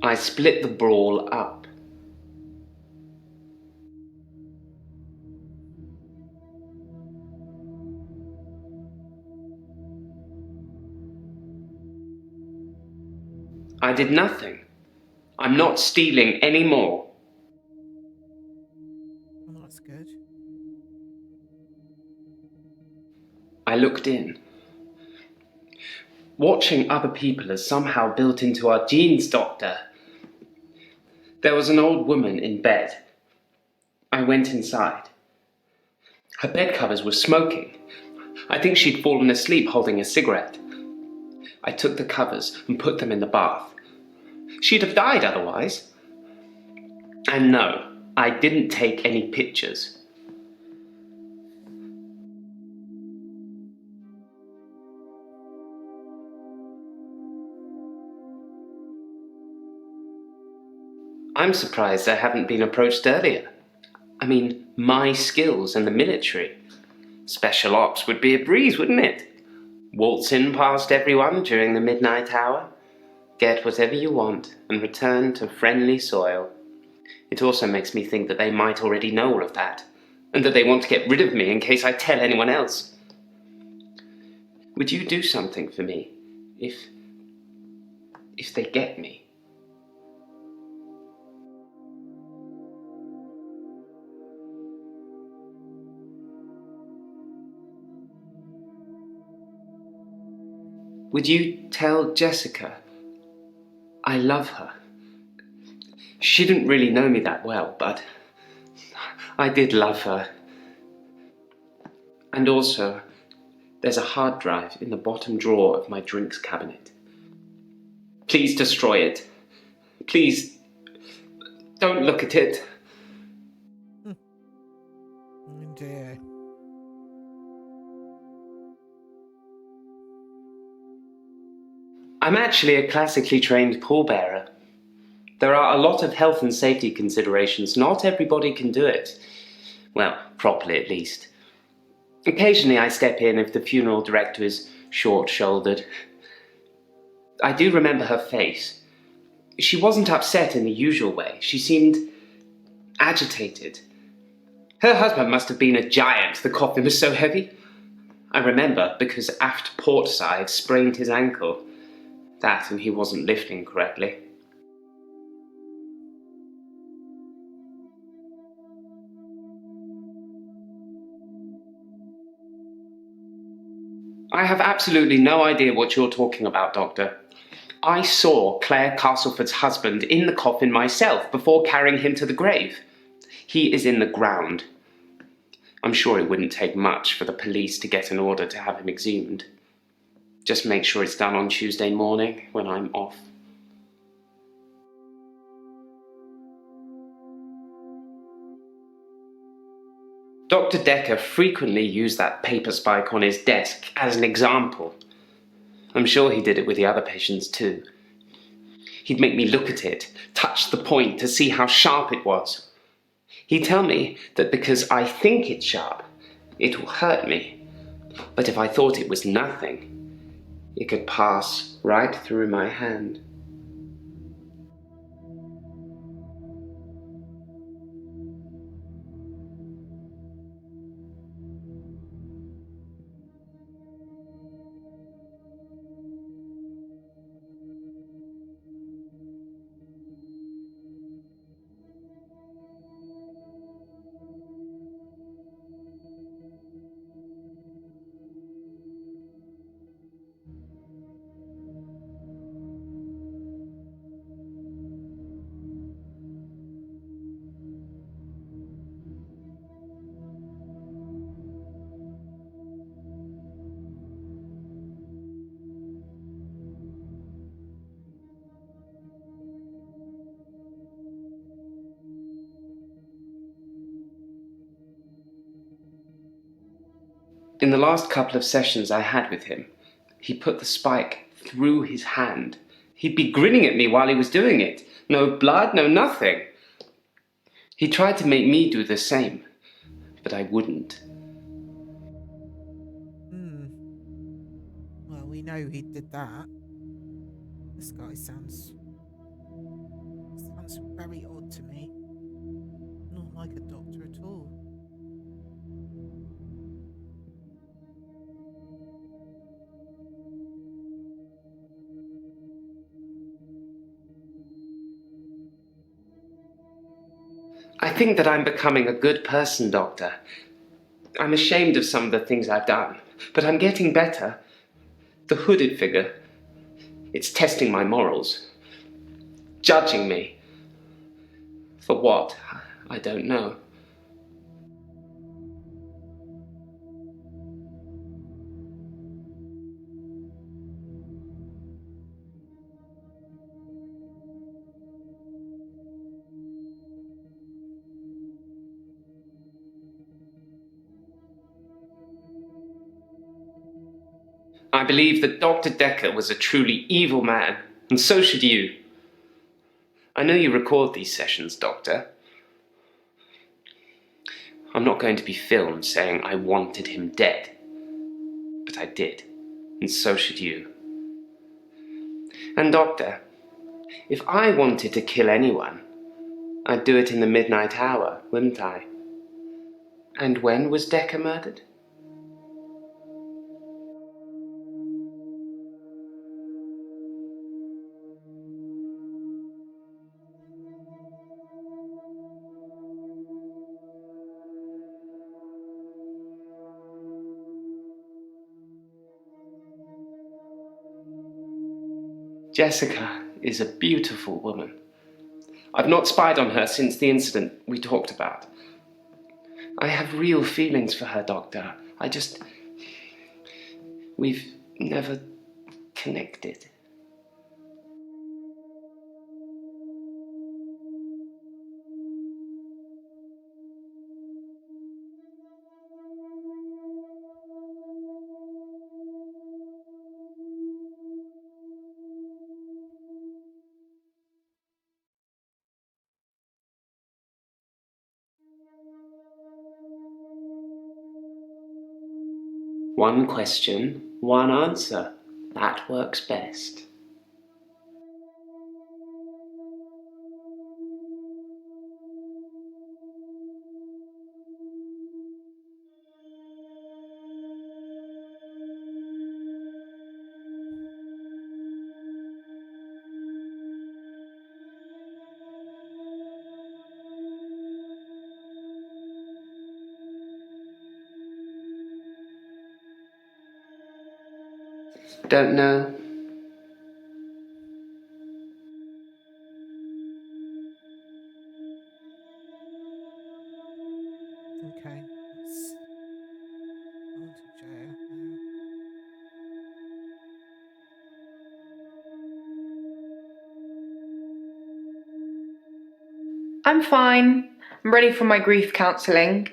I split the brawl up. I did nothing. I'm not stealing any more. Well, that's good. I looked in. Watching other people is somehow built into our genes, Doctor. There was an old woman in bed. I went inside. Her bed covers were smoking. I think she'd fallen asleep holding a cigarette. I took the covers and put them in the bath. She'd have died otherwise. And no, I didn't take any pictures. I'm surprised I haven't been approached earlier. I mean, my skills in the military. Special ops would be a breeze, wouldn't it? Waltz in past everyone during the midnight hour, get whatever you want, and return to friendly soil. It also makes me think that they might already know all of that, and that they want to get rid of me in case I tell anyone else. Would you do something for me if they get me? Would you tell Jessica I love her? She didn't really know me that well, but I did love her. And also, there's a hard drive in the bottom drawer of my drinks cabinet. Please destroy it. Please, don't look at it. Oh dear. I'm actually a classically trained pallbearer. There are a lot of health and safety considerations. Not everybody can do it. Well, properly at least. Occasionally I step in if the funeral director is short-shouldered. I do remember her face. She wasn't upset in the usual way. She seemed agitated. Her husband must have been a giant. The coffin was so heavy. I remember because aft port side sprained his ankle. That and he wasn't lifting correctly. I have absolutely no idea what you're talking about, Doctor. I saw Claire Castleford's husband in the coffin myself before carrying him to the grave. He is in the ground. I'm sure it wouldn't take much for the police to get an order to have him exhumed. Just make sure it's done on Tuesday morning when I'm off. Dr. Decker frequently used that paper spike on his desk as an example. I'm sure he did it with the other patients too. He'd make me look at it, touch the point to see how sharp it was. He'd tell me that because I think it's sharp, it will hurt me. But if I thought it was nothing, it could pass right through my hand. In the last couple of sessions I had with him, he put the spike through his hand. He'd be grinning at me while he was doing it. No blood, no nothing. He tried to make me do the same, but I wouldn't. Well, we know he did that. This guy sounds very odd to me. Not like a doctor at all. I think that I'm becoming a good person, Doctor. I'm ashamed of some of the things I've done, but I'm getting better. The hooded figure, it's testing my morals. Judging me. For what? I don't know. I believe that Dr. Decker was a truly evil man, and so should you. I know you record these sessions, Doctor. I'm not going to be filmed saying I wanted him dead. But I did, and so should you. And Doctor, if I wanted to kill anyone, I'd do it in the midnight hour, wouldn't I? And when was Decker murdered? Jessica is a beautiful woman. I've not spied on her since the incident we talked about. I have real feelings for her, Doctor. We've never connected. One question, one answer. That works best. Don't know. Okay. Let's on to jail now. I'm fine. I'm ready for my grief counselling.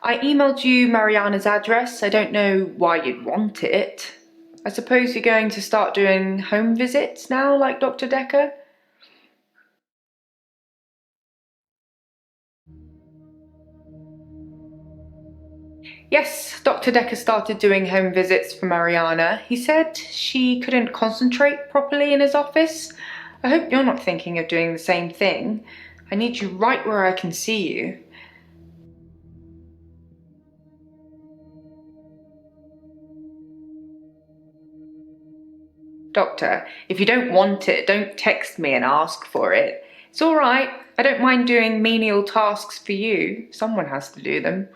I emailed you Mariana's address. I don't know why you'd want it. I suppose you're going to start doing home visits now, like Dr. Decker? Yes, Dr. Decker started doing home visits for Mariana. He said she couldn't concentrate properly in his office. I hope you're not thinking of doing the same thing. I need you right where I can see you. Doctor, if you don't want it, don't text me and ask for it. It's all right. I don't mind doing menial tasks for you. Someone has to do them.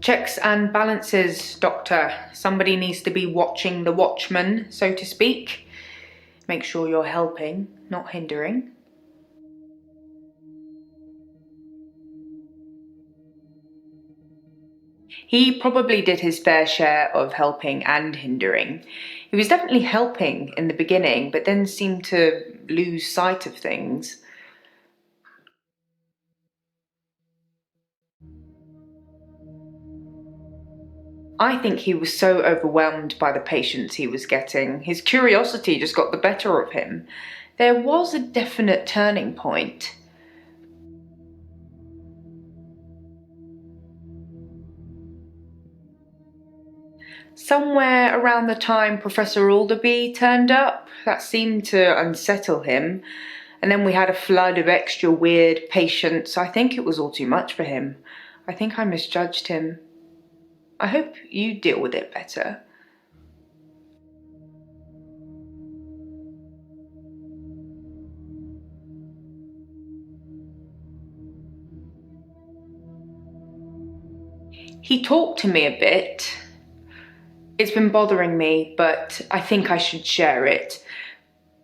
Checks and balances, Doctor. Somebody needs to be watching the watchman, so to speak. Make sure you're helping, not hindering. He probably did his fair share of helping and hindering. He was definitely helping in the beginning, but then seemed to lose sight of things. I think he was so overwhelmed by the patients he was getting. His curiosity just got the better of him. There was a definite turning point. Somewhere around the time Professor Alderby turned up, that seemed to unsettle him. And then we had a flood of extra weird patients. I think it was all too much for him. I think I misjudged him. I hope you deal with it better. He talked to me a bit. It's been bothering me, but I think I should share it.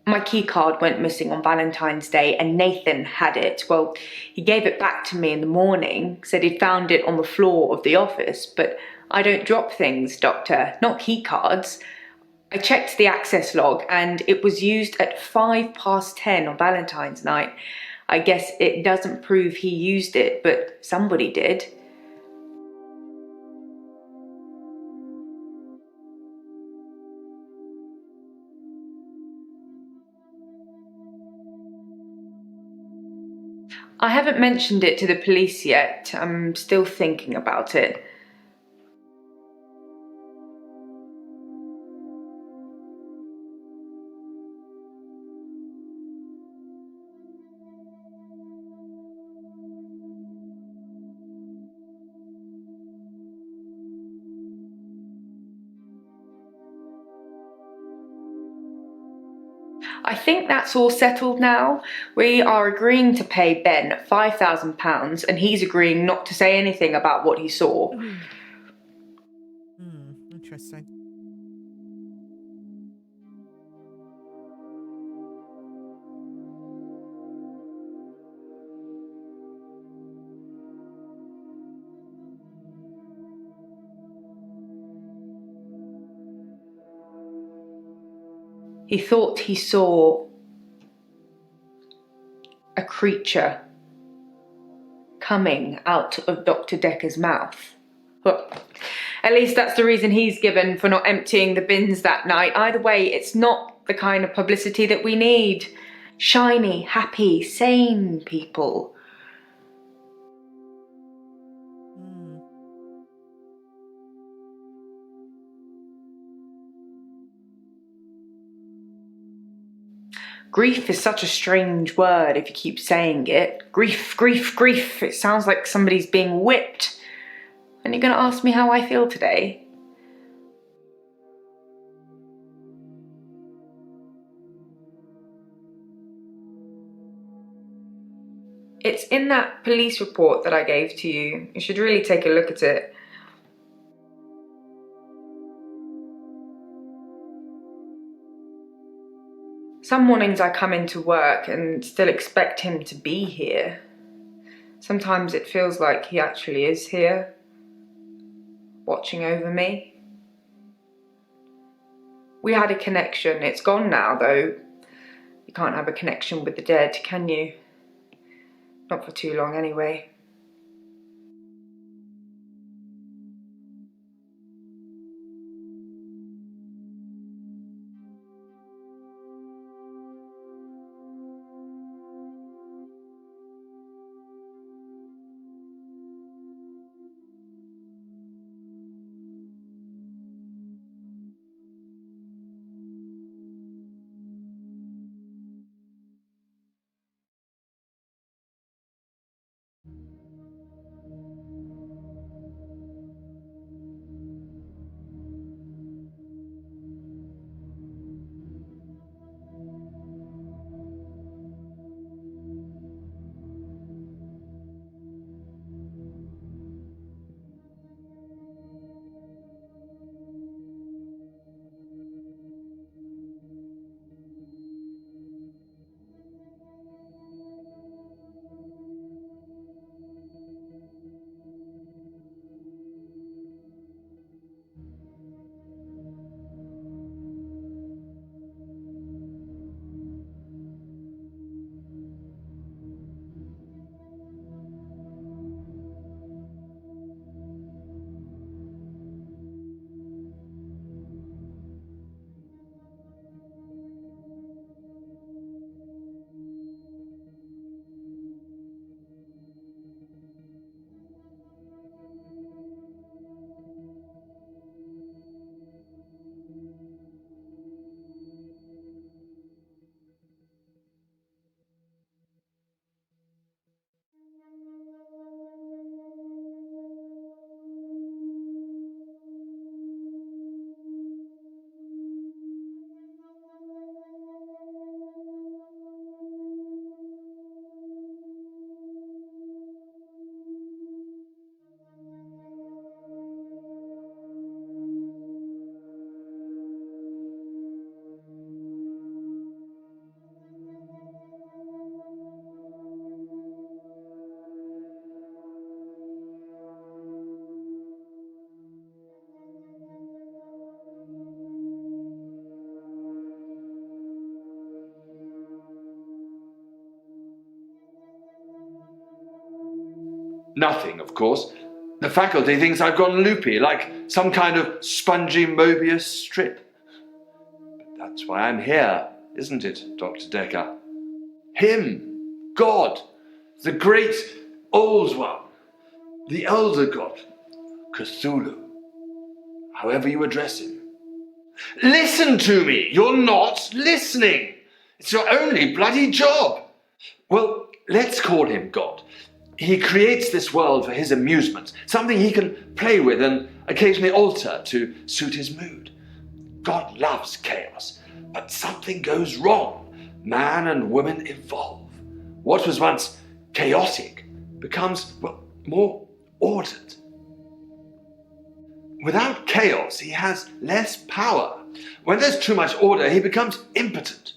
My key card went missing on Valentine's Day and Nathan had it. Well, he gave it back to me in the morning, said he'd found it on the floor of the office, but I don't drop things, Doctor, not key cards. I checked the access log and it was used at 10:05 on Valentine's night. I guess it doesn't prove he used it, but somebody did. I haven't mentioned it to the police yet. I'm still thinking about it. I think that's all settled now. We are agreeing to pay Ben £5,000 and he's agreeing not to say anything about what he saw. Interesting. He thought he saw a creature coming out of Dr. Decker's mouth. Well, at least that's the reason he's given for not emptying the bins that night. Either way, it's not the kind of publicity that we need. Shiny, happy, sane people. Grief is such a strange word if you keep saying it. Grief, grief, grief. It sounds like somebody's being whipped. And you're going to ask me how I feel today? It's in that police report that I gave to you. You should really take a look at it. Some mornings I come into work and still expect him to be here. Sometimes it feels like he actually is here, watching over me. We had a connection. It's gone now, though. You can't have a connection with the dead, can you? Not for too long, anyway. Nothing, of course. The faculty thinks I've gone loopy, like some kind of spongy Mobius strip. But that's why I'm here, isn't it, Dr. Decker? Him, God, the great old one, the elder god, Cthulhu, however you address him. Listen to me! You're not listening! It's your only bloody job! Well, let's call him God. He creates this world for his amusement, something he can play with and occasionally alter to suit his mood. God loves chaos, but something goes wrong. Man and woman evolve. What was once chaotic becomes, well, more ordered. Without chaos, he has less power. When there's too much order, he becomes impotent.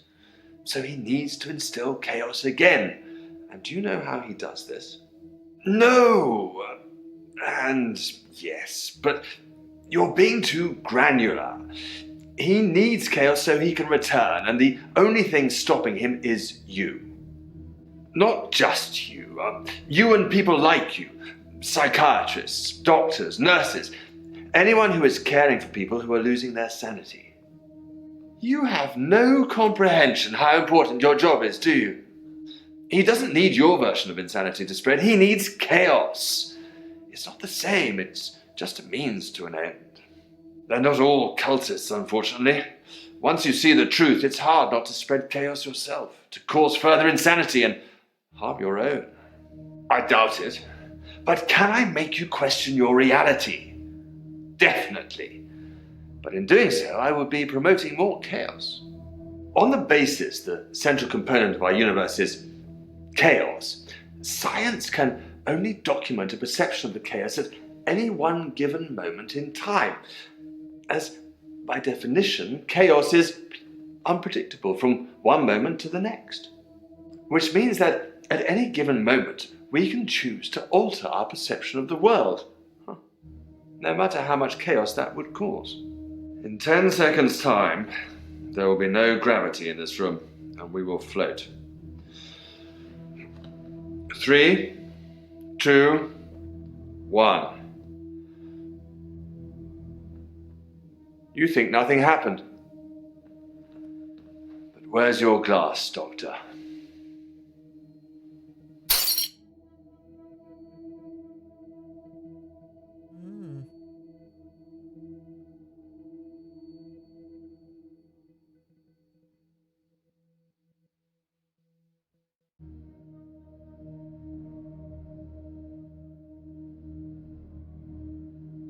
So he needs to instill chaos again. And do you know how he does this? No, and yes, but you're being too granular. He needs chaos so he can return, and the only thing stopping him is you. Not just you. You and people like you. Psychiatrists, doctors, nurses. Anyone who is caring for people who are losing their sanity. You have no comprehension how important your job is, do you? He doesn't need your version of insanity to spread. He needs chaos. It's not the same. It's just a means to an end. They're not all cultists, unfortunately. Once you see the truth, it's hard not to spread chaos yourself, to cause further insanity and harm your own. I doubt it. But can I make you question your reality? Definitely. But in doing so, I would be promoting more chaos. On the basis the central component of our universe is chaos, Science can only document a perception of the chaos at any one given moment in time, as by definition, chaos is unpredictable from one moment to the next, which means that at any given moment, we can choose to alter our perception of the world, no matter how much chaos that would cause. In 10 seconds' time, there will be no gravity in this room, and we will float. 3, 2, 1. You think nothing happened. But where's your glass, Doctor?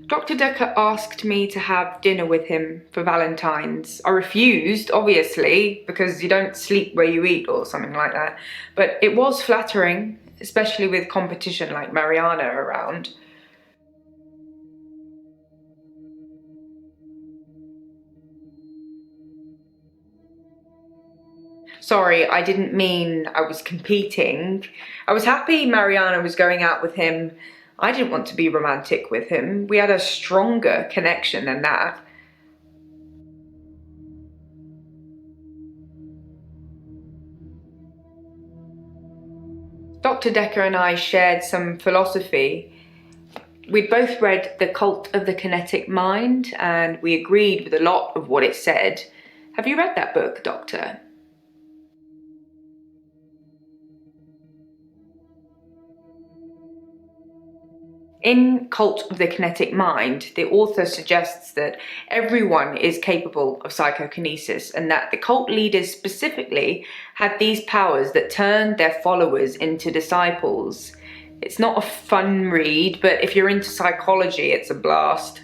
Dr. Decker asked me to have dinner with him for Valentine's. I refused, obviously, because you don't sleep where you eat or something like that. But it was flattering, especially with competition like Mariana around. Sorry, I didn't mean I was competing. I was happy Mariana was going out with him. I didn't want to be romantic with him. We had a stronger connection than that. Dr. Decker and I shared some philosophy. We'd both read The Cult of the Kinetic Mind, and we agreed with a lot of what it said. Have you read that book, Doctor? In Cult of the Kinetic Mind, the author suggests that everyone is capable of psychokinesis and that the cult leaders specifically had these powers that turned their followers into disciples. It's not a fun read, but if you're into psychology, it's a blast.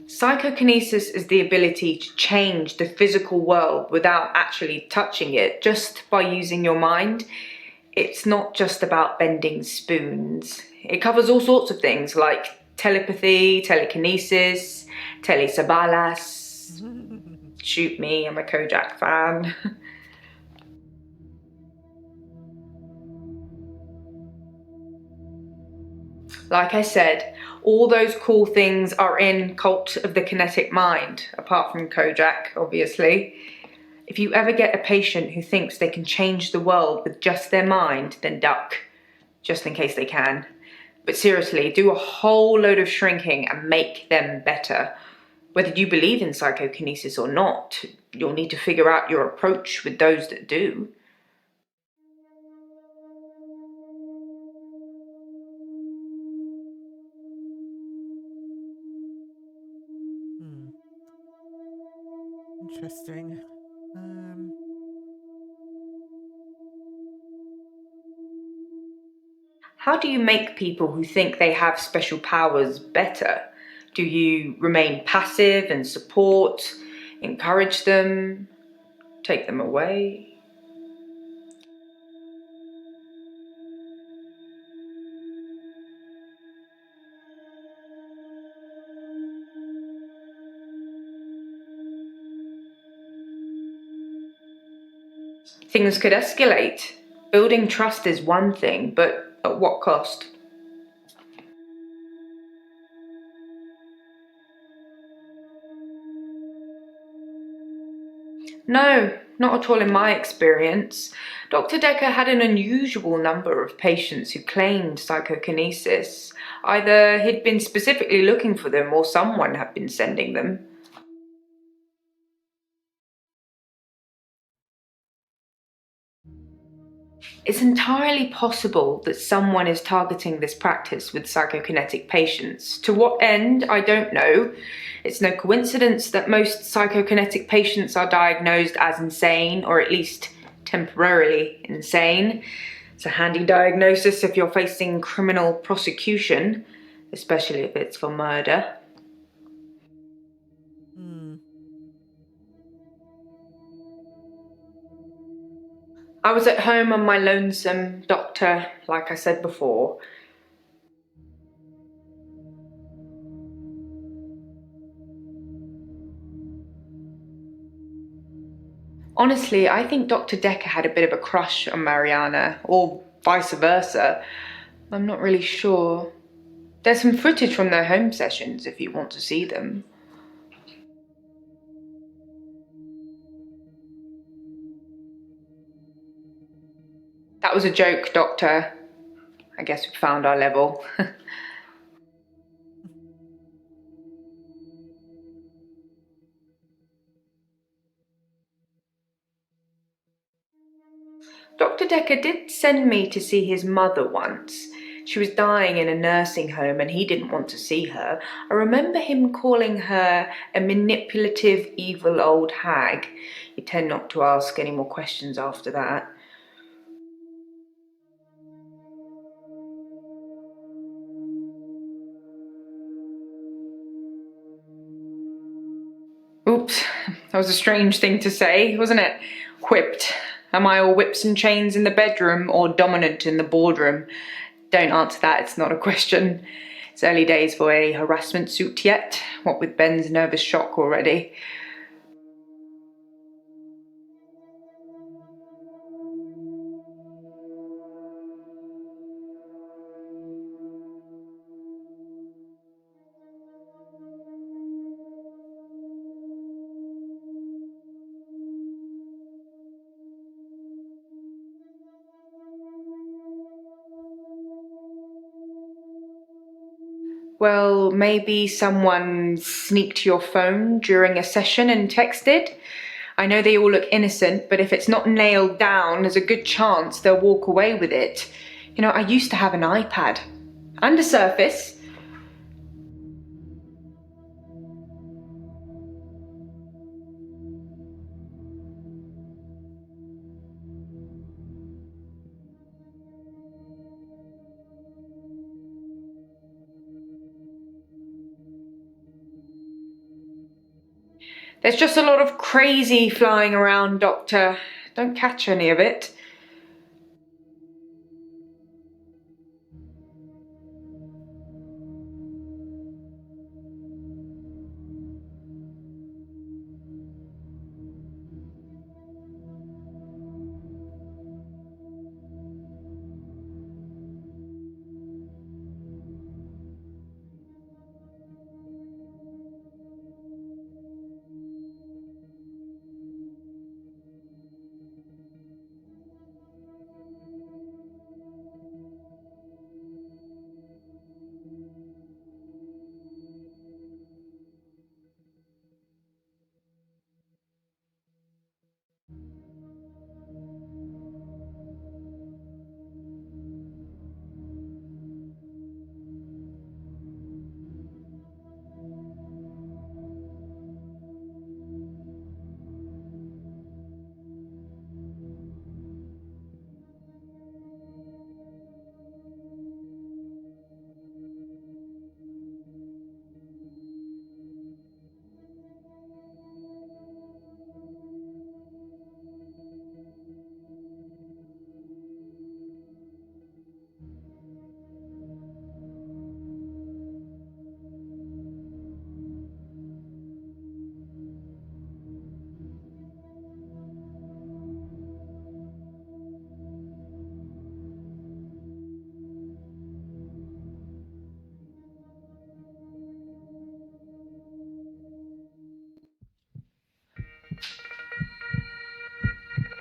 Psychokinesis is the ability to change the physical world without actually touching it, just by using your mind. It's not just about bending spoons. It covers all sorts of things like telepathy, telekinesis, telesabalas. Shoot me, I'm a Kojak fan. Like I said, all those cool things are in Cult of the Kinetic Mind, apart from Kojak, obviously. If you ever get a patient who thinks they can change the world with just their mind, then duck, just in case they can. But seriously, do a whole load of shrinking and make them better. Whether you believe in psychokinesis or not, you'll need to figure out your approach with those that do. Interesting. How do you make people who think they have special powers better? Do you remain passive and support, encourage them, take them away? Things could escalate. Building trust is one thing, but at what cost? No, not at all in my experience. Dr. Decker had an unusual number of patients who claimed psychokinesis. Either he'd been specifically looking for them or someone had been sending them. It's entirely possible that someone is targeting this practice with psychokinetic patients. To what end, I don't know. It's no coincidence that most psychokinetic patients are diagnosed as insane, or at least temporarily insane. It's a handy diagnosis if you're facing criminal prosecution, especially if it's for murder. I was at home on my lonesome, Doctor, like I said before. Honestly, I think Dr. Decker had a bit of a crush on Mariana, or vice versa. I'm not really sure. There's some footage from their home sessions if you want to see them. That was a joke, Doctor. I guess we found our level. Dr. Decker did send me to see his mother once. She was dying in a nursing home and he didn't want to see her. I remember him calling her a manipulative, evil old hag. You tend not to ask any more questions after that. Oops, that was a strange thing to say, wasn't it? Whipped. Am I all whips and chains in the bedroom or dominant in the boardroom? Don't answer that, it's not a question. It's early days for a harassment suit yet, what with Ben's nervous shock already. Well, maybe someone sneaked your phone during a session and texted. I know they all look innocent, but if it's not nailed down, there's a good chance they'll walk away with it. You know, I used to have an iPad and a Surface. There's just a lot of crazy flying around, Doctor. Don't catch any of it.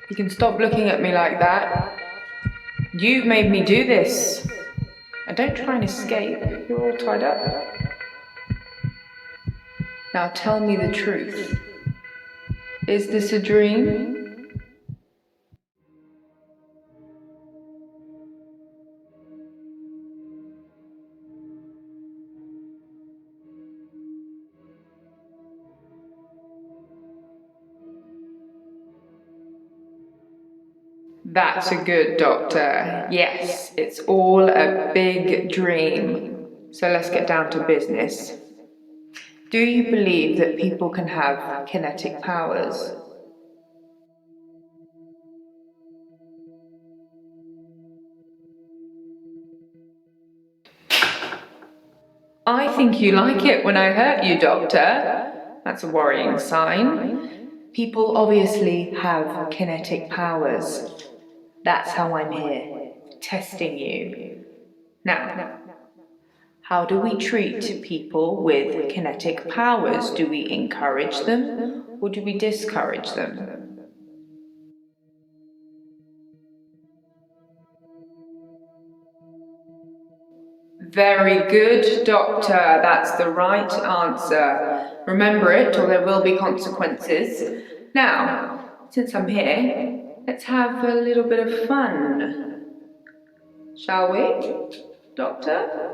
You can stop looking at me like that. You've made me do this. And don't try and escape. You're all tied up. Now tell me the truth. Is this a dream? That's a good doctor. Yes, it's all a big dream. So let's get down to business. Do you believe that people can have kinetic powers? I think you like it when I hurt you, Doctor. That's a worrying sign. People obviously have kinetic powers. That's how I'm here, testing you. Now, how do we treat people with kinetic powers? Do we encourage them or do we discourage them? Very good, Doctor. That's the right answer. Remember it, or there will be consequences. Now, since I'm here, let's have a little bit of fun. Shall we, Doctor?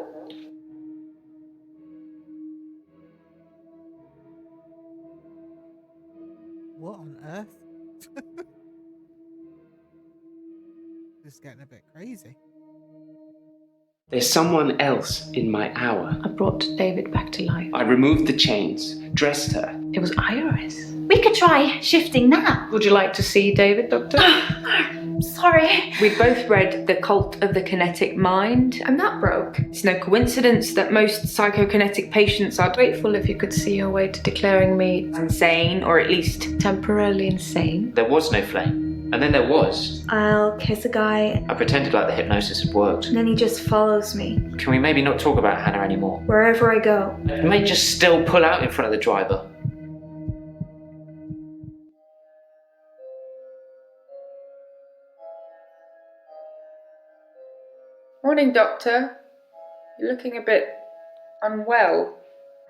What on earth? This is getting a bit crazy. There's someone else in my hour. I brought David back to life. I removed the chains, dressed her. It was Iris. We could try shifting now. Would you like to see David, Doctor? Sorry. We both read The Cult of the Kinetic Mind. I'm not broke. It's no coincidence that most psychokinetic patients are Grateful if you could see your way to declaring me insane, or at least temporarily insane. There was no flame. And then there was. I'll kiss a guy, I pretended like the hypnosis had worked. and then he just follows me Can we maybe not talk about Hannah anymore? wherever I go. You may just still pull out in front of the driver. Morning, Doctor. You're looking a bit unwell.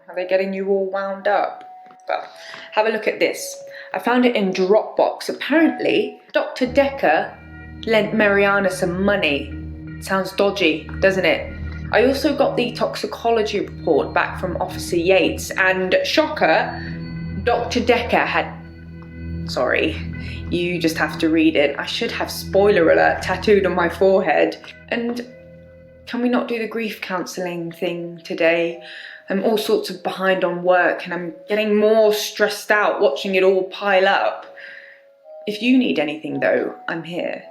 Are they getting you all wound up? well, have a look at this. I found it in Dropbox. Apparently, Dr. Decker lent Mariana some money. Sounds dodgy, doesn't it? I also got the toxicology report back from Officer Yates, and shocker, Dr. Decker had... Sorry, you just have to read it. I should have spoiler alert tattooed on my forehead. And can we not do the grief counselling thing today? I'm all sorts of behind on work and I'm getting more stressed out watching it all pile up. If you need anything though, I'm here.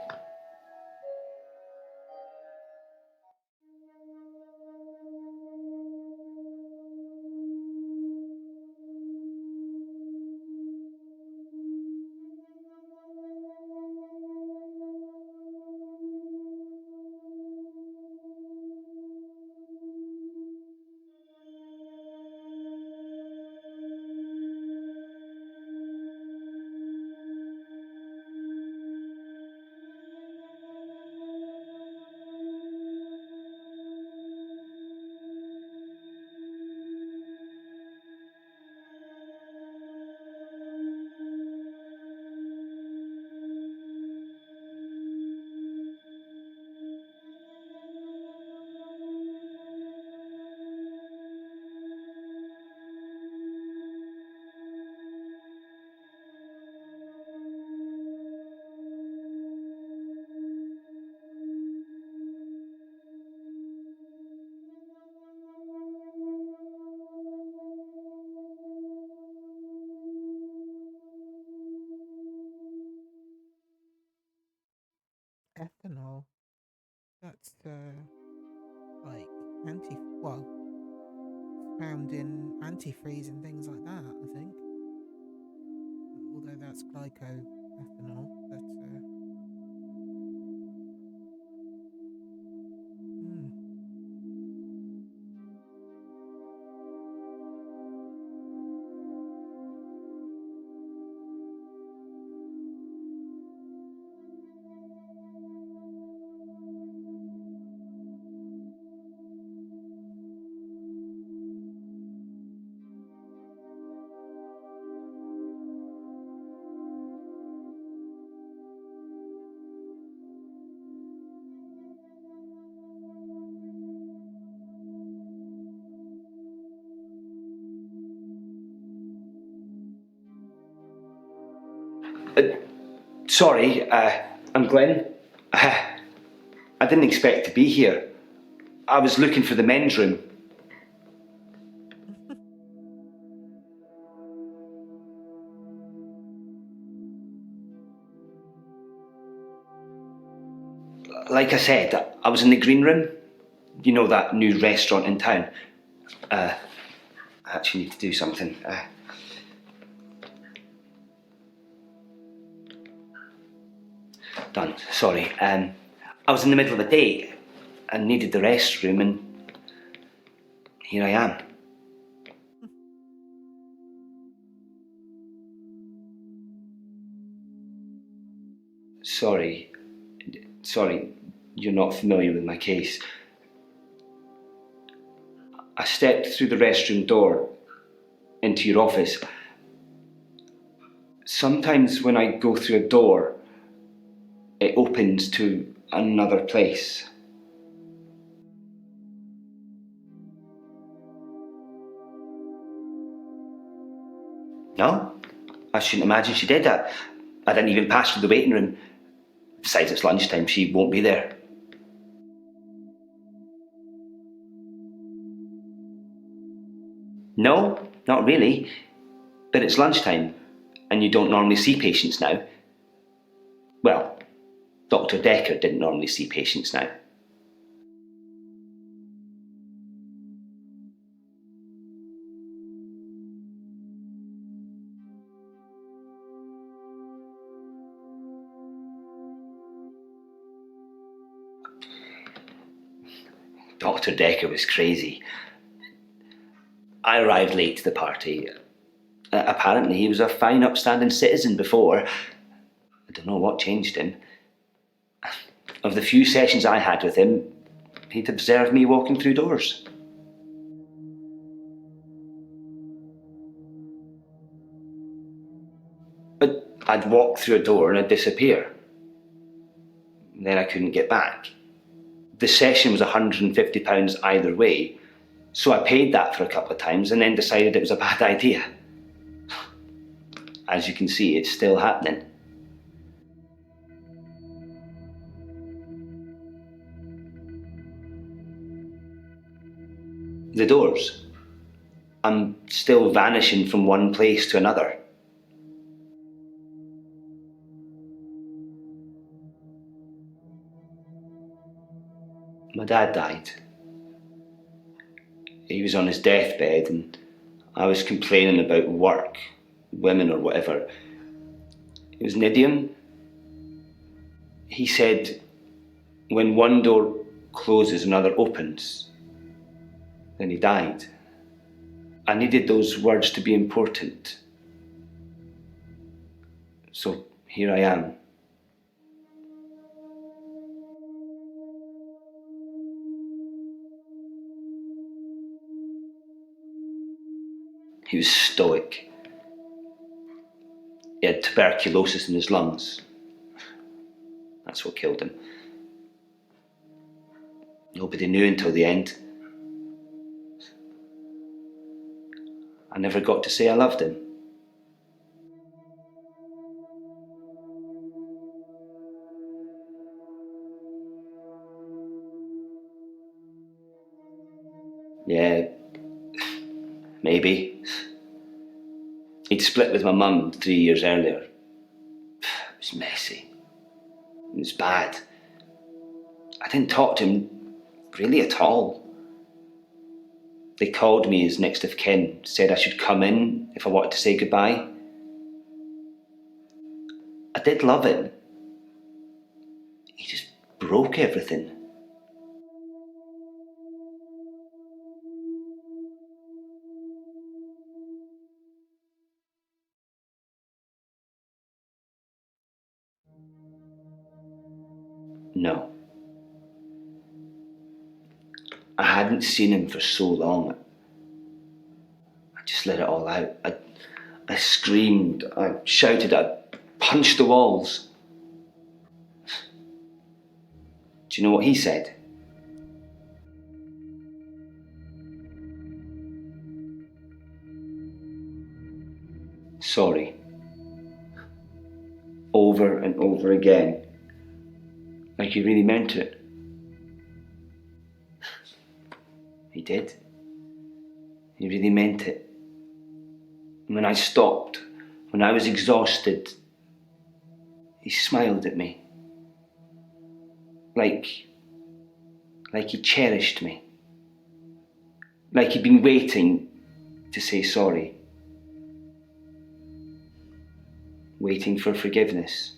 Ethanol. That's like well, found in antifreeze and things like that, I think. Although that's glycoethanol, but Sorry, I'm Glenn. I didn't expect to be here. I was looking for the men's room. Like I said, I was in the green room. You know, that new restaurant in town. I actually need to do something. Done. Sorry. I was in the middle of a date and needed the restroom, and here I am. Sorry, you're not familiar with my case. I stepped through the restroom door into your office. Sometimes when I go through a door, it opens to another place. No, I shouldn't imagine she did that. I didn't even pass through the waiting room. Besides, it's lunchtime, she won't be there. No, not really. But it's lunchtime, and you don't normally see patients now. Well, Dr. Decker didn't normally see patients now. Dr. Decker was crazy. I arrived late to the party. Apparently he was a fine upstanding citizen before. I don't know what changed him. Of the few sessions I had with him, he'd observed me walking through doors. But I'd walk through a door and I'd disappear. Then I couldn't get back. The session was £150 either way, so I paid that for a couple of times and then decided it was a bad idea. As you can see, it's still happening. The doors. I'm still vanishing from one place to another. My dad died. He was on his deathbed and I was complaining about work, women or whatever. It was an idiom. He said, when one door closes, another opens. Then he died. I needed those words to be important. So here I am. He was stoic. He had tuberculosis in his lungs. That's what killed him. Nobody knew until the end. I never got to say I loved him. Yeah, maybe. He'd split with my mum 3 years earlier. It was messy. It was bad. I didn't talk to him really at all. They called me his next of kin, said I should come in if I wanted to say goodbye. I did love him. He just broke everything. No. I hadn't seen him for so long. I just let it all out. I screamed, I shouted, I punched the walls. Do you know what he said? Sorry. Over and over again. Like he really meant it. He did. He really meant it. And when I stopped, when I was exhausted, he smiled at me. Like he cherished me. Like he'd been waiting to say sorry. Waiting for forgiveness.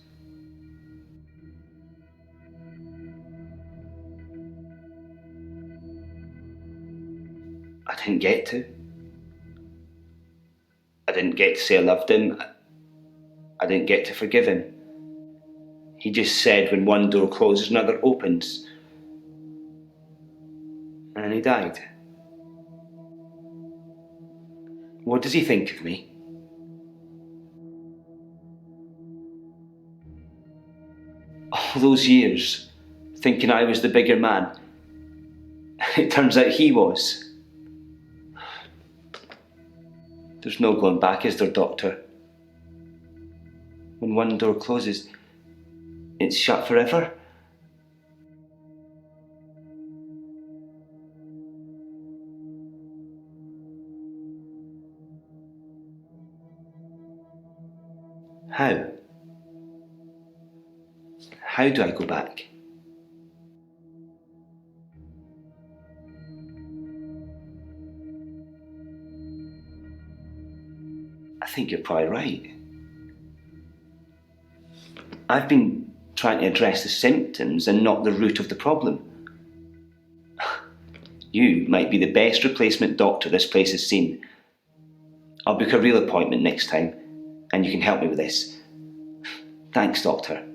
I didn't get to. I didn't get to say I loved him. I didn't get to forgive him. He just said when one door closes, another opens. And then he died. What does he think of me? All those years, thinking I was the bigger man. It turns out he was. There's no going back, is there, Doctor? When one door closes, it's shut forever. How? How do I go back? I think you're probably right. I've been trying to address the symptoms and not the root of the problem. You might be the best replacement doctor this place has seen. I'll book a real appointment next time, and you can help me with this. Thanks, Doctor.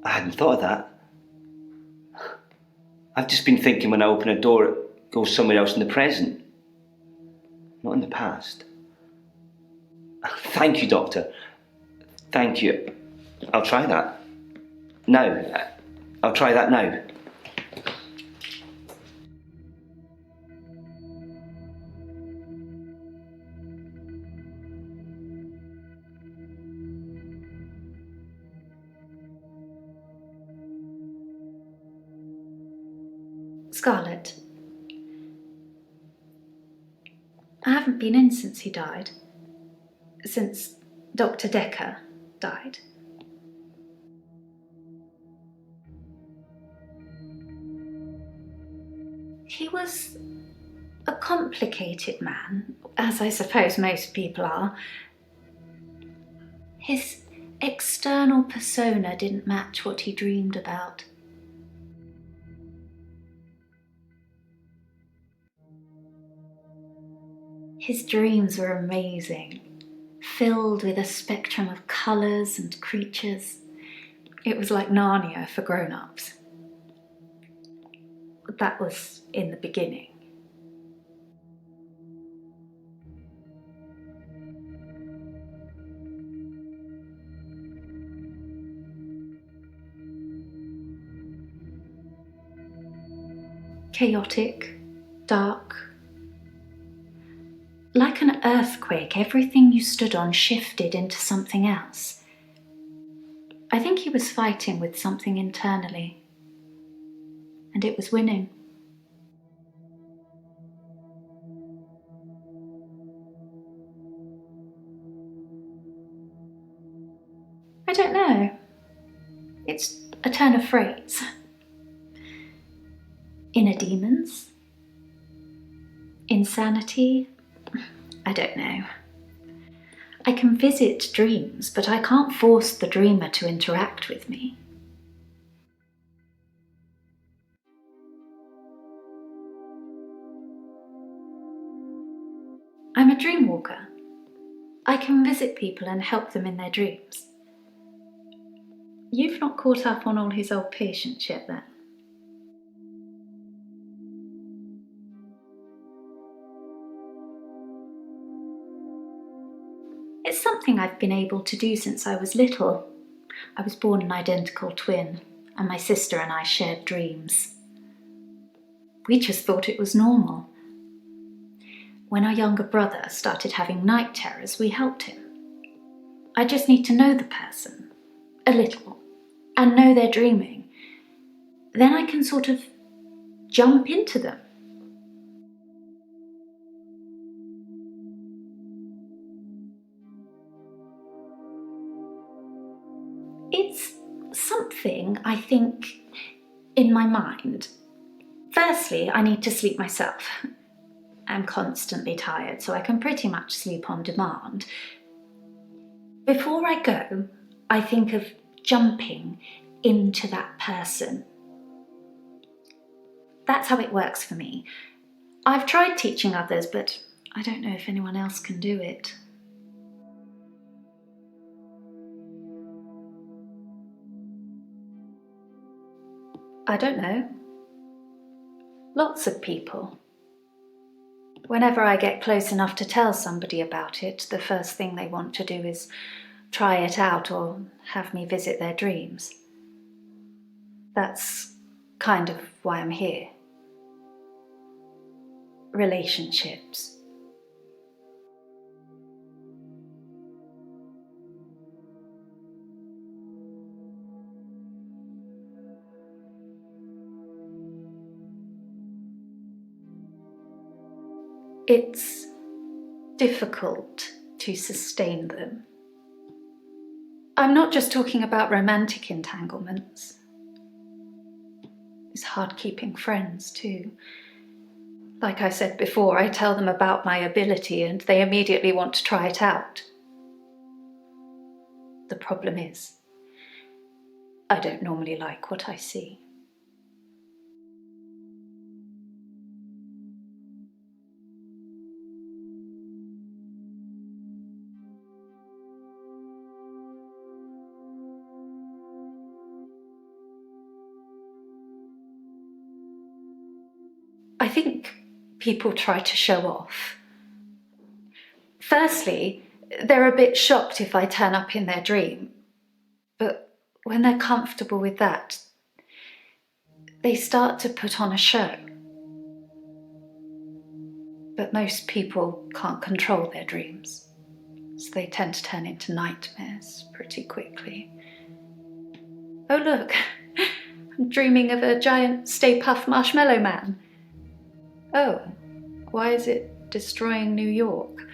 I hadn't thought of that. I've just been thinking when I open a door, it goes somewhere else in the present, not in the past. Thank you, Doctor. Thank you. I'll try that. Now. I'll try that now. Scarlett, I haven't been in since he died. Since Dr. Decker died. He was a complicated man, as I suppose most people are. His external persona didn't match what he dreamed about. His dreams were amazing, filled with a spectrum of colours and creatures. It was like Narnia for grown-ups. That was in the beginning. Chaotic, dark. Like an earthquake, everything you stood on shifted into something else. I think he was fighting with something internally, and it was winning. don't know. It's a turn of phrase. Inner demons? Insanity? I don't know. I can visit dreams, but I can't force the dreamer to interact with me. I'm a dreamwalker. I can visit people and help them in their dreams. You've not caught up on all his old patients yet, then? It's something I've been able to do since I was little. I was born an identical twin, and my sister and I shared dreams. We just thought it was normal. When our younger brother started having night terrors, we helped him. I just need to know the person, a little, and know they're dreaming. Then I can sort of jump into them. It's something, I think, in my mind. Firstly, I need to sleep myself. I'm constantly tired, so I can pretty much sleep on demand. Before I go, I think of jumping into that person. That's how it works for me. I've tried teaching others, but I don't know if anyone else can do it. I don't know. Lots of people. Whenever I get close enough to tell somebody about it, the first thing they want to do is try it out or have me visit their dreams. That's kind of why I'm here. Relationships. It's difficult to sustain them. I'm not just talking about romantic entanglements. It's hard keeping friends too. Like I said before, I tell them about my ability and they immediately want to try it out. The problem is, I don't normally like what I see. I think people try to show off. Firstly, they're a bit shocked if I turn up in their dream, but when they're comfortable with that, they start to put on a show. But most people can't control their dreams, so they tend to turn into nightmares pretty quickly. Oh look, I'm dreaming of a giant Stay Puft Marshmallow Man. Oh, why is it destroying New York?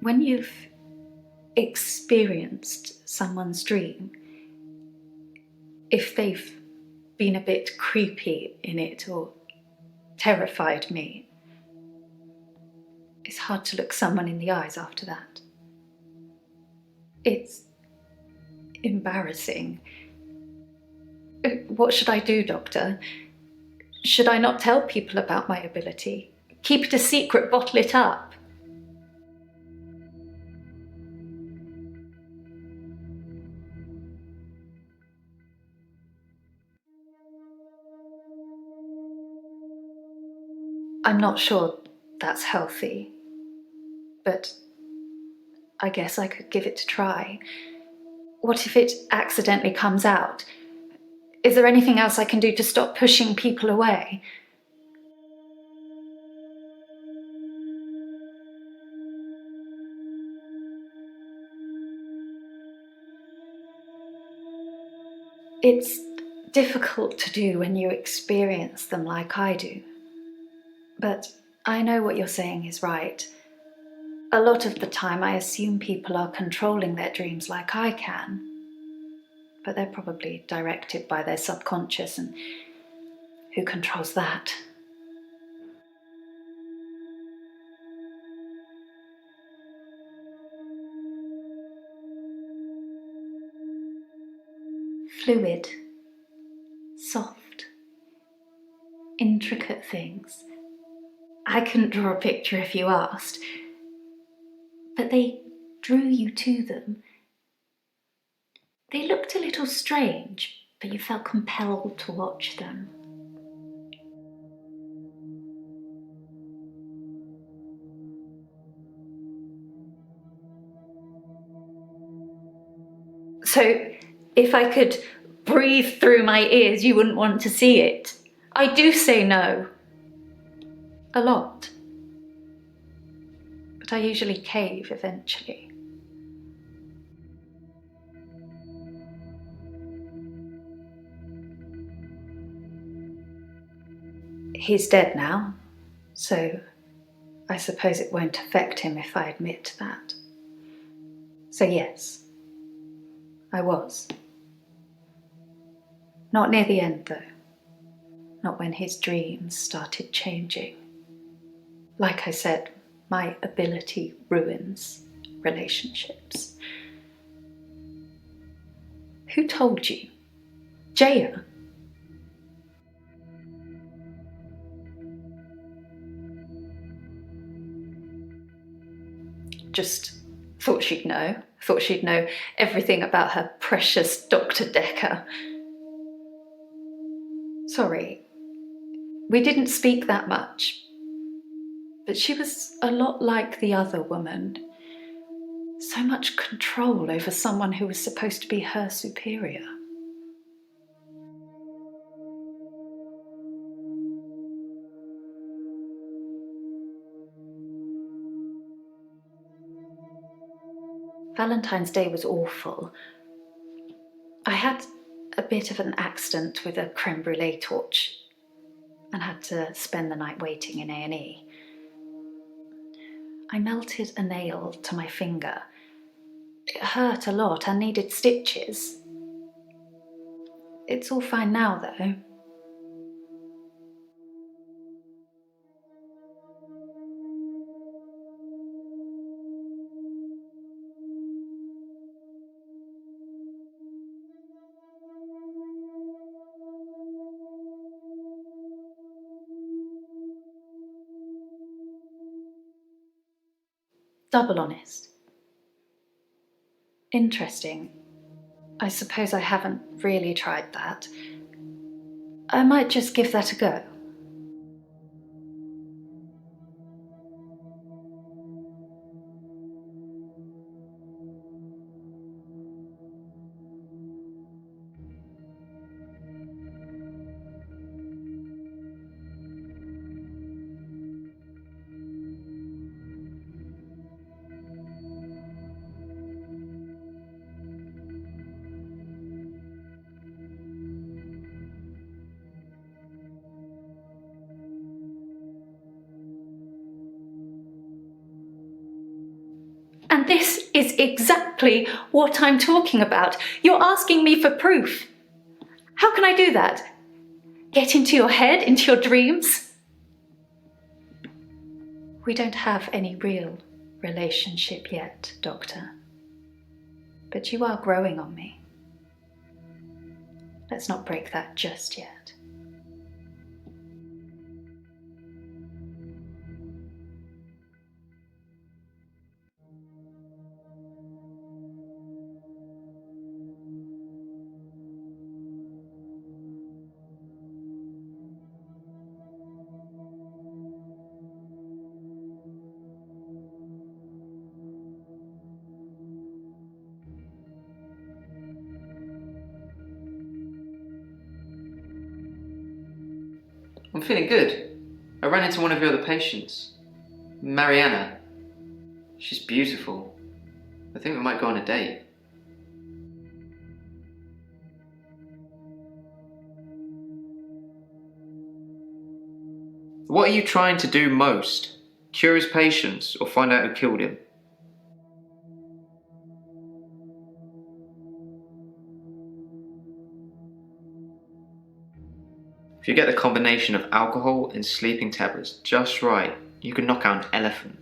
When you've experienced someone's dream, if they've been a bit creepy in it or terrified me, it's hard to look someone in the eyes after that. It's embarrassing. What should I do, Doctor? Should I not tell people about my ability? Keep it a secret, bottle it up? I'm not sure that's healthy, but I guess I could give it a try. What if it accidentally comes out? Is there anything else I can do to stop pushing people away? It's difficult to do when you experience them like I do. But I know what you're saying is right. A lot of the time I assume people are controlling their dreams like I can. But they're probably directed by their subconscious, and who controls that? Fluid, soft, intricate things. I couldn't draw a picture if you asked, but they drew you to them. They looked a little strange, but you felt compelled to watch them. So, if I could breathe through my ears, you wouldn't want to see it. I do say no. A lot. But I usually cave eventually. He's dead now, so I suppose it won't affect him if I admit that. So yes, I was. Not near the end though. Not when his dreams started changing. Like I said, my ability ruins relationships. Who told you? Jaya? Just thought she'd know. Thought she'd know everything about her precious Dr. Decker. Sorry, we didn't speak that much. But she was a lot like the other woman. So much control over someone who was supposed to be her superior. Valentine's Day was awful. I had a bit of an accident with a creme brulee torch and had to spend the night waiting in A&E. I melted a nail to my finger. It hurt a lot and needed stitches. It's all fine now, though. Double honest. Interesting. I suppose I haven't really tried that. I might just give that a go. And this is exactly what I'm talking about. You're asking me for proof. How can I do that? Get into your head, into your dreams? We don't have any real relationship yet, Doctor. But you are growing on me. Let's not break that just yet. I'm feeling good. I ran into one of your other patients, Mariana. She's beautiful. I think we might go on a date. What are you trying to do most? Cure his patients or find out who killed him? If you get the combination of alcohol and sleeping tablets just right, you can knock out an elephant.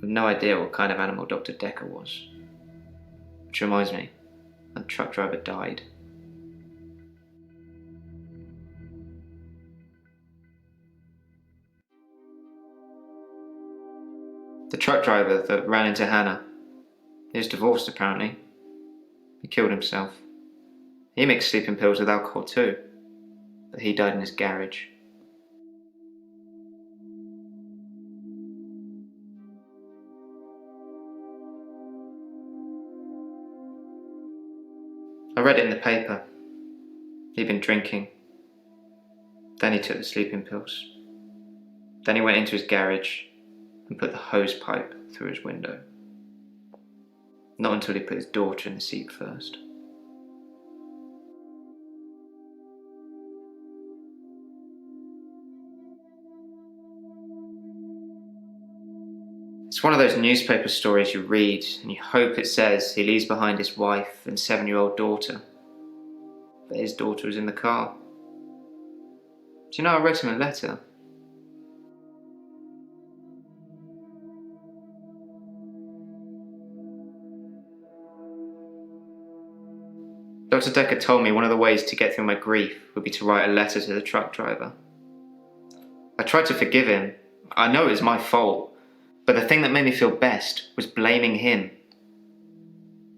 I've no idea what kind of animal Dr. Decker was. Which reminds me, the truck driver died. The truck driver that ran into Hannah, he was divorced apparently. He killed himself. He mixed sleeping pills with alcohol too, but he died in his garage. I read it in the paper. He'd been drinking. Then he took the sleeping pills. Then he went into his garage and put the hose pipe through his window. Not until he put his daughter in the seat first. It's one of those newspaper stories you read and you hope it says he leaves behind his wife and 7-year-old daughter. But his daughter was in the car. Do you know I wrote him a letter? Dr. Decker told me one of the ways to get through my grief would be to write a letter to the truck driver. I tried to forgive him. I know it was my fault. But the thing that made me feel best was blaming him.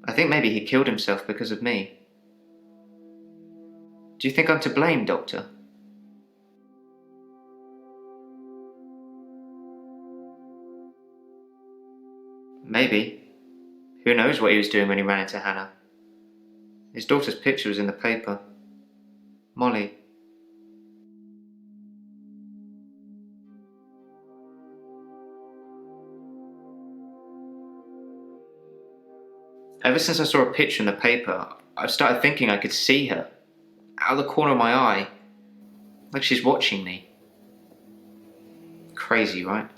I think maybe he killed himself because of me. Do you think I'm to blame, Doctor? Maybe. Who knows what he was doing when he ran into Hannah? His daughter's picture was in the paper. Molly. Ever since I saw a picture in the paper, I've started thinking I could see her, out of the corner of my eye, like she's watching me. Crazy, right?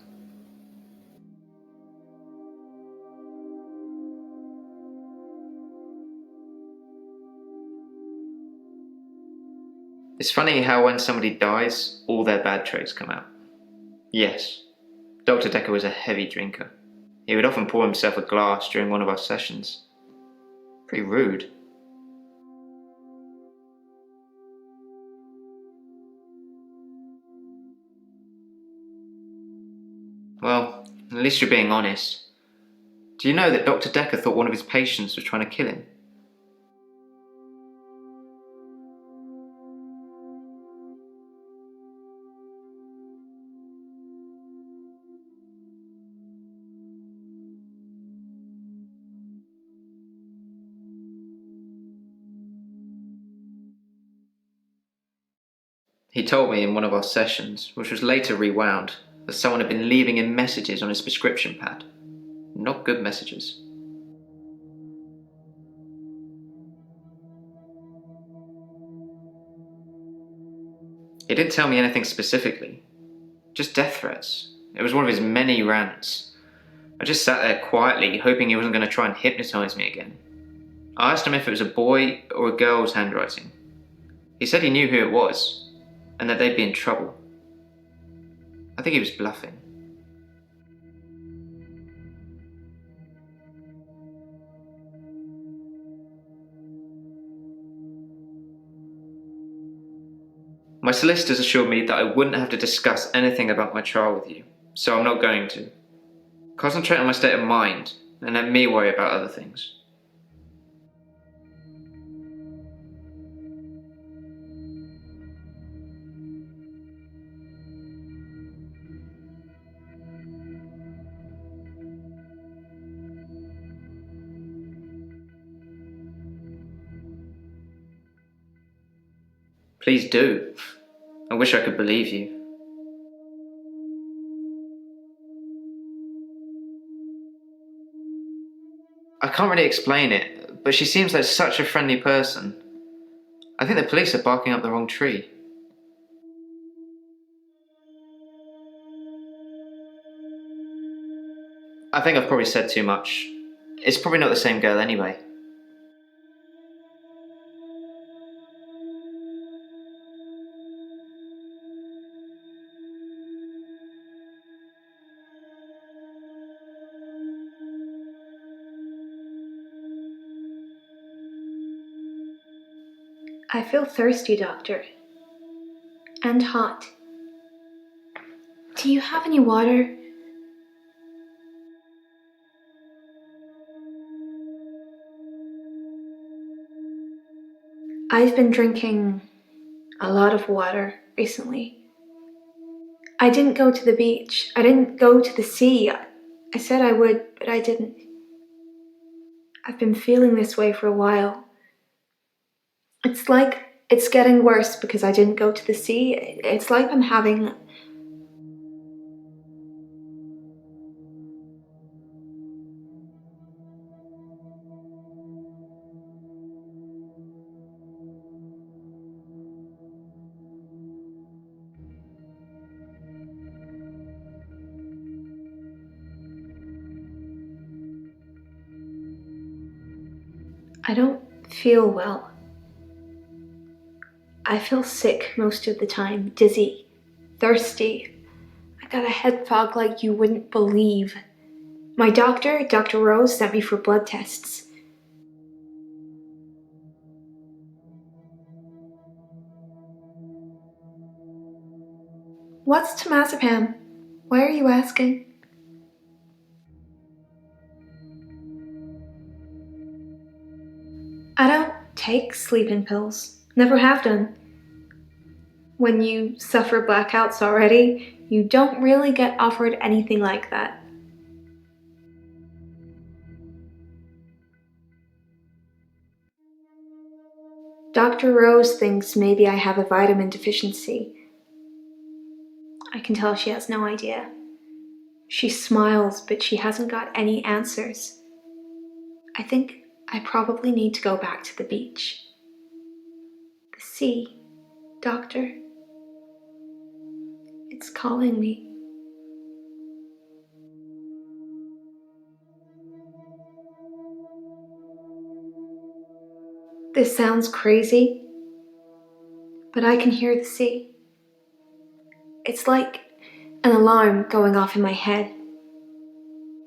It's funny how when somebody dies, all their bad traits come out. Yes, Dr. Decker was a heavy drinker. He would often pour himself a glass during one of our sessions. Pretty rude. Well, at least you're being honest. Do you know that Dr. Decker thought one of his patients was trying to kill him? He told me in one of our sessions, which was later rewound, that someone had been leaving him messages on his prescription pad. Not good messages. He didn't tell me anything specifically, just death threats. It was one of his many rants. I just sat there quietly, hoping he wasn't going to try and hypnotise me again. I asked him if it was a boy or a girl's handwriting. He said he knew who it was, and that they'd be in trouble. I think he was bluffing. My solicitors assured me that I wouldn't have to discuss anything about my trial with you, so I'm not going to. Concentrate on my state of mind, and let me worry about other things. Please do. I wish I could believe you. I can't really explain it, but she seems like such a friendly person. I think the police are barking up the wrong tree. I think I've probably said too much. It's probably not the same girl anyway. I feel thirsty, Doctor. And hot. Do you have any water? I've been drinking a lot of water recently. I didn't go to the beach. I didn't go to the sea. I said I would, but I didn't. I've been feeling this way for a while. It's like it's getting worse because I didn't go to the sea. It's like I'm having... I don't feel well. I feel sick most of the time, dizzy, thirsty. I got a head fog like you wouldn't believe. My doctor, Dr. Rose, sent me for blood tests. What's temazepam? Why are you asking? I don't take sleeping pills. Never have done. When you suffer blackouts already, you don't really get offered anything like that. Dr. Rose thinks maybe I have a vitamin deficiency. I can tell she has no idea. She smiles, but she hasn't got any answers. I think I probably need to go back to the beach. The sea, Doctor. It's calling me. This sounds crazy, but I can hear the sea. It's like an alarm going off in my head.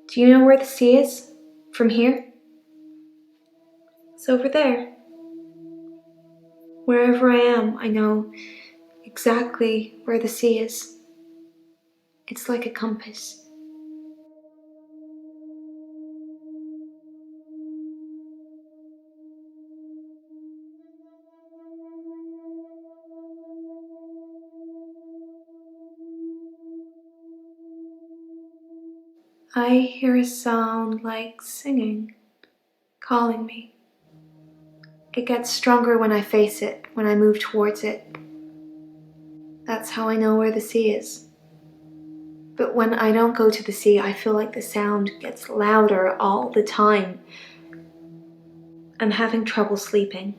Do you know where the sea is? From here? It's over there. Wherever I am, I know exactly where the sea is. It's like a compass. I hear a sound like singing, calling me. It gets stronger when I face it, when I move towards it. That's how I know where the sea is. But when I don't go to the sea, I feel like the sound gets louder all the time. I'm having trouble sleeping.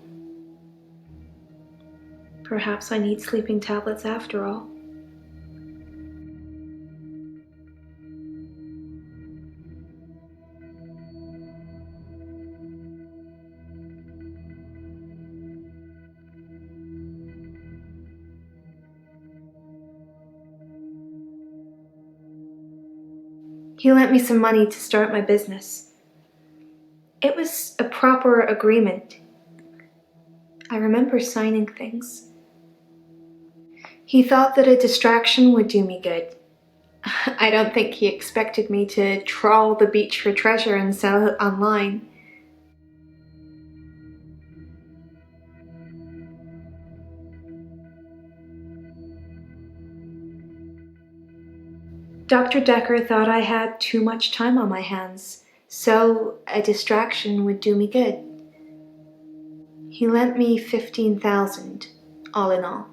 Perhaps I need sleeping tablets after all. He lent me some money to start my business. It was a proper agreement. I remember signing things. He thought that a distraction would do me good. I don't think he expected me to trawl the beach for treasure and sell it online. Dr. Decker thought I had too much time on my hands, so a distraction would do me good. He lent me $15,000, all in all.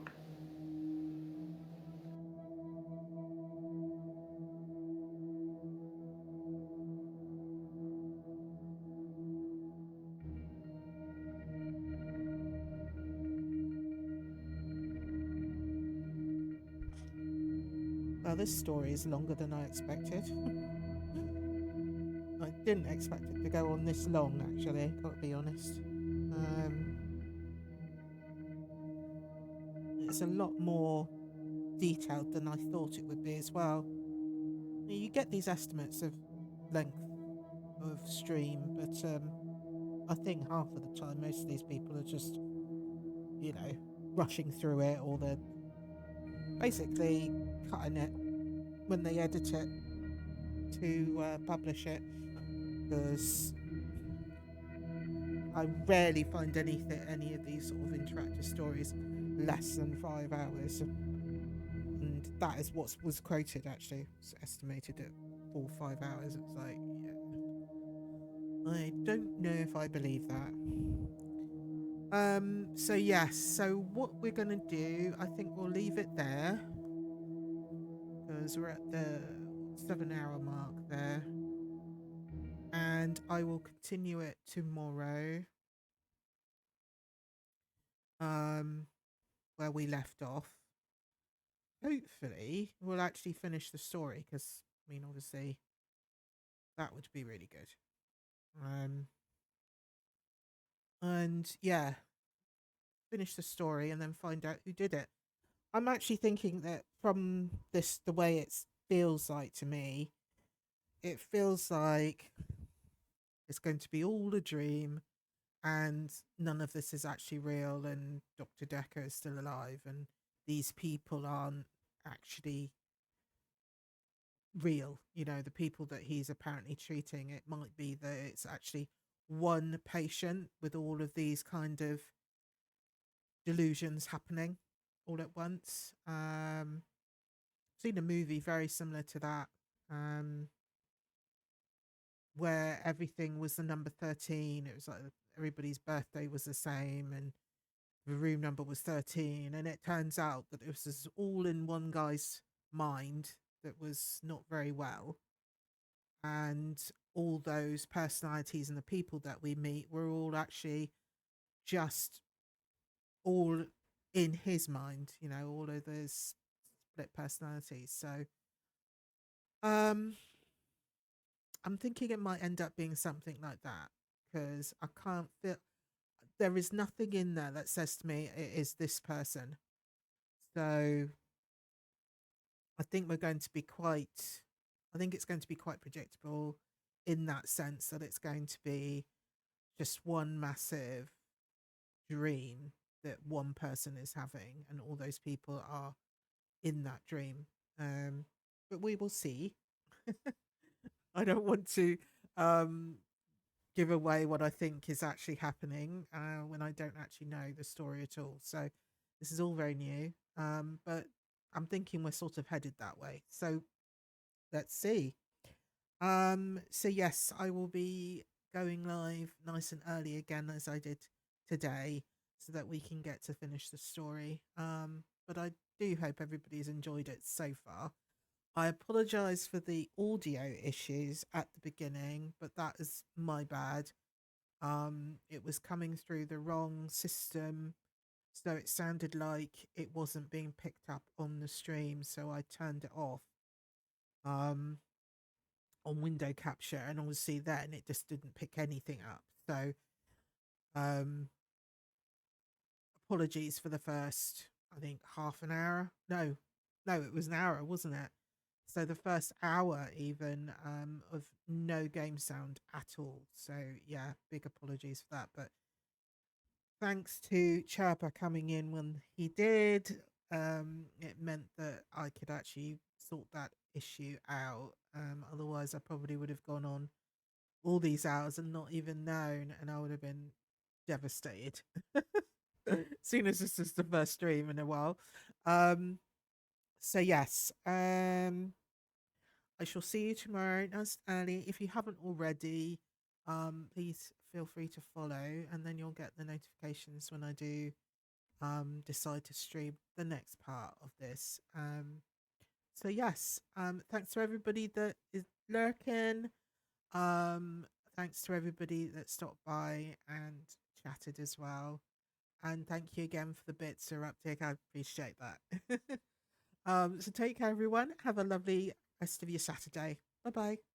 Well, this story is longer than I expected. didn't expect it to go on this long, actually, gotta be honest. It's a lot more detailed than I thought it would be as well. You get these estimates of length of stream, but I think half of the time most of these people are just, rushing through it, or they're basically cutting it when they edit it to publish it, because I rarely find any of these sort of interactive stories less than 5 hours, and that is what was quoted. Actually, it's estimated at 4 or 5 hours. It's like, yeah, I don't know if I believe that. So yes, so what we're gonna do, I think we'll leave it there, because we're at the 7-hour mark there, and I will continue it tomorrow, where we left off. Hopefully we'll actually finish the story, because I mean, obviously that would be really good. And yeah, finish the story and then find out who did it. I'm actually thinking that from this, the way it feels like to me, it feels like it's going to be all a dream, and none of this is actually real, and Dr. Decker is still alive, and these people aren't actually real. The people that he's apparently treating, it might be that it's actually one patient with all of these kind of delusions happening all at once. Seen a movie very similar to that, where everything was the number 13. It was like everybody's birthday was the same, and the room number was 13, and it turns out that it was just all in one guy's mind that was not very well, and all those personalities and the people that we meet were all actually just all in his mind, all of those split personalities. So I'm thinking it might end up being something like that, because I can't feel, there is nothing in there that says to me it is this person. So I think it's going to be quite predictable, in that sense that it's going to be just one massive dream that one person is having, and all those people are in that dream. But we will see. I don't want to give away what I think is actually happening when I don't actually know the story at all. So this is all very new, but I'm thinking we're sort of headed that way. So let's see. So yes, I will be going live nice and early again, as I did today, so that we can get to finish the story. But I do hope everybody's enjoyed it so far. I apologize for the audio issues at the beginning, but that is my bad. It was coming through the wrong system, so it sounded like it wasn't being picked up on the stream, so I turned it off on window capture, and obviously then it just didn't pick anything up. So apologies for the first, I think, half an hour. No, it was an hour, wasn't it? So the first hour even of no game sound at all. So yeah, big apologies for that. But thanks to Chirper coming in when he did, it meant that I could actually sort that issue out. Otherwise I probably would have gone on all these hours and not even known, and I would have been devastated. Seeing as this is the first stream in a while. So yes, I shall see you tomorrow nice and early. If you haven't already, please feel free to follow, and then you'll get the notifications when I do decide to stream the next part of this. So yes, thanks to everybody that is lurking. Thanks to everybody that stopped by and chatted as well. And thank you again for the bits or uptake. I appreciate that. So take care, everyone. Have a lovely rest of your Saturday. Bye bye.